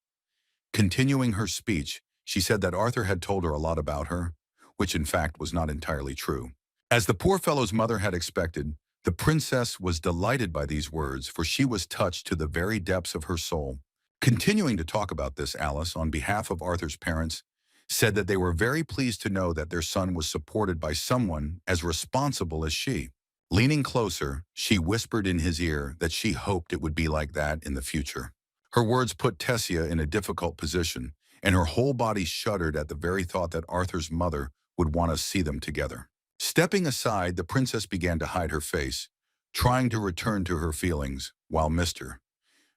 Speaker 1: Continuing her speech, she said that Arthur had told her a lot about her, which in fact was not entirely true. As the poor fellow's mother had expected, the princess was delighted by these words, for she was touched to the very depths of her soul. Continuing to talk about this, Alice, on behalf of Arthur's parents, said that they were very pleased to know that their son was supported by someone as responsible as she. Leaning closer, she whispered in his ear that she hoped it would be like that in the future. Her words put Tessia in a difficult position, and her whole body shuddered at the very thought that Arthur's mother would want to see them together. Stepping aside, the princess began to hide her face, trying to return to her feelings, while Mr.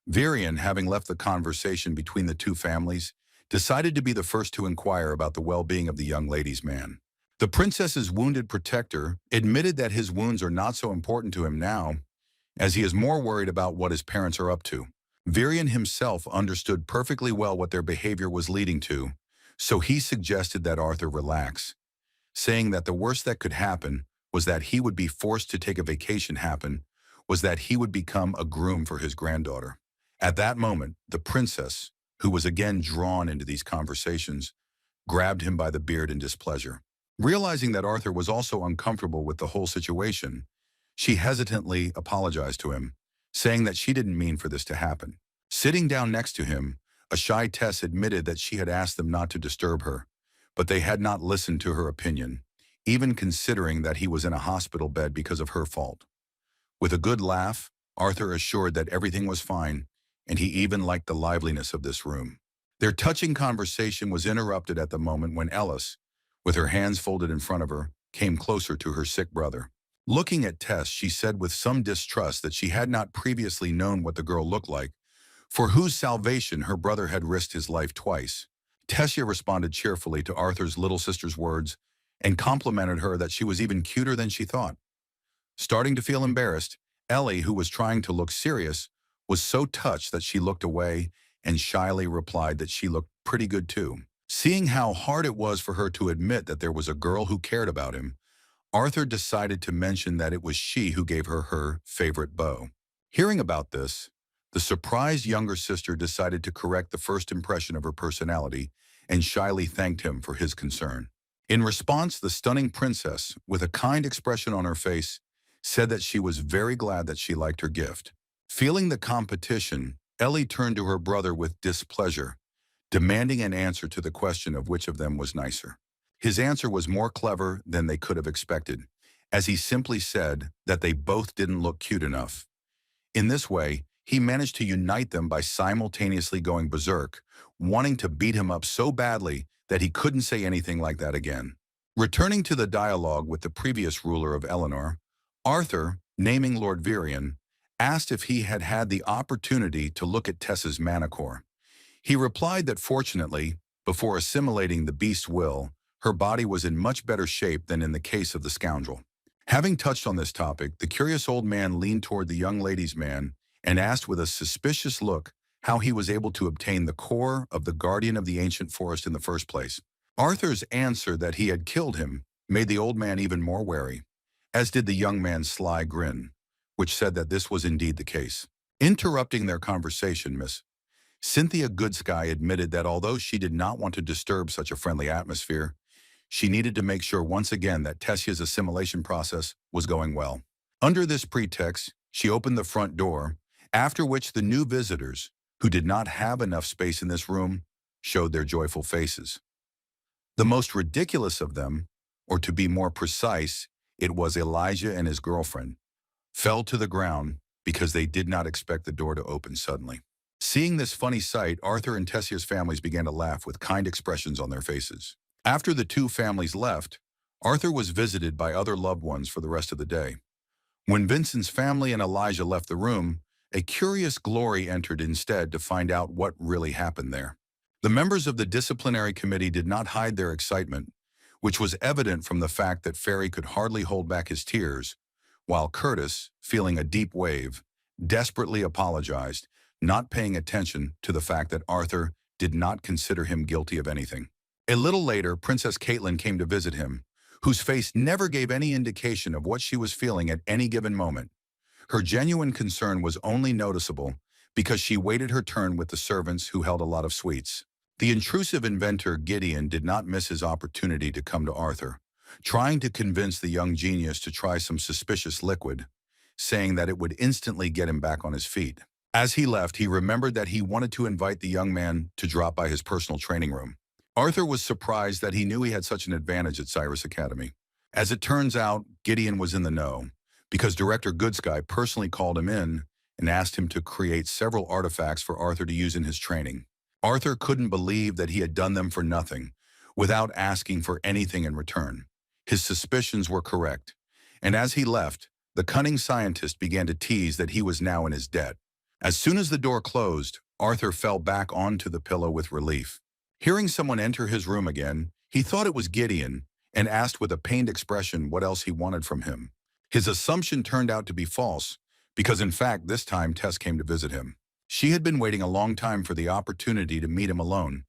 Speaker 1: Virion, having left the conversation between the two families, decided to be the first to inquire about the well-being of the young lady's man. The princess's wounded protector admitted that his wounds are not so important to him now, as he is more worried about what his parents are up to. Virion himself understood perfectly well what their behavior was leading to, so he suggested that Arthur relax, saying that the worst that could happen was that he would be forced to take a vacation was that he would become a groom for his granddaughter. At that moment, the princess, who was again drawn into these conversations, grabbed him by the beard in displeasure. Realizing that Arthur was also uncomfortable with the whole situation, she hesitantly apologized to him, saying that she didn't mean for this to happen. Sitting down next to him, a shy Tess admitted that she had asked them not to disturb her, but they had not listened to her opinion, even considering that he was in a hospital bed because of her fault. With a good laugh, Arthur assured that everything was fine, and he even liked the liveliness of this room. Their touching conversation was interrupted at the moment when Ellis, with her hands folded in front of her, came closer to her sick brother. Looking at Tess, she said with some distrust that she had not previously known what the girl looked like, for whose salvation her brother had risked his life twice. Tessia responded cheerfully to Arthur's little sister's words and complimented her that she was even cuter than she thought. Starting to feel embarrassed, Ellie, who was trying to look serious, was so touched that she looked away and shyly replied that she looked pretty good too. Seeing how hard it was for her to admit that there was a girl who cared about him, Arthur decided to mention that it was she who gave her her favorite bow. Hearing about this, the surprised younger sister decided to correct the first impression of her personality and shyly thanked him for his concern. In response, the stunning princess, with a kind expression on her face, said that she was very glad that she liked her gift. Feeling the competition, Ellie turned to her brother with displeasure, demanding an answer to the question of which of them was nicer. His answer was more clever than they could have expected, as he simply said that they both didn't look cute enough. In this way, he managed to unite them by simultaneously going berserk, wanting to beat him up so badly that he couldn't say anything like that again. Returning to the dialogue with the previous ruler of Eleanor, Arthur, naming Lord Virion, asked if he had had the opportunity to look at Tessa's manicure. He replied that fortunately, before assimilating the beast's will, her body was in much better shape than in the case of the scoundrel. Having touched on this topic, the curious old man leaned toward the young lady's man and asked with a suspicious look how he was able to obtain the core of the guardian of the ancient forest in the first place. Arthur's answer that he had killed him made the old man even more wary, as did the young man's sly grin, which said that this was indeed the case. Interrupting their conversation, Miss Cynthia Goodsky admitted that although she did not want to disturb such a friendly atmosphere, she needed to make sure once again that Tessia's assimilation process was going well. Under this pretext, she opened the front door, after which the new visitors, who did not have enough space in this room, showed their joyful faces. The most ridiculous of them, or to be more precise, it was Elijah and his girlfriend, fell to the ground because they did not expect the door to open suddenly. Seeing this funny sight, Arthur and Tessia's families began to laugh with kind expressions on their faces. After the two families left, Arthur was visited by other loved ones for the rest of the day. When Vincent's family and Elijah left the room, a curious Glory entered instead to find out what really happened there. The members of the disciplinary committee did not hide their excitement, which was evident from the fact that Ferry could hardly hold back his tears, while Curtis, feeling a deep wave, desperately apologized, not paying attention to the fact that Arthur did not consider him guilty of anything. A little later, Princess Caitlin came to visit him, whose face never gave any indication of what she was feeling at any given moment. Her genuine concern was only noticeable because she waited her turn with the servants who held a lot of sweets. The intrusive inventor Gideon did not miss his opportunity to come to Arthur, trying to convince the young genius to try some suspicious liquid, saying that it would instantly get him back on his feet. As he left, he remembered that he wanted to invite the young man to drop by his personal training room. Arthur was surprised that he knew he had such an advantage at Cyrus Academy. As it turns out, Gideon was in the know, because Director Goodsky personally called him in and asked him to create several artifacts for Arthur to use in his training. Arthur couldn't believe that he had done them for nothing, without asking for anything in return. His suspicions were correct, and as he left, the cunning scientist began to tease that he was now in his debt. As soon as the door closed, Arthur fell back onto the pillow with relief. Hearing someone enter his room again, he thought it was Gideon and asked with a pained expression what else he wanted from him. His assumption turned out to be false, because in fact this time Tess came to visit him. She had been waiting a long time for the opportunity to meet him alone,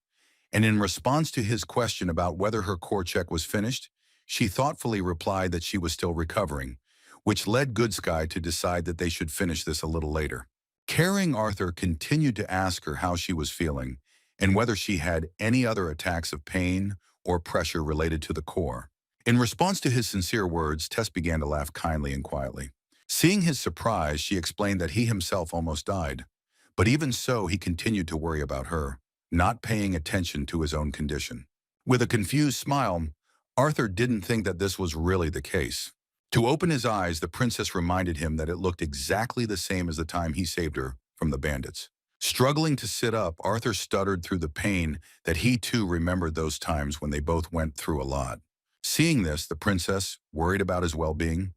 Speaker 1: and in response to his question about whether her core check was finished, she thoughtfully replied that she was still recovering, which led Goodsky to decide that they should finish this a little later. Caring Arthur continued to ask her how she was feeling and whether she had any other attacks of pain or pressure related to the core. In response to his sincere words, Tess began to laugh kindly and quietly. Seeing his surprise, she explained that he himself almost died, but even so, he continued to worry about her, not paying attention to his own condition. With a confused smile, Arthur didn't think that this was really the case. To open his eyes, the princess reminded him that it looked exactly the same as the time he saved her from the bandits. Struggling to sit up, Arthur stuttered through the pain that he too remembered those times when they both went through a lot. Seeing this, the princess, worried about his well-being,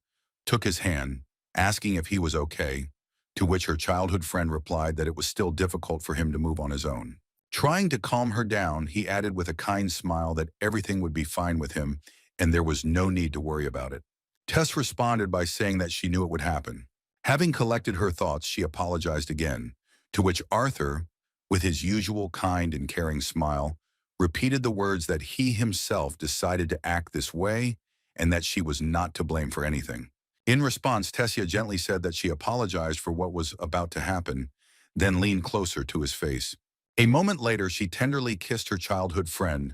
Speaker 1: took his hand, asking if he was okay, to which her childhood friend replied that it was still difficult for him to move on his own. Trying to calm her down, he added with a kind smile that everything would be fine with him and there was no need to worry about it. Tess responded by saying that she knew it would happen. Having collected her thoughts, she apologized again, to which Arthur, with his usual kind and caring smile, repeated the words that he himself decided to act this way and that she was not to blame for anything. In response, Tessia gently said that she apologized for what was about to happen, then leaned closer to his face. A moment later, she tenderly kissed her childhood friend,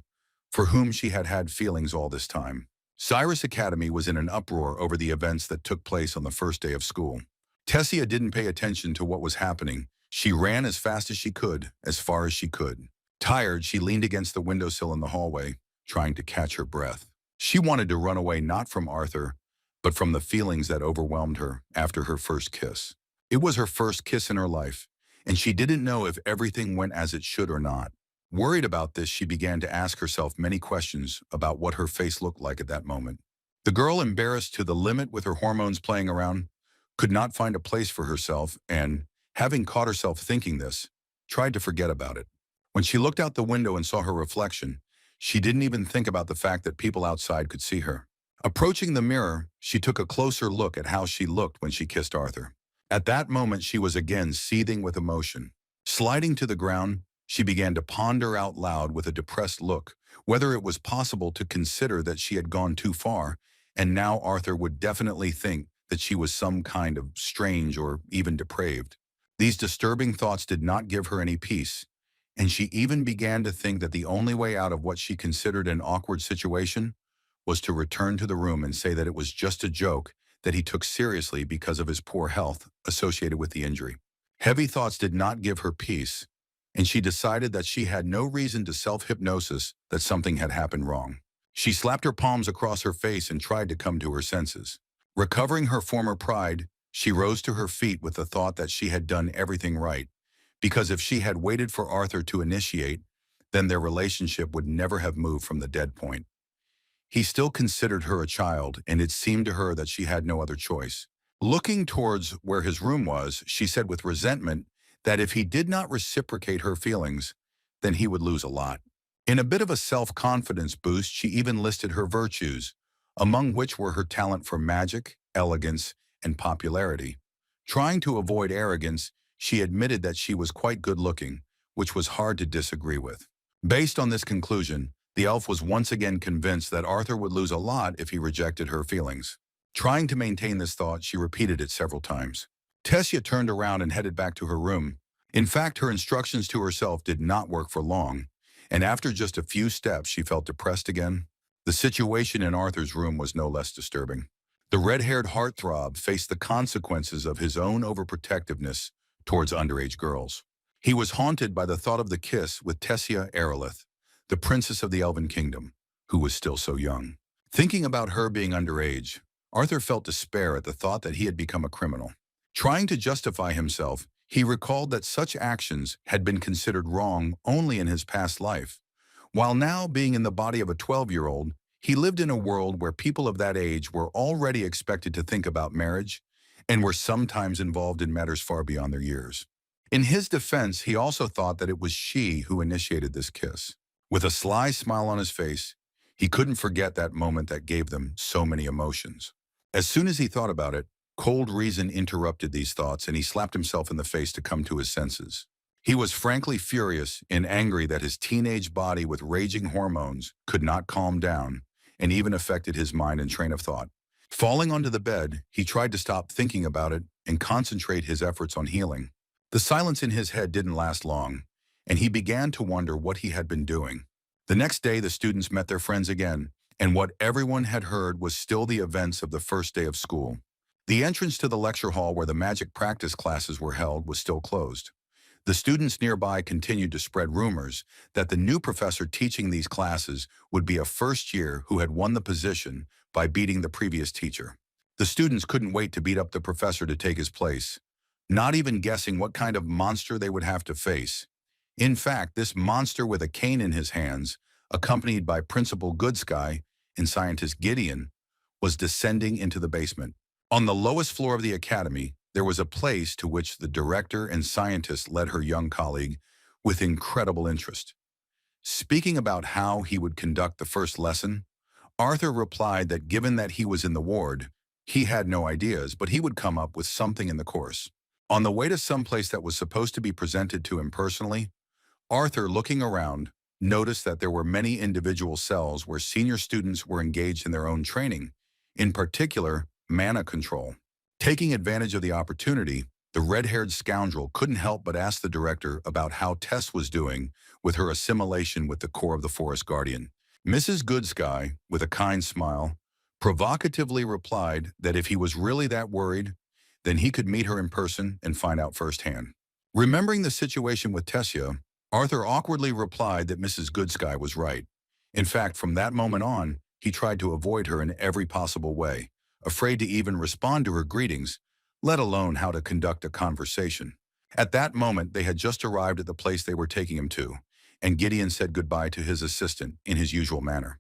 Speaker 1: for whom she had had feelings all this time. Cyrus Academy was in an uproar over the events that took place on the first day of school. Tessia didn't pay attention to what was happening. She ran as fast as she could, as far as she could. Tired, she leaned against the windowsill in the hallway, trying to catch her breath. She wanted to run away not from Arthur, but from the feelings that overwhelmed her after her first kiss. It was her first kiss in her life, and she didn't know if everything went as it should or not. Worried about this, she began to ask herself many questions about what her face looked like at that moment. The girl, embarrassed to the limit with her hormones playing around, could not find a place for herself and, having caught herself thinking this, tried to forget about it. When she looked out the window and saw her reflection, she didn't even think about the fact that people outside could see her. Approaching the mirror, she took a closer look at how she looked when she kissed Arthur. At that moment, she was again seething with emotion. Sliding to the ground, she began to ponder out loud with a depressed look whether it was possible to consider that she had gone too far, and now Arthur would definitely think that she was some kind of strange or even depraved. These disturbing thoughts did not give her any peace, and she even began to think that the only way out of what she considered an awkward situation was to return to the room and say that it was just a joke that he took seriously because of his poor health associated with the injury. Heavy thoughts did not give her peace, and she decided that she had no reason to self-hypnosis that something had happened wrong. She slapped her palms across her face and tried to come to her senses. Recovering her former pride, she rose to her feet with the thought that she had done everything right, because if she had waited for Arthur to initiate, then their relationship would never have moved from the dead point. He still considered her a child, and it seemed to her that she had no other choice. Looking towards where his room was, she said with resentment that if he did not reciprocate her feelings, then he would lose a lot. In a bit of a self-confidence boost, she even listed her virtues, among which were her talent for magic, elegance, and popularity. Trying to avoid arrogance, she admitted that she was quite good-looking, which was hard to disagree with. Based on this conclusion, the elf was once again convinced that Arthur would lose a lot if he rejected her feelings. Trying to maintain this thought, she repeated it several times. Tessia turned around and headed back to her room. In fact, her instructions to herself did not work for long, and after just a few steps, she felt depressed again. The situation in Arthur's room was no less disturbing. The red-haired heartthrob faced the consequences of his own overprotectiveness towards underage girls. He was haunted by the thought of the kiss with Tessia Aerolith, the princess of the Elven Kingdom, who was still so young. Thinking about her being underage, Arthur felt despair at the thought that he had become a criminal. Trying to justify himself, he recalled that such actions had been considered wrong only in his past life. While now being in the body of a 12-year-old, he lived in a world where people of that age were already expected to think about marriage and were sometimes involved in matters far beyond their years. In his defense, he also thought that it was she who initiated this kiss. With a sly smile on his face, he couldn't forget that moment that gave them so many emotions. As soon as he thought about it, cold reason interrupted these thoughts, and he slapped himself in the face to come to his senses. He was frankly furious and angry that his teenage body with raging hormones could not calm down and even affected his mind and train of thought. Falling onto the bed, he tried to stop thinking about it and concentrate his efforts on healing. The silence in his head didn't last long, and he began to wonder what he had been doing. The next day, the students met their friends again, and what everyone had heard was still the events of the first day of school. The entrance to the lecture hall where the magic practice classes were held was still closed. The students nearby continued to spread rumors that the new professor teaching these classes would be a first year who had won the position by beating the previous teacher. The students couldn't wait to beat up the professor to take his place, not even guessing what kind of monster they would have to face. In fact, this monster with a cane in his hands, accompanied by Principal Goodsky and Scientist Gideon, was descending into the basement. On the lowest floor of the academy, there was a place to which the director and scientist led her young colleague with incredible interest. Speaking about how he would conduct the first lesson, Arthur replied that given that he was in the ward, he had no ideas, but he would come up with something in the course. On the way to some place that was supposed to be presented to him personally, Arthur, looking around, noticed that there were many individual cells where senior students were engaged in their own training, in particular, mana control. Taking advantage of the opportunity, the red-haired scoundrel couldn't help but ask the director about how Tess was doing with her assimilation with the core of the Forest Guardian. Mrs. Goodsky, with a kind smile, provocatively replied that if he was really that worried, then he could meet her in person and find out firsthand. Remembering the situation with Tessia, Arthur awkwardly replied that Mrs. Goodsky was right. In fact, from that moment on, he tried to avoid her in every possible way, afraid to even respond to her greetings, let alone how to conduct a conversation. At that moment, they had just arrived at the place they were taking him to, and Gideon said goodbye to his assistant in his usual manner.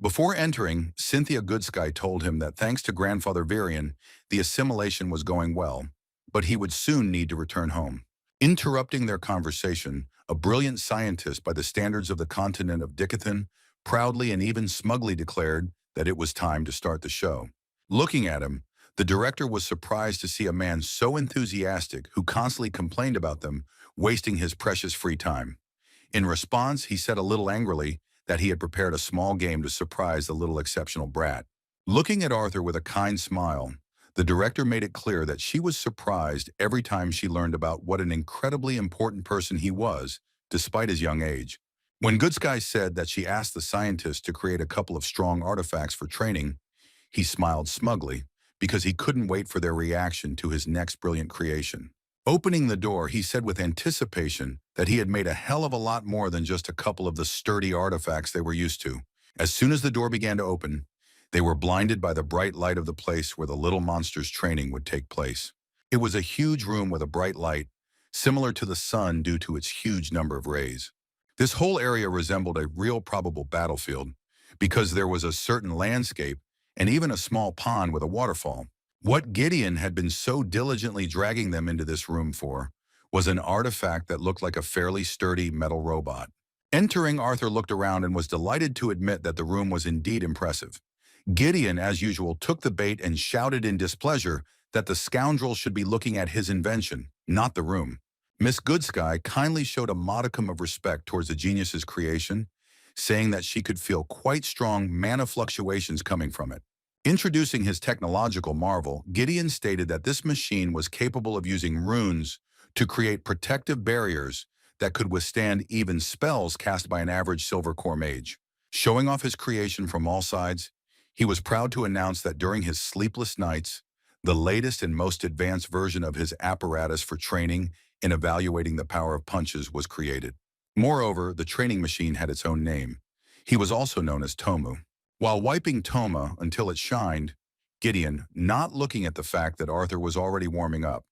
Speaker 1: Before entering, Cynthia Goodsky told him that thanks to Grandfather Varian, the assimilation was going well, but he would soon need to return home. Interrupting their conversation, a brilliant scientist by the standards of the continent of Dicathan proudly and even smugly declared that it was time to start the show. Looking at him, the director was surprised to see a man so enthusiastic who constantly complained about them wasting his precious free time. In response, he said a little angrily that he had prepared a small game to surprise the little exceptional brat. Looking at Arthur with a kind smile, The director made it clear that she was surprised every time she learned about what an incredibly important person he was, despite his young age. When Good Sky said that she asked the scientist to create a couple of strong artifacts for training, he smiled smugly because he couldn't wait for their reaction to his next brilliant creation. Opening the door, he said with anticipation that he had made a hell of a lot more than just a couple of the sturdy artifacts they were used to. As soon as the door began to open, they were blinded by the bright light of the place where the little monster's training would take place. It was a huge room with a bright light, similar to the sun due to its huge number of rays. This whole area resembled a real probable battlefield because there was a certain landscape and even a small pond with a waterfall. What Gideon had been so diligently dragging them into this room for was an artifact that looked like a fairly sturdy metal robot. Entering, Arthur looked around and was delighted to admit that the room was indeed impressive. Gideon, as usual, took the bait and shouted in displeasure that the scoundrel should be looking at his invention, not the room. Miss Goodsky kindly showed a modicum of respect towards the genius's creation, saying that she could feel quite strong mana fluctuations coming from it. Introducing his technological marvel, Gideon stated that this machine was capable of using runes to create protective barriers that could withstand even spells cast by an average silver core mage. Showing off his creation from all sides, he was proud to announce that during his sleepless nights, the latest and most advanced version of his apparatus for training and evaluating the power of punches was created. Moreover, the training machine had its own name. He was also known as Tomu. While wiping Toma until it shined, Gideon, not looking at the fact that Arthur was already warming up,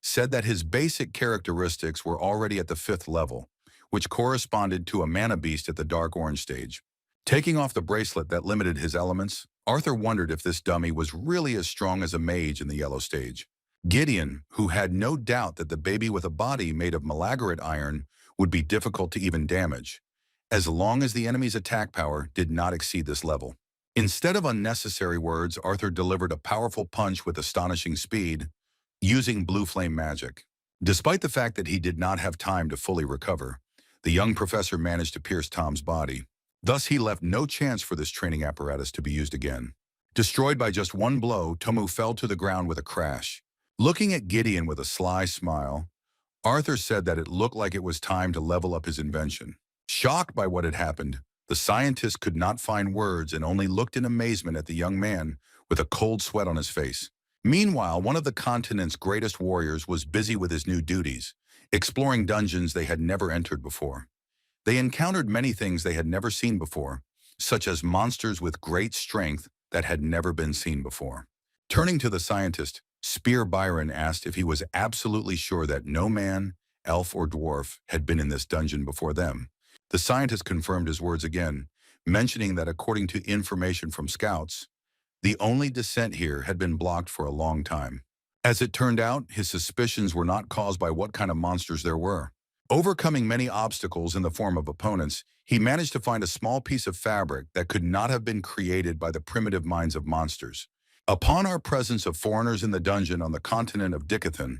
Speaker 1: said that his basic characteristics were already at the 5th level, which corresponded to a mana beast at the dark orange stage. Taking off the bracelet that limited his elements, Arthur wondered if this dummy was really as strong as a mage in the yellow stage. Gideon, who had no doubt that the baby with a body made of malagarite iron would be difficult to even damage, as long as the enemy's attack power did not exceed this level. Instead of unnecessary words, Arthur delivered a powerful punch with astonishing speed, using blue flame magic. Despite the fact that he did not have time to fully recover, the young professor managed to pierce Tom's body. Thus, he left no chance for this training apparatus to be used again. Destroyed by just one blow, Tomu fell to the ground with a crash. Looking at Gideon with a sly smile, Arthur said that it looked like it was time to level up his invention. Shocked by what had happened, the scientist could not find words and only looked in amazement at the young man with a cold sweat on his face. Meanwhile, one of the continent's greatest warriors was busy with his new duties, exploring dungeons they had never entered before. They encountered many things they had never seen before, such as monsters with great strength that had never been seen before. Turning to the scientist, Spear Byron asked if he was absolutely sure that no man, elf, or dwarf had been in this dungeon before them. The scientist confirmed his words again, mentioning that according to information from scouts, the only descent here had been blocked for a long time. As it turned out, his suspicions were not caused by what kind of monsters there were. Overcoming many obstacles in the form of opponents, he managed to find a small piece of fabric that could not have been created by the primitive minds of monsters. Upon our presence of foreigners in the dungeon on the continent of Dicathan,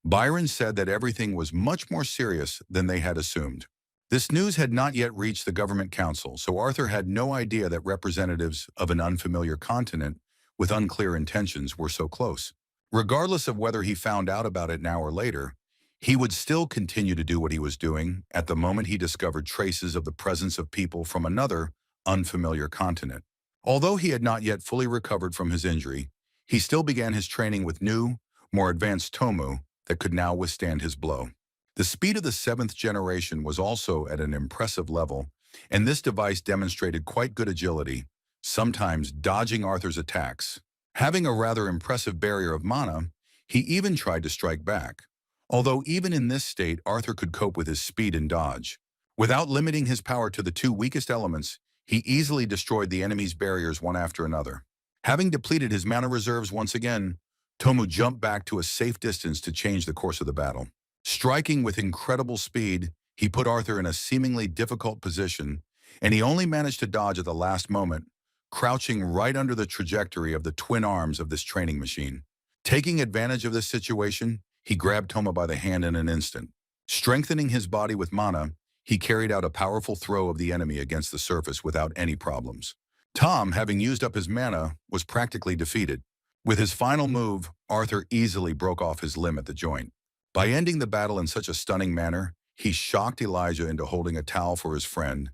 Speaker 1: Byron said that everything was much more serious than they had assumed. This news had not yet reached the government council, so Arthur had no idea that representatives of an unfamiliar continent with unclear intentions were so close. Regardless of whether he found out about it now or later, he would still continue to do what he was doing at the moment he discovered traces of the presence of people from another unfamiliar continent. Although he had not yet fully recovered from his injury, he still began his training with new, more advanced Tomu that could now withstand his blow. The speed of the 7th generation was also at an impressive level, and this device demonstrated quite good agility, sometimes dodging Arthur's attacks. Having a rather impressive barrier of mana, he even tried to strike back. Although even in this state, Arthur could cope with his speed and dodge. Without limiting his power to the 2 weakest elements, he easily destroyed the enemy's barriers one after another. Having depleted his mana reserves once again, Tomu jumped back to a safe distance to change the course of the battle. Striking with incredible speed, he put Arthur in a seemingly difficult position, and he only managed to dodge at the last moment, crouching right under the trajectory of the twin arms of this training machine. Taking advantage of this situation, he grabbed Toma by the hand in an instant. Strengthening his body with mana, he carried out a powerful throw of the enemy against the surface without any problems. Tom, having used up his mana, was practically defeated. With his final move, Arthur easily broke off his limb at the joint. By ending the battle in such a stunning manner, he shocked Elijah into holding a towel for his friend,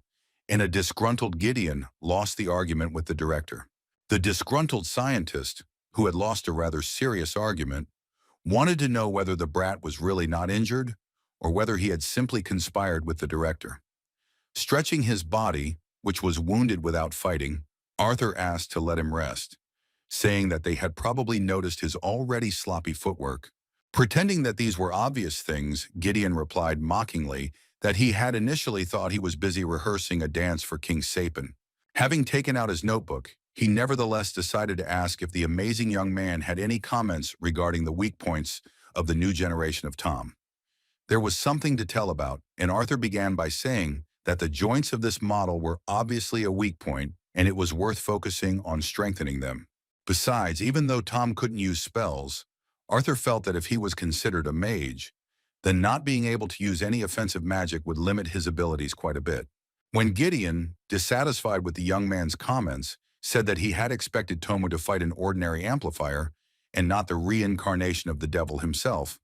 Speaker 1: and a disgruntled Gideon lost the argument with the director. The disgruntled scientist, who had lost a rather serious argument, wanted to know whether the brat was really not injured or whether he had simply conspired with the director. Stretching his body, which was wounded without fighting, Arthur asked to let him rest, saying that they had probably noticed his already sloppy footwork. Pretending that these were obvious things, Gideon replied mockingly that he had initially thought he was busy rehearsing a dance for King Sapin. Having taken out his notebook, he nevertheless decided to ask if the amazing young man had any comments regarding the weak points of the new generation of Tom. There was something to tell about, and Arthur began by saying that the joints of this model were obviously a weak point, and it was worth focusing on strengthening them. Besides, even though Tom couldn't use spells, Arthur felt that if he was considered a mage, then not being able to use any offensive magic would limit his abilities quite a bit. When Gideon, dissatisfied with the young man's comments, said that he had expected Tomu to fight an ordinary amplifier and not the reincarnation of the devil himself,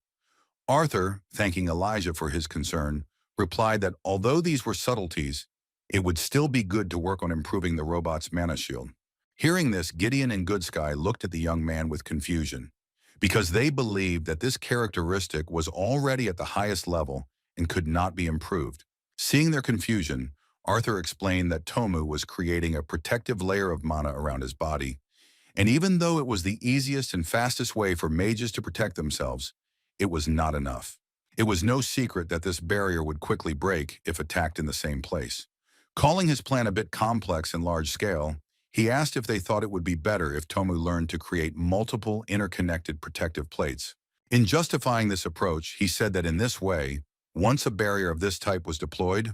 Speaker 1: Arthur, thanking Elijah for his concern, replied that although these were subtleties, it would still be good to work on improving the robot's mana shield. Hearing this, Gideon and Goodsky looked at the young man with confusion, because they believed that this characteristic was already at the highest level and could not be improved. Seeing their confusion, Arthur explained that Tomu was creating a protective layer of mana around his body, and even though it was the easiest and fastest way for mages to protect themselves, it was not enough. It was no secret that this barrier would quickly break if attacked in the same place. Calling his plan a bit complex and large scale, he asked if they thought it would be better if Tomu learned to create multiple interconnected protective plates. In justifying this approach, he said that in this way, once a barrier of this type was deployed,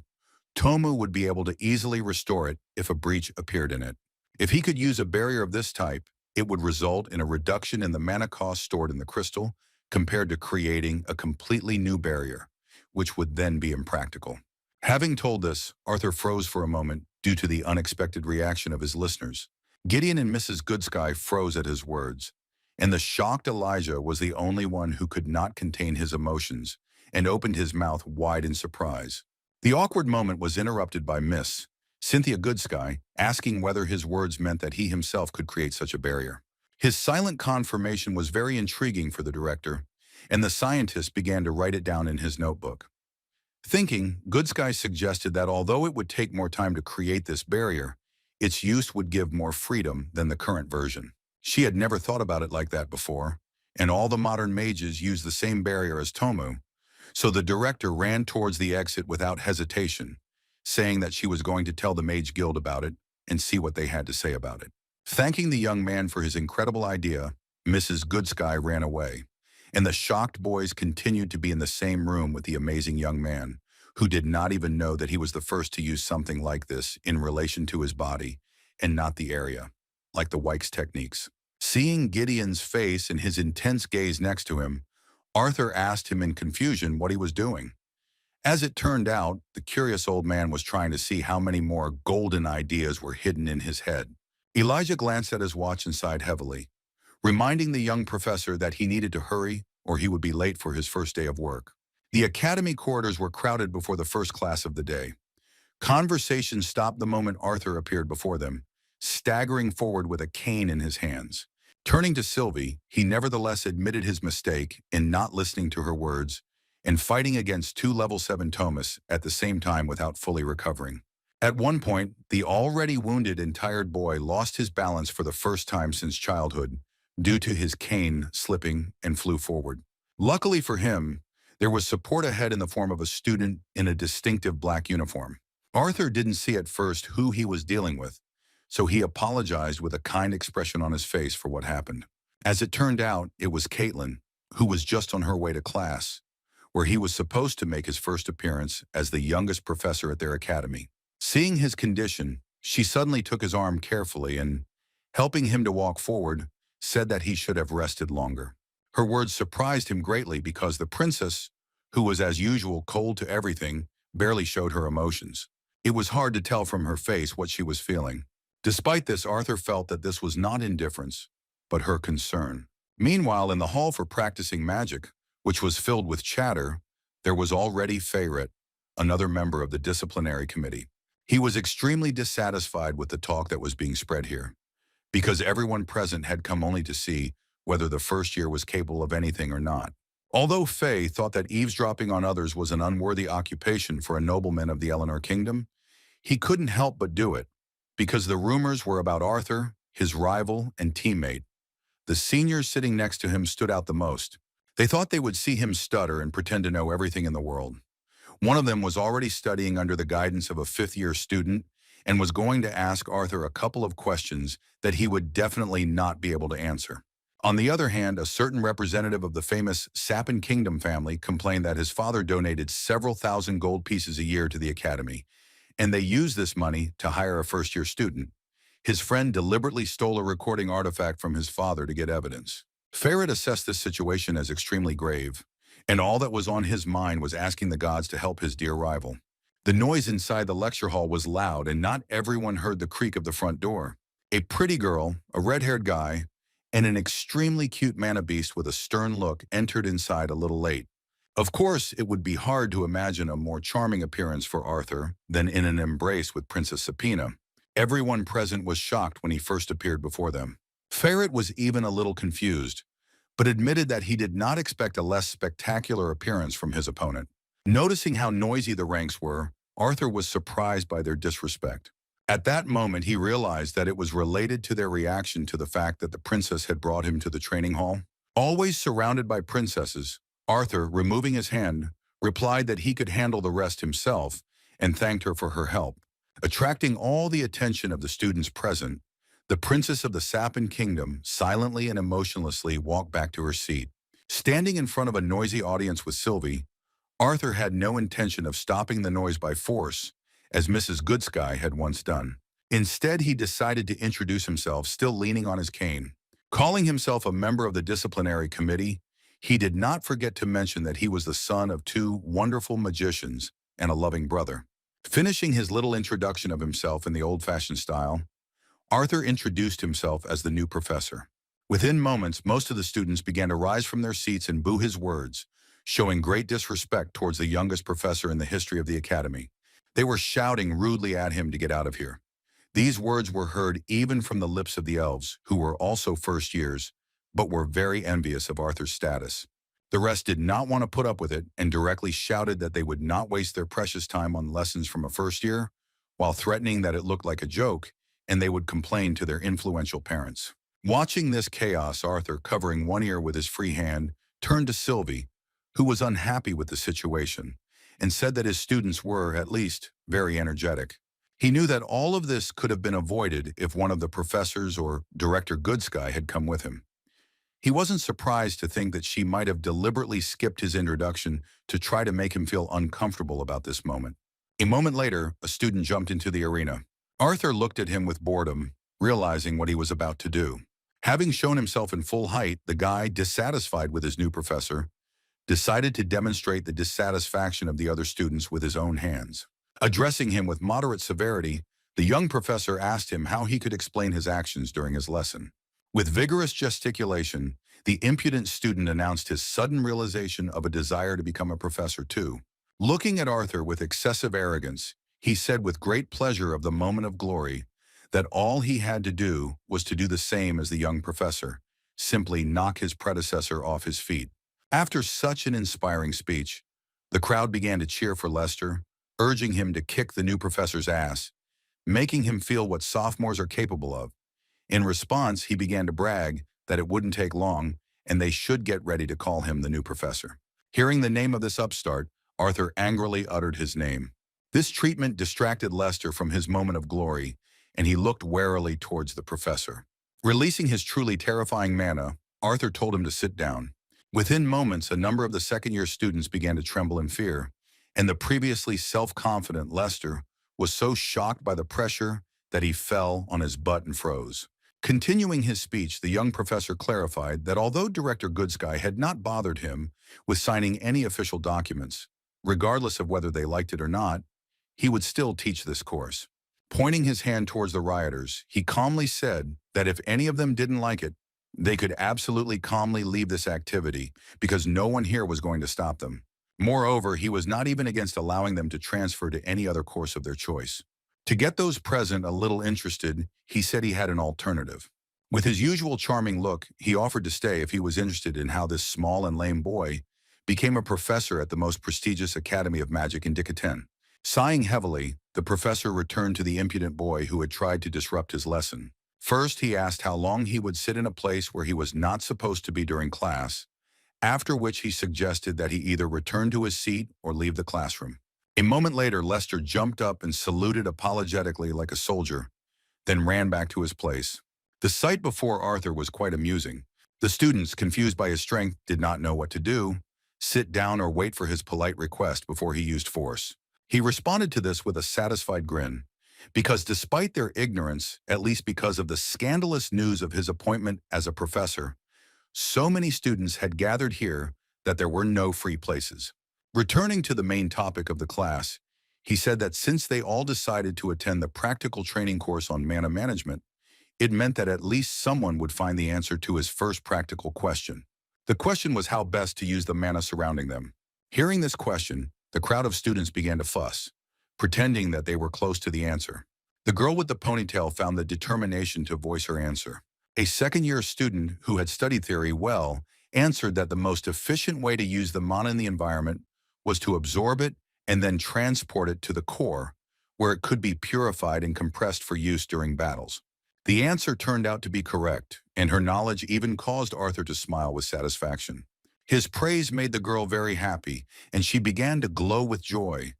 Speaker 1: Tomu would be able to easily restore it if a breach appeared in it. If he could use a barrier of this type, it would result in a reduction in the mana cost stored in the crystal compared to creating a completely new barrier, which would then be impractical. Having told this, Arthur froze for a moment due to the unexpected reaction of his listeners. Gideon and Mrs. Goodsky froze at his words, and the shocked Elijah was the only one who could not contain his emotions and opened his mouth wide in surprise. The awkward moment was interrupted by Miss Cynthia Goodsky asking whether his words meant that he himself could create such a barrier. His silent confirmation was very intriguing for the director, and the scientist began to write it down in his notebook. Thinking, Goodsky suggested that although it would take more time to create this barrier, its use would give more freedom than the current version. She had never thought about it like that before, and all the modern mages use the same barrier as Tomu, so the director ran towards the exit without hesitation, saying that she was going to tell the Mage Guild about it and see what they had to say about it. Thanking the young man for his incredible idea, Mrs. Goodsky ran away, and the shocked boys continued to be in the same room with the amazing young man, who did not even know that he was the first to use something like this in relation to his body and not the area, like the Wykes techniques. Seeing Gideon's face and his intense gaze next to him, Arthur asked him in confusion what he was doing. As it turned out, the curious old man was trying to see how many more golden ideas were hidden in his head. Elijah glanced at his watch and sighed heavily, reminding the young professor that he needed to hurry or he would be late for his first day of work. The academy corridors were crowded before the first class of the day. Conversation stopped the moment Arthur appeared before them, staggering forward with a cane in his hands. Turning to Sylvie, he nevertheless admitted his mistake in not listening to her words and fighting against two level 7 Thomas at the same time without fully recovering. At one point, the already wounded and tired boy lost his balance for the first time since childhood due to his cane slipping and flew forward. Luckily for him, there was support ahead in the form of a student in a distinctive black uniform. Arthur didn't see at first who he was dealing with, so he apologized with a kind expression on his face for what happened. As it turned out, it was Caitlin, who was just on her way to class, where he was supposed to make his first appearance as the youngest professor at their academy. Seeing his condition, she suddenly took his arm carefully and, helping him to walk forward, said that he should have rested longer. Her words surprised him greatly because the princess, who was as usual cold to everything, barely showed her emotions. It was hard to tell from her face what she was feeling. Despite this, Arthur felt that this was not indifference, but her concern. Meanwhile, in the hall for practicing magic, which was filled with chatter, there was already Feyret, another member of the disciplinary committee. He was extremely dissatisfied with the talk that was being spread here, because everyone present had come only to see whether the first year was capable of anything or not. Although Faye thought that eavesdropping on others was an unworthy occupation for a nobleman of the Eleanor Kingdom, he couldn't help but do it, because the rumors were about Arthur, his rival and teammate. The seniors sitting next to him stood out the most. They thought they would see him stutter and pretend to know everything in the world. One of them was already studying under the guidance of a fifth-year student and was going to ask Arthur a couple of questions that he would definitely not be able to answer. On the other hand, a certain representative of the famous Sapin Kingdom family complained that his father donated several thousand gold pieces a year to the academy, and they used this money to hire a first-year student. His friend deliberately stole a recording artifact from his father to get evidence. Feyret assessed this situation as extremely grave, and all that was on his mind was asking the gods to help his dear rival. The noise inside the lecture hall was loud, and not everyone heard the creak of the front door. A pretty girl, a red-haired guy, and an extremely cute mana beast with a stern look entered inside a little late. Of course, it would be hard to imagine a more charming appearance for Arthur than in an embrace with Princess Sapina. Everyone present was shocked when he first appeared before them. Feyret was even a little confused, but admitted that he did not expect a less spectacular appearance from his opponent. Noticing how noisy the ranks were, Arthur was surprised by their disrespect. At that moment, he realized that it was related to their reaction to the fact that the princess had brought him to the training hall. Always surrounded by princesses, Arthur, removing his hand, replied that he could handle the rest himself and thanked her for her help. Attracting all the attention of the students present, the princess of the Sapin Kingdom silently and emotionlessly walked back to her seat. Standing in front of a noisy audience with Sylvie, Arthur had no intention of stopping the noise by force, as Mrs. Goodsky had once done. Instead, he decided to introduce himself, still leaning on his cane. Calling himself a member of the disciplinary committee, he did not forget to mention that he was the son of two wonderful magicians and a loving brother. Finishing his little introduction of himself in the old-fashioned style, Arthur introduced himself as the new professor. Within moments, most of the students began to rise from their seats and boo his words, showing great disrespect towards the youngest professor in the history of the academy. They were shouting rudely at him to get out of here. These words were heard even from the lips of the elves, who were also first years, but were very envious of Arthur's status. The rest did not want to put up with it and directly shouted that they would not waste their precious time on lessons from a first year, while threatening that it looked like a joke and they would complain to their influential parents. Watching this chaos, Arthur, covering one ear with his free hand, turned to Sylvie, who was unhappy with the situation, and said that his students were, at least, very energetic. He knew that all of this could have been avoided if one of the professors or Director Goodsky had come with him. He wasn't surprised to think that she might have deliberately skipped his introduction to try to make him feel uncomfortable about this moment. A moment later, a student jumped into the arena. Arthur looked at him with boredom, realizing what he was about to do. Having shown himself in full height, the guy, dissatisfied with his new professor, decided to demonstrate the dissatisfaction of the other students with his own hands. Addressing him with moderate severity, the young professor asked him how he could explain his actions during his lesson. With vigorous gesticulation, the impudent student announced his sudden realization of a desire to become a professor too. Looking at Arthur with excessive arrogance, he said with great pleasure of the moment of glory that all he had to do was to do the same as the young professor, simply knock his predecessor off his feet. After such an inspiring speech, the crowd began to cheer for Lester, urging him to kick the new professor's ass, making him feel what sophomores are capable of. In response, he began to brag that it wouldn't take long, and they should get ready to call him the new professor. Hearing the name of this upstart, Arthur angrily uttered his name. This treatment distracted Lester from his moment of glory, and he looked warily towards the professor. Releasing his truly terrifying mana, Arthur told him to sit down. Within moments, a number of the second-year students began to tremble in fear, and the previously self-confident Lester was so shocked by the pressure that he fell on his butt and froze. Continuing his speech, the young professor clarified that although Director Goodsky had not bothered him with signing any official documents, regardless of whether they liked it or not, he would still teach this course. Pointing his hand towards the rioters, he calmly said that if any of them didn't like it, They could absolutely calmly leave this activity because no one here was going to stop them. Moreover, he was not even against allowing them to transfer to any other course of their choice. To get those present a little interested, he said he had an alternative. With his usual charming look, he offered to stay if he was interested in how this small and lame boy became a professor at the most prestigious Academy of Magic in Dikaten. Sighing heavily, the professor returned to the impudent boy who had tried to disrupt his lesson. First, he asked how long he would sit in a place where he was not supposed to be during class, after which he suggested that he either return to his seat or leave the classroom. A moment later, Lester jumped up and saluted apologetically like a soldier, then ran back to his place. The sight before Arthur was quite amusing. The students, confused by his strength, did not know what to do, sit down or wait for his polite request before he used force. He responded to this with a satisfied grin, because despite their ignorance, at least because of the scandalous news of his appointment as a professor, so many students had gathered here that there were no free places. Returning to the main topic of the class, he said that since they all decided to attend the practical training course on mana management, it meant that at least someone would find the answer to his first practical question. The question was how best to use the mana surrounding them. Hearing this question, the crowd of students began to fuss, pretending that they were close to the answer. The girl with the ponytail found the determination to voice her answer. A second-year student who had studied theory well answered that the most efficient way to use the mana in the environment was to absorb it and then transport it to the core, where it could be purified and compressed for use during battles. The answer turned out to be correct, and her knowledge even caused Arthur to smile with satisfaction. His praise made the girl very happy, and she began to glow with joy,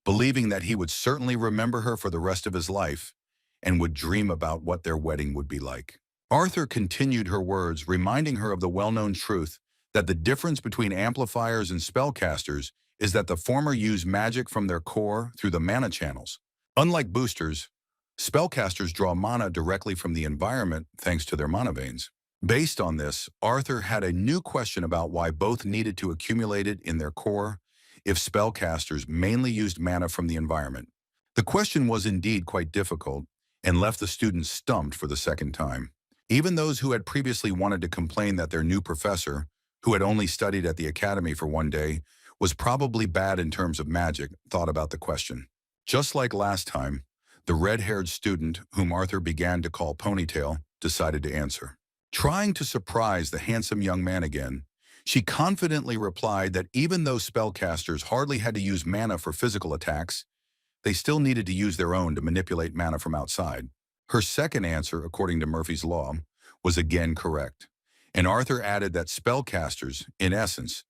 Speaker 1: believing that he would certainly remember her for the rest of his life and would dream about what their wedding would be like. Arthur continued her words, reminding her of the well-known truth that the difference between amplifiers and spellcasters is that the former use magic from their core through the mana channels. Unlike boosters, spellcasters draw mana directly from the environment thanks to their mana veins. Based on this, Arthur had a new question about why both needed to accumulate it in their core if spellcasters mainly used mana from the environment. The question was indeed quite difficult and left the students stumped for the second time. Even those who had previously wanted to complain that their new professor, who had only studied at the academy for one day, was probably bad in terms of magic, thought about the question. Just like last time, the red-haired student, whom Arthur began to call Ponytail, decided to answer. Trying to surprise the handsome young man again, she confidently replied that even though spellcasters hardly had to use mana for physical attacks, they still needed to use their own to manipulate mana from outside. Her second answer, according to Murphy's Law, was again correct, and Arthur added that spellcasters, in essence,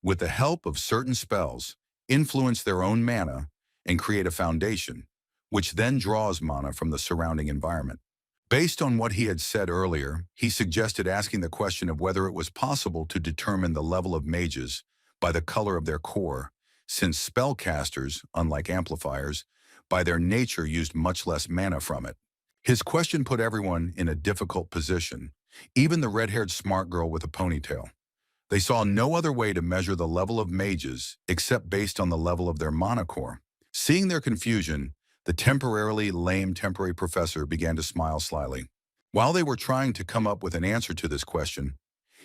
Speaker 1: with the help of certain spells, influence their own mana and create a foundation, which then draws mana from the surrounding environment. Based on what he had said earlier, he suggested asking the question of whether it was possible to determine the level of mages by the color of their core, since spellcasters, unlike amplifiers, by their nature used much less mana from it. His question put everyone in a difficult position, even the red-haired smart girl with a ponytail. They saw no other way to measure the level of mages except based on the level of their mana core. Seeing their confusion, the temporarily lame temporary professor began to smile slyly. While they were trying to come up with an answer to this question,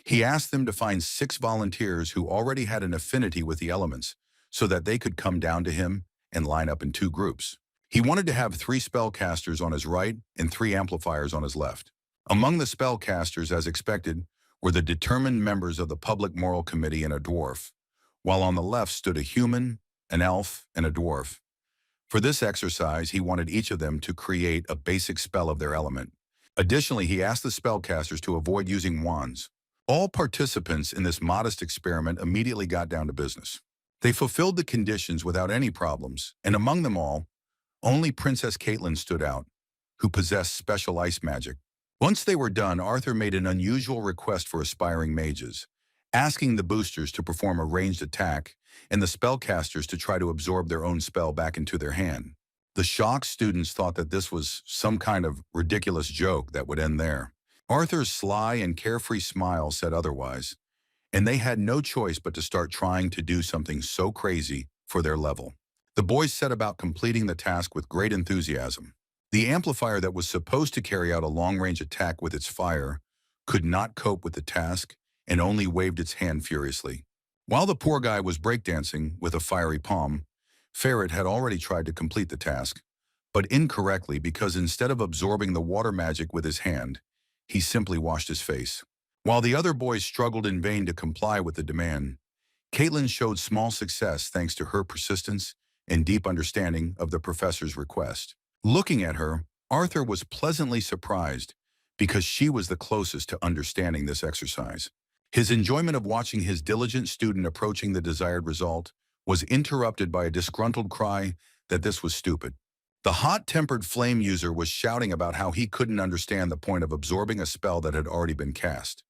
Speaker 1: he asked them to find 6 volunteers who already had an affinity with the elements so that they could come down to him and line up in 2 groups. He wanted to have 3 spellcasters on his right and 3 amplifiers on his left. Among the spellcasters, as expected, were the determined members of the Public Moral Committee and a dwarf, while on the left stood a human, an elf, and a dwarf. For this exercise, he wanted each of them to create a basic spell of their element. Additionally, he asked the spellcasters to avoid using wands. All participants in this modest experiment immediately got down to business. They fulfilled the conditions without any problems, and among them all, only Princess Caitlin stood out, who possessed special ice magic. Once they were done, Arthur made an unusual request for aspiring mages, asking the boosters to perform a ranged attack and the spellcasters to try to absorb their own spell back into their hand. The shocked students thought that this was some kind of ridiculous joke that would end there. Arthur's sly and carefree smile said otherwise, and they had no choice but to start trying to do something so crazy for their level. The boys set about completing the task with great enthusiasm. The amplifier that was supposed to carry out a long-range attack with its fire could not cope with the task and only waved its hand furiously. While the poor guy was breakdancing with a fiery palm, Ferret had already tried to complete the task, but incorrectly because instead of absorbing the water magic with his hand, he simply washed his face. While the other boys struggled in vain to comply with the demand, Caitlin showed small success thanks to her persistence and deep understanding of the professor's request. Looking at her, Arthur was pleasantly surprised because she was the closest to understanding this exercise. His enjoyment of watching his diligent student approaching the desired result was interrupted by a disgruntled cry that this was stupid. The hot-tempered flame user was shouting about how he couldn't understand the point of absorbing a spell that had already been cast,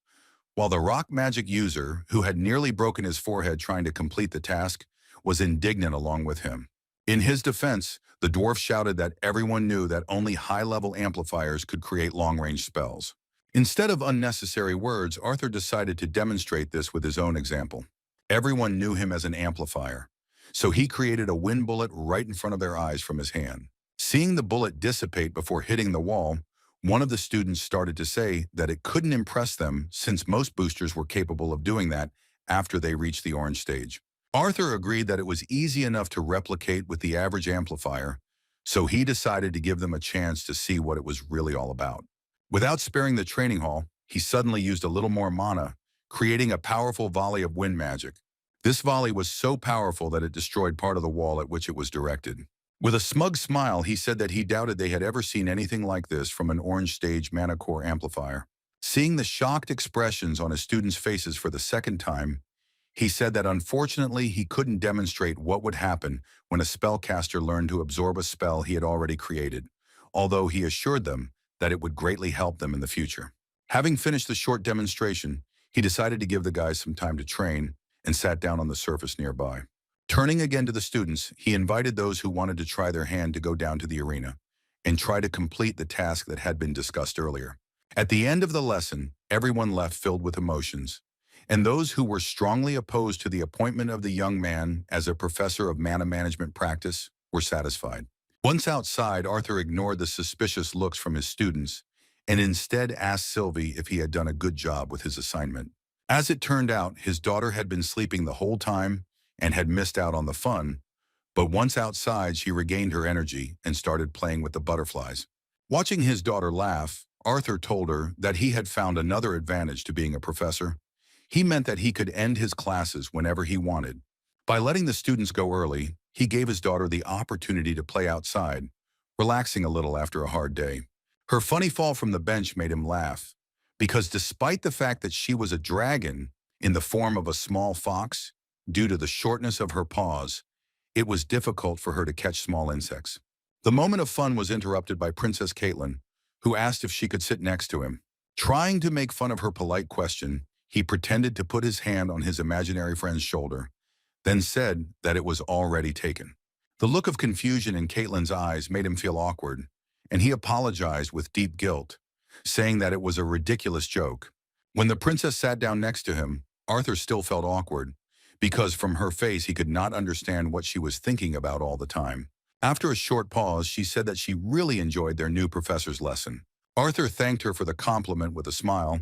Speaker 1: while the rock magic user, who had nearly broken his forehead trying to complete the task, was indignant along with him. In his defense, the dwarf shouted that everyone knew that only high-level amplifiers could create long-range spells. Instead of unnecessary words, Arthur decided to demonstrate this with his own example. Everyone knew him as an amplifier, so he created a wind bullet right in front of their eyes from his hand. Seeing the bullet dissipate before hitting the wall, one of the students started to say that it couldn't impress them since most boosters were capable of doing that after they reached the orange stage. Arthur agreed that it was easy enough to replicate with the average amplifier, so he decided to give them a chance to see what it was really all about. Without sparing the training hall, he suddenly used a little more mana, creating a powerful volley of wind magic. This volley was so powerful that it destroyed part of the wall at which it was directed. With a smug smile, he said that he doubted they had ever seen anything like this from an orange stage mana core amplifier. Seeing the shocked expressions on his students' faces for the second time, he said that unfortunately he couldn't demonstrate what would happen when a spellcaster learned to absorb a spell he had already created, although he assured them that it would greatly help them in the future. Having finished the short demonstration, he decided to give the guys some time to train and sat down on the surface nearby. Turning again to the students, he invited those who wanted to try their hand to go down to the arena and try to complete the task that had been discussed earlier. At the end of the lesson, everyone left filled with emotions, and those who were strongly opposed to the appointment of the young man as a professor of mana management practice were satisfied. Once outside, Arthur ignored the suspicious looks from his students and instead asked Sylvie if he had done a good job with his assignment. As it turned out, his daughter had been sleeping the whole time and had missed out on the fun, but once outside, she regained her energy and started playing with the butterflies. Watching his daughter laugh, Arthur told her that he had found another advantage to being a professor. He meant that he could end his classes whenever he wanted. By letting the students go early, he gave his daughter the opportunity to play outside, relaxing a little after a hard day. Her funny fall from the bench made him laugh, because despite the fact that she was a dragon in the form of a small fox, due to the shortness of her paws, it was difficult for her to catch small insects. The moment of fun was interrupted by Princess Caitlin, who asked if she could sit next to him. Trying to make fun of her polite question, he pretended to put his hand on his imaginary friend's shoulder, then said that it was already taken. The look of confusion in Caitlin's eyes made him feel awkward, and he apologized with deep guilt, saying that it was a ridiculous joke. When the princess sat down next to him, Arthur still felt awkward, because from her face he could not understand what she was thinking about all the time. After a short pause, she said that she really enjoyed their new professor's lesson. Arthur thanked her for the compliment with a smile,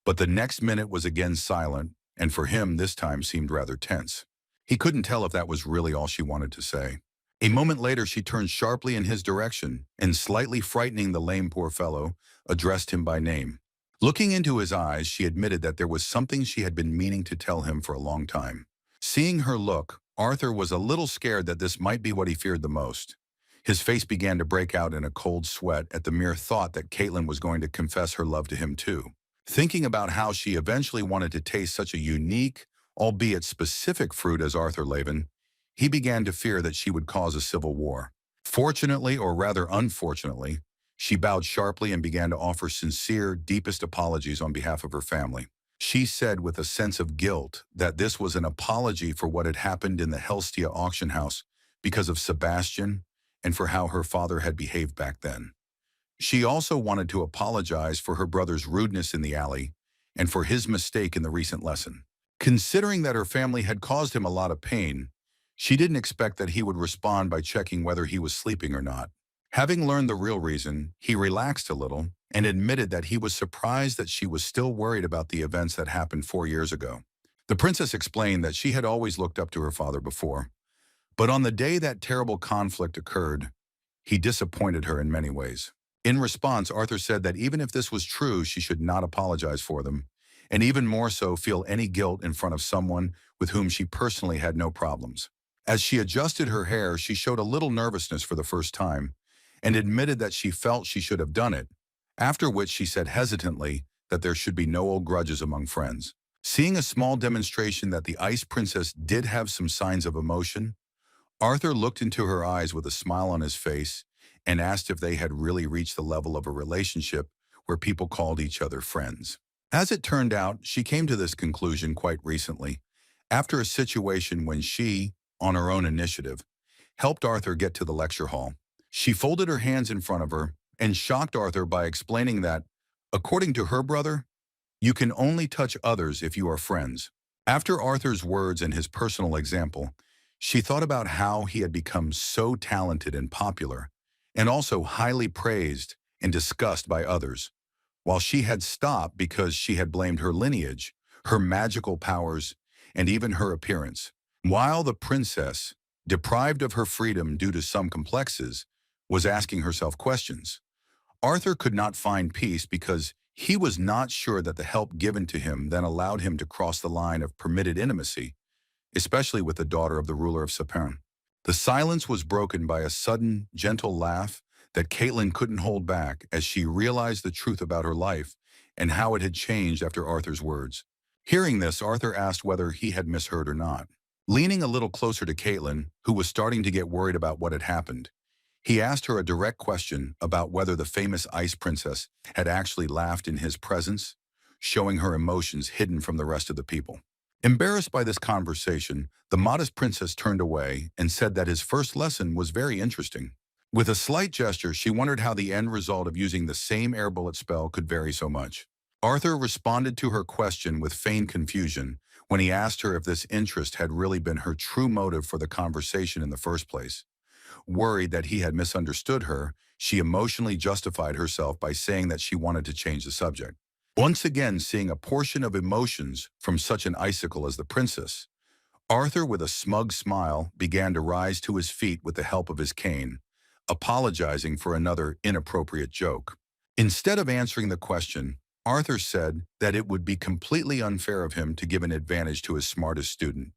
Speaker 1: but the next minute was again silent, and for him this time seemed rather tense. He couldn't tell if that was really all she wanted to say. A moment later, she turned sharply in his direction, and slightly frightening the lame poor fellow, addressed him by name. Looking into his eyes, she admitted that there was something she had been meaning to tell him for a long time. Seeing her look, Arthur was a little scared that this might be what he feared the most. His face began to break out in a cold sweat at the mere thought that Caitlin was going to confess her love to him too. Thinking about how she eventually wanted to taste such a unique, albeit specific fruit as Arthur Laven, he began to fear that she would cause a civil war. Fortunately, or rather unfortunately, she bowed sharply and began to offer sincere, deepest apologies on behalf of her family. She said with a sense of guilt that this was an apology for what had happened in the Helstia auction house because of Sebastian and for how her father had behaved back then. She also wanted to apologize for her brother's rudeness in the alley and for his mistake in the recent lesson. Considering that her family had caused him a lot of pain, she didn't expect that he would respond by checking whether he was sleeping or not. Having learned the real reason, he relaxed a little and admitted that he was surprised that she was still worried about the events that happened 4 years ago. The princess explained that she had always looked up to her father before, but on the day that terrible conflict occurred, he disappointed her in many ways. In response, Arthur said that even if this was true, she should not apologize for them, and even more so feel any guilt in front of someone with whom she personally had no problems. As she adjusted her hair, she showed a little nervousness for the first time and admitted that she felt she should have done it, after which she said hesitantly that there should be no old grudges among friends. Seeing a small demonstration that the Ice Princess did have some signs of emotion, Arthur looked into her eyes with a smile on his face and asked if they had really reached the level of a relationship where people called each other friends. As it turned out, she came to this conclusion quite recently, after a situation when she, on her own initiative, helped Arthur get to the lecture hall. She folded her hands in front of her and shocked Arthur by explaining that, according to her brother, you can only touch others if you are friends. After Arthur's words and his personal example, she thought about how he had become so talented and popular, and also highly praised and discussed by others, while she had stopped because she had blamed her lineage, her magical powers, and even her appearance. While the princess, deprived of her freedom due to some complexes, was asking herself questions, Arthur could not find peace because he was not sure that the help given to him then allowed him to cross the line of permitted intimacy, especially with the daughter of the ruler of Sapern. The silence was broken by a sudden, gentle laugh that Caitlin couldn't hold back as she realized the truth about her life and how it had changed after Arthur's words. Hearing this, Arthur asked whether he had misheard or not. Leaning a little closer to Caitlin, who was starting to get worried about what had happened, he asked her a direct question about whether the famous Ice Princess had actually laughed in his presence, showing her emotions hidden from the rest of the people. Embarrassed by this conversation, the modest princess turned away and said that his first lesson was very interesting. With a slight gesture, she wondered how the end result of using the same air bullet spell could vary so much. Arthur responded to her question with feigned confusion when he asked her if this interest had really been her true motive for the conversation in the first place. Worried that he had misunderstood her, she emotionally justified herself by saying that she wanted to change the subject. Once again seeing a portion of emotions from such an icicle as the princess, Arthur, with a smug smile, began to rise to his feet with the help of his cane, apologizing for another inappropriate joke. Instead of answering the question, Arthur said that it would be completely unfair of him to give an advantage to his smartest student,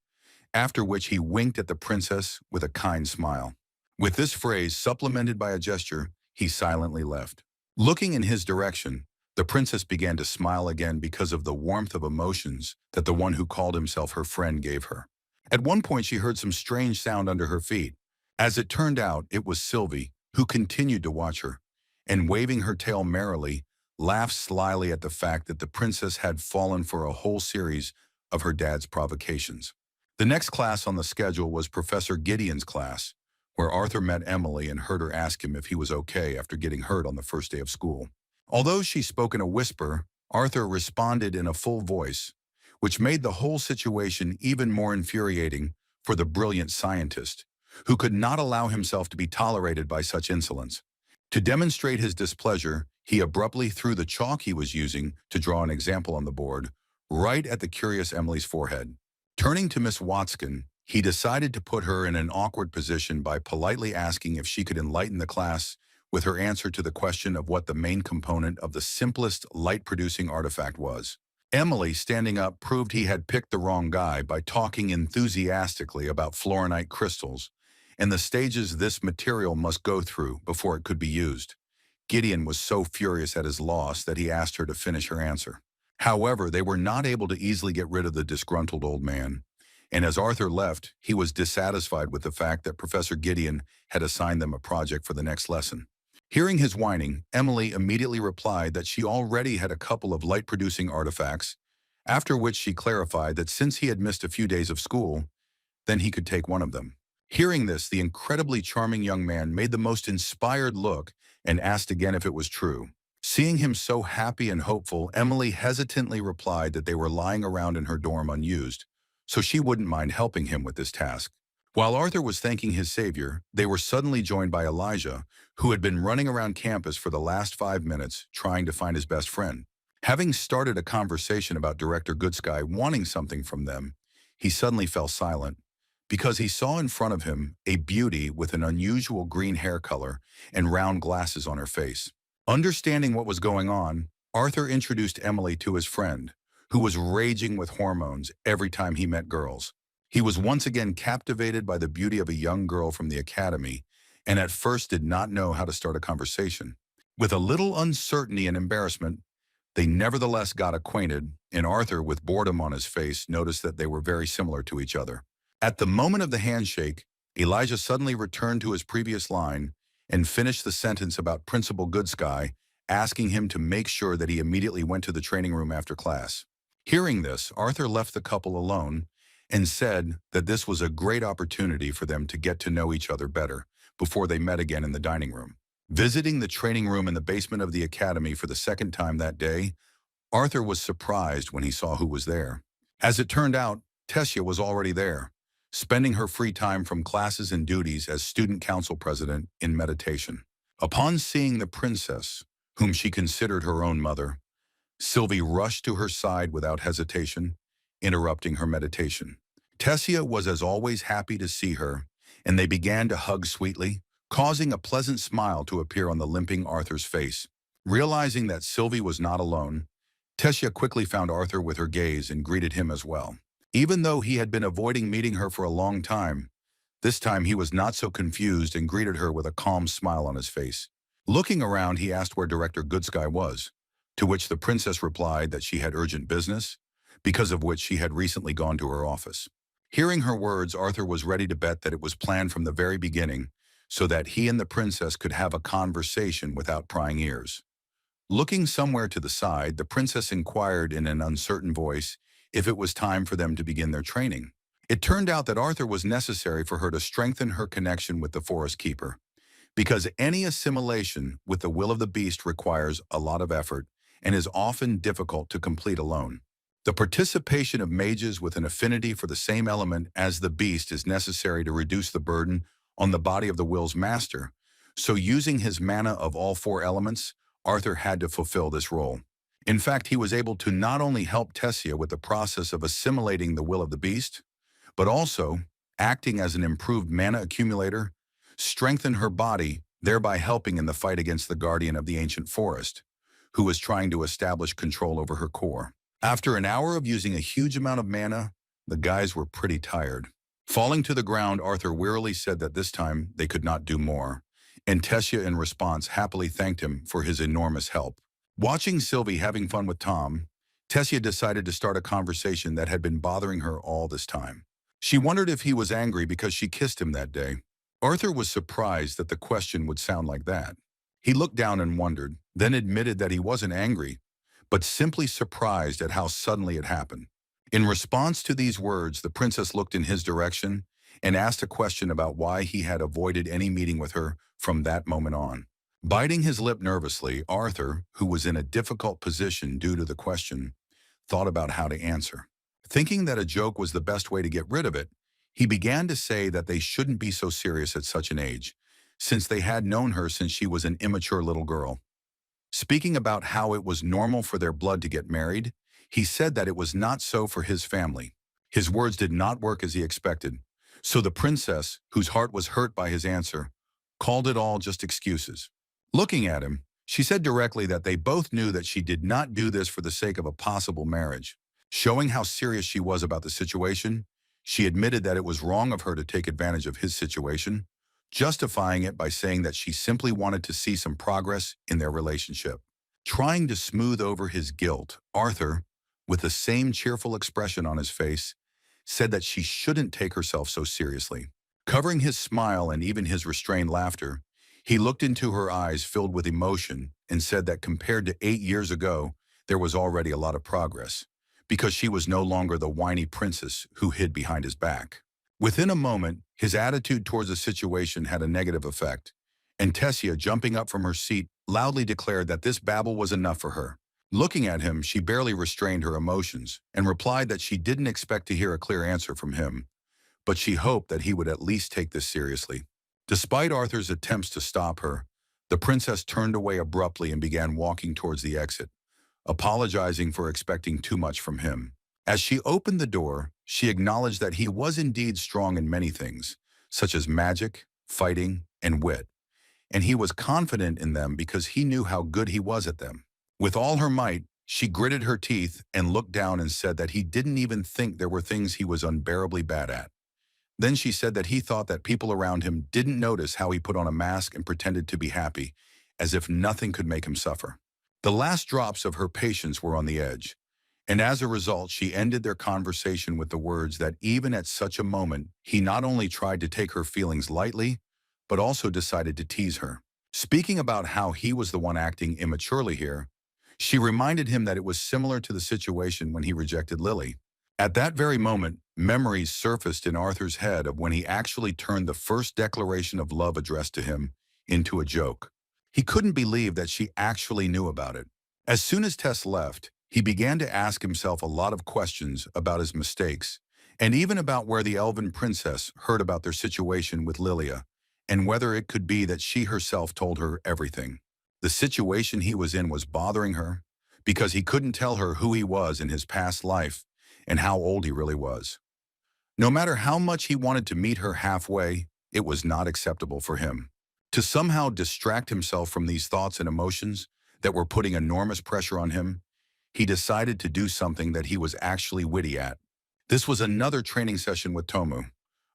Speaker 1: after which he winked at the princess with a kind smile. With this phrase supplemented by a gesture, he silently left. Looking in his direction, the princess began to smile again because of the warmth of emotions that the one who called himself her friend gave her. At one point, she heard some strange sound under her feet. As it turned out, it was Sylvie, who continued to watch her, and waving her tail merrily, laughed slyly at the fact that the princess had fallen for a whole series of her dad's provocations. The next class on the schedule was Professor Gideon's class, where Arthur met Emily and heard her ask him if he was okay after getting hurt on the first day of school. Although she spoke in a whisper, Arthur responded in a full voice, which made the whole situation even more infuriating for the brilliant scientist, who could not allow himself to be tolerated by such insolence. To demonstrate his displeasure, he abruptly threw the chalk he was using to draw an example on the board, right at the curious Emily's forehead. Turning to Miss Watskin, he decided to put her in an awkward position by politely asking if she could enlighten the class with her answer to the question of what the main component of the simplest light-producing artifact was. Emily, standing up, proved he had picked the wrong guy by talking enthusiastically about fluoronite crystals and the stages this material must go through before it could be used. Gideon was so furious at his loss that he asked her to finish her answer. However, they were not able to easily get rid of the disgruntled old man, and as Arthur left, he was dissatisfied with the fact that Professor Gideon had assigned them a project for the next lesson. Hearing his whining, Emily immediately replied that she already had a couple of light-producing artifacts, after which she clarified that since he had missed a few days of school, then he could take one of them. Hearing this, the incredibly charming young man made the most inspired look and asked again if it was true. Seeing him so happy and hopeful, Emily hesitantly replied that they were lying around in her dorm unused, so she wouldn't mind helping him with this task. While Arthur was thanking his savior, they were suddenly joined by Elijah, who had been running around campus for the last 5 minutes trying to find his best friend. Having started a conversation about Director Goodsky wanting something from them, he suddenly fell silent because he saw in front of him a beauty with an unusual green hair color and round glasses on her face. Understanding what was going on, Arthur introduced Emily to his friend, who was raging with hormones every time he met girls. He was once again captivated by the beauty of a young girl from the academy, and at first did not know how to start a conversation. With a little uncertainty and embarrassment, they nevertheless got acquainted, and Arthur, with boredom on his face, noticed that they were very similar to each other. At the moment of the handshake, Elijah suddenly returned to his previous line and finished the sentence about Principal Goodsky, asking him to make sure that he immediately went to the training room after class. Hearing this, Arthur left the couple alone and said that this was a great opportunity for them to get to know each other better before they met again in the dining room. Visiting the training room in the basement of the academy for the second time that day, Arthur was surprised when he saw who was there. As it turned out, Tessia was already there, spending her free time from classes and duties as student council president in meditation. Upon seeing the princess, whom she considered her own mother, Sylvie rushed to her side without hesitation, interrupting her meditation. Tessia was as always happy to see her, and they began to hug sweetly, causing a pleasant smile to appear on the limping Arthur's face. Realizing that Sylvie was not alone, Tessia quickly found Arthur with her gaze and greeted him as well. Even though he had been avoiding meeting her for a long time, this time he was not so confused and greeted her with a calm smile on his face. Looking around, he asked where Director Goodsky was, to which the princess replied that she had urgent business, because of which she had recently gone to her office. Hearing her words, Arthur was ready to bet that it was planned from the very beginning so that he and the princess could have a conversation without prying ears. Looking somewhere to the side, the princess inquired in an uncertain voice if it was time for them to begin their training. It turned out that Arthur was necessary for her to strengthen her connection with the forest keeper, because any assimilation with the will of the beast requires a lot of effort and is often difficult to complete alone. The participation of mages with an affinity for the same element as the beast is necessary to reduce the burden on the body of the will's master, so using his mana of all four elements, Arthur had to fulfill this role. In fact, he was able to not only help Tessia with the process of assimilating the will of the beast, but also, acting as an improved mana accumulator, strengthen her body, thereby helping in the fight against the guardian of the ancient forest, who was trying to establish control over her core. After an hour of using a huge amount of mana, the guys were pretty tired. Falling to the ground, Arthur wearily said that this time they could not do more, and Tessia in response happily thanked him for his enormous help. Watching Sylvie having fun with Tom, Tessia decided to start a conversation that had been bothering her all this time. She wondered if he was angry because she kissed him that day. Arthur was surprised that the question would sound like that. He looked down and wondered, then admitted that he wasn't angry, but simply surprised at how suddenly it happened. In response to these words, the princess looked in his direction and asked a question about why he had avoided any meeting with her from that moment on. Biting his lip nervously, Arthur, who was in a difficult position due to the question, thought about how to answer. Thinking that a joke was the best way to get rid of it, he began to say that they shouldn't be so serious at such an age, since they had known her since she was an immature little girl. Speaking about how it was normal for their blood to get married, he said that it was not so for his family. His words did not work as he expected, so the princess, whose heart was hurt by his answer, called it all just excuses. Looking at him, she said directly that they both knew that she did not do this for the sake of a possible marriage. Showing how serious she was about the situation, she admitted that it was wrong of her to take advantage of his situation, justifying it by saying that she simply wanted to see some progress in their relationship. Trying to smooth over his guilt, Arthur, with the same cheerful expression on his face, said that she shouldn't take herself so seriously. Covering his smile and even his restrained laughter, he looked into her eyes filled with emotion and said that compared to 8 years ago, there was already a lot of progress, because she was no longer the whiny princess who hid behind his back. Within a moment, his attitude towards the situation had a negative effect, and Tessia, jumping up from her seat, loudly declared that this babble was enough for her. Looking at him, she barely restrained her emotions and replied that she didn't expect to hear a clear answer from him, but she hoped that he would at least take this seriously. Despite Arthur's attempts to stop her, the princess turned away abruptly and began walking towards the exit, apologizing for expecting too much from him. As she opened the door, she acknowledged that he was indeed strong in many things, such as magic, fighting, and wit, and he was confident in them because he knew how good he was at them. With all her might, she gritted her teeth and looked down and said that he didn't even think there were things he was unbearably bad at. Then she said that he thought that people around him didn't notice how he put on a mask and pretended to be happy, as if nothing could make him suffer. The last drops of her patience were on the edge, and as a result she ended their conversation with the words that even at such a moment, he not only tried to take her feelings lightly, but also decided to tease her. Speaking about how he was the one acting immaturely here, she reminded him that it was similar to the situation when he rejected Lily. At that very moment, memories surfaced in Arthur's head of when he actually turned the first declaration of love addressed to him into a joke. He couldn't believe that she actually knew about it. As soon as Tess left, he began to ask himself a lot of questions about his mistakes, and even about where the elven princess heard about their situation with Lilia, and whether it could be that she herself told her everything. The situation he was in was bothering her, because he couldn't tell her who he was in his past life and how old he really was. No matter how much he wanted to meet her halfway, it was not acceptable for him. To somehow distract himself from these thoughts and emotions that were putting enormous pressure on him, he decided to do something that he was actually witty at. This was another training session with Tomu,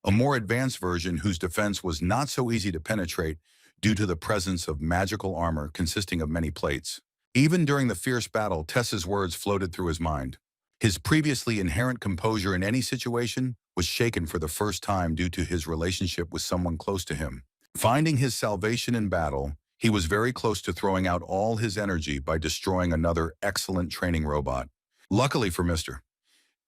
Speaker 1: a more advanced version whose defense was not so easy to penetrate due to the presence of magical armor consisting of many plates. Even during the fierce battle, Tess's words floated through his mind. His previously inherent composure in any situation was shaken for the first time due to his relationship with someone close to him. Finding his salvation in battle, he was very close to throwing out all his energy by destroying another excellent training robot. Luckily for Mr.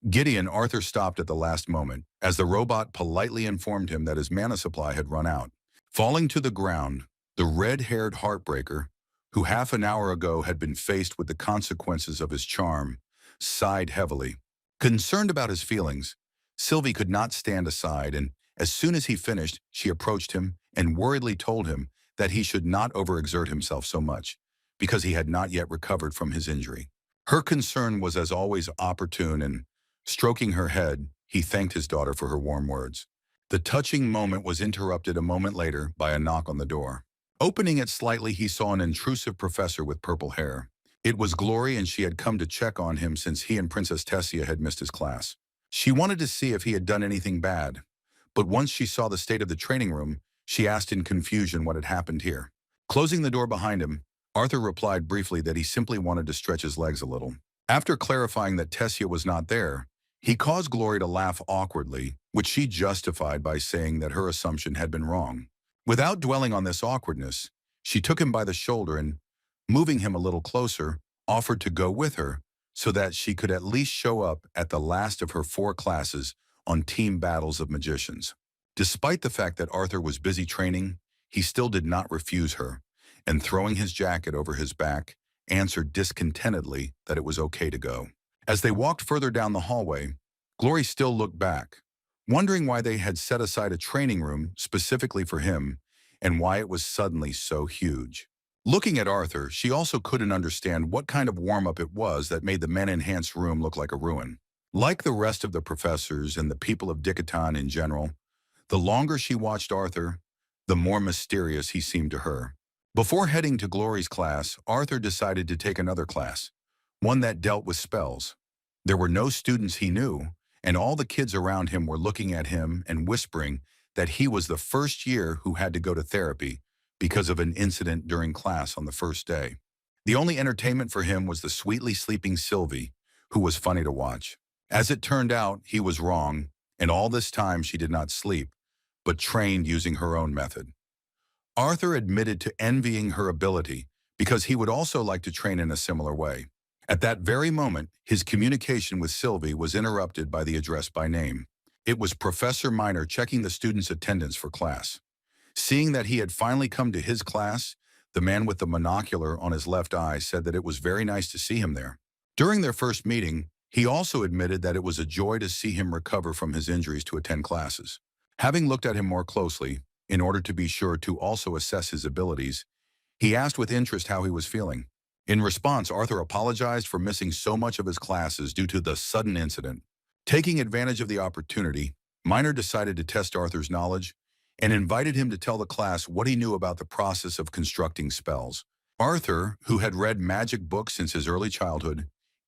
Speaker 1: Gideon, Arthur stopped at the last moment, as the robot politely informed him that his mana supply had run out. Falling to the ground, the red-haired heartbreaker, who half an hour ago had been faced with the consequences of his charm, sighed heavily. Concerned about his feelings, Sylvie could not stand aside, and as soon as he finished, she approached him and worriedly told him that he should not overexert himself so much, because he had not yet recovered from his injury. Her concern was as always opportune, and stroking her head, he thanked his daughter for her warm words. The touching moment was interrupted a moment later by a knock on the door. Opening it slightly, he saw an intrusive professor with purple hair. It was Glory, and she had come to check on him since he and Princess Tessia had missed his class. She wanted to see if he had done anything bad, but once she saw the state of the training room, she asked in confusion what had happened here. Closing the door behind him, Arthur replied briefly that he simply wanted to stretch his legs a little. After clarifying that Tessia was not there, he caused Glory to laugh awkwardly, which she justified by saying that her assumption had been wrong. Without dwelling on this awkwardness, she took him by the shoulder and, moving him a little closer, offered to go with her so that she could at least show up at the last of her 4 classes on team battles of magicians. Despite the fact that Arthur was busy training, he still did not refuse her, and throwing his jacket over his back, answered discontentedly that it was okay to go. As they walked further down the hallway, Glory still looked back, wondering why they had set aside a training room specifically for him and why it was suddenly so huge. Looking at Arthur, she also couldn't understand what kind of warm-up it was that made the men-enhanced room look like a ruin. Like the rest of the professors and the people of Dicatan in general, the longer she watched Arthur, the more mysterious he seemed to her. Before heading to Glory's class, Arthur decided to take another class, one that dealt with spells. There were no students he knew, and all the kids around him were looking at him and whispering that he was the first year who had to go to therapy because of an incident during class on the first day. The only entertainment for him was the sweetly sleeping Sylvie, who was funny to watch. As it turned out, he was wrong, and all this time she did not sleep, but trained using her own method. Arthur admitted to envying her ability because he would also like to train in a similar way. At that very moment, his communication with Sylvie was interrupted by the address by name. It was Professor Minor checking the students' attendance for class. Seeing that he had finally come to his class, the man with the monocular on his left eye said that it was very nice to see him there. During their first meeting, He also admitted that it was a joy to see him recover from his injuries to attend classes. Having looked at him more closely, in order to be sure to also assess his abilities, he asked with interest how he was feeling. In response, Arthur apologized for missing so much of his classes due to the sudden incident. Taking advantage of the opportunity, Miner decided to test Arthur's knowledge and invited him to tell the class what he knew about the process of constructing spells. Arthur, who had read magic books since his early childhood,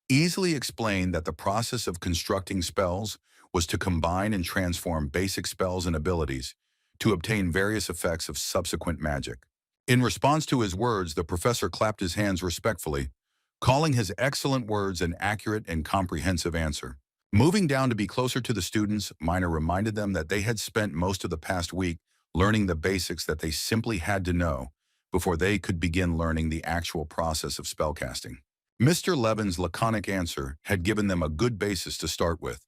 Speaker 1: easily explained that the process of constructing spells was to combine and transform basic spells and abilities to obtain various effects of subsequent magic. In response to his words, the professor clapped his hands respectfully, calling his excellent words an accurate and comprehensive answer. Moving down to be closer to the students, Miner reminded them that they had spent most of the past week learning the basics that they simply had to know before they could begin learning the actual process of spellcasting. Mr. Levin's laconic answer had given them a good basis to start with,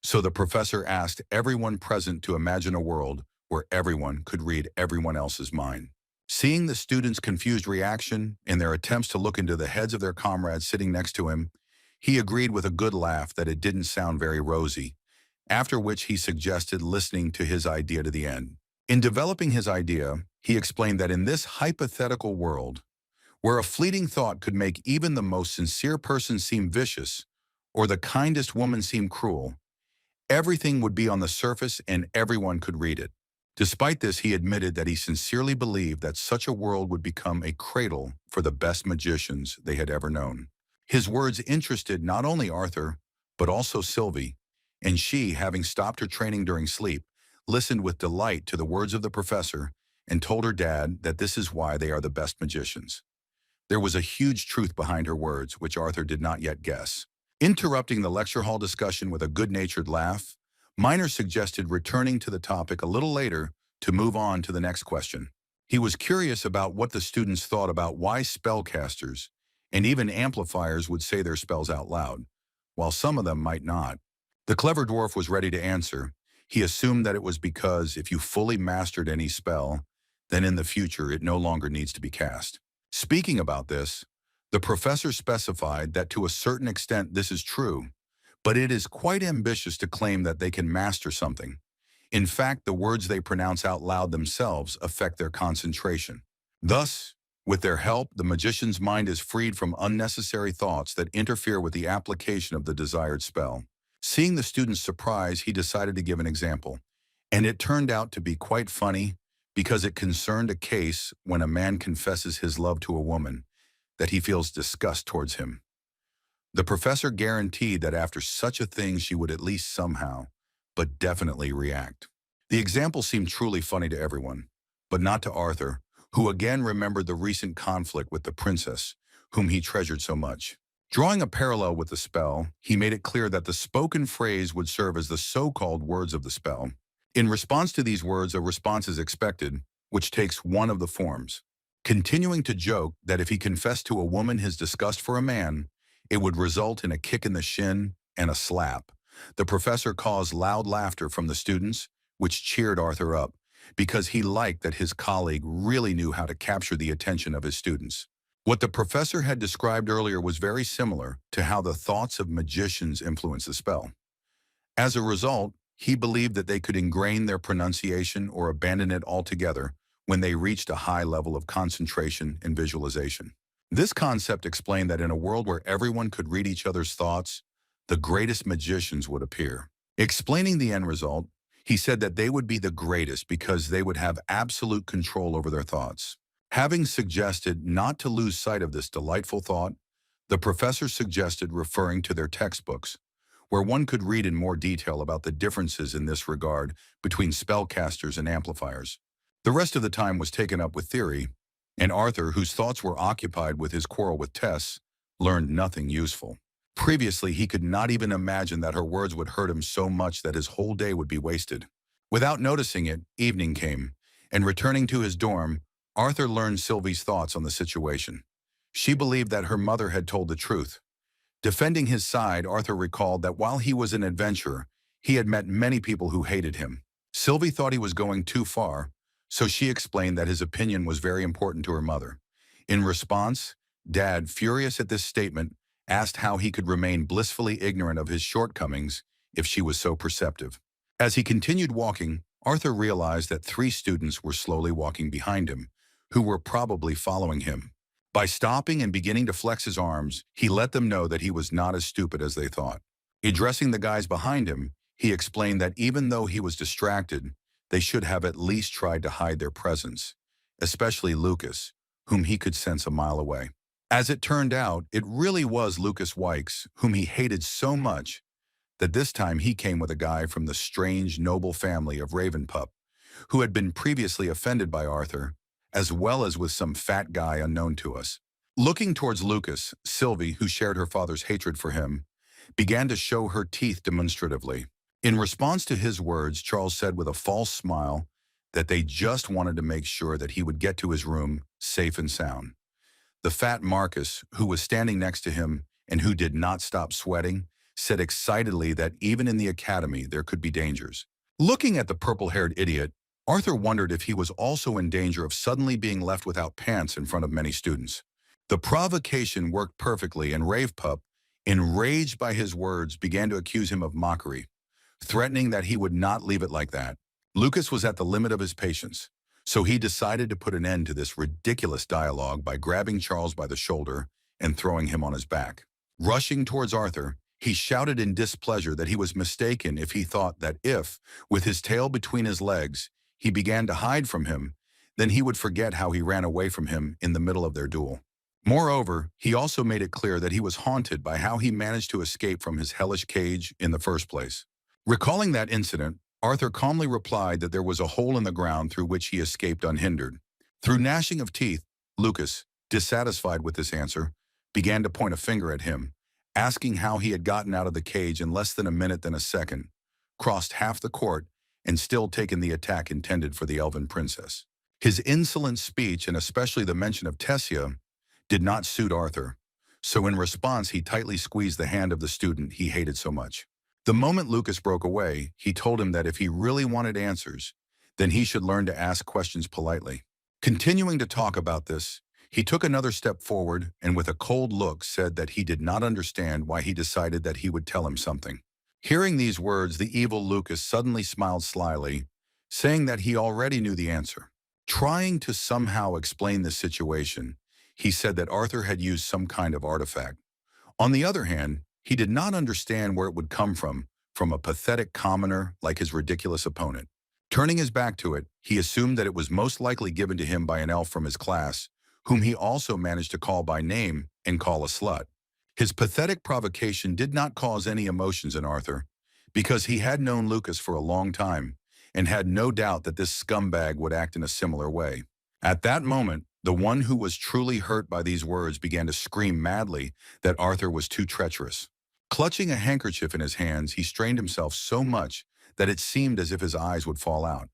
Speaker 1: so the professor asked everyone present to imagine a world where everyone could read everyone else's mind. Seeing the students' confused reaction in their attempts to look into the heads of their comrades sitting next to him, he agreed with a good laugh that it didn't sound very rosy, after which he suggested listening to his idea to the end. In developing his idea, he explained that in this hypothetical world, where a fleeting thought could make even the most sincere person seem vicious, or the kindest woman seem cruel, everything would be on the surface and everyone could read it. Despite this, he admitted that he sincerely believed that such a world would become a cradle for the best magicians they had ever known. His words interested not only Arthur, but also Sylvie, and she, having stopped her training during sleep, listened with delight to the words of the professor and told her dad that this is why they are the best magicians. There was a huge truth behind her words, which Arthur did not yet guess. Interrupting the lecture hall discussion with a good-natured laugh, Miner suggested returning to the topic a little later to move on to the next question. He was curious about what the students thought about why spellcasters and even amplifiers would say their spells out loud, while some of them might not. The clever dwarf was ready to answer. He assumed that it was because if you fully mastered any spell, then in the future it no longer needs to be cast. Speaking about this, the professor specified that to a certain extent this is true, but it is quite ambitious to claim that they can master something. In fact, the words they pronounce out loud themselves affect their concentration. Thus, with their help, the magician's mind is freed from unnecessary thoughts that interfere with the application of the desired spell. Seeing the student's surprise, he decided to give an example, and it turned out to be quite funny because it concerned a case when a man confesses his love to a woman that he feels disgust towards him. The professor guaranteed that after such a thing she would at least somehow, but definitely react. The example seemed truly funny to everyone, but not to Arthur, who again remembered the recent conflict with the princess, whom he treasured so much. Drawing a parallel with the spell, he made it clear that the spoken phrase would serve as the so-called words of the spell. In response to these words, a response is expected, which takes one of the forms. Continuing to joke that if he confessed to a woman his disgust for a man, it would result in a kick in the shin and a slap. The professor caused loud laughter from the students, which cheered Arthur up, because he liked that his colleague really knew how to capture the attention of his students. What the professor had described earlier was very similar to how the thoughts of magicians influence the spell. As a result, he believed that they could ingrain their pronunciation or abandon it altogether when they reached a high level of concentration and visualization. This concept explained that in a world where everyone could read each other's thoughts, the greatest magicians would appear. Explaining the end result, he said that they would be the greatest because they would have absolute control over their thoughts. Having suggested not to lose sight of this delightful thought, the professor suggested referring to their textbooks, where one could read in more detail about the differences in this regard between spellcasters and amplifiers. The rest of the time was taken up with theory, and Arthur, whose thoughts were occupied with his quarrel with Tess, learned nothing useful. Previously, he could not even imagine that her words would hurt him so much that his whole day would be wasted. Without noticing it, evening came, and returning to his dorm, Arthur learned Sylvie's thoughts on the situation. She believed that her mother had told the truth. Defending his side, Arthur recalled that while he was an adventurer, he had met many people who hated him. Sylvie thought he was going too far, so she explained that his opinion was very important to her mother. In response, Dad, furious at this statement, asked how he could remain blissfully ignorant of his shortcomings if she was so perceptive. As he continued walking, Arthur realized that 3 students were slowly walking behind him, who were probably following him. By stopping and beginning to flex his arms, he let them know that he was not as stupid as they thought. Addressing the guys behind him, he explained that even though he was distracted, they should have at least tried to hide their presence, especially Lucas, whom he could sense a mile away. As it turned out, it really was Lucas Wykes, whom he hated so much that this time he came with a guy from the strange, noble family of Ravenpup, who had been previously offended by Arthur, as well as with some fat guy unknown to us. Looking towards Lucas, Sylvie, who shared her father's hatred for him, began to show her teeth demonstratively. In response to his words, Charles said with a false smile that they just wanted to make sure that he would get to his room safe and sound. The fat Marcus, who was standing next to him and who did not stop sweating, said excitedly that even in the academy there could be dangers. Looking at the purple-haired idiot, Arthur wondered if he was also in danger of suddenly being left without pants in front of many students. The provocation worked perfectly, and Ravepup, enraged by his words, began to accuse him of mockery, threatening that he would not leave it like that. Lucas was at the limit of his patience, so he decided to put an end to this ridiculous dialogue by grabbing Charles by the shoulder and throwing him on his back. Rushing towards Arthur, he shouted in displeasure that he was mistaken if he thought that if, with his tail between his legs, he began to hide from him, then he would forget how he ran away from him in the middle of their duel. Moreover, he also made it clear that he was haunted by how he managed to escape from his hellish cage in the first place. Recalling that incident, Arthur calmly replied that there was a hole in the ground through which he escaped unhindered. Through gnashing of teeth, Lucas, dissatisfied with this answer, began to point a finger at him, asking how he had gotten out of the cage in less than a minute than a second, crossed half the court, and still taken the attack intended for the elven princess. His insolent speech, and especially the mention of Tessia, did not suit Arthur, so in response he tightly squeezed the hand of the student he hated so much. The moment Lucas broke away, he told him that if he really wanted answers, then he should learn to ask questions politely. Continuing to talk about this, he took another step forward and with a cold look said that he did not understand why he decided that he would tell him something. Hearing these words, the evil Lucas suddenly smiled slyly, saying that he already knew the answer. Trying to somehow explain the situation, he said that Arthur had used some kind of artifact. On the other hand, he did not understand where it would come from a pathetic commoner like his ridiculous opponent. Turning his back to it, he assumed that it was most likely given to him by an elf from his class, whom he also managed to call by name and call a slut. His pathetic provocation did not cause any emotions in Arthur, because he had known Lucas for a long time and had no doubt that this scumbag would act in a similar way. At that moment, the one who was truly hurt by these words began to scream madly that Arthur was too treacherous. Clutching a handkerchief in his hands, he strained himself so much that it seemed as if his eyes would fall out.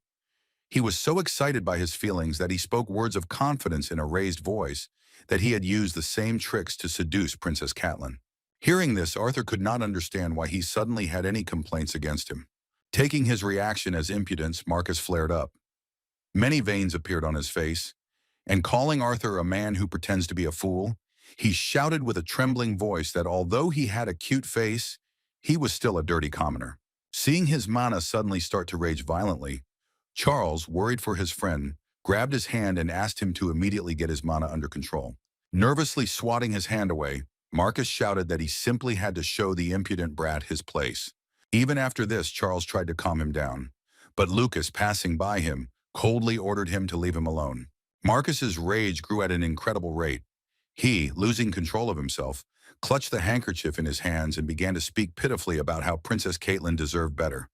Speaker 1: He was so excited by his feelings that he spoke words of confidence in a raised voice that he had used the same tricks to seduce Princess Catelyn. Hearing this, Arthur could not understand why he suddenly had any complaints against him. Taking his reaction as impudence, Marcus flared up. Many veins appeared on his face, and calling Arthur a man who pretends to be a fool, he shouted with a trembling voice that although he had a cute face, he was still a dirty commoner. Seeing his mana suddenly start to rage violently, Charles, worried for his friend, grabbed his hand and asked him to immediately get his mana under control. Nervously swatting his hand away, Marcus shouted that he simply had to show the impudent brat his place. Even after this, Charles tried to calm him down, but Lucas, passing by him, coldly ordered him to leave him alone. Marcus's rage grew at an incredible rate. He, losing control of himself, clutched the handkerchief in his hands and began to speak pitifully about how Princess Catelyn deserved better.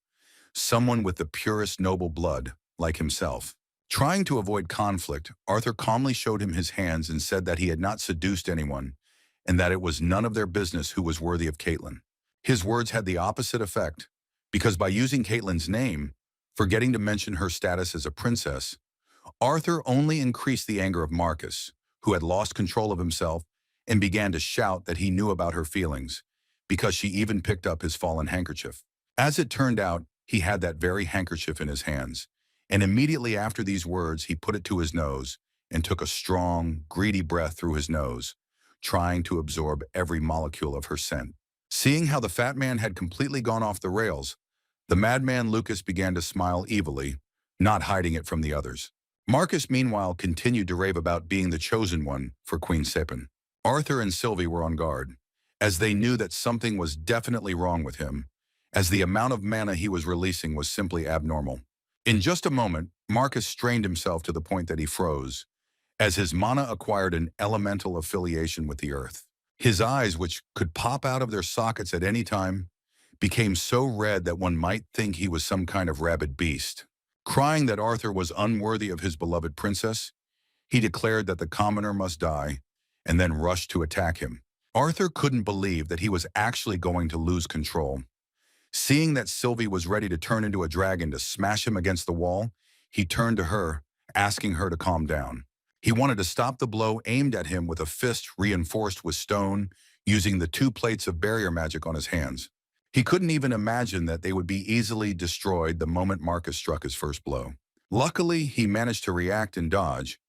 Speaker 1: Someone with the purest noble blood, like himself. Trying to avoid conflict, Arthur calmly showed him his hands and said that he had not seduced anyone, and that it was none of their business who was worthy of Catelyn. His words had the opposite effect, because by using Catelyn's name, forgetting to mention her status as a princess, Arthur only increased the anger of Marcus, who had lost control of himself and began to shout that he knew about her feelings, because she even picked up his fallen handkerchief. As it turned out, he had that very handkerchief in his hands, and immediately after these words he put it to his nose and took a strong, greedy breath through his nose, trying to absorb every molecule of her scent. Seeing how the fat man had completely gone off the rails, the madman Lucas began to smile evilly, not hiding it from the others. Marcus, meanwhile, continued to rave about being the chosen one for Queen Sepin. Arthur and Sylvie were on guard, as they knew that something was definitely wrong with him, as the amount of mana he was releasing was simply abnormal. In just a moment, Marcus strained himself to the point that he froze, as his mana acquired an elemental affiliation with the earth. His eyes, which could pop out of their sockets at any time, became so red that one might think he was some kind of rabid beast. Crying that Arthur was unworthy of his beloved princess, he declared that the commoner must die, and then rushed to attack him. Arthur couldn't believe that he was actually going to lose control. Seeing that Sylvie was ready to turn into a dragon to smash him against the wall, he turned to her, asking her to calm down. He wanted to stop the blow aimed at him with a fist reinforced with stone, using the 2 plates of barrier magic on his hands. He couldn't even imagine that they would be easily destroyed the moment Marcus struck his first blow. Luckily, he managed to react and dodge,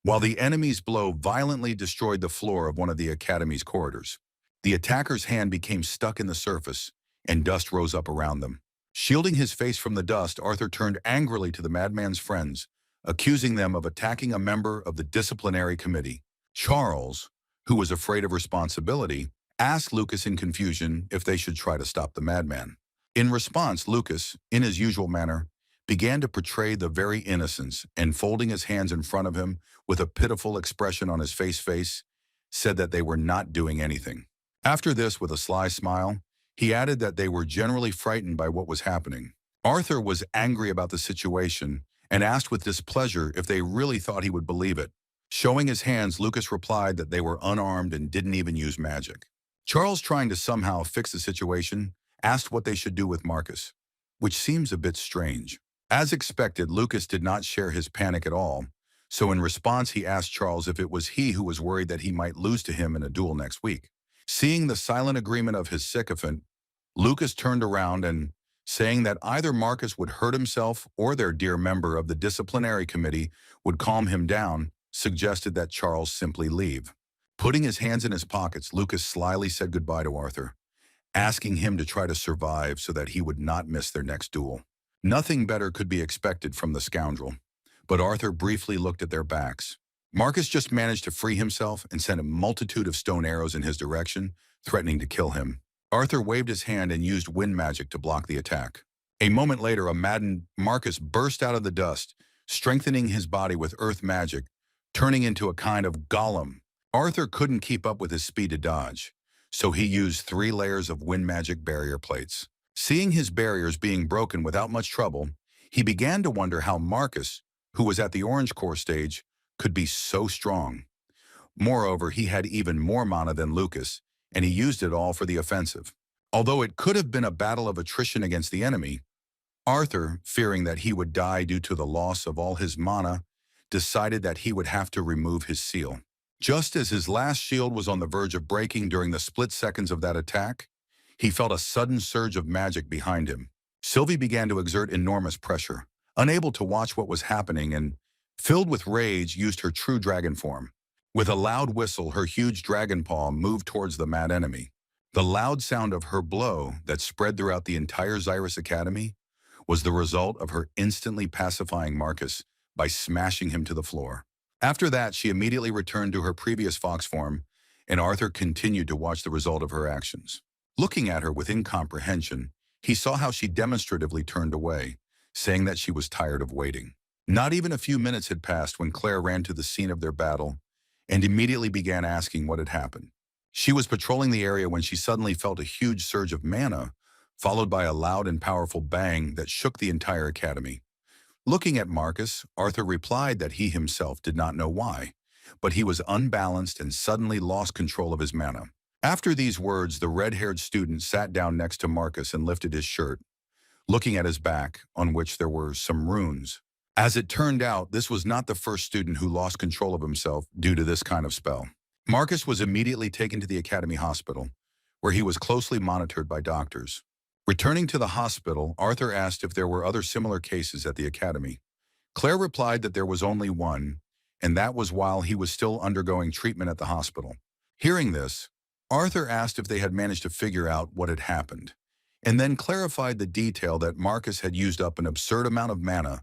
Speaker 1: while the enemy's blow violently destroyed the floor of one of the academy's corridors. The attacker's hand became stuck in the surface, and dust rose up around them. Shielding his face from the dust, Arthur turned angrily to the madman's friends, accusing them of attacking a member of the disciplinary committee. Charles, who was afraid of responsibility, asked Lucas in confusion if they should try to stop the madman. In response, Lucas, in his usual manner, began to portray the very innocence, and folding his hands in front of him with a pitiful expression on his face, said that they were not doing anything. After this, with a sly smile, he added that they were generally frightened by what was happening. Arthur was angry about the situation and asked with displeasure if they really thought he would believe it. Showing his hands, Lucas replied that they were unarmed and didn't even use magic. Charles, trying to somehow fix the situation, asked what they should do with Marcus, which seems a bit strange. As expected, Lucas did not share his panic at all, so in response he asked Charles if it was he who was worried that he might lose to him in a duel next week. Seeing the silent agreement of his sycophant, Lucas turned around and, saying that either Marcus would hurt himself or their dear member of the disciplinary committee would calm him down, suggested that Charles simply leave. Putting his hands in his pockets, Lucas slyly said goodbye to Arthur, asking him to try to survive so that he would not miss their next duel. Nothing better could be expected from the scoundrel, but Arthur briefly looked at their backs. Marcus just managed to free himself and sent a multitude of stone arrows in his direction, threatening to kill him. Arthur waved his hand and used wind magic to block the attack. A moment later, a maddened Marcus burst out of the dust, strengthening his body with earth magic, turning into a kind of golem. Arthur couldn't keep up with his speed to dodge, so he used 3 layers of wind magic barrier plates. Seeing his barriers being broken without much trouble, he began to wonder how Marcus, who was at the orange core stage, could be so strong. Moreover, he had even more mana than Lucas, and he used it all for the offensive. Although it could have been a battle of attrition against the enemy, Arthur, fearing that he would die due to the loss of all his mana, decided that he would have to remove his seal. Just as his last shield was on the verge of breaking during the split seconds of that attack, he felt a sudden surge of magic behind him. Sylvie began to exert enormous pressure, unable to watch what was happening, and, filled with rage, used her true dragon form. With a loud whistle, her huge dragon paw moved towards the mad enemy. The loud sound of her blow that spread throughout the entire Xyrus Academy was the result of her instantly pacifying Marcus by smashing him to the floor. After that, she immediately returned to her previous fox form, and Arthur continued to watch the result of her actions. Looking at her with incomprehension, he saw how she demonstratively turned away, saying that she was tired of waiting. Not even a few minutes had passed when Claire ran to the scene of their battle and immediately began asking what had happened. She was patrolling the area when she suddenly felt a huge surge of mana, followed by a loud and powerful bang that shook the entire academy. Looking at Marcus, Arthur replied that he himself did not know why, but he was unbalanced and suddenly lost control of his mana. After these words, the red-haired student sat down next to Marcus and lifted his shirt, looking at his back, on which there were some runes. As it turned out, this was not the first student who lost control of himself due to this kind of spell. Marcus was immediately taken to the academy hospital, where he was closely monitored by doctors. Returning to the hospital, Arthur asked if there were other similar cases at the academy. Claire replied that there was only one, and that was while he was still undergoing treatment at the hospital. Hearing this, Arthur asked if they had managed to figure out what had happened, and then clarified the detail that Marcus had used up an absurd amount of mana,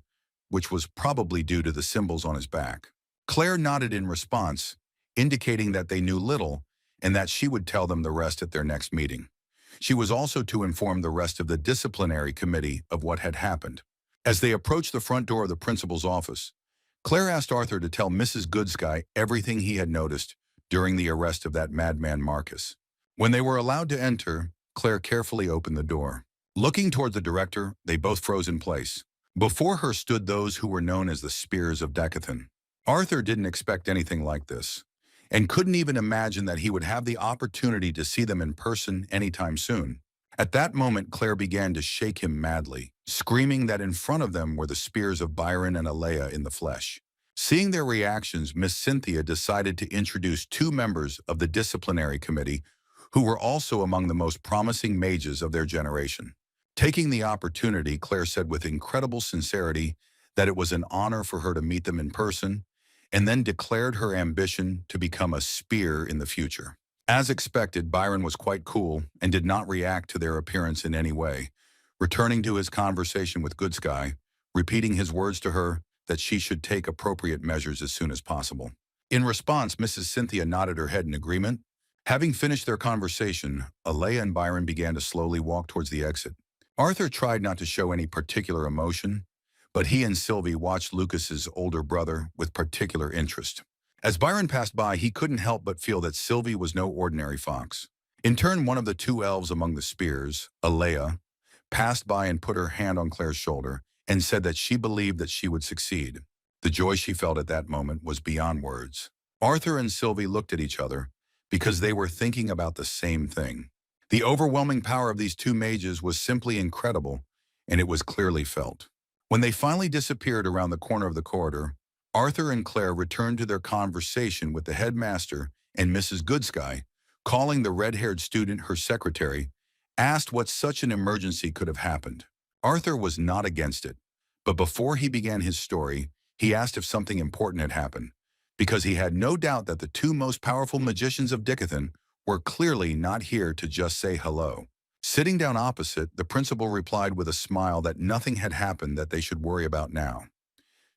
Speaker 1: which was probably due to the symbols on his back. Claire nodded in response, indicating that they knew little and that she would tell them the rest at their next meeting. She was also to inform the rest of the disciplinary committee of what had happened. As they approached the front door of the principal's office, Claire asked Arthur to tell Mrs. Goodsky everything he had noticed during the arrest of that madman Marcus. When they were allowed to enter, Claire carefully opened the door. Looking toward the director, they both froze in place. Before her stood those who were known as the Spears of Decathlon. Arthur didn't expect anything like this, and couldn't even imagine that he would have the opportunity to see them in person anytime soon. At that moment, Claire began to shake him madly, screaming that in front of them were the spears of Byron and Alea in the flesh. Seeing their reactions, Miss Cynthia decided to introduce two members of the disciplinary committee who were also among the most promising mages of their generation. Taking the opportunity, Claire said with incredible sincerity that it was an honor for her to meet them in person, and then declared her ambition to become a spear in the future. As expected, Byron was quite cool and did not react to their appearance in any way, returning to his conversation with Goodsky, repeating his words to her that she should take appropriate measures as soon as possible. In response, Mrs. Cynthia nodded her head in agreement. Having finished their conversation, Alea and Byron began to slowly walk towards the exit. Arthur tried not to show any particular emotion, but he and Sylvie watched Lucas's older brother with particular interest. As Byron passed by, he couldn't help but feel that Sylvie was no ordinary fox. In turn, one of the two elves among the spears, Alea, passed by and put her hand on Claire's shoulder and said that she believed that she would succeed. The joy she felt at that moment was beyond words. Arthur and Sylvie looked at each other because they were thinking about the same thing. The overwhelming power of these two mages was simply incredible, and it was clearly felt. When they finally disappeared around the corner of the corridor, Arthur and Claire returned to their conversation with the headmaster and Mrs. Goodsky, calling the red-haired student her secretary, asked what such an emergency could have happened. Arthur was not against it, but before he began his story, he asked if something important had happened, because he had no doubt that the two most powerful magicians of Decathlon were clearly not here to just say hello. Sitting down opposite, the principal replied with a smile that nothing had happened that they should worry about now.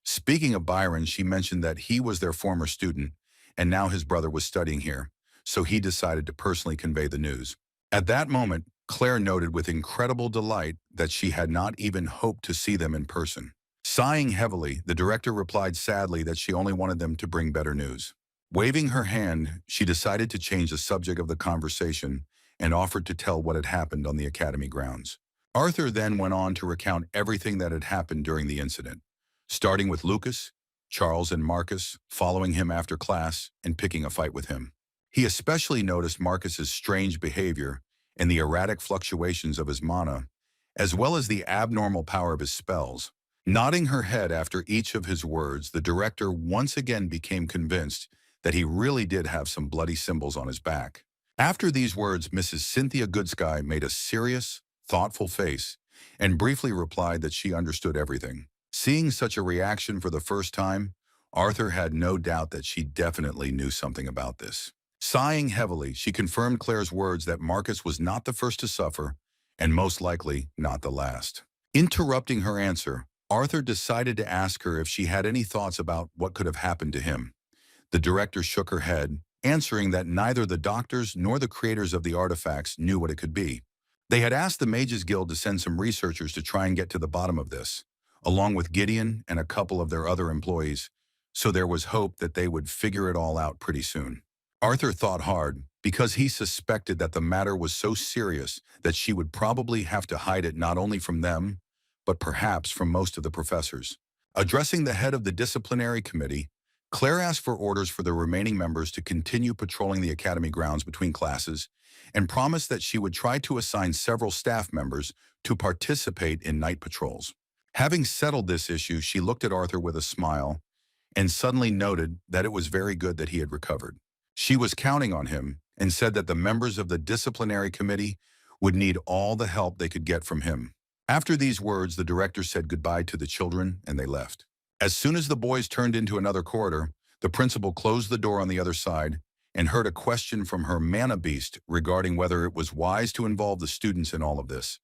Speaker 1: Speaking of Byron, she mentioned that he was their former student, and now his brother was studying here, so he decided to personally convey the news. At that moment, Claire noted with incredible delight that she had not even hoped to see them in person. Sighing heavily, the director replied sadly that she only wanted them to bring better news. Waving her hand, she decided to change the subject of the conversation and offered to tell what had happened on the academy grounds. Arthur then went on to recount everything that had happened during the incident, starting with Lucas, Charles, and Marcus, following him after class and picking a fight with him. He especially noticed Marcus's strange behavior and the erratic fluctuations of his mana, as well as the abnormal power of his spells. Nodding her head after each of his words, the director once again became convinced that he really did have some bloody symbols on his back. After these words, Mrs. Cynthia Goodsky made a serious, thoughtful face and briefly replied that she understood everything. Seeing such a reaction for the first time, Arthur had no doubt that she definitely knew something about this. Sighing heavily, she confirmed Claire's words that Marcus was not the first to suffer, and most likely not the last. Interrupting her answer, Arthur decided to ask her if she had any thoughts about what could have happened to him. The director shook her head, answering that neither the doctors nor the creators of the artifacts knew what it could be. They had asked the Mages Guild to send some researchers to try and get to the bottom of this, along with Gideon and a couple of their other employees, so there was hope that they would figure it all out pretty soon. Arthur thought hard, because he suspected that the matter was so serious that she would probably have to hide it not only from them, but perhaps from most of the professors. Addressing the head of the disciplinary committee, Claire asked for orders for the remaining members to continue patrolling the academy grounds between classes and promised that she would try to assign several staff members to participate in night patrols. Having settled this issue, she looked at Arthur with a smile and suddenly noted that it was very good that he had recovered. She was counting on him and said that the members of the disciplinary committee would need all the help they could get from him. After these words, the director said goodbye to the children and they left. As soon as the boys turned into another corridor, the principal closed the door on the other side and heard a question from her mana beast regarding whether it was wise to involve the students in all of this,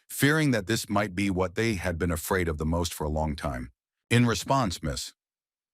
Speaker 1: fearing that this might be what they had been afraid of the most for a long time. In response, Miss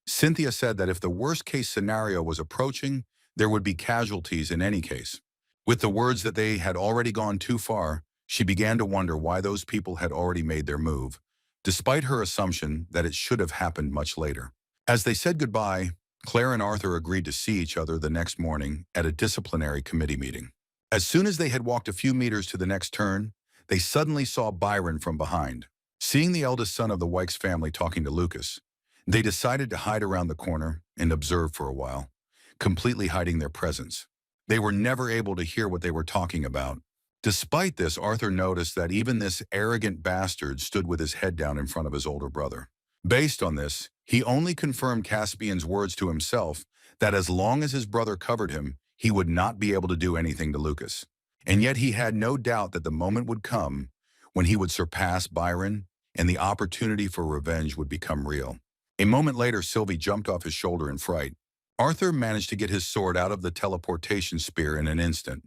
Speaker 1: Cynthia said that if the worst-case scenario was approaching, there would be casualties in any case. With the words that they had already gone too far, she began to wonder why those people had already made their move, despite her assumption that it should have happened much later. As they said goodbye, Claire and Arthur agreed to see each other the next morning at a disciplinary committee meeting. As soon as they had walked a few meters to the next turn, they suddenly saw Byron from behind. Seeing the eldest son of the Wykes family talking to Lucas, they decided to hide around the corner and observe for a while, completely hiding their presence. They were never able to hear what they were talking about. Despite this, Arthur noticed that even this arrogant bastard stood with his head down in front of his older brother. Based on this, he only confirmed Caspian's words to himself that as long as his brother covered him, he would not be able to do anything to Lucas. And yet he had no doubt that the moment would come when he would surpass Byron and the opportunity for revenge would become real. A moment later, Sylvie jumped off his shoulder in fright. Arthur managed to get his sword out of the teleportation spear in an instant,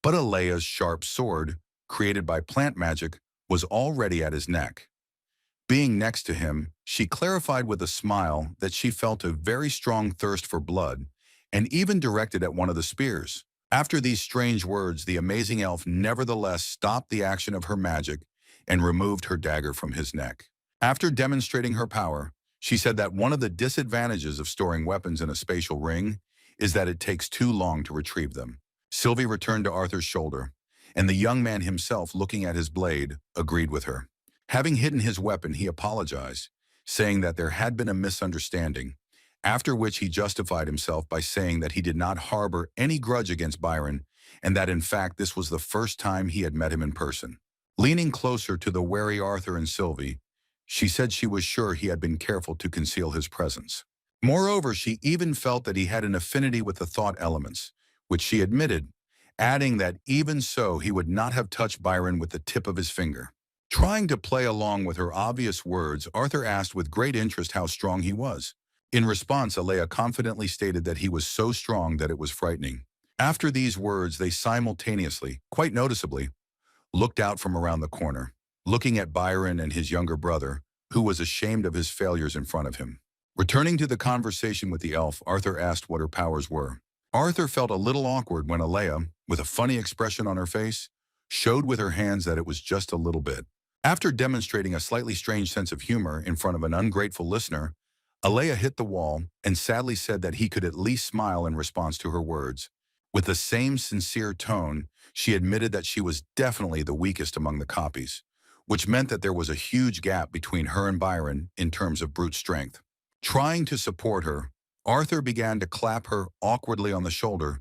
Speaker 1: but Alea's sharp sword, created by plant magic, was already at his neck. Being next to him, she clarified with a smile that she felt a very strong thirst for blood, and even directed at one of the spears. After these strange words, the amazing elf nevertheless stopped the action of her magic and removed her dagger from his neck. After demonstrating her power, she said that one of the disadvantages of storing weapons in a spatial ring is that it takes too long to retrieve them. Sylvie returned to Arthur's shoulder, and the young man himself, looking at his blade, agreed with her. Having hidden his weapon, he apologized, saying that there had been a misunderstanding, after which he justified himself by saying that he did not harbor any grudge against Byron and that in fact this was the first time he had met him in person. Leaning closer to the wary Arthur and Sylvie, she said she was sure he had been careful to conceal his presence. Moreover, she even felt that he had an affinity with the thought elements, which she admitted, adding that even so he would not have touched Byron with the tip of his finger. Trying to play along with her obvious words, Arthur asked with great interest how strong he was. In response, Alea confidently stated that he was so strong that it was frightening. After these words, they simultaneously, quite noticeably, looked out from around the corner, looking at Byron and his younger brother, who was ashamed of his failures in front of him. Returning to the conversation with the elf, Arthur asked what her powers were. Arthur felt a little awkward when Alea, with a funny expression on her face, showed with her hands that it was just a little bit. After demonstrating a slightly strange sense of humor in front of an ungrateful listener, Alea hit the wall and sadly said that he could at least smile in response to her words. With the same sincere tone, she admitted that she was definitely the weakest among the copies, which meant that there was a huge gap between her and Byron in terms of brute strength. Trying to support her, Arthur began to clap her awkwardly on the shoulder,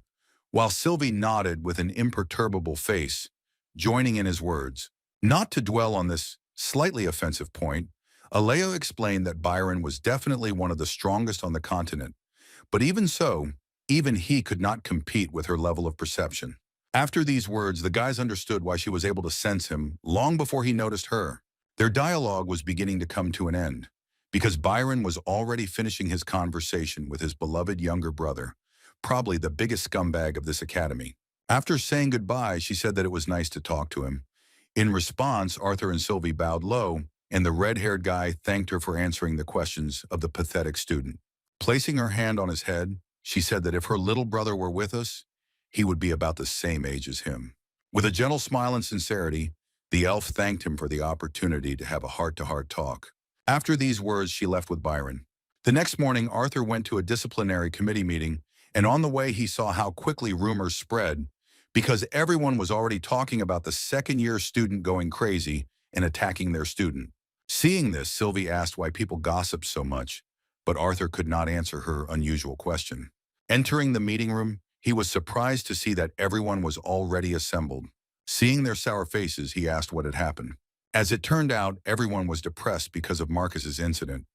Speaker 1: while Sylvie nodded with an imperturbable face, joining in his words. Not to dwell on this slightly offensive point, Alea explained that Byron was definitely one of the strongest on the continent, but even so, even he could not compete with her level of perception. After these words, the guys understood why she was able to sense him long before he noticed her. Their dialogue was beginning to come to an end, because Byron was already finishing his conversation with his beloved younger brother, probably the biggest scumbag of this academy. After saying goodbye, she said that it was nice to talk to him. In response, Arthur and Sylvie bowed low, and the red-haired guy thanked her for answering the questions of the pathetic student. Placing her hand on his head, she said that if her little brother were with us, he would be about the same age as him. With a gentle smile and sincerity, the elf thanked him for the opportunity to have a heart-to-heart talk. After these words, she left with Byron. The next morning, Arthur went to a disciplinary committee meeting, and on the way he saw how quickly rumors spread, because everyone was already talking about the second-year student going crazy and attacking their student. Seeing this, Sylvie asked why people gossiped so much, but Arthur could not answer her unusual question. Entering the meeting room, he was surprised to see that everyone was already assembled. Seeing their sour faces, he asked what had happened. As it turned out, everyone was depressed because of Marcus's incident,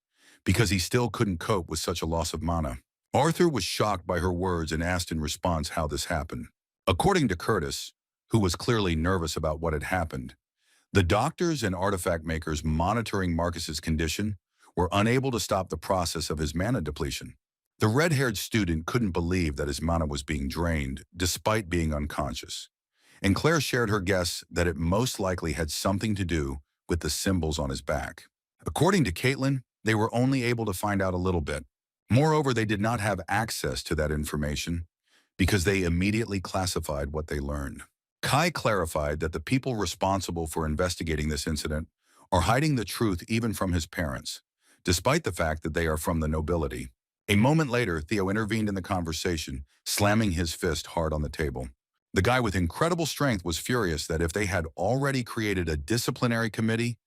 Speaker 1: because he still couldn't cope with such a loss of mana. Arthur was shocked by her words and asked in response how this happened. According to Curtis, who was clearly nervous about what had happened, the doctors and artifact makers monitoring Marcus's condition were unable to stop the process of his mana depletion. The red-haired student couldn't believe that his mana was being drained, despite being unconscious. And Claire shared her guess that it most likely had something to do with the symbols on his back. According to Caitlin, they were only able to find out a little bit. Moreover, they did not have access to that information because they immediately classified what they learned. Kai clarified that the people responsible for investigating this incident are hiding the truth even from his parents, despite the fact that they are from the nobility. A moment later, Theo intervened in the conversation, slamming his fist hard on the table. The guy with incredible strength was furious that if they had already created a disciplinary committee,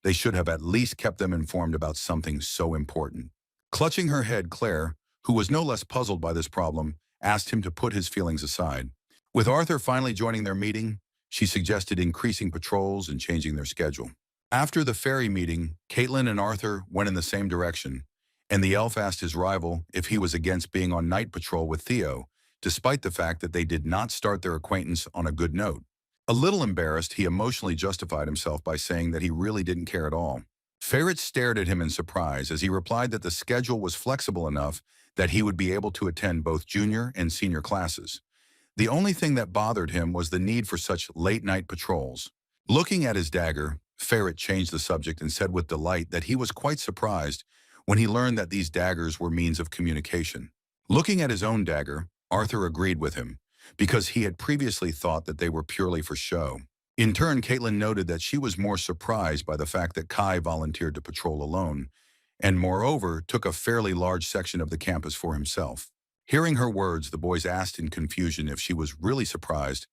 Speaker 1: they should have at least kept them informed about something so important. Clutching her head, Claire, who was no less puzzled by this problem, asked him to put his feelings aside. With Arthur finally joining their meeting, she suggested increasing patrols and changing their schedule. After the ferry meeting, Caitlin and Arthur went in the same direction, and the elf asked his rival if he was against being on night patrol with Theo, despite the fact that they did not start their acquaintance on a good note. A little embarrassed, he emotionally justified himself by saying that he really didn't care at all. Ferret stared at him in surprise as he replied that the schedule was flexible enough that he would be able to attend both junior and senior classes. The only thing that bothered him was the need for such late-night patrols. Looking at his dagger, Ferret changed the subject and said with delight that he was quite surprised when he learned that these daggers were means of communication. Looking at his own dagger, Arthur agreed with him, because he had previously thought that they were purely for show. In turn, Caitlin noted that she was more surprised by the fact that Kai volunteered to patrol alone, and moreover took a fairly large section of the campus for himself. Hearing her words, the boys asked in confusion if she was really surprised,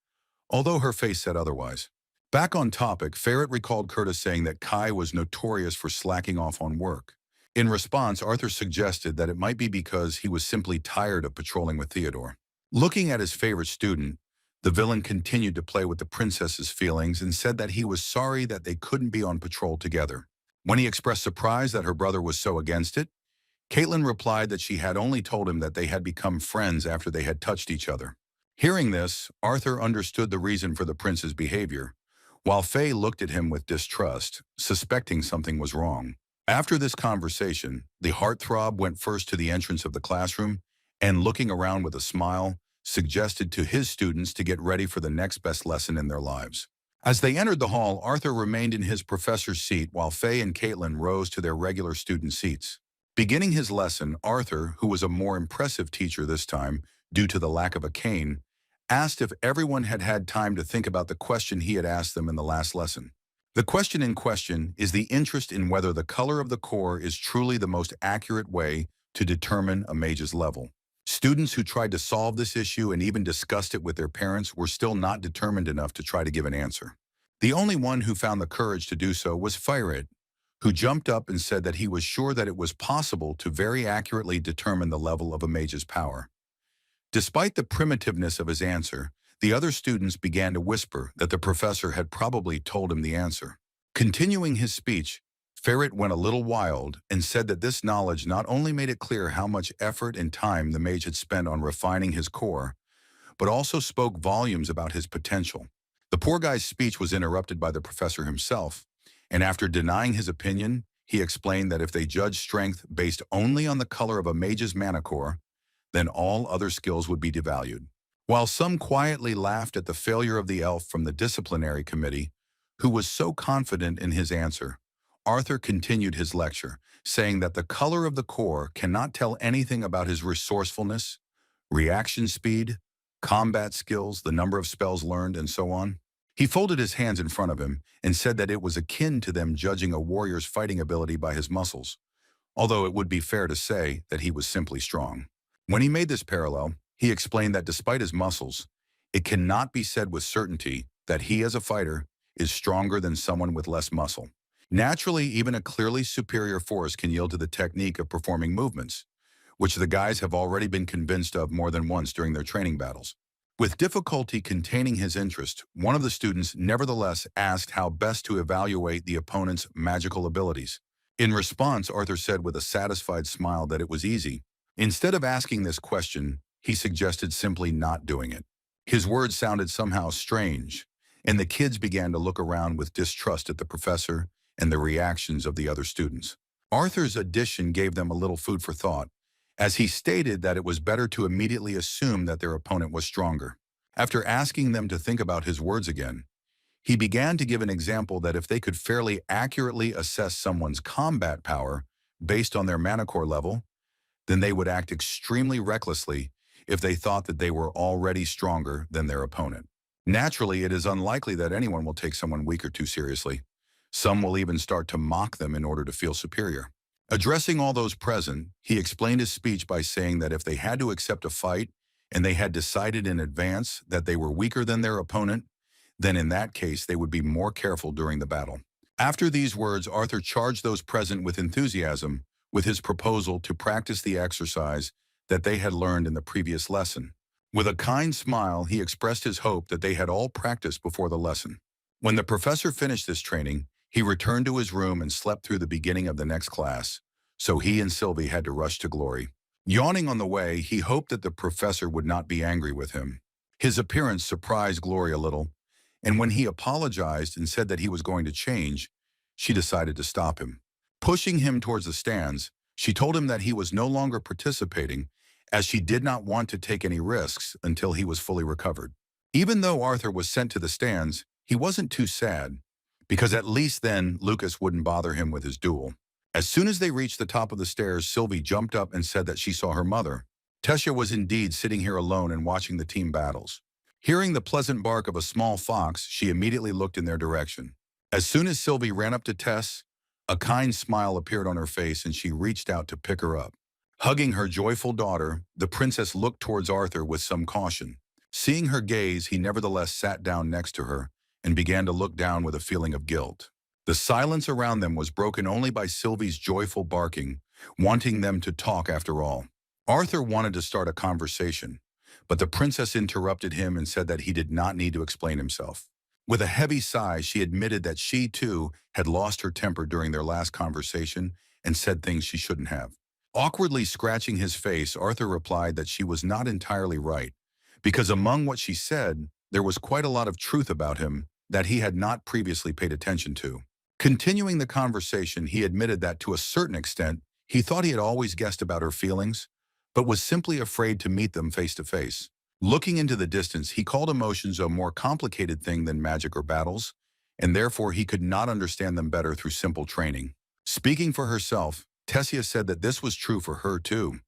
Speaker 1: although her face said otherwise. Back on topic, Ferret recalled Curtis saying that Kai was notorious for slacking off on work. In response, Arthur suggested that it might be because he was simply tired of patrolling with Theodore. Looking at his favorite student, the villain continued to play with the princess's feelings and said that he was sorry that they couldn't be on patrol together. When he expressed surprise that her brother was so against it, Caitlin replied that she had only told him that they had become friends after they had touched each other. Hearing this, Arthur understood the reason for the prince's behavior, while Faye looked at him with distrust, suspecting something was wrong. After this conversation, the heartthrob went first to the entrance of the classroom and, looking around with a smile, suggested to his students to get ready for the next best lesson in their lives. As they entered the hall, Arthur remained in his professor's seat while Faye and Caitlin rose to their regular student seats. Beginning his lesson, Arthur, who was a more impressive teacher this time due to the lack of a cane, asked if everyone had had time to think about the question he had asked them in the last lesson. The question in question is the interest in whether the color of the core is truly the most accurate way to determine a mage's level. Students who tried to solve this issue and even discussed it with their parents were still not determined enough to try to give an answer. The only one who found the courage to do so was Fired, who jumped up and said that he was sure that it was possible to very accurately determine the level of a mage's power. Despite the primitiveness of his answer, the other students began to whisper that the professor had probably told him the answer. Continuing his speech, Ferret went a little wild and said that this knowledge not only made it clear how much effort and time the mage had spent on refining his core, but also spoke volumes about his potential. The poor guy's speech was interrupted by the professor himself, and after denying his opinion, he explained that if they judged strength based only on the color of a mage's mana core, then all other skills would be devalued. While some quietly laughed at the failure of the elf from the disciplinary committee, who was so confident in his answer, Arthur continued his lecture, saying that the color of the core cannot tell anything about his resourcefulness, reaction speed, combat skills, the number of spells learned, and so on. He folded his hands in front of him and said that it was akin to them judging a warrior's fighting ability by his muscles, although it would be fair to say that he was simply strong. When he made this parallel, he explained that despite his muscles, it cannot be said with certainty that he as a fighter is stronger than someone with less muscle. Naturally, even a clearly superior force can yield to the technique of performing movements, which the guys have already been convinced of more than once during their training battles. With difficulty containing his interest, one of the students nevertheless asked how best to evaluate the opponent's magical abilities. In response, Arthur said with a satisfied smile that it was easy. Instead of asking this question, he suggested simply not doing it. His words sounded somehow strange, and the kids began to look around with distrust at the professor and the reactions of the other students. Arthur's addition gave them a little food for thought, as he stated that it was better to immediately assume that their opponent was stronger. After asking them to think about his words again, he began to give an example that if they could fairly accurately assess someone's combat power based on their mana core level, then they would act extremely recklessly if they thought that they were already stronger than their opponent. Naturally, it is unlikely that anyone will take someone weaker too seriously. Some will even start to mock them in order to feel superior. Addressing all those present, he explained his speech by saying that if they had to accept a fight and they had decided in advance that they were weaker than their opponent, then in that case they would be more careful during the battle. After these words, Arthur charged those present with enthusiasm with his proposal to practice the exercise that they had learned in the previous lesson. With a kind smile, he expressed his hope that they had all practiced before the lesson. When the professor finished this training, he returned to his room and slept through the beginning of the next class, so he and Sylvie had to rush to glory. Yawning on the way, he hoped that the professor would not be angry with him. His appearance surprised Glory a little, and when he apologized and said that he was going to change, she decided to stop him. Pushing him towards the stands, she told him that he was no longer participating as she did not want to take any risks until he was fully recovered. Even though Arthur was sent to the stands, he wasn't too sad, because at least then Lucas wouldn't bother him with his duel. As soon as they reached the top of the stairs, Sylvie jumped up and said that she saw her mother. Tessia was indeed sitting here alone and watching the team battles. Hearing the pleasant bark of a small fox, she immediately looked in their direction. As soon as Sylvie ran up to Tess, a kind smile appeared on her face and she reached out to pick her up. Hugging her joyful daughter, the princess looked towards Arthur with some caution. Seeing her gaze, he nevertheless sat down next to her and began to look down with a feeling of guilt. The silence around them was broken only by Sylvie's joyful barking, wanting them to talk after all. Arthur wanted to start a conversation, but the princess interrupted him and said that he did not need to explain himself. With a heavy sigh, she admitted that she, too, had lost her temper during their last conversation and said things she shouldn't have. Awkwardly scratching his face, Arthur replied that she was not entirely right, because among what she said, there was quite a lot of truth about him that he had not previously paid attention to. Continuing the conversation, he admitted that to a certain extent, he thought he had always guessed about her feelings, but was simply afraid to meet them face to face. Looking into the distance, he called emotions a more complicated thing than magic or battles, and therefore he could not understand them better through simple training. Speaking for herself, Tessia said that this was true for her too,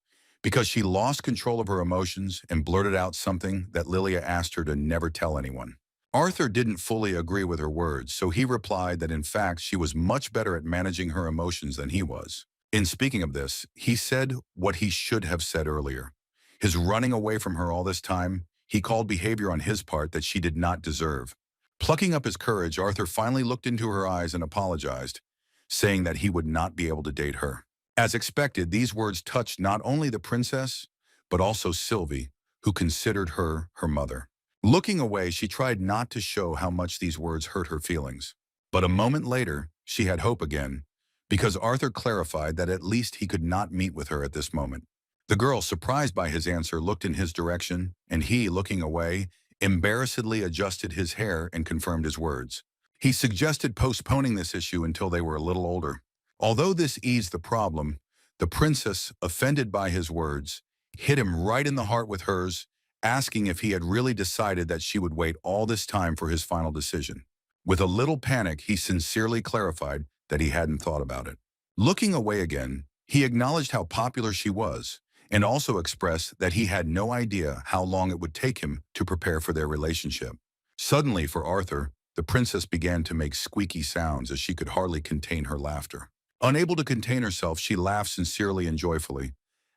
Speaker 1: because she lost control of her emotions and blurted out something that Lilia asked her to never tell anyone. Arthur didn't fully agree with her words, so he replied that in fact she was much better at managing her emotions than he was. In speaking of this, he said what he should have said earlier. His running away from her all this time, he called behavior on his part that she did not deserve. Plucking up his courage, Arthur finally looked into her eyes and apologized, saying that he would not be able to date her. As expected, these words touched not only the princess, but also Sylvie, who considered her her mother. Looking away, she tried not to show how much these words hurt her feelings. But a moment later, she had hope again, because Arthur clarified that at least he could not meet with her at this moment. The girl, surprised by his answer, looked in his direction, and he, looking away, embarrassedly adjusted his hair and confirmed his words. He suggested postponing this issue until they were a little older. Although this eased the problem, the princess, offended by his words, hit him right in the heart with hers, asking if he had really decided that she would wait all this time for his final decision. With a little panic, he sincerely clarified that he hadn't thought about it. Looking away again, he acknowledged how popular she was, and also expressed that he had no idea how long it would take him to prepare for their relationship. Suddenly, for Arthur, the princess began to make squeaky sounds as she could hardly contain her laughter. Unable to contain herself, she laughed sincerely and joyfully,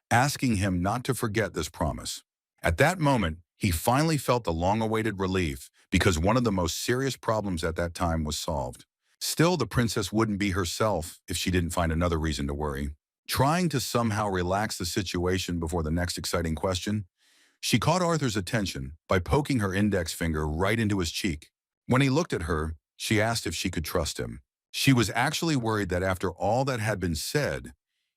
Speaker 1: asking him not to forget this promise. At that moment, he finally felt the long-awaited relief because one of the most serious problems at that time was solved. Still, the princess wouldn't be herself if she didn't find another reason to worry. Trying to somehow relax the situation before the next exciting question, she caught Arthur's attention by poking her index finger right into his cheek. When he looked at her, she asked if she could trust him. She was actually worried that after all that had been said,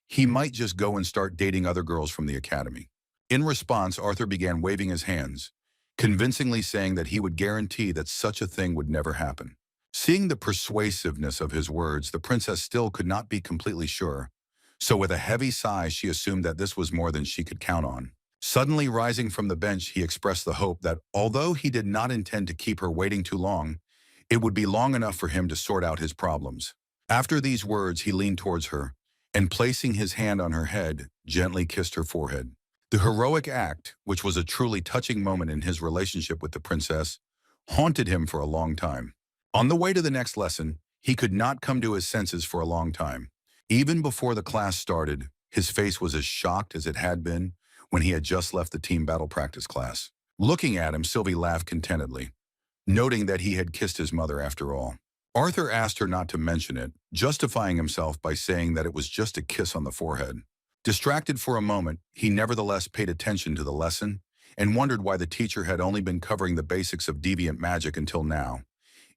Speaker 1: he might just go and start dating other girls from the academy. In response, Arthur began waving his hands, convincingly saying that he would guarantee that such a thing would never happen. Seeing the persuasiveness of his words, the princess still could not be completely sure, So with a heavy sigh, she assumed that this was more than she could count on. Suddenly rising from the bench, he expressed the hope that although he did not intend to keep her waiting too long, it would be long enough for him to sort out his problems. After these words, he leaned towards her, and placing his hand on her head, gently kissed her forehead. The heroic act, which was a truly touching moment in his relationship with the princess, haunted him for a long time. On the way to the next lesson, he could not come to his senses for a long time. Even before the class started, his face was as shocked as it had been when he had just left the team battle practice class. Looking at him, Sylvie laughed contentedly, noting that he had kissed his mother after all. Arthur asked her not to mention it, justifying himself by saying that it was just a kiss on the forehead. Distracted for a moment, he nevertheless paid attention to the lesson and wondered why the teacher had only been covering the basics of deviant magic until now,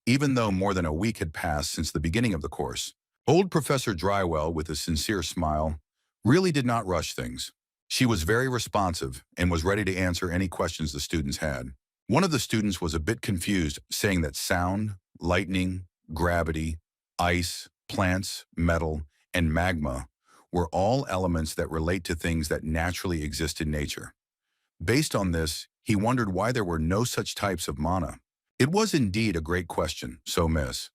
Speaker 1: even though more than a week had passed since the beginning of the course. Old Professor Drywell, with a sincere smile, really did not rush things. She was very responsive and was ready to answer any questions the students had. One of the students was a bit confused, saying that sound, lightning, gravity, ice, plants, metal, and magma were all elements that relate to things that naturally exist in nature. Based on this, he wondered why there were no such types of mana. It was indeed a great question, so Miss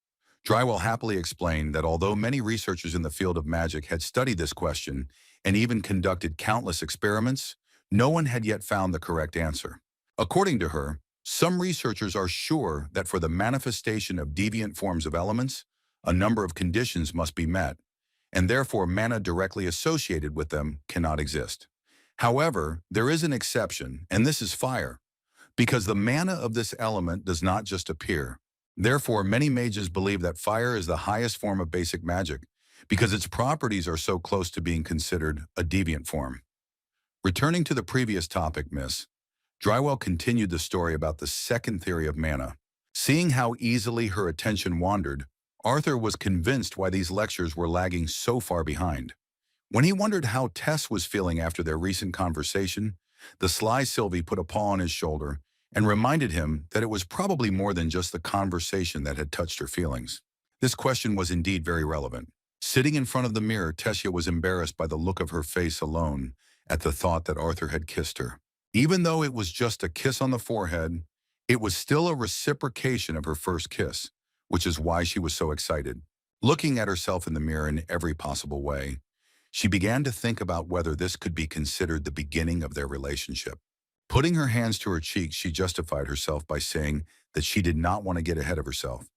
Speaker 1: Drywell happily explained that although many researchers in the field of magic had studied this question and even conducted countless experiments, no one had yet found the correct answer. According to her, some researchers are sure that for the manifestation of deviant forms of elements, a number of conditions must be met, and therefore mana directly associated with them cannot exist. However, there is an exception, and this is fire, because the mana of this element does not just appear. Therefore, many mages believe that fire is the highest form of basic magic, because its properties are so close to being considered a deviant form. Returning to the previous topic, Miss Drywell continued the story about the second theory of mana. Seeing how easily her attention wandered, Arthur was convinced why these lectures were lagging so far behind. When he wondered how Tess was feeling after their recent conversation, the sly Sylvie put a paw on his shoulder and reminded him that it was probably more than just the conversation that had touched her feelings. This question was indeed very relevant. Sitting in front of the mirror, Tessia was embarrassed by the look of her face alone at the thought that Arthur had kissed her. Even though it was just a kiss on the forehead, it was still a reciprocation of her first kiss, which is why she was so excited. Looking at herself in the mirror in every possible way, she began to think about whether this could be considered the beginning of their relationship. Putting her hands to her cheeks, she justified herself by saying that she did not want to get ahead of herself,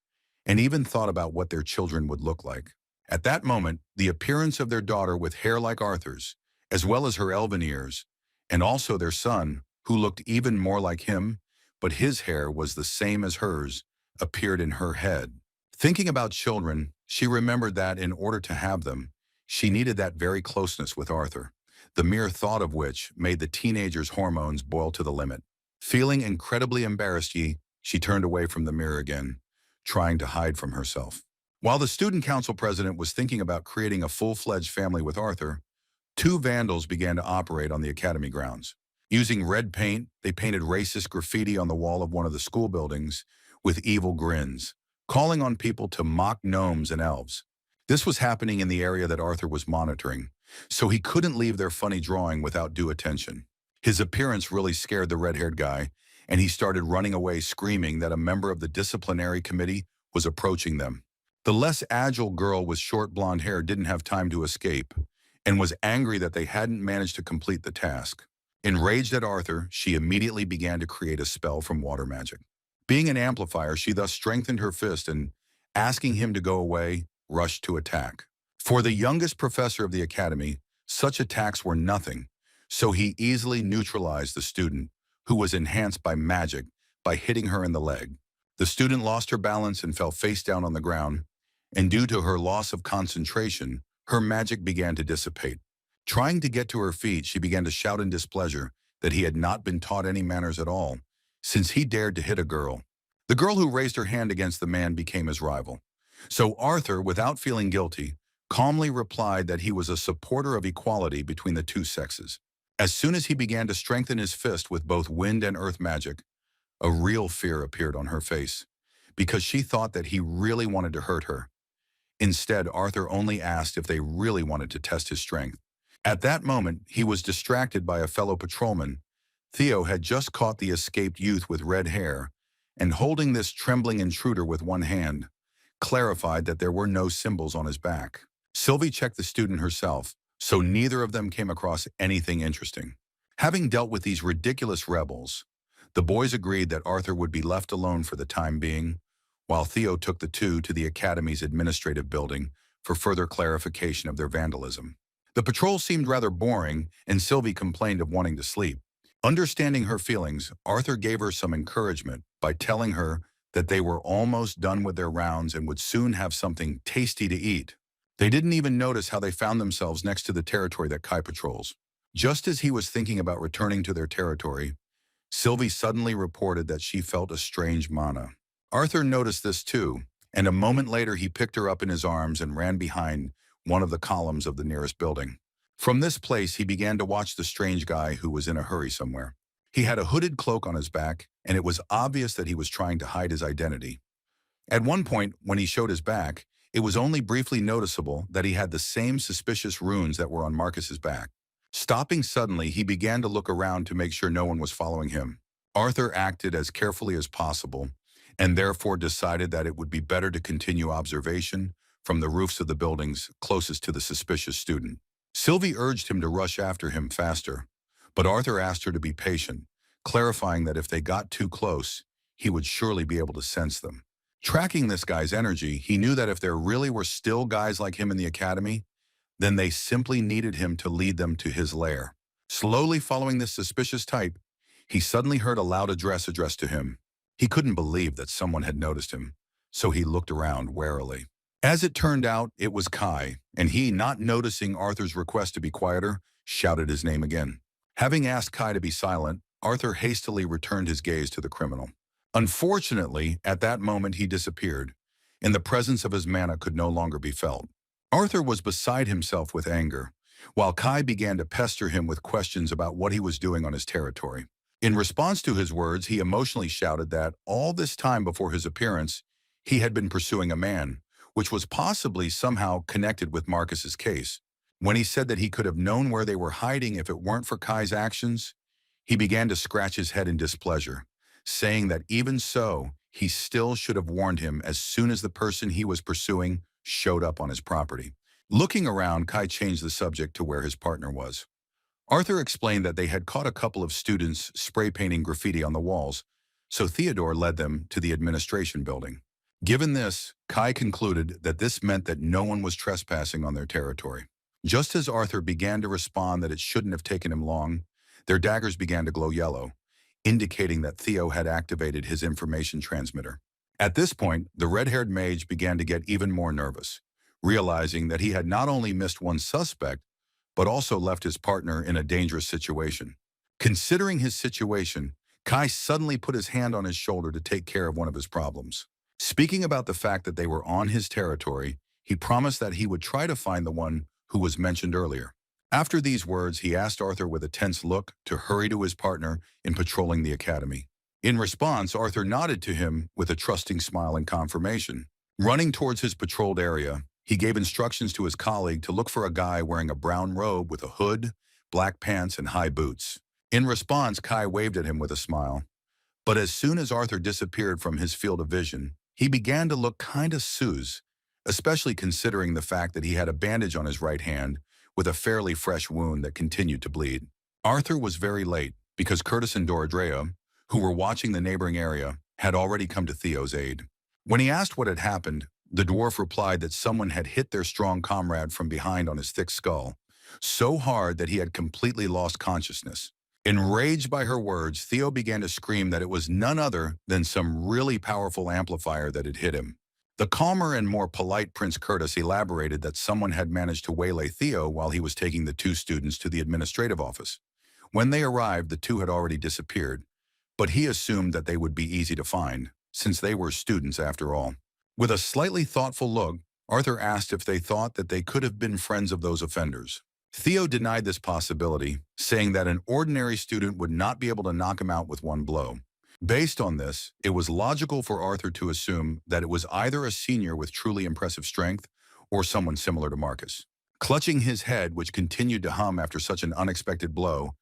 Speaker 1: and even thought about what their children would look like. At that moment, the appearance of their daughter with hair like Arthur's, as well as her elven ears, and also their son, who looked even more like him, but his hair was the same as hers, appeared in her head. Thinking about children, she remembered that in order to have them, she needed that very closeness with Arthur, the mere thought of which made the teenager's hormones boil to the limit. Feeling incredibly embarrassed, she turned away from the mirror again, trying to hide from herself. While the student council president was thinking about creating a full-fledged family with Arthur, two vandals began to operate on the academy grounds. Using red paint, they painted racist graffiti on the wall of one of the school buildings with evil grins, calling on people to mock gnomes and elves. This was happening in the area that Arthur was monitoring, so he couldn't leave their funny drawing without due attention. His appearance really scared the red-haired guy, and he started running away screaming that a member of the disciplinary committee was approaching them. The less agile girl with short blonde hair didn't have time to escape, and was angry that they hadn't managed to complete the task. Enraged at Arthur, she immediately began to create a spell from water magic. Being an amplifier, she thus strengthened her fist and, asking him to go away, rushed to attack. For the youngest professor of the academy, such attacks were nothing, so he easily neutralized the student, who was enhanced by magic, by hitting her in the leg. The student lost her balance and fell face down on the ground, and due to her loss of concentration, her magic began to dissipate. Trying to get to her feet, she began to shout in displeasure that he had not been taught any manners at all, since he dared to hit a girl. The girl who raised her hand against the man became his rival. So Arthur, without feeling guilty, calmly replied that he was a supporter of equality between the two sexes. As soon as he began to strengthen his fist with both wind and earth magic, a real fear appeared on her face, because she thought that he really wanted to hurt her. Instead, Arthur only asked if they really wanted to test his strength. At that moment, he was distracted by a fellow patrolman. Theo had just caught the escaped youth with red hair, and holding this trembling intruder with one hand, clarified that there were no symbols on his back. Sylvie checked the student herself, so neither of them came across anything interesting. Having dealt with these ridiculous rebels, the boys agreed that Arthur would be left alone for the time being, while Theo took the two to the Academy's administrative building for further clarification of their vandalism. The patrol seemed rather boring, and Sylvie complained of wanting to sleep. Understanding her feelings, Arthur gave her some encouragement by telling her that they were almost done with their rounds and would soon have something tasty to eat. They didn't even notice how they found themselves next to the territory that Kai patrols. Just as he was thinking about returning to their territory, Sylvie suddenly reported that she felt a strange mana. Arthur noticed this too, and a moment later he picked her up in his arms and ran behind one of the columns of the nearest building. From this place, he began to watch the strange guy who was in a hurry somewhere. He had a hooded cloak on his back, and it was obvious that he was trying to hide his identity. At one point, when he showed his back, it was only briefly noticeable that he had the same suspicious runes that were on Marcus's back. Stopping suddenly, he began to look around to make sure no one was following him. Arthur acted as carefully as possible, and therefore decided that it would be better to continue observation from the roofs of the buildings closest to the suspicious student. Sylvie urged him to rush after him faster, but Arthur asked her to be patient, clarifying that if they got too close, he would surely be able to sense them. Tracking this guy's energy, he knew that if there really were still guys like him in the academy, then they simply needed him to lead them to his lair. Slowly following this suspicious type, he suddenly heard a loud address addressed to him. He couldn't believe that someone had noticed him, so he looked around warily. As it turned out, it was Kai, and he, not noticing Arthur's request to be quieter, shouted his name again. Having asked Kai to be silent, Arthur hastily returned his gaze to the criminal. Unfortunately, at that moment he disappeared, and the presence of his mana could no longer be felt. Arthur was beside himself with anger, while Kai began to pester him with questions about what he was doing on his territory. In response to his words, he emotionally shouted that all this time before his appearance, he had been pursuing a man, which was possibly somehow connected with Marcus's case. When he said that he could have known where they were hiding if it weren't for Kai's actions, he began to scratch his head in displeasure, saying that even so, he still should have warned him as soon as the person he was pursuing showed up on his property. Looking around, Kai changed the subject to where his partner was. Arthur explained that they had caught a couple of students spray painting graffiti on the walls, so Theodore led them to the administration building. Given this, Kai concluded that this meant that no one was trespassing on their territory. Just as Arthur began to respond that it shouldn't have taken him long, their daggers began to glow yellow, indicating that Theo had activated his information transmitter. At this point, the red-haired mage began to get even more nervous, realizing that he had not only missed one suspect, but also left his partner in a dangerous situation. Considering his situation, Kai suddenly put his hand on his shoulder to take care of one of his problems. Speaking about the fact that they were on his territory, he promised that he would try to find the one who was mentioned earlier. After these words, he asked Arthur with a tense look to hurry to his partner in patrolling the academy. In response, Arthur nodded to him with a trusting smile and confirmation. Running towards his patrolled area, he gave instructions to his colleague to look for a guy wearing a brown robe with a hood, black pants, and high boots. In response, Kai waved at him with a smile. But as soon as Arthur disappeared from his field of vision, he began to look kinda sus, especially considering the fact that he had a bandage on his right hand with a fairly fresh wound that continued to bleed. Arthur was very late because Curtis and Doradrea, who were watching the neighboring area, had already come to Theo's aid. When he asked what had happened, the dwarf replied that someone had hit their strong comrade from behind on his thick skull, so hard that he had completely lost consciousness. Enraged by her words, Theo began to scream that it was none other than some really powerful amplifier that had hit him. The calmer and more polite Prince Curtis elaborated that someone had managed to waylay Theo while he was taking the two students to the administrative office. When they arrived, the two had already disappeared, but he assumed that they would be easy to find, since they were students after all. With a slightly thoughtful look, Arthur asked if they thought that they could have been friends of those offenders. Theo denied this possibility, saying that an ordinary student would not be able to knock him out with one blow. Based on this, it was logical for Arthur to assume that it was either a senior with truly impressive strength or someone similar to Marcus. Clutching his head, which continued to hum after such an unexpected blow,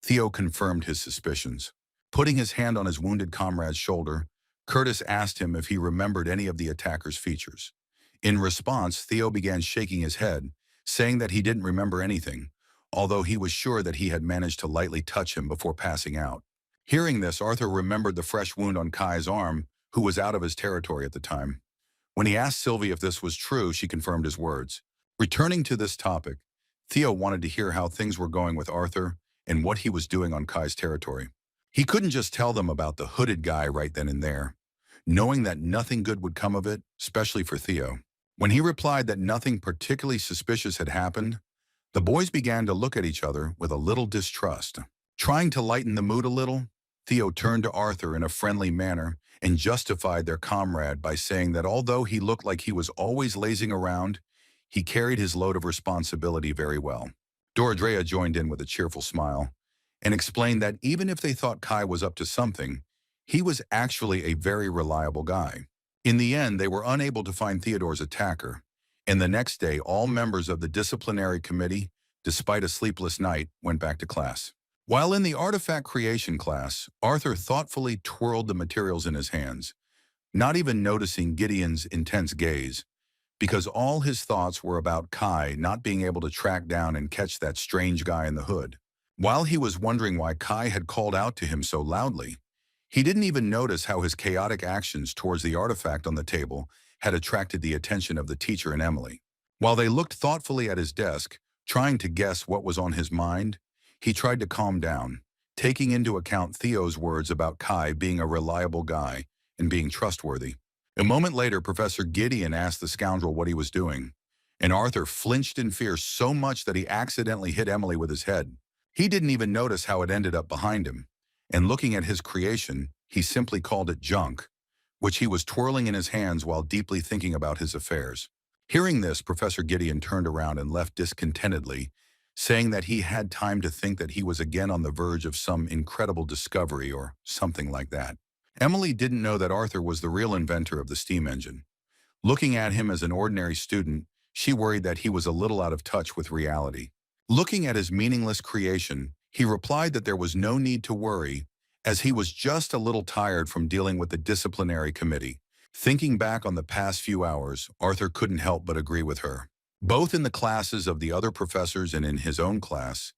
Speaker 1: Theo confirmed his suspicions. Putting his hand on his wounded comrade's shoulder, Curtis asked him if he remembered any of the attacker's features. In response, Theo began shaking his head, saying that he didn't remember anything, although he was sure that he had managed to lightly touch him before passing out. Hearing this, Arthur remembered the fresh wound on Kai's arm, who was out of his territory at the time. When he asked Sylvie if this was true, she confirmed his words. Returning to this topic, Theo wanted to hear how things were going with Arthur and what he was doing on Kai's territory. He couldn't just tell them about the hooded guy right then and there, knowing that nothing good would come of it, especially for Theo. When he replied that nothing particularly suspicious had happened, the boys began to look at each other with a little distrust. Trying to lighten the mood a little, Theo turned to Arthur in a friendly manner and justified their comrade by saying that although he looked like he was always lazing around, he carried his load of responsibility very well. Dorothea joined in with a cheerful smile and explained that even if they thought Kai was up to something, he was actually a very reliable guy. In the end, they were unable to find Theodore's attacker, and the next day all members of the disciplinary committee, despite a sleepless night, went back to class. While in the artifact creation class, Arthur thoughtfully twirled the materials in his hands, not even noticing Gideon's intense gaze, because all his thoughts were about Kai not being able to track down and catch that strange guy in the hood. While he was wondering why Kai had called out to him so loudly, he didn't even notice how his chaotic actions towards the artifact on the table had attracted the attention of the teacher and Emily. While they looked thoughtfully at his desk, trying to guess what was on his mind, he tried to calm down, taking into account Theo's words about Kai being a reliable guy and being trustworthy. A moment later, Professor Gideon asked the scoundrel what he was doing, and Arthur flinched in fear so much that he accidentally hit Emily with his head. He didn't even notice how it ended up behind him, and looking at his creation, he simply called it junk, which he was twirling in his hands while deeply thinking about his affairs. Hearing this, Professor Gideon turned around and left discontentedly, saying that he had time to think that he was again on the verge of some incredible discovery or something like that. Emily didn't know that Arthur was the real inventor of the steam engine. Looking at him as an ordinary student, she worried that he was a little out of touch with reality. Looking at his meaningless creation, he replied that there was no need to worry, as he was just a little tired from dealing with the disciplinary committee. Thinking back on the past few hours, Arthur couldn't help but agree with her. Both in the classes of the other professors and in his own class,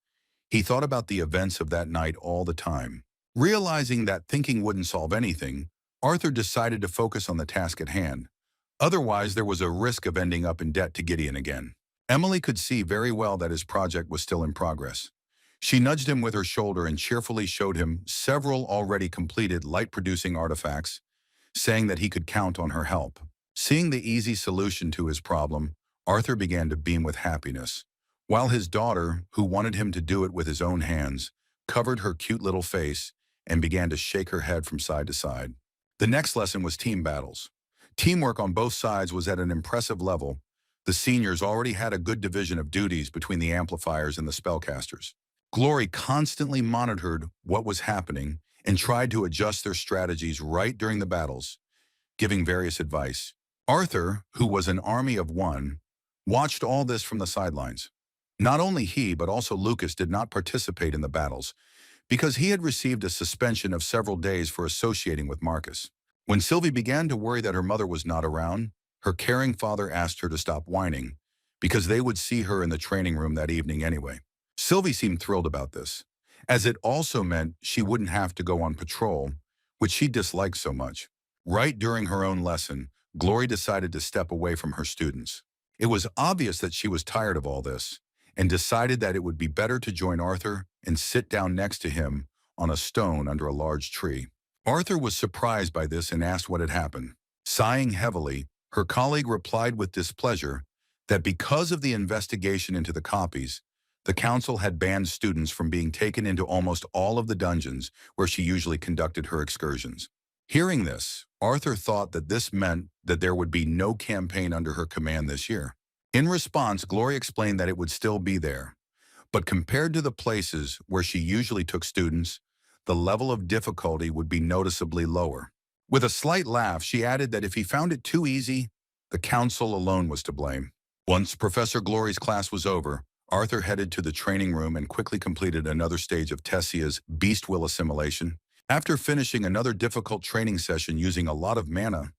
Speaker 1: he thought about the events of that night all the time. Realizing that thinking wouldn't solve anything, Arthur decided to focus on the task at hand. Otherwise, there was a risk of ending up in debt to Gideon again. Emily could see very well that his project was still in progress. She nudged him with her shoulder and cheerfully showed him several already completed light-producing artifacts, saying that he could count on her help. Seeing the easy solution to his problem, Arthur began to beam with happiness, while his daughter, who wanted him to do it with his own hands, covered her cute little face and began to shake her head from side to side. The next lesson was team battles. Teamwork on both sides was at an impressive level. The seniors already had a good division of duties between the amplifiers and the spellcasters. Glory constantly monitored what was happening and tried to adjust their strategies right during the battles, giving various advice. Arthur, who was an army of one, watched all this from the sidelines. Not only he, but also Lucas did not participate in the battles, because he had received a suspension of several days for associating with Marcus. When Sylvie began to worry that her mother was not around, her caring father asked her to stop whining, because they would see her in the training room that evening anyway. Sylvie seemed thrilled about this, as it also meant she wouldn't have to go on patrol, which she disliked so much. Right during her own lesson, Glory decided to step away from her students. It was obvious that she was tired of all this, and decided that it would be better to join Arthur and sit down next to him on a stone under a large tree. Arthur was surprised by this and asked what had happened. Sighing heavily, her colleague replied with displeasure that because of the investigation into the copies, the council had banned students from being taken into almost all of the dungeons where she usually conducted her excursions. Hearing this, Arthur thought that this meant that there would be no campaign under her command this year. In response, Glory explained that it would still be there, but compared to the places where she usually took students, the level of difficulty would be noticeably lower. With a slight laugh, she added that if he found it too easy, the council alone was to blame. Once Professor Glory's class was over, Arthur headed to the training room and quickly completed another stage of Tessia's beast will assimilation. After finishing another difficult training session using a lot of mana,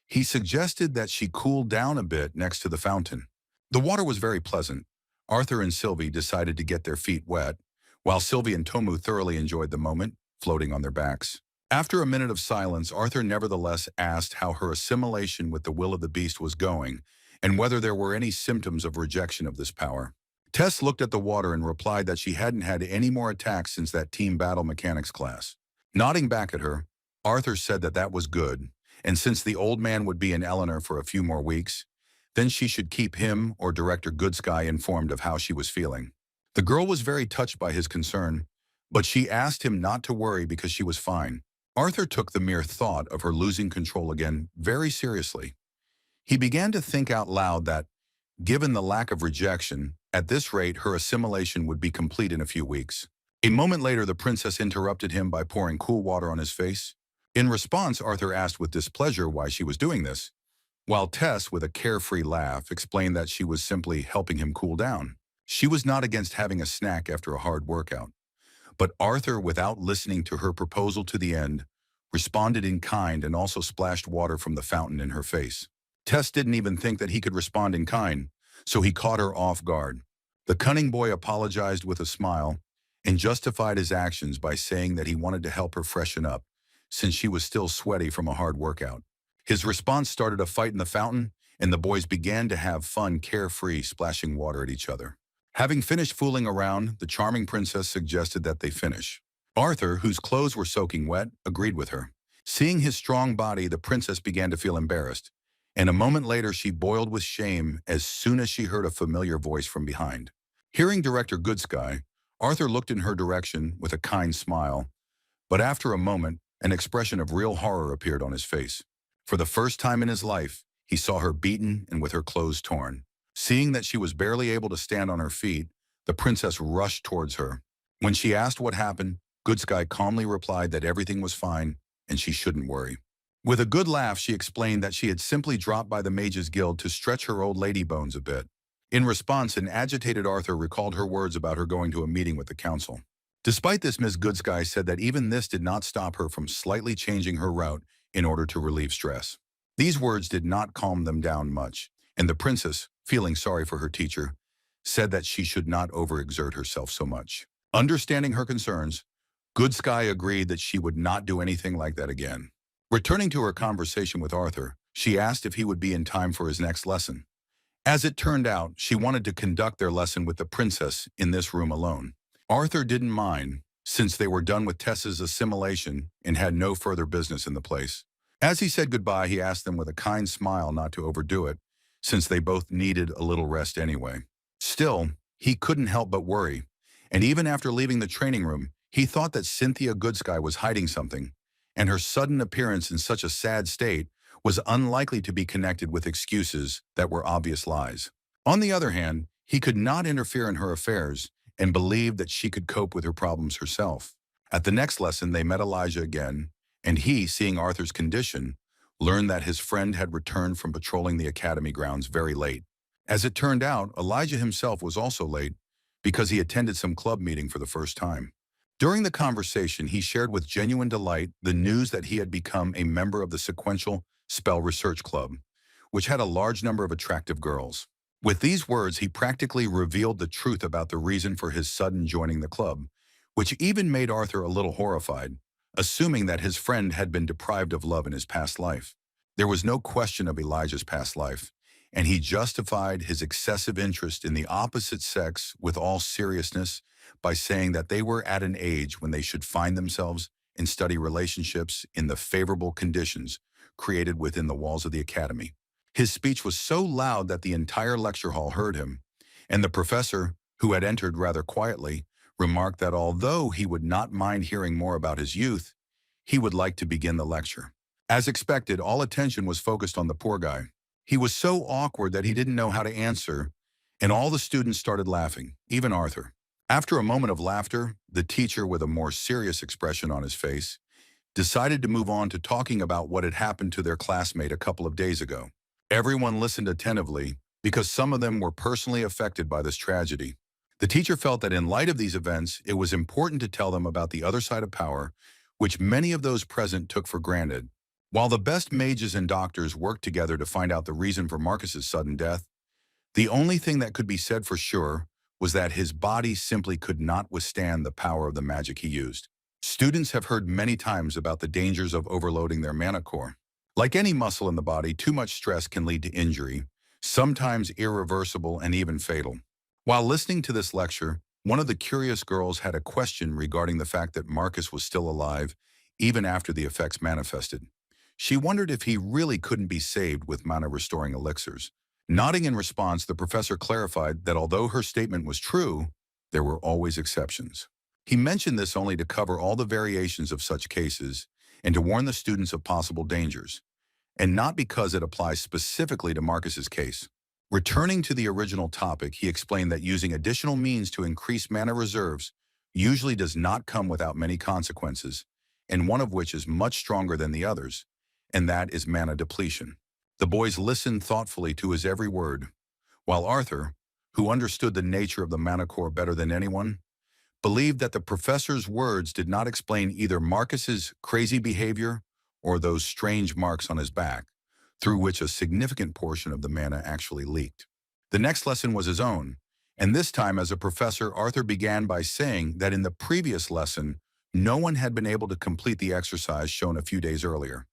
Speaker 1: he suggested that she cool down a bit next to the fountain. The water was very pleasant. Arthur and Sylvie decided to get their feet wet, while Sylvie and Tomu thoroughly enjoyed the moment, floating on their backs. After a minute of silence, Arthur nevertheless asked how her assimilation with the will of the beast was going, and whether there were any symptoms of rejection of this power. Tess looked at the water and replied that she hadn't had any more attacks since that team battle mechanics class. Nodding back at her, Arthur said that that was good, and since the old man would be in Eleanor for a few more weeks, then she should keep him or Director Goodsky informed of how she was feeling. The girl was very touched by his concern, but she asked him not to worry because she was fine. Arthur took the mere thought of her losing control again very seriously. He began to think out loud that, given the lack of rejection, at this rate her assimilation would be complete in a few weeks. A moment later, the princess interrupted him by pouring cool water on his face. In response, Arthur asked with displeasure why she was doing this, while Tess, with a carefree laugh, explained that she was simply helping him cool down. She was not against having a snack after a hard workout. But Arthur, without listening to her proposal to the end, responded in kind and also splashed water from the fountain in her face. Tess didn't even think that he could respond in kind, so he caught her off guard. The cunning boy apologized with a smile and justified his actions by saying that he wanted to help her freshen up, since she was still sweaty from a hard workout. His response started a fight in the fountain, and the boys began to have fun carefree, splashing water at each other. Having finished fooling around, the charming princess suggested that they finish. Arthur, whose clothes were soaking wet, agreed with her. Seeing his strong body, the princess began to feel embarrassed, and a moment later she boiled with shame as soon as she heard a familiar voice from behind. Hearing Director Goodsky, Arthur looked in her direction with a kind smile, but after a moment, an expression of real horror appeared on his face. For the first time in his life, he saw her beaten and with her clothes torn. Seeing that she was barely able to stand on her feet, the princess rushed towards her. When she asked what happened, Goodsky calmly replied that everything was fine and she shouldn't worry. With a good laugh, she explained that she had simply dropped by the Mages Guild to stretch her old lady bones a bit. In response, an agitated Arthur recalled her words about her going to a meeting with the council. Despite this, Ms. Goodsky said that even this did not stop her from slightly changing her route in order to relieve stress. These words did not calm them down much, and the princess, feeling sorry for her teacher, said that she should not overexert herself so much. Understanding her concerns, Goodsky agreed that she would not do anything like that again. Returning to her conversation with Arthur, she asked if he would be in time for his next lesson. As it turned out, she wanted to conduct their lesson with the princess in this room alone. Arthur didn't mind, since they were done with Tessa's assimilation and had no further business in the place. As he said goodbye, he asked them with a kind smile not to overdo it, since they both needed a little rest anyway. Still, he couldn't help but worry, and even after leaving the training room, he thought that Cynthia Goodsky was hiding something, and her sudden appearance in such a sad state was unlikely to be connected with excuses that were obvious lies. On the other hand, he could not interfere in her affairs and believed that she could cope with her problems herself. At the next lesson, they met Elijah again, and he, seeing Arthur's condition, learned that his friend had returned from patrolling the academy grounds very late. As it turned out, Elijah himself was also late because he attended some club meeting for the first time. During the conversation, he shared with genuine delight the news that he had become a member of the Sequential Spell Research Club, which had a large number of attractive girls. With these words, he practically revealed the truth about the reason for his sudden joining the club, which even made Arthur a little horrified, assuming that his friend had been deprived of love in his past life. There was no question of Elijah's past life, and he justified his excessive interest in the opposite sex with all seriousness by saying that they were at an age when they should find themselves and study relationships in the favorable conditions created within the walls of the academy. His speech was so loud that the entire lecture hall heard him, and the professor, who had entered rather quietly, remarked that although he would not mind hearing more about his youth, he would like to begin the lecture. As expected, all attention was focused on the poor guy. He was so awkward that he didn't know how to answer, and all the students started laughing, even Arthur. After a moment of laughter, the teacher, with a more serious expression on his face, decided to move on to talking about what had happened to their classmate a couple of days ago. Everyone listened attentively, because some of them were personally affected by this tragedy. The teacher felt that in light of these events, it was important to tell them about the other side of power, which many of those present took for granted. While the best mages and doctors worked together to find out the reason for Marcus's sudden death, the only thing that could be said for sure was that his body simply could not withstand the power of the magic he used. Students have heard many times about the dangers of overloading their mana core. Like any muscle in the body, too much stress can lead to injury, sometimes irreversible and even fatal. While listening to this lecture, one of the curious girls had a question regarding the fact that Marcus was still alive even after the effects manifested. She wondered if he really couldn't be saved with mana-restoring elixirs. Nodding in response, the professor clarified that although her statement was true, there were always exceptions. He mentioned this only to cover all the variations of such cases and to warn the students of possible dangers, and not because it applies specifically to Marcus's case. Returning to the original topic, he explained that using additional means to increase mana reserves usually does not come without many consequences, and one of which is much stronger than the others, and that is mana depletion. The boys listened thoughtfully to his every word, while Arthur, who understood the nature of the mana core better than anyone, believed that the professor's words did not explain either Marcus's crazy behavior or those strange marks on his back, through which a significant portion of the mana actually leaked. The next lesson was his own, and this time as a professor, Arthur began by saying that in the previous lesson, no one had been able to complete the exercise shown a few days earlier.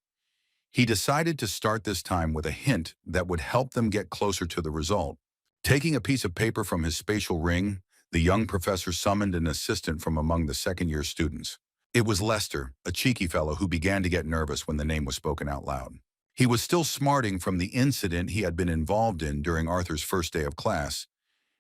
Speaker 1: He decided to start this time with a hint that would help them get closer to the result. Taking a piece of paper from his spatial ring, the young professor summoned an assistant from among the second-year students. It was Lester, a cheeky fellow who began to get nervous when the name was spoken out loud. He was still smarting from the incident he had been involved in during Arthur's first day of class,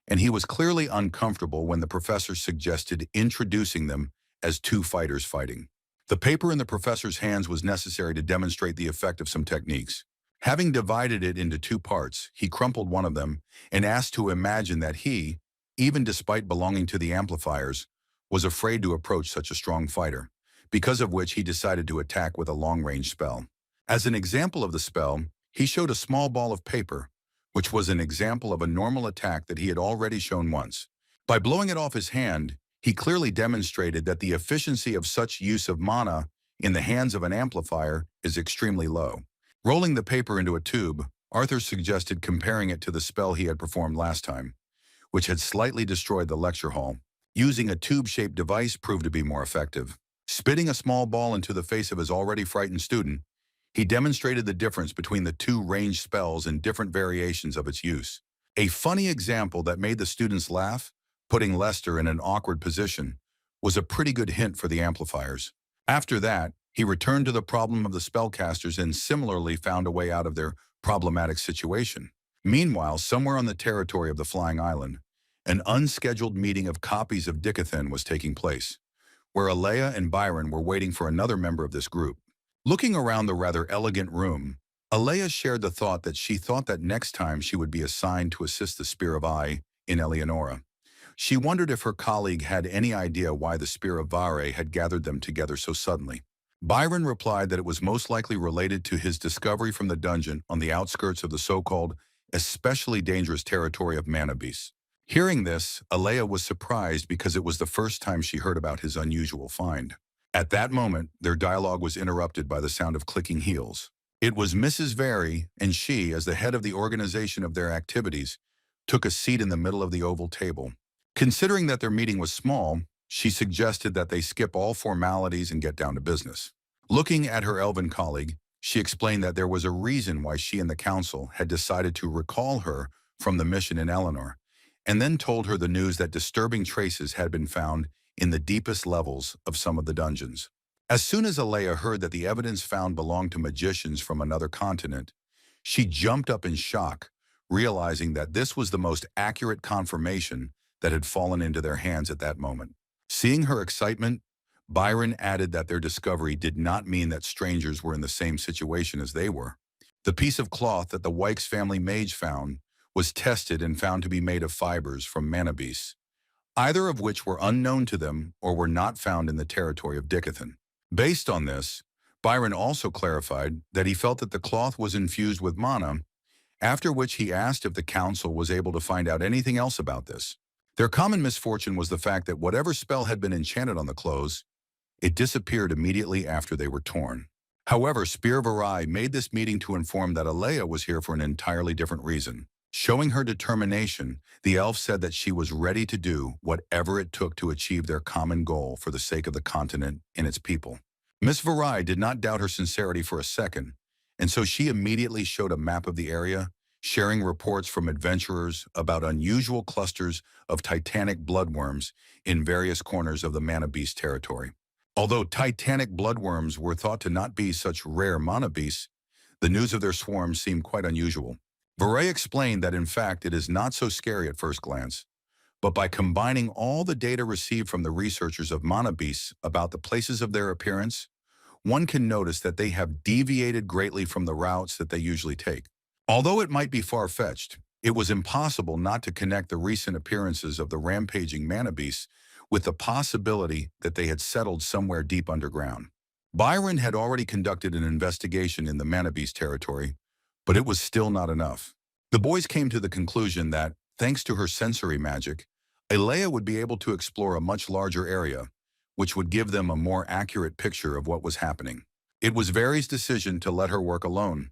Speaker 1: and he was clearly uncomfortable when the professor suggested introducing them as two fighters fighting. The paper in the professor's hands was necessary to demonstrate the effect of some techniques. Having divided it into two parts, he crumpled one of them and asked to imagine that he, even despite belonging to the amplifiers, was afraid to approach such a strong fighter, because of which he decided to attack with a long-range spell. As an example of the spell, he showed a small ball of paper, which was an example of a normal attack that he had already shown once. By blowing it off his hand, he clearly demonstrated that the efficiency of such use of mana in the hands of an amplifier is extremely low. Rolling the paper into a tube, Arthur suggested comparing it to the spell he had performed last time, which had slightly destroyed the lecture hall. Using a tube-shaped device proved to be more effective. Spitting a small ball into the face of his already frightened student, he demonstrated the difference between the two ranged spells and different variations of its use. A funny example that made the students laugh, putting Lester in an awkward position, was a pretty good hint for the amplifiers. After that, he returned to the problem of the spellcasters and similarly found a way out of their problematic situation. Meanwhile, somewhere on the territory of the Flying Island, an unscheduled meeting of copies of Dicathin was taking place, where Alea and Byron were waiting for another member of this group. Looking around the rather elegant room, Alea shared the thought that she thought that next time she would be assigned to assist the Spear of Eye in Eleonora. She wondered if her colleague had any idea why the Spear of Vare had gathered them together so suddenly. Byron replied that it was most likely related to his discovery from the dungeon on the outskirts of the so-called especially dangerous territory of mana beasts. Hearing this, Alea was surprised because it was the first time she heard about his unusual find. At that moment, their dialogue was interrupted by the sound of clicking heels. It was Mrs. Vary, and she, as the head of the organization of their activities, took a seat in the middle of the oval table. Considering that their meeting was small, she suggested that they skip all formalities and get down to business. Looking at her elven colleague, she explained that there was a reason why she and the council had decided to recall her from the mission in Eleanor, and then told her the news that disturbing traces had been found in the deepest levels of some of the dungeons. As soon as Alea heard that the evidence found belonged to magicians from another continent, she jumped up in shock, realizing that this was the most accurate confirmation that had fallen into their hands at that moment. Seeing her excitement, Byron added that their discovery did not mean that strangers were in the same situation as they were. The piece of cloth that the Wykes family mage found was tested and found to be made of fibers from mana beasts, either of which were unknown to them or were not found in the territory of Dicathin. Based on this, Byron also clarified that he felt that the cloth was infused with mana after which he asked if the council was able to find out anything else about this. Their common misfortune was the fact that whatever spell had been enchanted on the clothes, it disappeared immediately after they were torn. However, Spear Varai made this meeting to inform that Alea was here for an entirely different reason. Showing her determination, the elf said that she was ready to do whatever it took to achieve their common goal for the sake of the continent and its people. Miss Varai did not doubt her sincerity for a second, and so she immediately showed a map of the area, sharing reports from adventurers about unusual clusters of titanic bloodworms in various corners of the mana beast territory. Although titanic bloodworms were thought to not be such rare mana beasts, the news of their swarms seemed quite unusual. Varay explained that in fact it is not so scary at first glance, but by combining all the data received from the researchers of mana beasts about the places of their appearance, one can notice that they have deviated greatly from the routes that they usually take. Although it might be far-fetched, it was impossible not to connect the recent appearances of the rampaging mana beasts with the possibility that they had settled somewhere deep underground. Byron had already conducted an investigation in the mana beast territory, but it was still not enough. The boys came to the conclusion that, thanks to her sensory magic, Alea would be able to explore a much larger area, which would give them a more accurate picture of what was happening. It was Vary's decision to let her work alone,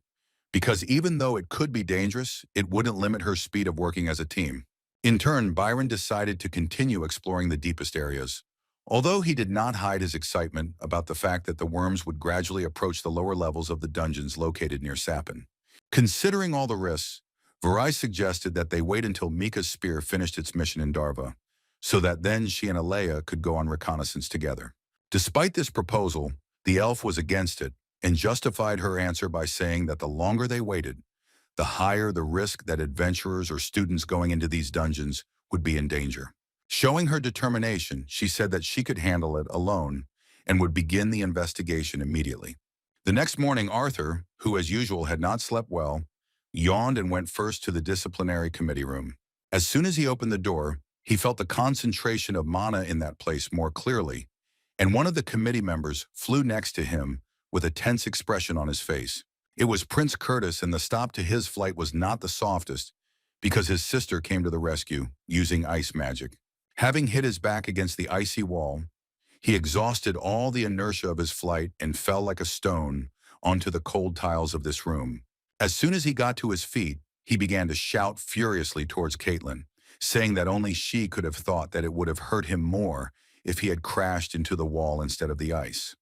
Speaker 1: because even though it could be dangerous, it wouldn't limit her speed of working as a team. In turn, Byron decided to continue exploring the deepest areas. Although he did not hide his excitement about the fact that the worms would gradually approach the lower levels of the dungeons located near Sapin. Considering all the risks, Varai suggested that they wait until Mika's spear finished its mission in Darva, so that then she and Alea could go on reconnaissance together. Despite this proposal, the elf was against it, and justified her answer by saying that the longer they waited, the higher the risk that adventurers or students going into these dungeons would be in danger. Showing her determination, she said that she could handle it alone and would begin the investigation immediately. The next morning, Arthur, who as usual had not slept well, yawned and went first to the disciplinary committee room. As soon as he opened the door, he felt the concentration of mana in that place more clearly, and one of the committee members flew next to him with a tense expression on his face. It was Prince Curtis, and the stop to his flight was not the softest because his sister came to the rescue using ice magic. Having hit his back against the icy wall, he exhausted all the inertia of his flight and fell like a stone onto the cold tiles of this room. As soon as he got to his feet, he began to shout furiously towards Caitlin, saying that only she could have thought that it would have hurt him more if he had crashed into the wall instead of the ice.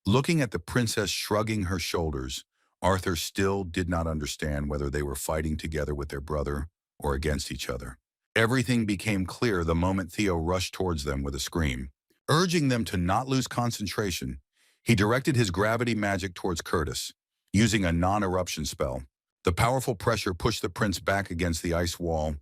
Speaker 1: Looking at the princess shrugging her shoulders, Arthur still did not understand whether they were fighting together with their brother or against each other. Everything became clear the moment Theo rushed towards them with a scream. Urging them to not lose concentration, he directed his gravity magic towards Curtis, using a non-eruption spell. The powerful pressure pushed the prince back against the ice wall.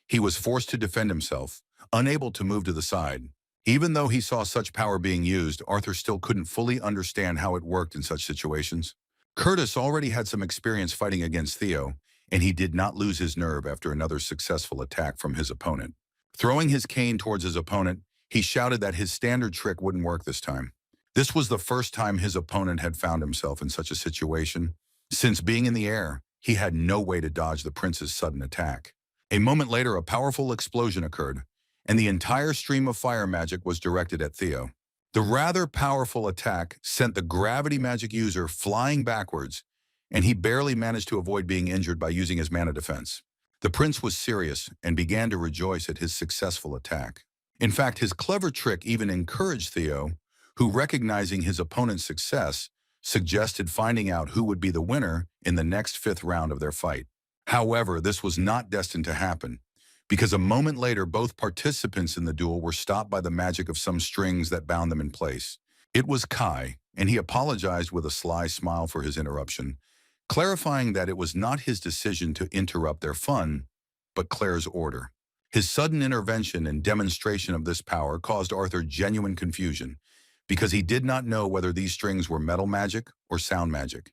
Speaker 1: He was forced to defend himself, unable to move to the side. Even though he saw such power being used, Arthur still couldn't fully understand how it worked in such situations. Curtis already had some experience fighting against Theo, and he did not lose his nerve after another successful attack from his opponent. Throwing his cane towards his opponent, he shouted that his standard trick wouldn't work this time. This was the first time his opponent had found himself in such a situation. Since being in the air, he had no way to dodge the prince's sudden attack. A moment later, a powerful explosion occurred, and the entire stream of fire magic was directed at Theo. The rather powerful attack sent the gravity magic user flying backwards, and he barely managed to avoid being injured by using his mana defense. The prince was serious and began to rejoice at his successful attack. In fact, his clever trick even encouraged Theo, who, recognizing his opponent's success, suggested finding out who would be the winner in the next fifth round of their fight. However, this was not destined to happen, because a moment later both participants in the duel were stopped by the magic of some strings that bound them in place. It was Kai, and he apologized with a sly smile for his interruption, clarifying that it was not his decision to interrupt their fun, but Claire's order. His sudden intervention and demonstration of this power caused Arthur genuine confusion, because he did not know whether these strings were metal magic or sound magic.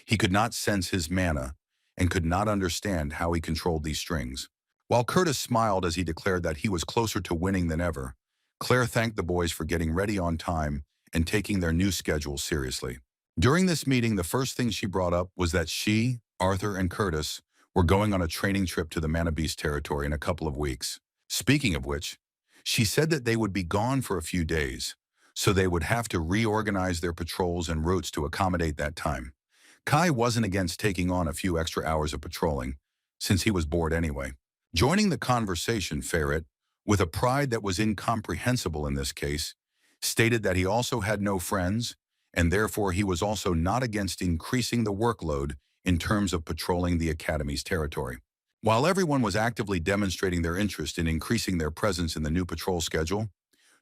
Speaker 1: He could not sense his mana, and could not understand how he controlled these strings. While Curtis smiled as he declared that he was closer to winning than ever, Claire thanked the boys for getting ready on time and taking their new schedule seriously. During this meeting, the first thing she brought up was that she, Arthur, and Curtis We're going on a training trip to the Manabeast territory in a couple of weeks. Speaking of which, she said that they would be gone for a few days, so they would have to reorganize their patrols and routes to accommodate that time. Kai wasn't against taking on a few extra hours of patrolling, since he was bored anyway. Joining the conversation, Ferret, with a pride that was incomprehensible in this case, stated that he also had no friends, and therefore he was also not against increasing the workload in terms of patrolling the Academy's territory. While everyone was actively demonstrating their interest in increasing their presence in the new patrol schedule,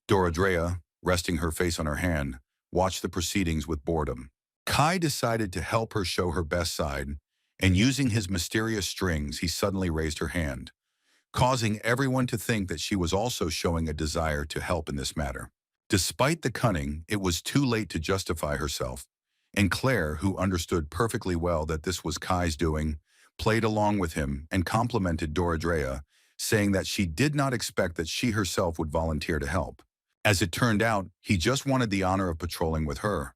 Speaker 1: Dronzer, resting her face on her hand, watched the proceedings with boredom. Kai decided to help her show her best side, and using his mysterious strings, he suddenly raised her hand, causing everyone to think that she was also showing a desire to help in this matter. Despite the cunning, it was too late to justify herself, and Claire, who understood perfectly well that this was Kai's doing, played along with him and complimented Dronzer, saying that she did not expect that she herself would volunteer to help. As it turned out, he just wanted the honor of patrolling with her.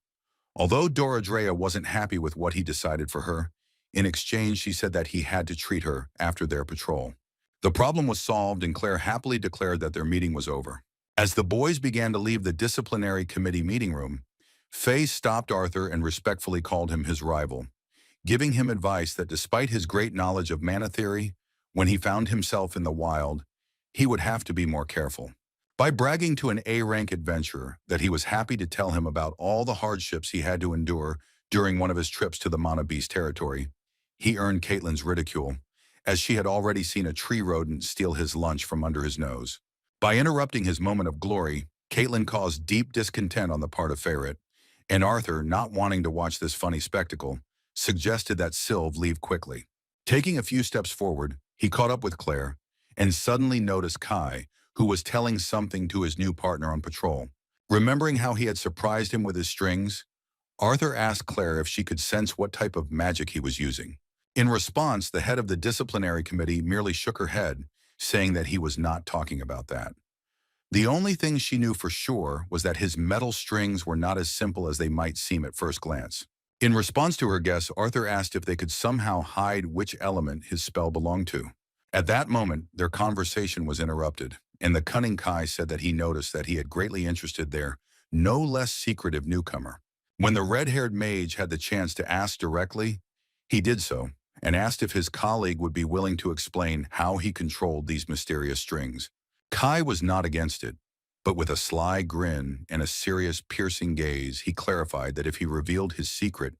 Speaker 1: Although Dronzer wasn't happy with what he decided for her, in exchange she said that he had to treat her after their patrol. The problem was solved, and Claire happily declared that their meeting was over. As the boys began to leave the disciplinary committee meeting room, Faye stopped Arthur and respectfully called him his rival, giving him advice that despite his great knowledge of mana theory, when he found himself in the wild, he would have to be more careful. By bragging to an A-rank adventurer that he was happy to tell him about all the hardships he had to endure during one of his trips to the Manabeast territory, he earned Caitlin's ridicule, as she had already seen a tree rodent steal his lunch from under his nose. By interrupting his moment of glory, Caitlin caused deep discontent on the part of Ferret, and Arthur, not wanting to watch this funny spectacle, suggested that Sylve leave quickly. Taking a few steps forward, he caught up with Claire and suddenly noticed Kai, who was telling something to his new partner on patrol. Remembering how he had surprised him with his strings, Arthur asked Claire if she could sense what type of magic he was using. In response, the head of the disciplinary committee merely shook her head, saying that he was not talking about that. The only thing she knew for sure was that his metal strings were not as simple as they might seem at first glance. In response to her guess, Arthur asked if they could somehow hide which element his spell belonged to. At that moment, their conversation was interrupted, and the cunning Kai said that he noticed that he had greatly interested their no less secretive newcomer. When the red-haired mage had the chance to ask directly, he did so, and asked if his colleague would be willing to explain how he controlled these mysterious strings. Kai was not against it, but with a sly grin and a serious, piercing gaze, he clarified that if he revealed his secret,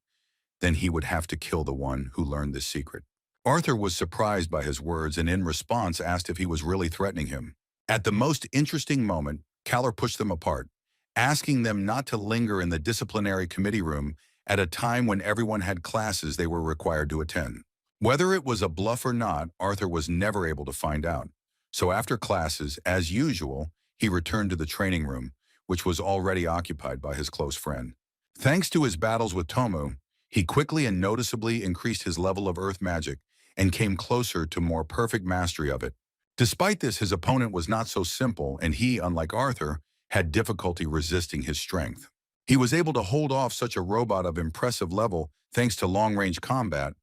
Speaker 1: then he would have to kill the one who learned this secret. Arthur was surprised by his words and in response asked if he was really threatening him. At the most interesting moment, Kaller pushed them apart, asking them not to linger in the disciplinary committee room at a time when everyone had classes they were required to attend. Whether it was a bluff or not, Arthur was never able to find out. So after classes, as usual, he returned to the training room, which was already occupied by his close friend. Thanks to his battles with Tomu, he quickly and noticeably increased his level of earth magic and came closer to more perfect mastery of it. Despite this, his opponent was not so simple, and he, unlike Arthur, had difficulty resisting his strength. He was able to hold off such a robot of impressive level thanks to long-range combat,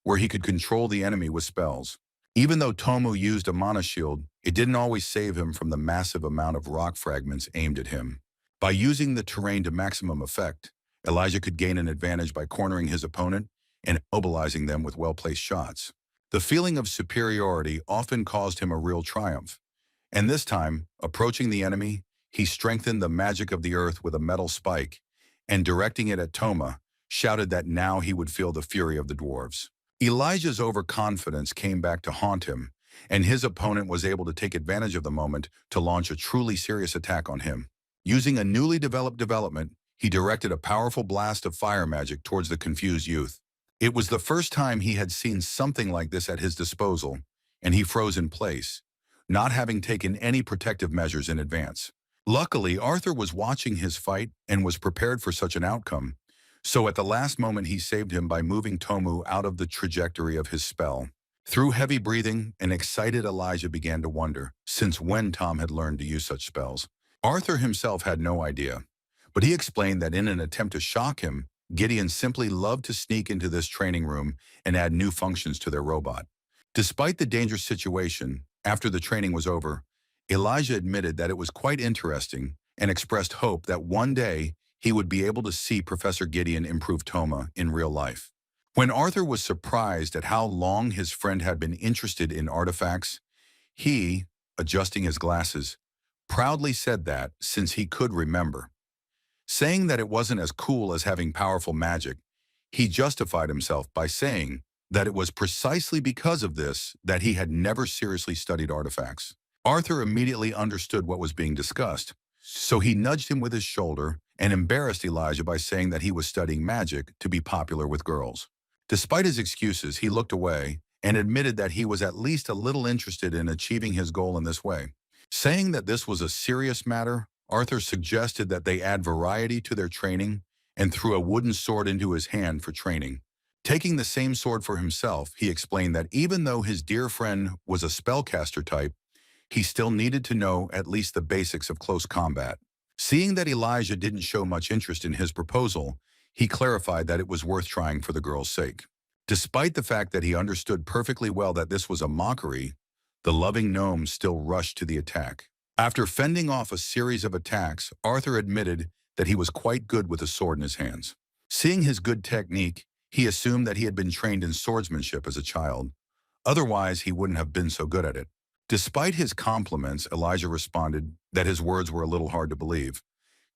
Speaker 1: where he could control the enemy with spells. Even though Tomu used a mana shield, it didn't always save him from the massive amount of rock fragments aimed at him. By using the terrain to maximum effect, Elijah could gain an advantage by cornering his opponent and immobilizing them with well-placed shots. The feeling of superiority often caused him a real triumph, and this time, approaching the enemy, he strengthened the magic of the earth with a metal spike, and directing it at Toma, shouted that now he would feel the fury of the dwarves. Elijah's overconfidence came back to haunt him, and his opponent was able to take advantage of the moment to launch a truly serious attack on him. Using a newly developed development, he directed a powerful blast of fire magic towards the confused youth. It was the first time he had seen something like this at his disposal, and he froze in place, not having taken any protective measures in advance. Luckily, Arthur was watching his fight and was prepared for such an outcome, so at the last moment he saved him by moving Tomu out of the trajectory of his spell. Through heavy breathing, an excited Elijah began to wonder since when Tom had learned to use such spells. Arthur himself had no idea, but he explained that in an attempt to shock him, Gideon simply loved to sneak into this training room and add new functions to their robot. Despite the dangerous situation, after the training was over, Elijah admitted that it was quite interesting and expressed hope that one day he would be able to see Professor Gideon improve Toma in real life. When Arthur was surprised at how long his friend had been interested in artifacts, he, adjusting his glasses, proudly said that since he could remember. Saying that it wasn't as cool as having powerful magic, he justified himself by saying that it was precisely because of this that he had never seriously studied artifacts. Arthur immediately understood what was being discussed, so he nudged him with his shoulder and embarrassed Elijah by saying that he was studying magic to be popular with girls. Despite his excuses, he looked away and admitted that he was at least a little interested in achieving his goal in this way. Saying that this was a serious matter, Arthur suggested that they add variety to their training and threw a wooden sword into his hand for training. Taking the same sword for himself, he explained that even though his dear friend was a spellcaster type, he still needed to know at least the basics of close combat. Seeing that Elijah didn't show much interest in his proposal, he clarified that it was worth trying for the girl's sake. Despite the fact that he understood perfectly well that this was a mockery, the loving gnome still rushed to the attack. After fending off a series of attacks, Arthur admitted that he was quite good with a sword in his hands. Seeing his good technique, he assumed that he had been trained in swordsmanship as a child. Otherwise, he wouldn't have been so good at it. Despite his compliments, Elijah responded that his words were a little hard to believe,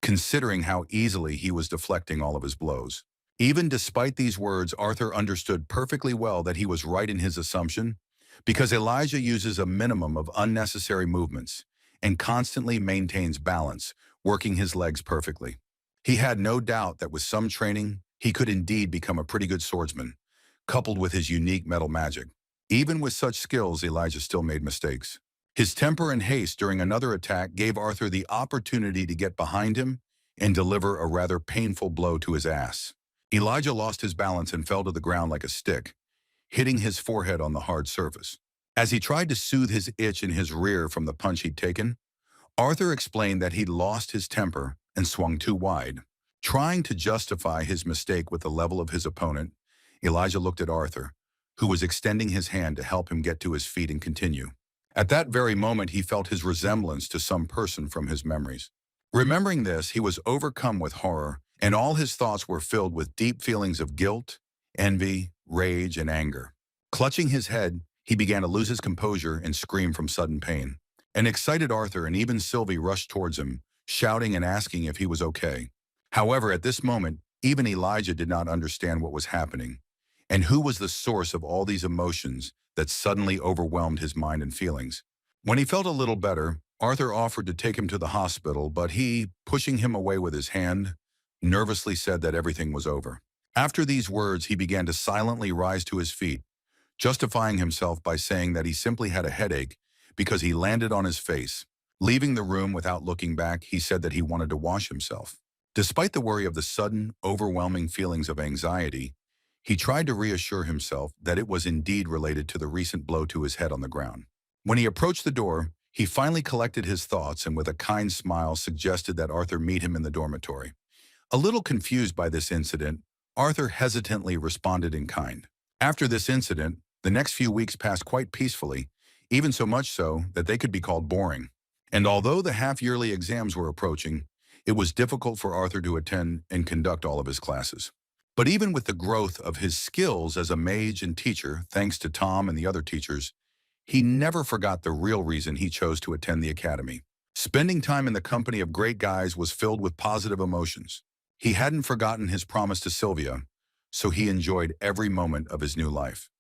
Speaker 1: considering how easily he was deflecting all of his blows. Even despite these words, Arthur understood perfectly well that he was right in his assumption, because Elijah uses a minimum of unnecessary movements and constantly maintains balance, working his legs perfectly. He had no doubt that with some training, he could indeed become a pretty good swordsman, coupled with his unique metal magic. Even with such skills, Elijah still made mistakes. His temper and haste during another attack gave Arthur the opportunity to get behind him and deliver a rather painful blow to his ass. Elijah lost his balance and fell to the ground like a stick, hitting his forehead on the hard surface. As he tried to soothe his itch in his rear from the punch he'd taken, Arthur explained that he'd lost his temper and swung too wide. Trying to justify his mistake with the level of his opponent, Elijah looked at Arthur, who was extending his hand to help him get to his feet and continue. At that very moment, he felt his resemblance to some person from his memories. Remembering this, he was overcome with horror, and all his thoughts were filled with deep feelings of guilt, envy, rage, and anger. Clutching his head, he began to lose his composure and scream from sudden pain. An excited Arthur and even Sylvie rushed towards him, shouting and asking if he was okay. However, at this moment, even Elijah did not understand what was happening, and who was the source of all these emotions that suddenly overwhelmed his mind and feelings. When he felt a little better, Arthur offered to take him to the hospital, but he, pushing him away with his hand, nervously said that everything was over. After these words, he began to silently rise to his feet, justifying himself by saying that he simply had a headache because he landed on his face. Leaving the room without looking back, he said that he wanted to wash himself. Despite the worry of the sudden, overwhelming feelings of anxiety, he tried to reassure himself that it was indeed related to the recent blow to his head on the ground. When he approached the door, he finally collected his thoughts and with a kind smile suggested that Arthur meet him in the dormitory. A little confused by this incident, Arthur hesitantly responded in kind. After this incident, the next few weeks passed quite peacefully, even so much so that they could be called boring. And although the half-yearly exams were approaching, it was difficult for Arthur to attend and conduct all of his classes. But even with the growth of his skills as a mage and teacher, thanks to Tom and the other teachers, he never forgot the real reason he chose to attend the academy. Spending time in the company of great guys was filled with positive emotions. He hadn't forgotten his promise to Sylvia, so he enjoyed every moment of his new life.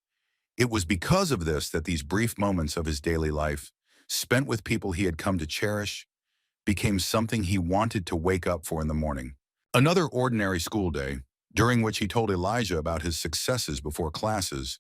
Speaker 1: It was because of this that these brief moments of his daily life, spent with people he had come to cherish, became something he wanted to wake up for in the morning. Another ordinary school day, during which he told Elijah about his successes before classes,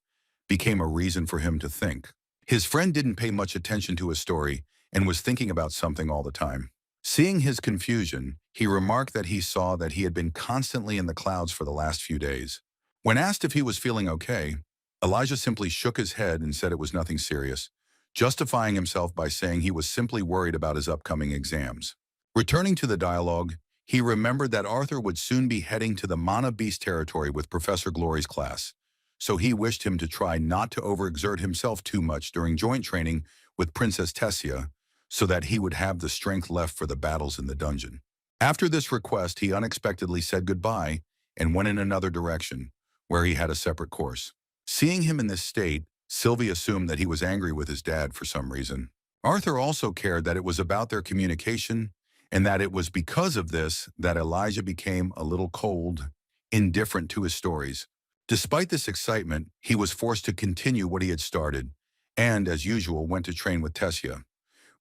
Speaker 1: became a reason for him to think. His friend didn't pay much attention to his story and was thinking about something all the time. Seeing his confusion, he remarked that he saw that he had been constantly in the clouds for the last few days. When asked if he was feeling okay, Elijah simply shook his head and said it was nothing serious, justifying himself by saying he was simply worried about his upcoming exams. Returning to the dialogue, he remembered that Arthur would soon be heading to the Mana Beast territory with Professor Glory's class, so he wished him to try not to overexert himself too much during joint training with Princess Tessia, so that he would have the strength left for the battles in the dungeon. After this request, he unexpectedly said goodbye and went in another direction, where he had a separate course. Seeing him in this state, Sylvie assumed that he was angry with his dad for some reason. Arthur also cared that it was about their communication, and that it was because of this that Elijah became a little cold, indifferent to his stories. Despite this excitement, he was forced to continue what he had started, and, as usual, went to train with Tessia,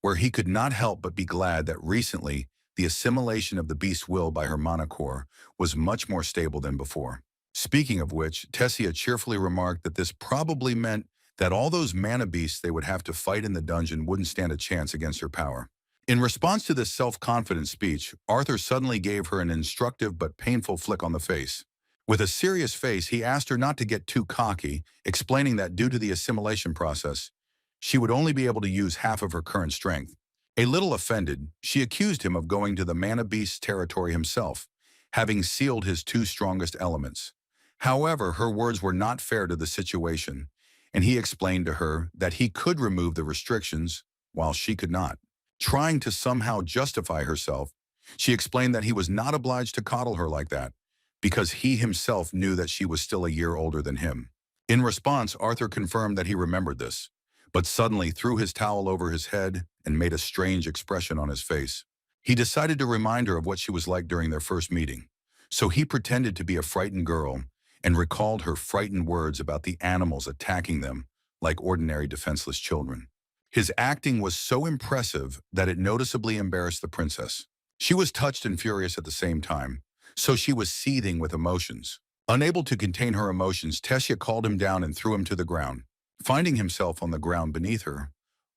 Speaker 1: where he could not help but be glad that recently the assimilation of the beast's will by her mana core was much more stable than before. Speaking of which, Tessia cheerfully remarked that this probably meant that all those mana beasts they would have to fight in the dungeon wouldn't stand a chance against her power. In response to this self-confident speech, Arthur suddenly gave her an instructive but painful flick on the face. With a serious face, he asked her not to get too cocky, explaining that due to the assimilation process, she would only be able to use half of her current strength. A little offended, she accused him of going to the mana beast's territory himself, having sealed his two strongest elements. However, her words were not fair to the situation, and he explained to her that he could remove the restrictions while she could not. Trying to somehow justify herself, she explained that he was not obliged to coddle her like that, because he himself knew that she was still a year older than him. In response, Arthur confirmed that he remembered this, but suddenly threw his towel over his head and made a strange expression on his face. He decided to remind her of what she was like during their first meeting, so he pretended to be a frightened girl and recalled her frightened words about the animals attacking them like ordinary defenseless children. His acting was so impressive that it noticeably embarrassed the princess. She was touched and furious at the same time, so she was seething with emotions. Unable to contain her emotions, Tessia called him down and threw him to the ground. Finding himself on the ground beneath her,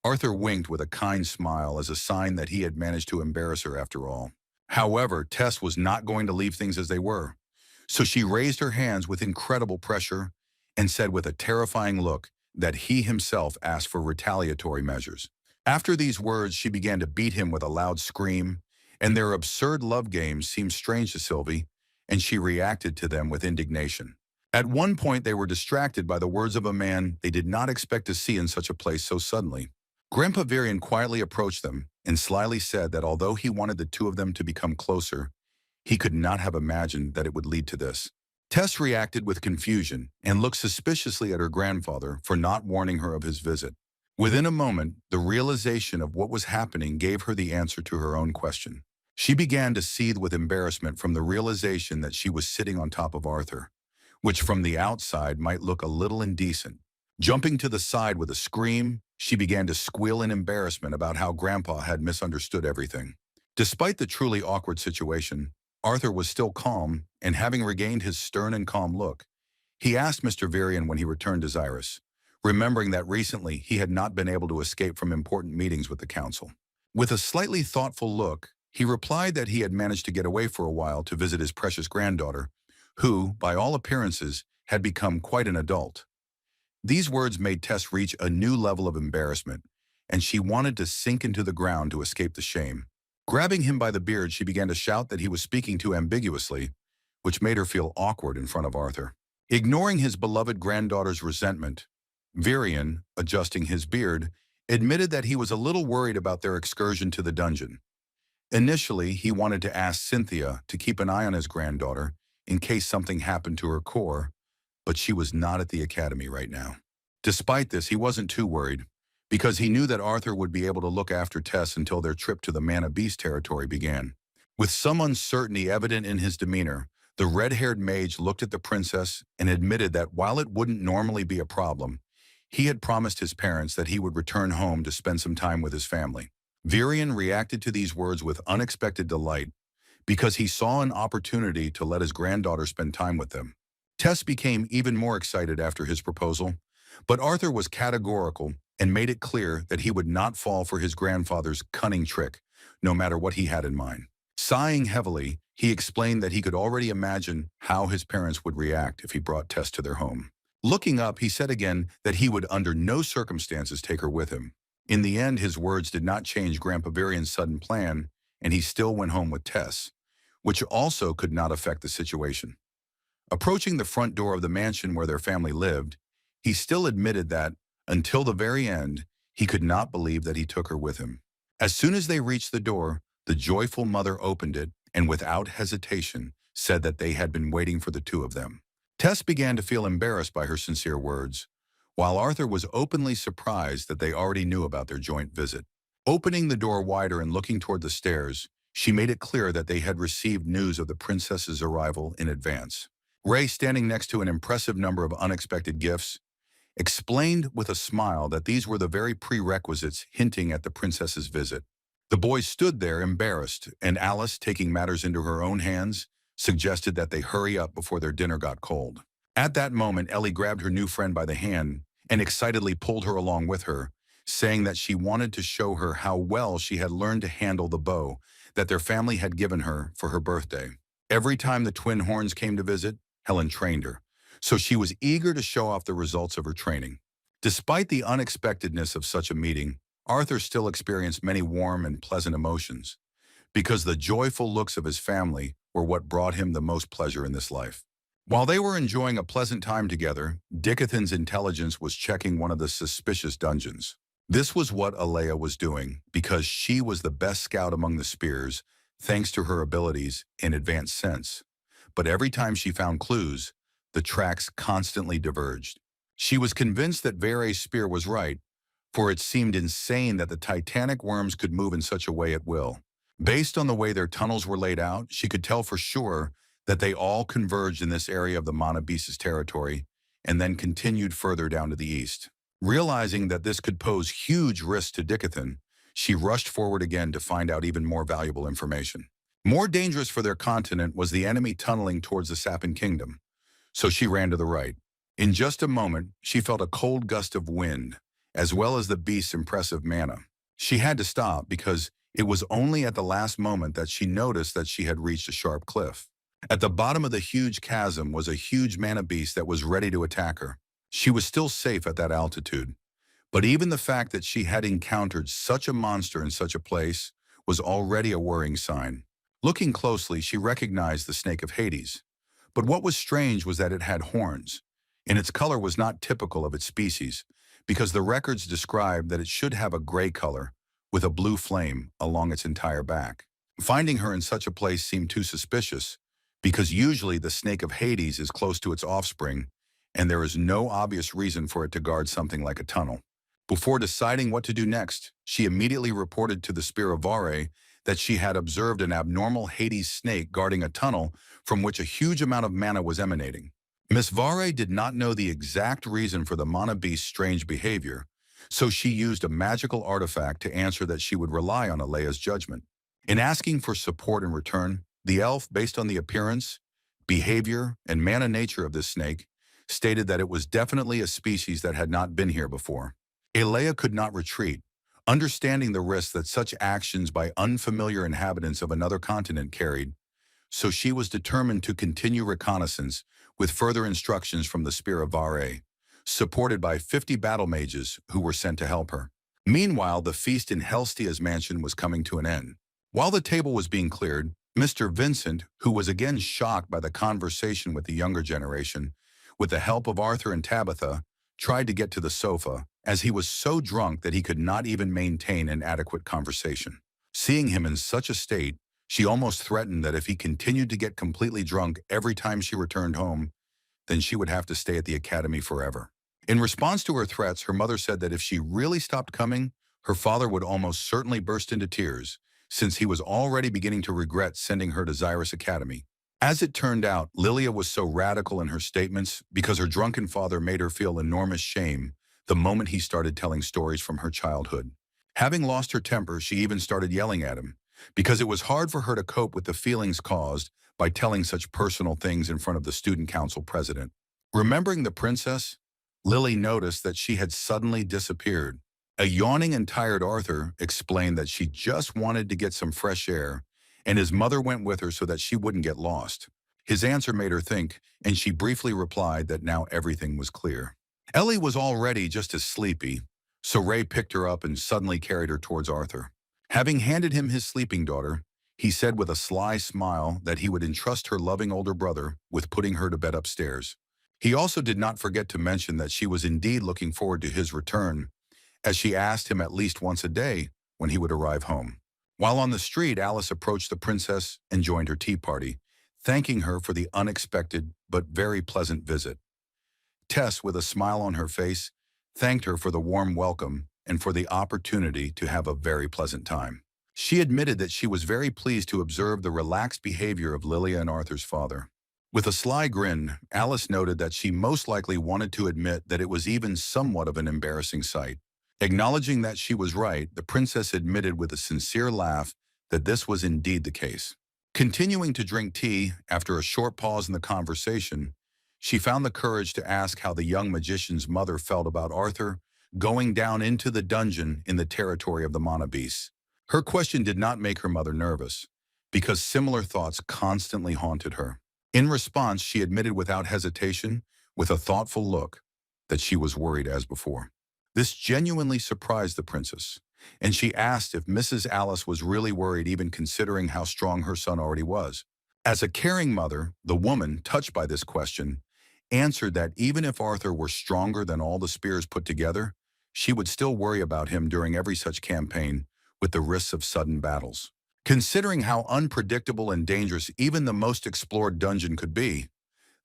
Speaker 1: Arthur winked with a kind smile as a sign that he had managed to embarrass her after all. However, Tess was not going to leave things as they were, so she raised her hands with incredible pressure and said with a terrifying look that he himself asked for retaliatory measures. After these words, she began to beat him with a loud scream, and their absurd love games seemed strange to Sylvie, and she reacted to them with indignation. At one point, they were distracted by the words of a man they did not expect to see in such a place so suddenly. Grandpa Varian quietly approached them and slyly said that although he wanted the two of them to become closer, he could not have imagined that it would lead to this. Tess reacted with confusion and looked suspiciously at her grandfather for not warning her of his visit. Within a moment, the realization of what was happening gave her the answer to her own question. She began to seethe with embarrassment from the realization that she was sitting on top of Arthur, which from the outside might look a little indecent. Jumping to the side with a scream, she began to squeal in embarrassment about how Grandpa had misunderstood everything. Despite the truly awkward situation, Arthur was still calm, and having regained his stern and calm look, he asked Mr. Varian when he returned to Xyrus, remembering that recently he had not been able to escape from important meetings with the council. With a slightly thoughtful look, he replied that he had managed to get away for a while to visit his precious granddaughter, who, by all appearances, had become quite an adult. These words made Tess reach a new level of embarrassment, and she wanted to sink into the ground to escape the shame. Grabbing him by the beard, she began to shout that he was speaking too ambiguously, which made her feel awkward in front of Arthur. Ignoring his beloved granddaughter's resentment, Varian, adjusting his beard, admitted that he was a little worried about their excursion to the dungeon. Initially, he wanted to ask Cynthia to keep an eye on his granddaughter in case something happened to her core, but she was not at the academy right now. Despite this, he wasn't too worried, because he knew that Arthur would be able to look after Tess until their trip to the Mana Beast territory began. With some uncertainty evident in his demeanor, the red-haired mage looked at the princess and admitted that while it wouldn't normally be a problem, he had promised his parents that he would return home to spend some time with his family. Varian reacted to these words with unexpected delight because he saw an opportunity to let his granddaughter spend time with them. Tess became even more excited after his proposal, but Arthur was categorical and made it clear that he would not fall for his grandfather's cunning trick, no matter what he had in mind. Sighing heavily, he explained that he could already imagine how his parents would react if he brought Tess to their home. Looking up, he said again that he would under no circumstances take her with him. In the end, his words did not change Grandpa Varian's sudden plan, and he still went home with Tess, which also could not affect the situation. Approaching the front door of the mansion where their family lived, he still admitted that, until the very end, he could not believe that he took her with him. As soon as they reached the door, the joyful mother opened it and without hesitation said that they had been waiting for the two of them. Tess began to feel embarrassed by her sincere words, while Arthur was openly surprised that they already knew about their joint visit. Opening the door wider and looking toward the stairs, she made it clear that they had received news of the princess's arrival in advance. Ray, standing next to an impressive number of unexpected gifts, explained with a smile that these were the very prerequisites hinting at the princess's visit. The boys stood there embarrassed, and Alice, taking matters into her own hands, suggested that they hurry up before their dinner got cold. At that moment, Ellie grabbed her new friend by the hand and excitedly pulled her along with her, saying that she wanted to show her how well she had learned to handle the bow that their family had given her for her birthday. Every time the twin horns came to visit, Helen trained her, so she was eager to show off the results of her training. Despite the unexpectedness of such a meeting, Arthur still experienced many warm and pleasant emotions, because the joyful looks of his family were what brought him the most pleasure in this life. While they were enjoying a pleasant time together, Dickethan's intelligence was checking one of the suspicious dungeons. This was what Alea was doing because she was the best scout among the spears, thanks to her abilities in advanced sense. But every time she found clues, the tracks constantly diverged. She was convinced that Vere's spear was right, for it seemed insane that the titanic worms could move in such a way at will. Based on the way their tunnels were laid out, she could tell for sure that they all converged in this area of the Mana Beast's territory and then continued further down to the east. Realizing that this could pose huge risks to Dickethan, she rushed forward again to find out even more valuable information. More dangerous for their continent was the enemy tunneling towards the Sappan Kingdom, so she ran to the right. In just a moment, she felt a cold gust of wind, as well as the beast's impressive mana. She had to stop because it was only at the last moment that she noticed that she had reached a sharp cliff. At the bottom of the huge chasm was a huge mana beast that was ready to attack her. She was still safe at that altitude, but even the fact that she had encountered such a monster in such a place was already a worrying sign. Looking closely, she recognized the snake of Hades. But what was strange was that it had horns, and its color was not typical of its species, because the records described that it should have a gray color with a blue flame along its entire back. Finding her in such a place seemed too suspicious, because usually the snake of Hades is close to its offspring, and there is no obvious reason for it to guard something like a tunnel. Before deciding what to do next, she immediately reported to the Spear of Vare that she had observed an abnormal Hades snake guarding a tunnel from which a huge amount of mana was emanating. Miss Vare did not know the exact reason for the mana beast's strange behavior, so she used a magical artifact to answer that she would rely on Alea's judgment. In asking for support in return, the elf, based on the appearance, behavior, and mana nature of this snake, stated that it was definitely a species that had not been here before. Alea could not retreat, understanding the risks that such actions by unfamiliar inhabitants of another continent carried, so she was determined to continue reconnaissance with further instructions from the Spear of Vare, supported by 50 battle mages who were sent to help her. Meanwhile, the feast in Helstia's mansion was coming to an end. While the table was being cleared, Mr. Vincent, who was again shocked by the conversation with the younger generation, with the help of Arthur and Tabitha, tried to get to the sofa, as he was so drunk that he could not even maintain an adequate conversation. Seeing him in such a state, she almost threatened that if he continued to get completely drunk every time she returned home, then she would have to stay at the academy forever. In response to her threats, her mother said that if she really stopped coming, her father would almost certainly burst into tears, since he was already beginning to regret sending her to Xyrus Academy. As it turned out, Lilia was so radical in her statements because her drunken father made her feel enormous shame the moment he started telling stories from her childhood. Having lost her temper, she even started yelling at him, because it was hard for her to cope with the feelings caused by telling such personal things in front of the student council president. Remembering the princess, Lily noticed that she had suddenly disappeared. A yawning and tired Arthur explained that she just wanted to get some fresh air, and his mother went with her so that she wouldn't get lost. His answer made her think, and she briefly replied that now everything was clear. Ellie was already just as sleepy, so Ray picked her up and suddenly carried her towards Arthur. Having handed him his sleeping daughter, He said with a sly smile that he would entrust her loving older brother with putting her to bed upstairs. He also did not forget to mention that she was indeed looking forward to his return, as she asked him at least once a day when he would arrive home. While on the street, Alice approached the princess and joined her tea party, thanking her for the unexpected but very pleasant visit. Tess, with a smile on her face, thanked her for the warm welcome and for the opportunity to have a very pleasant time. She admitted that she was very pleased to observe the relaxed behavior of Lilia and Arthur's father. With a sly grin, Alice noted that she most likely wanted to admit that it was even somewhat of an embarrassing sight. Acknowledging that she was right, the princess admitted with a sincere laugh that this was indeed the case. Continuing to drink tea, after a short pause in the conversation, she found the courage to ask how the young magician's mother felt about Arthur going down into the dungeon in the territory of the mana beasts. Her question did not make her mother nervous, because similar thoughts constantly haunted her. In response, she admitted without hesitation, with a thoughtful look, that she was worried as before. This genuinely surprised the princess, and she asked if Mrs. Alice was really worried, even considering how strong her son already was. As a caring mother, the woman, touched by this question, answered that even if Arthur were stronger than all the spears put together, she would still worry about him during every such campaign, with the risks of sudden battles. Considering how unpredictable and dangerous even the most explored dungeon could be,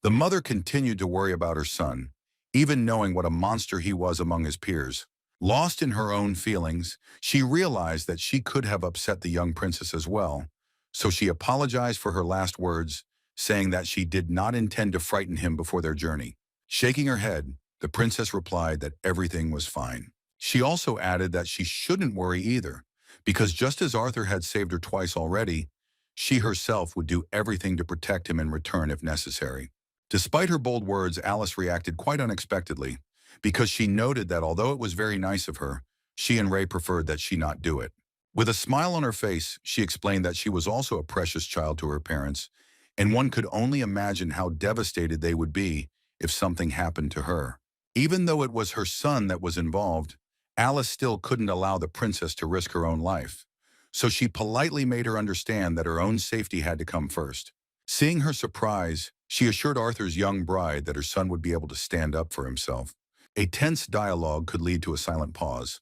Speaker 1: the mother continued to worry about her son, even knowing what a monster he was among his peers. Lost in her own feelings, she realized that she could have upset the young princess as well, so she apologized for her last words, saying that she did not intend to frighten him before their journey. Shaking her head, the princess replied that everything was fine. She also added that she shouldn't worry either, because just as Arthur had saved her twice already, she herself would do everything to protect him in return if necessary. Despite her bold words, Alice reacted quite unexpectedly, because she noted that although it was very nice of her, she and Ray preferred that she not do it. With a smile on her face, she explained that she was also a precious child to her parents, and one could only imagine how devastated they would be if something happened to her. Even though it was her son that was involved, Alice still couldn't allow the princess to risk her own life, so she politely made her understand that her own safety had to come first. Seeing her surprise, she assured Arthur's young bride that her son would be able to stand up for himself. A tense dialogue could lead to a silent pause,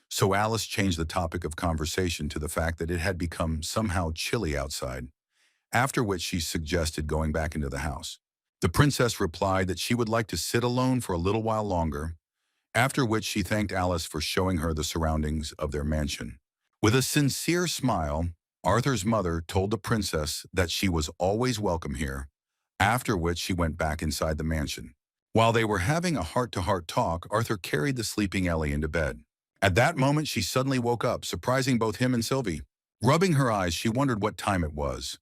Speaker 1: so Alice changed the topic of conversation to the fact that it had become somehow chilly outside, after which she suggested going back into the house. The princess replied that she would like to sit alone for a little while longer, after which she thanked Alice for showing her the surroundings of their mansion. With a sincere smile, Arthur's mother told the princess that she was always welcome here, after which she went back inside the mansion. While they were having a heart-to-heart talk, Arthur carried the sleeping Ellie into bed. At that moment, she suddenly woke up, surprising both him and Sylvie. Rubbing her eyes, she wondered what time it was,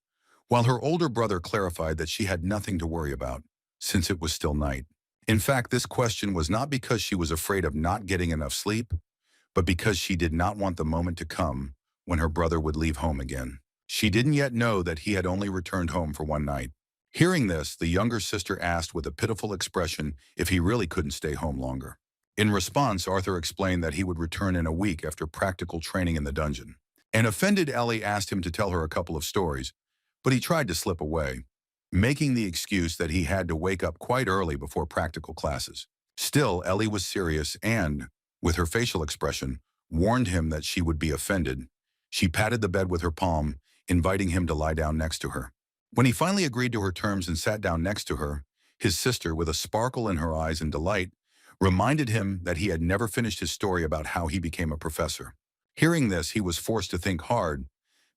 Speaker 1: while her older brother clarified that she had nothing to worry about, since it was still night. In fact, this question was not because she was afraid of not getting enough sleep, but because she did not want the moment to come when her brother would leave home again. She didn't yet know that he had only returned home for one night. Hearing this, the younger sister asked with a pitiful expression if he really couldn't stay home longer. In response, Arthur explained that he would return in a week after practical training in the dungeon. An offended Ellie asked him to tell her a couple of stories, but he tried to slip away, making the excuse that he had to wake up quite early before practical classes. Still, Ellie was serious and, with her facial expression, warned him that she would be offended. She patted the bed with her palm, inviting him to lie down next to her. When he finally agreed to her terms and sat down next to her, his sister, with a sparkle in her eyes and delight, reminded him that he had never finished his story about how he became a professor. Hearing this, he was forced to think hard,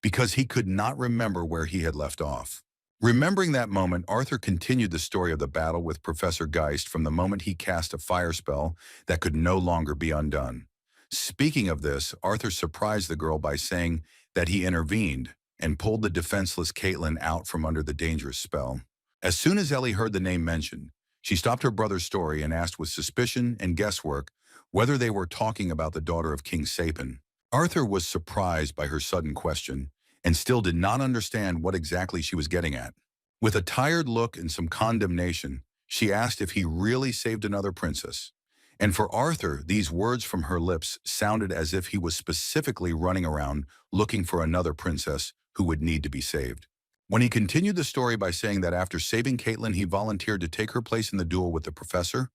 Speaker 1: because he could not remember where he had left off. Remembering that moment, Arthur continued the story of the battle with Professor Geist from the moment he cast a fire spell that could no longer be undone. Speaking of this, Arthur surprised the girl by saying that he intervened and pulled the defenseless Caitlin out from under the dangerous spell. As soon as Ellie heard the name mentioned, she stopped her brother's story and asked with suspicion and guesswork whether they were talking about the daughter of King Sapin. Arthur was surprised by her sudden question and still did not understand what exactly she was getting at. With a tired look and some condemnation, she asked if he really saved another princess, And for Arthur, these words from her lips sounded as if he was specifically running around looking for another princess who would need to be saved. When he continued the story by saying that after saving Caitlin, he volunteered to take her place in the duel with the professor,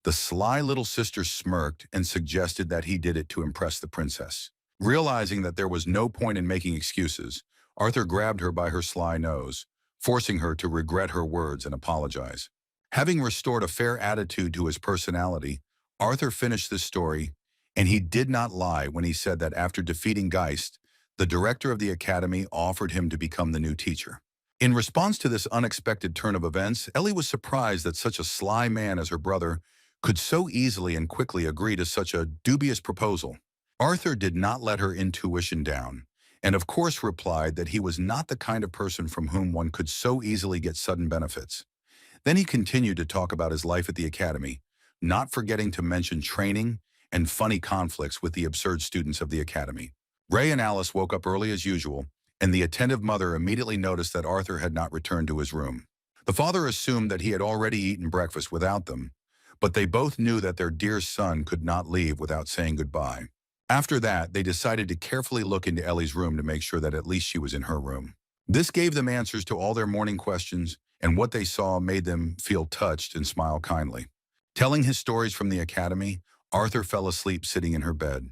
Speaker 1: the sly little sister smirked and suggested that he did it to impress the princess. Realizing that there was no point in making excuses, Arthur grabbed her by her sly nose, forcing her to regret her words and apologize. Having restored a fair attitude to his personality, Arthur finished this story, and he did not lie when he said that after defeating Geist, the director of the academy offered him to become the new teacher. In response to this unexpected turn of events, Ellie was surprised that such a sly man as her brother could so easily and quickly agree to such a dubious proposal. Arthur did not let her intuition down, and of course replied that he was not the kind of person from whom one could so easily get sudden benefits. Then he continued to talk about his life at the academy, not forgetting to mention training and funny conflicts with the absurd students of the academy. Ray and Alice woke up early as usual, and the attentive mother immediately noticed that Arthur had not returned to his room. The father assumed that he had already eaten breakfast without them, but they both knew that their dear son could not leave without saying goodbye. After that, they decided to carefully look into Ellie's room to make sure that at least she was in her room. This gave them answers to all their morning questions, and what they saw made them feel touched and smile kindly. Telling his stories from the academy, Arthur fell asleep sitting in her bed.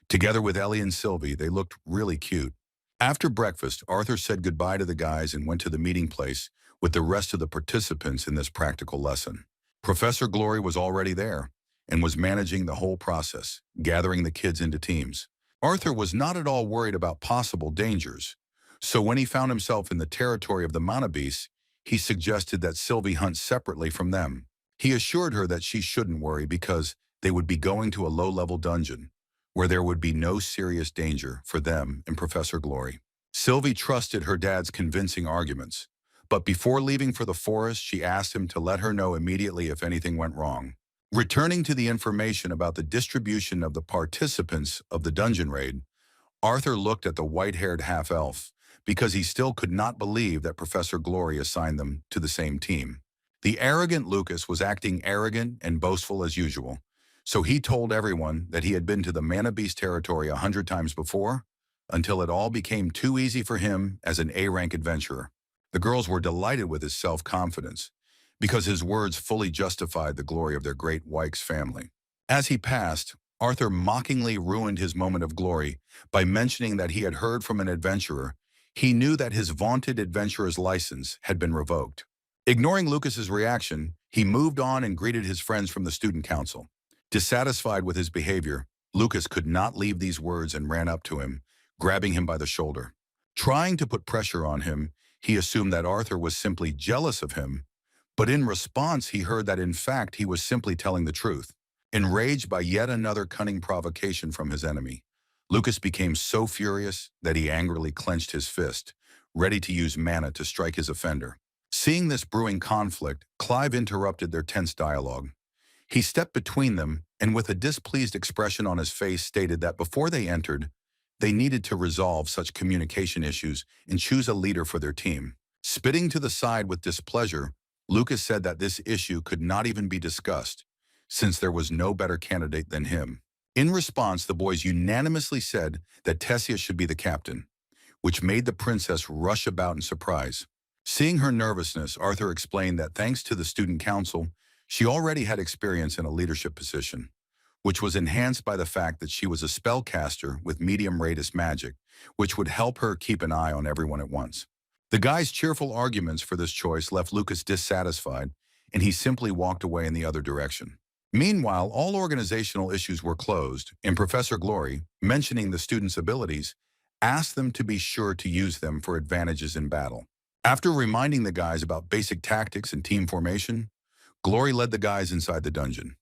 Speaker 1: Together with Ellie and Sylvie, they looked really cute. After breakfast, Arthur said goodbye to the guys and went to the meeting place with the rest of the participants in this practical lesson. Professor Glory was already there and was managing the whole process, gathering the kids into teams. Arthur was not at all worried about possible dangers, so when he found himself in the territory of the mana beasts, he suggested that Sylvie hunt separately from them. He assured her that she shouldn't worry because they would be going to a low-level dungeon, where there would be no serious danger for them and Professor Glory. Sylvie trusted her dad's convincing arguments, but before leaving for the forest, she asked him to let her know immediately if anything went wrong. Returning to the information about the distribution of the participants of the dungeon raid, Arthur looked at the white-haired half-elf because he still could not believe that Professor Glory assigned them to the same team. The arrogant Lucas was acting arrogant and boastful as usual, so he told everyone that he had been to the Mana Beast territory 100 times before, until it all became too easy for him as an A-rank adventurer. The girls were delighted with his self-confidence, because his words fully justified the glory of their great Wykes family. As he passed, Arthur mockingly ruined his moment of glory by mentioning that he had heard from an adventurer. He knew that his vaunted adventurer's license had been revoked. Ignoring Lucas's reaction, he moved on and greeted his friends from the student council. Dissatisfied with his behavior, Lucas could not leave these words and ran up to him, grabbing him by the shoulder. Trying to put pressure on him, he assumed that Arthur was simply jealous of him, but in response he heard that in fact he was simply telling the truth. Enraged by yet another cunning provocation from his enemy, Lucas became so furious that he angrily clenched his fist, ready to use mana to strike his offender. Seeing this brewing conflict, Clive interrupted their tense dialogue. He stepped between them and with a displeased expression on his face stated that before they entered, they needed to resolve such communication issues and choose a leader for their team. Spitting to the side with displeasure, Lucas said that this issue could not even be discussed, since there was no better candidate than him. In response, the boys unanimously said that Tessia should be the captain, which made the princess rush about in surprise. Seeing her nervousness, Arthur explained that thanks to the student council, she already had experience in a leadership position, which was enhanced by the fact that she was a spellcaster with medium radius magic, which would help her keep an eye on everyone at once. The guy's cheerful arguments for this choice left Lucas dissatisfied, and he simply walked away in the other direction. Meanwhile, all organizational issues were closed, and Professor Glory, mentioning the students' abilities, asked them to be sure to use them for advantages in battle. After reminding the guys about basic tactics and team formation, Glory led the guys inside the dungeon.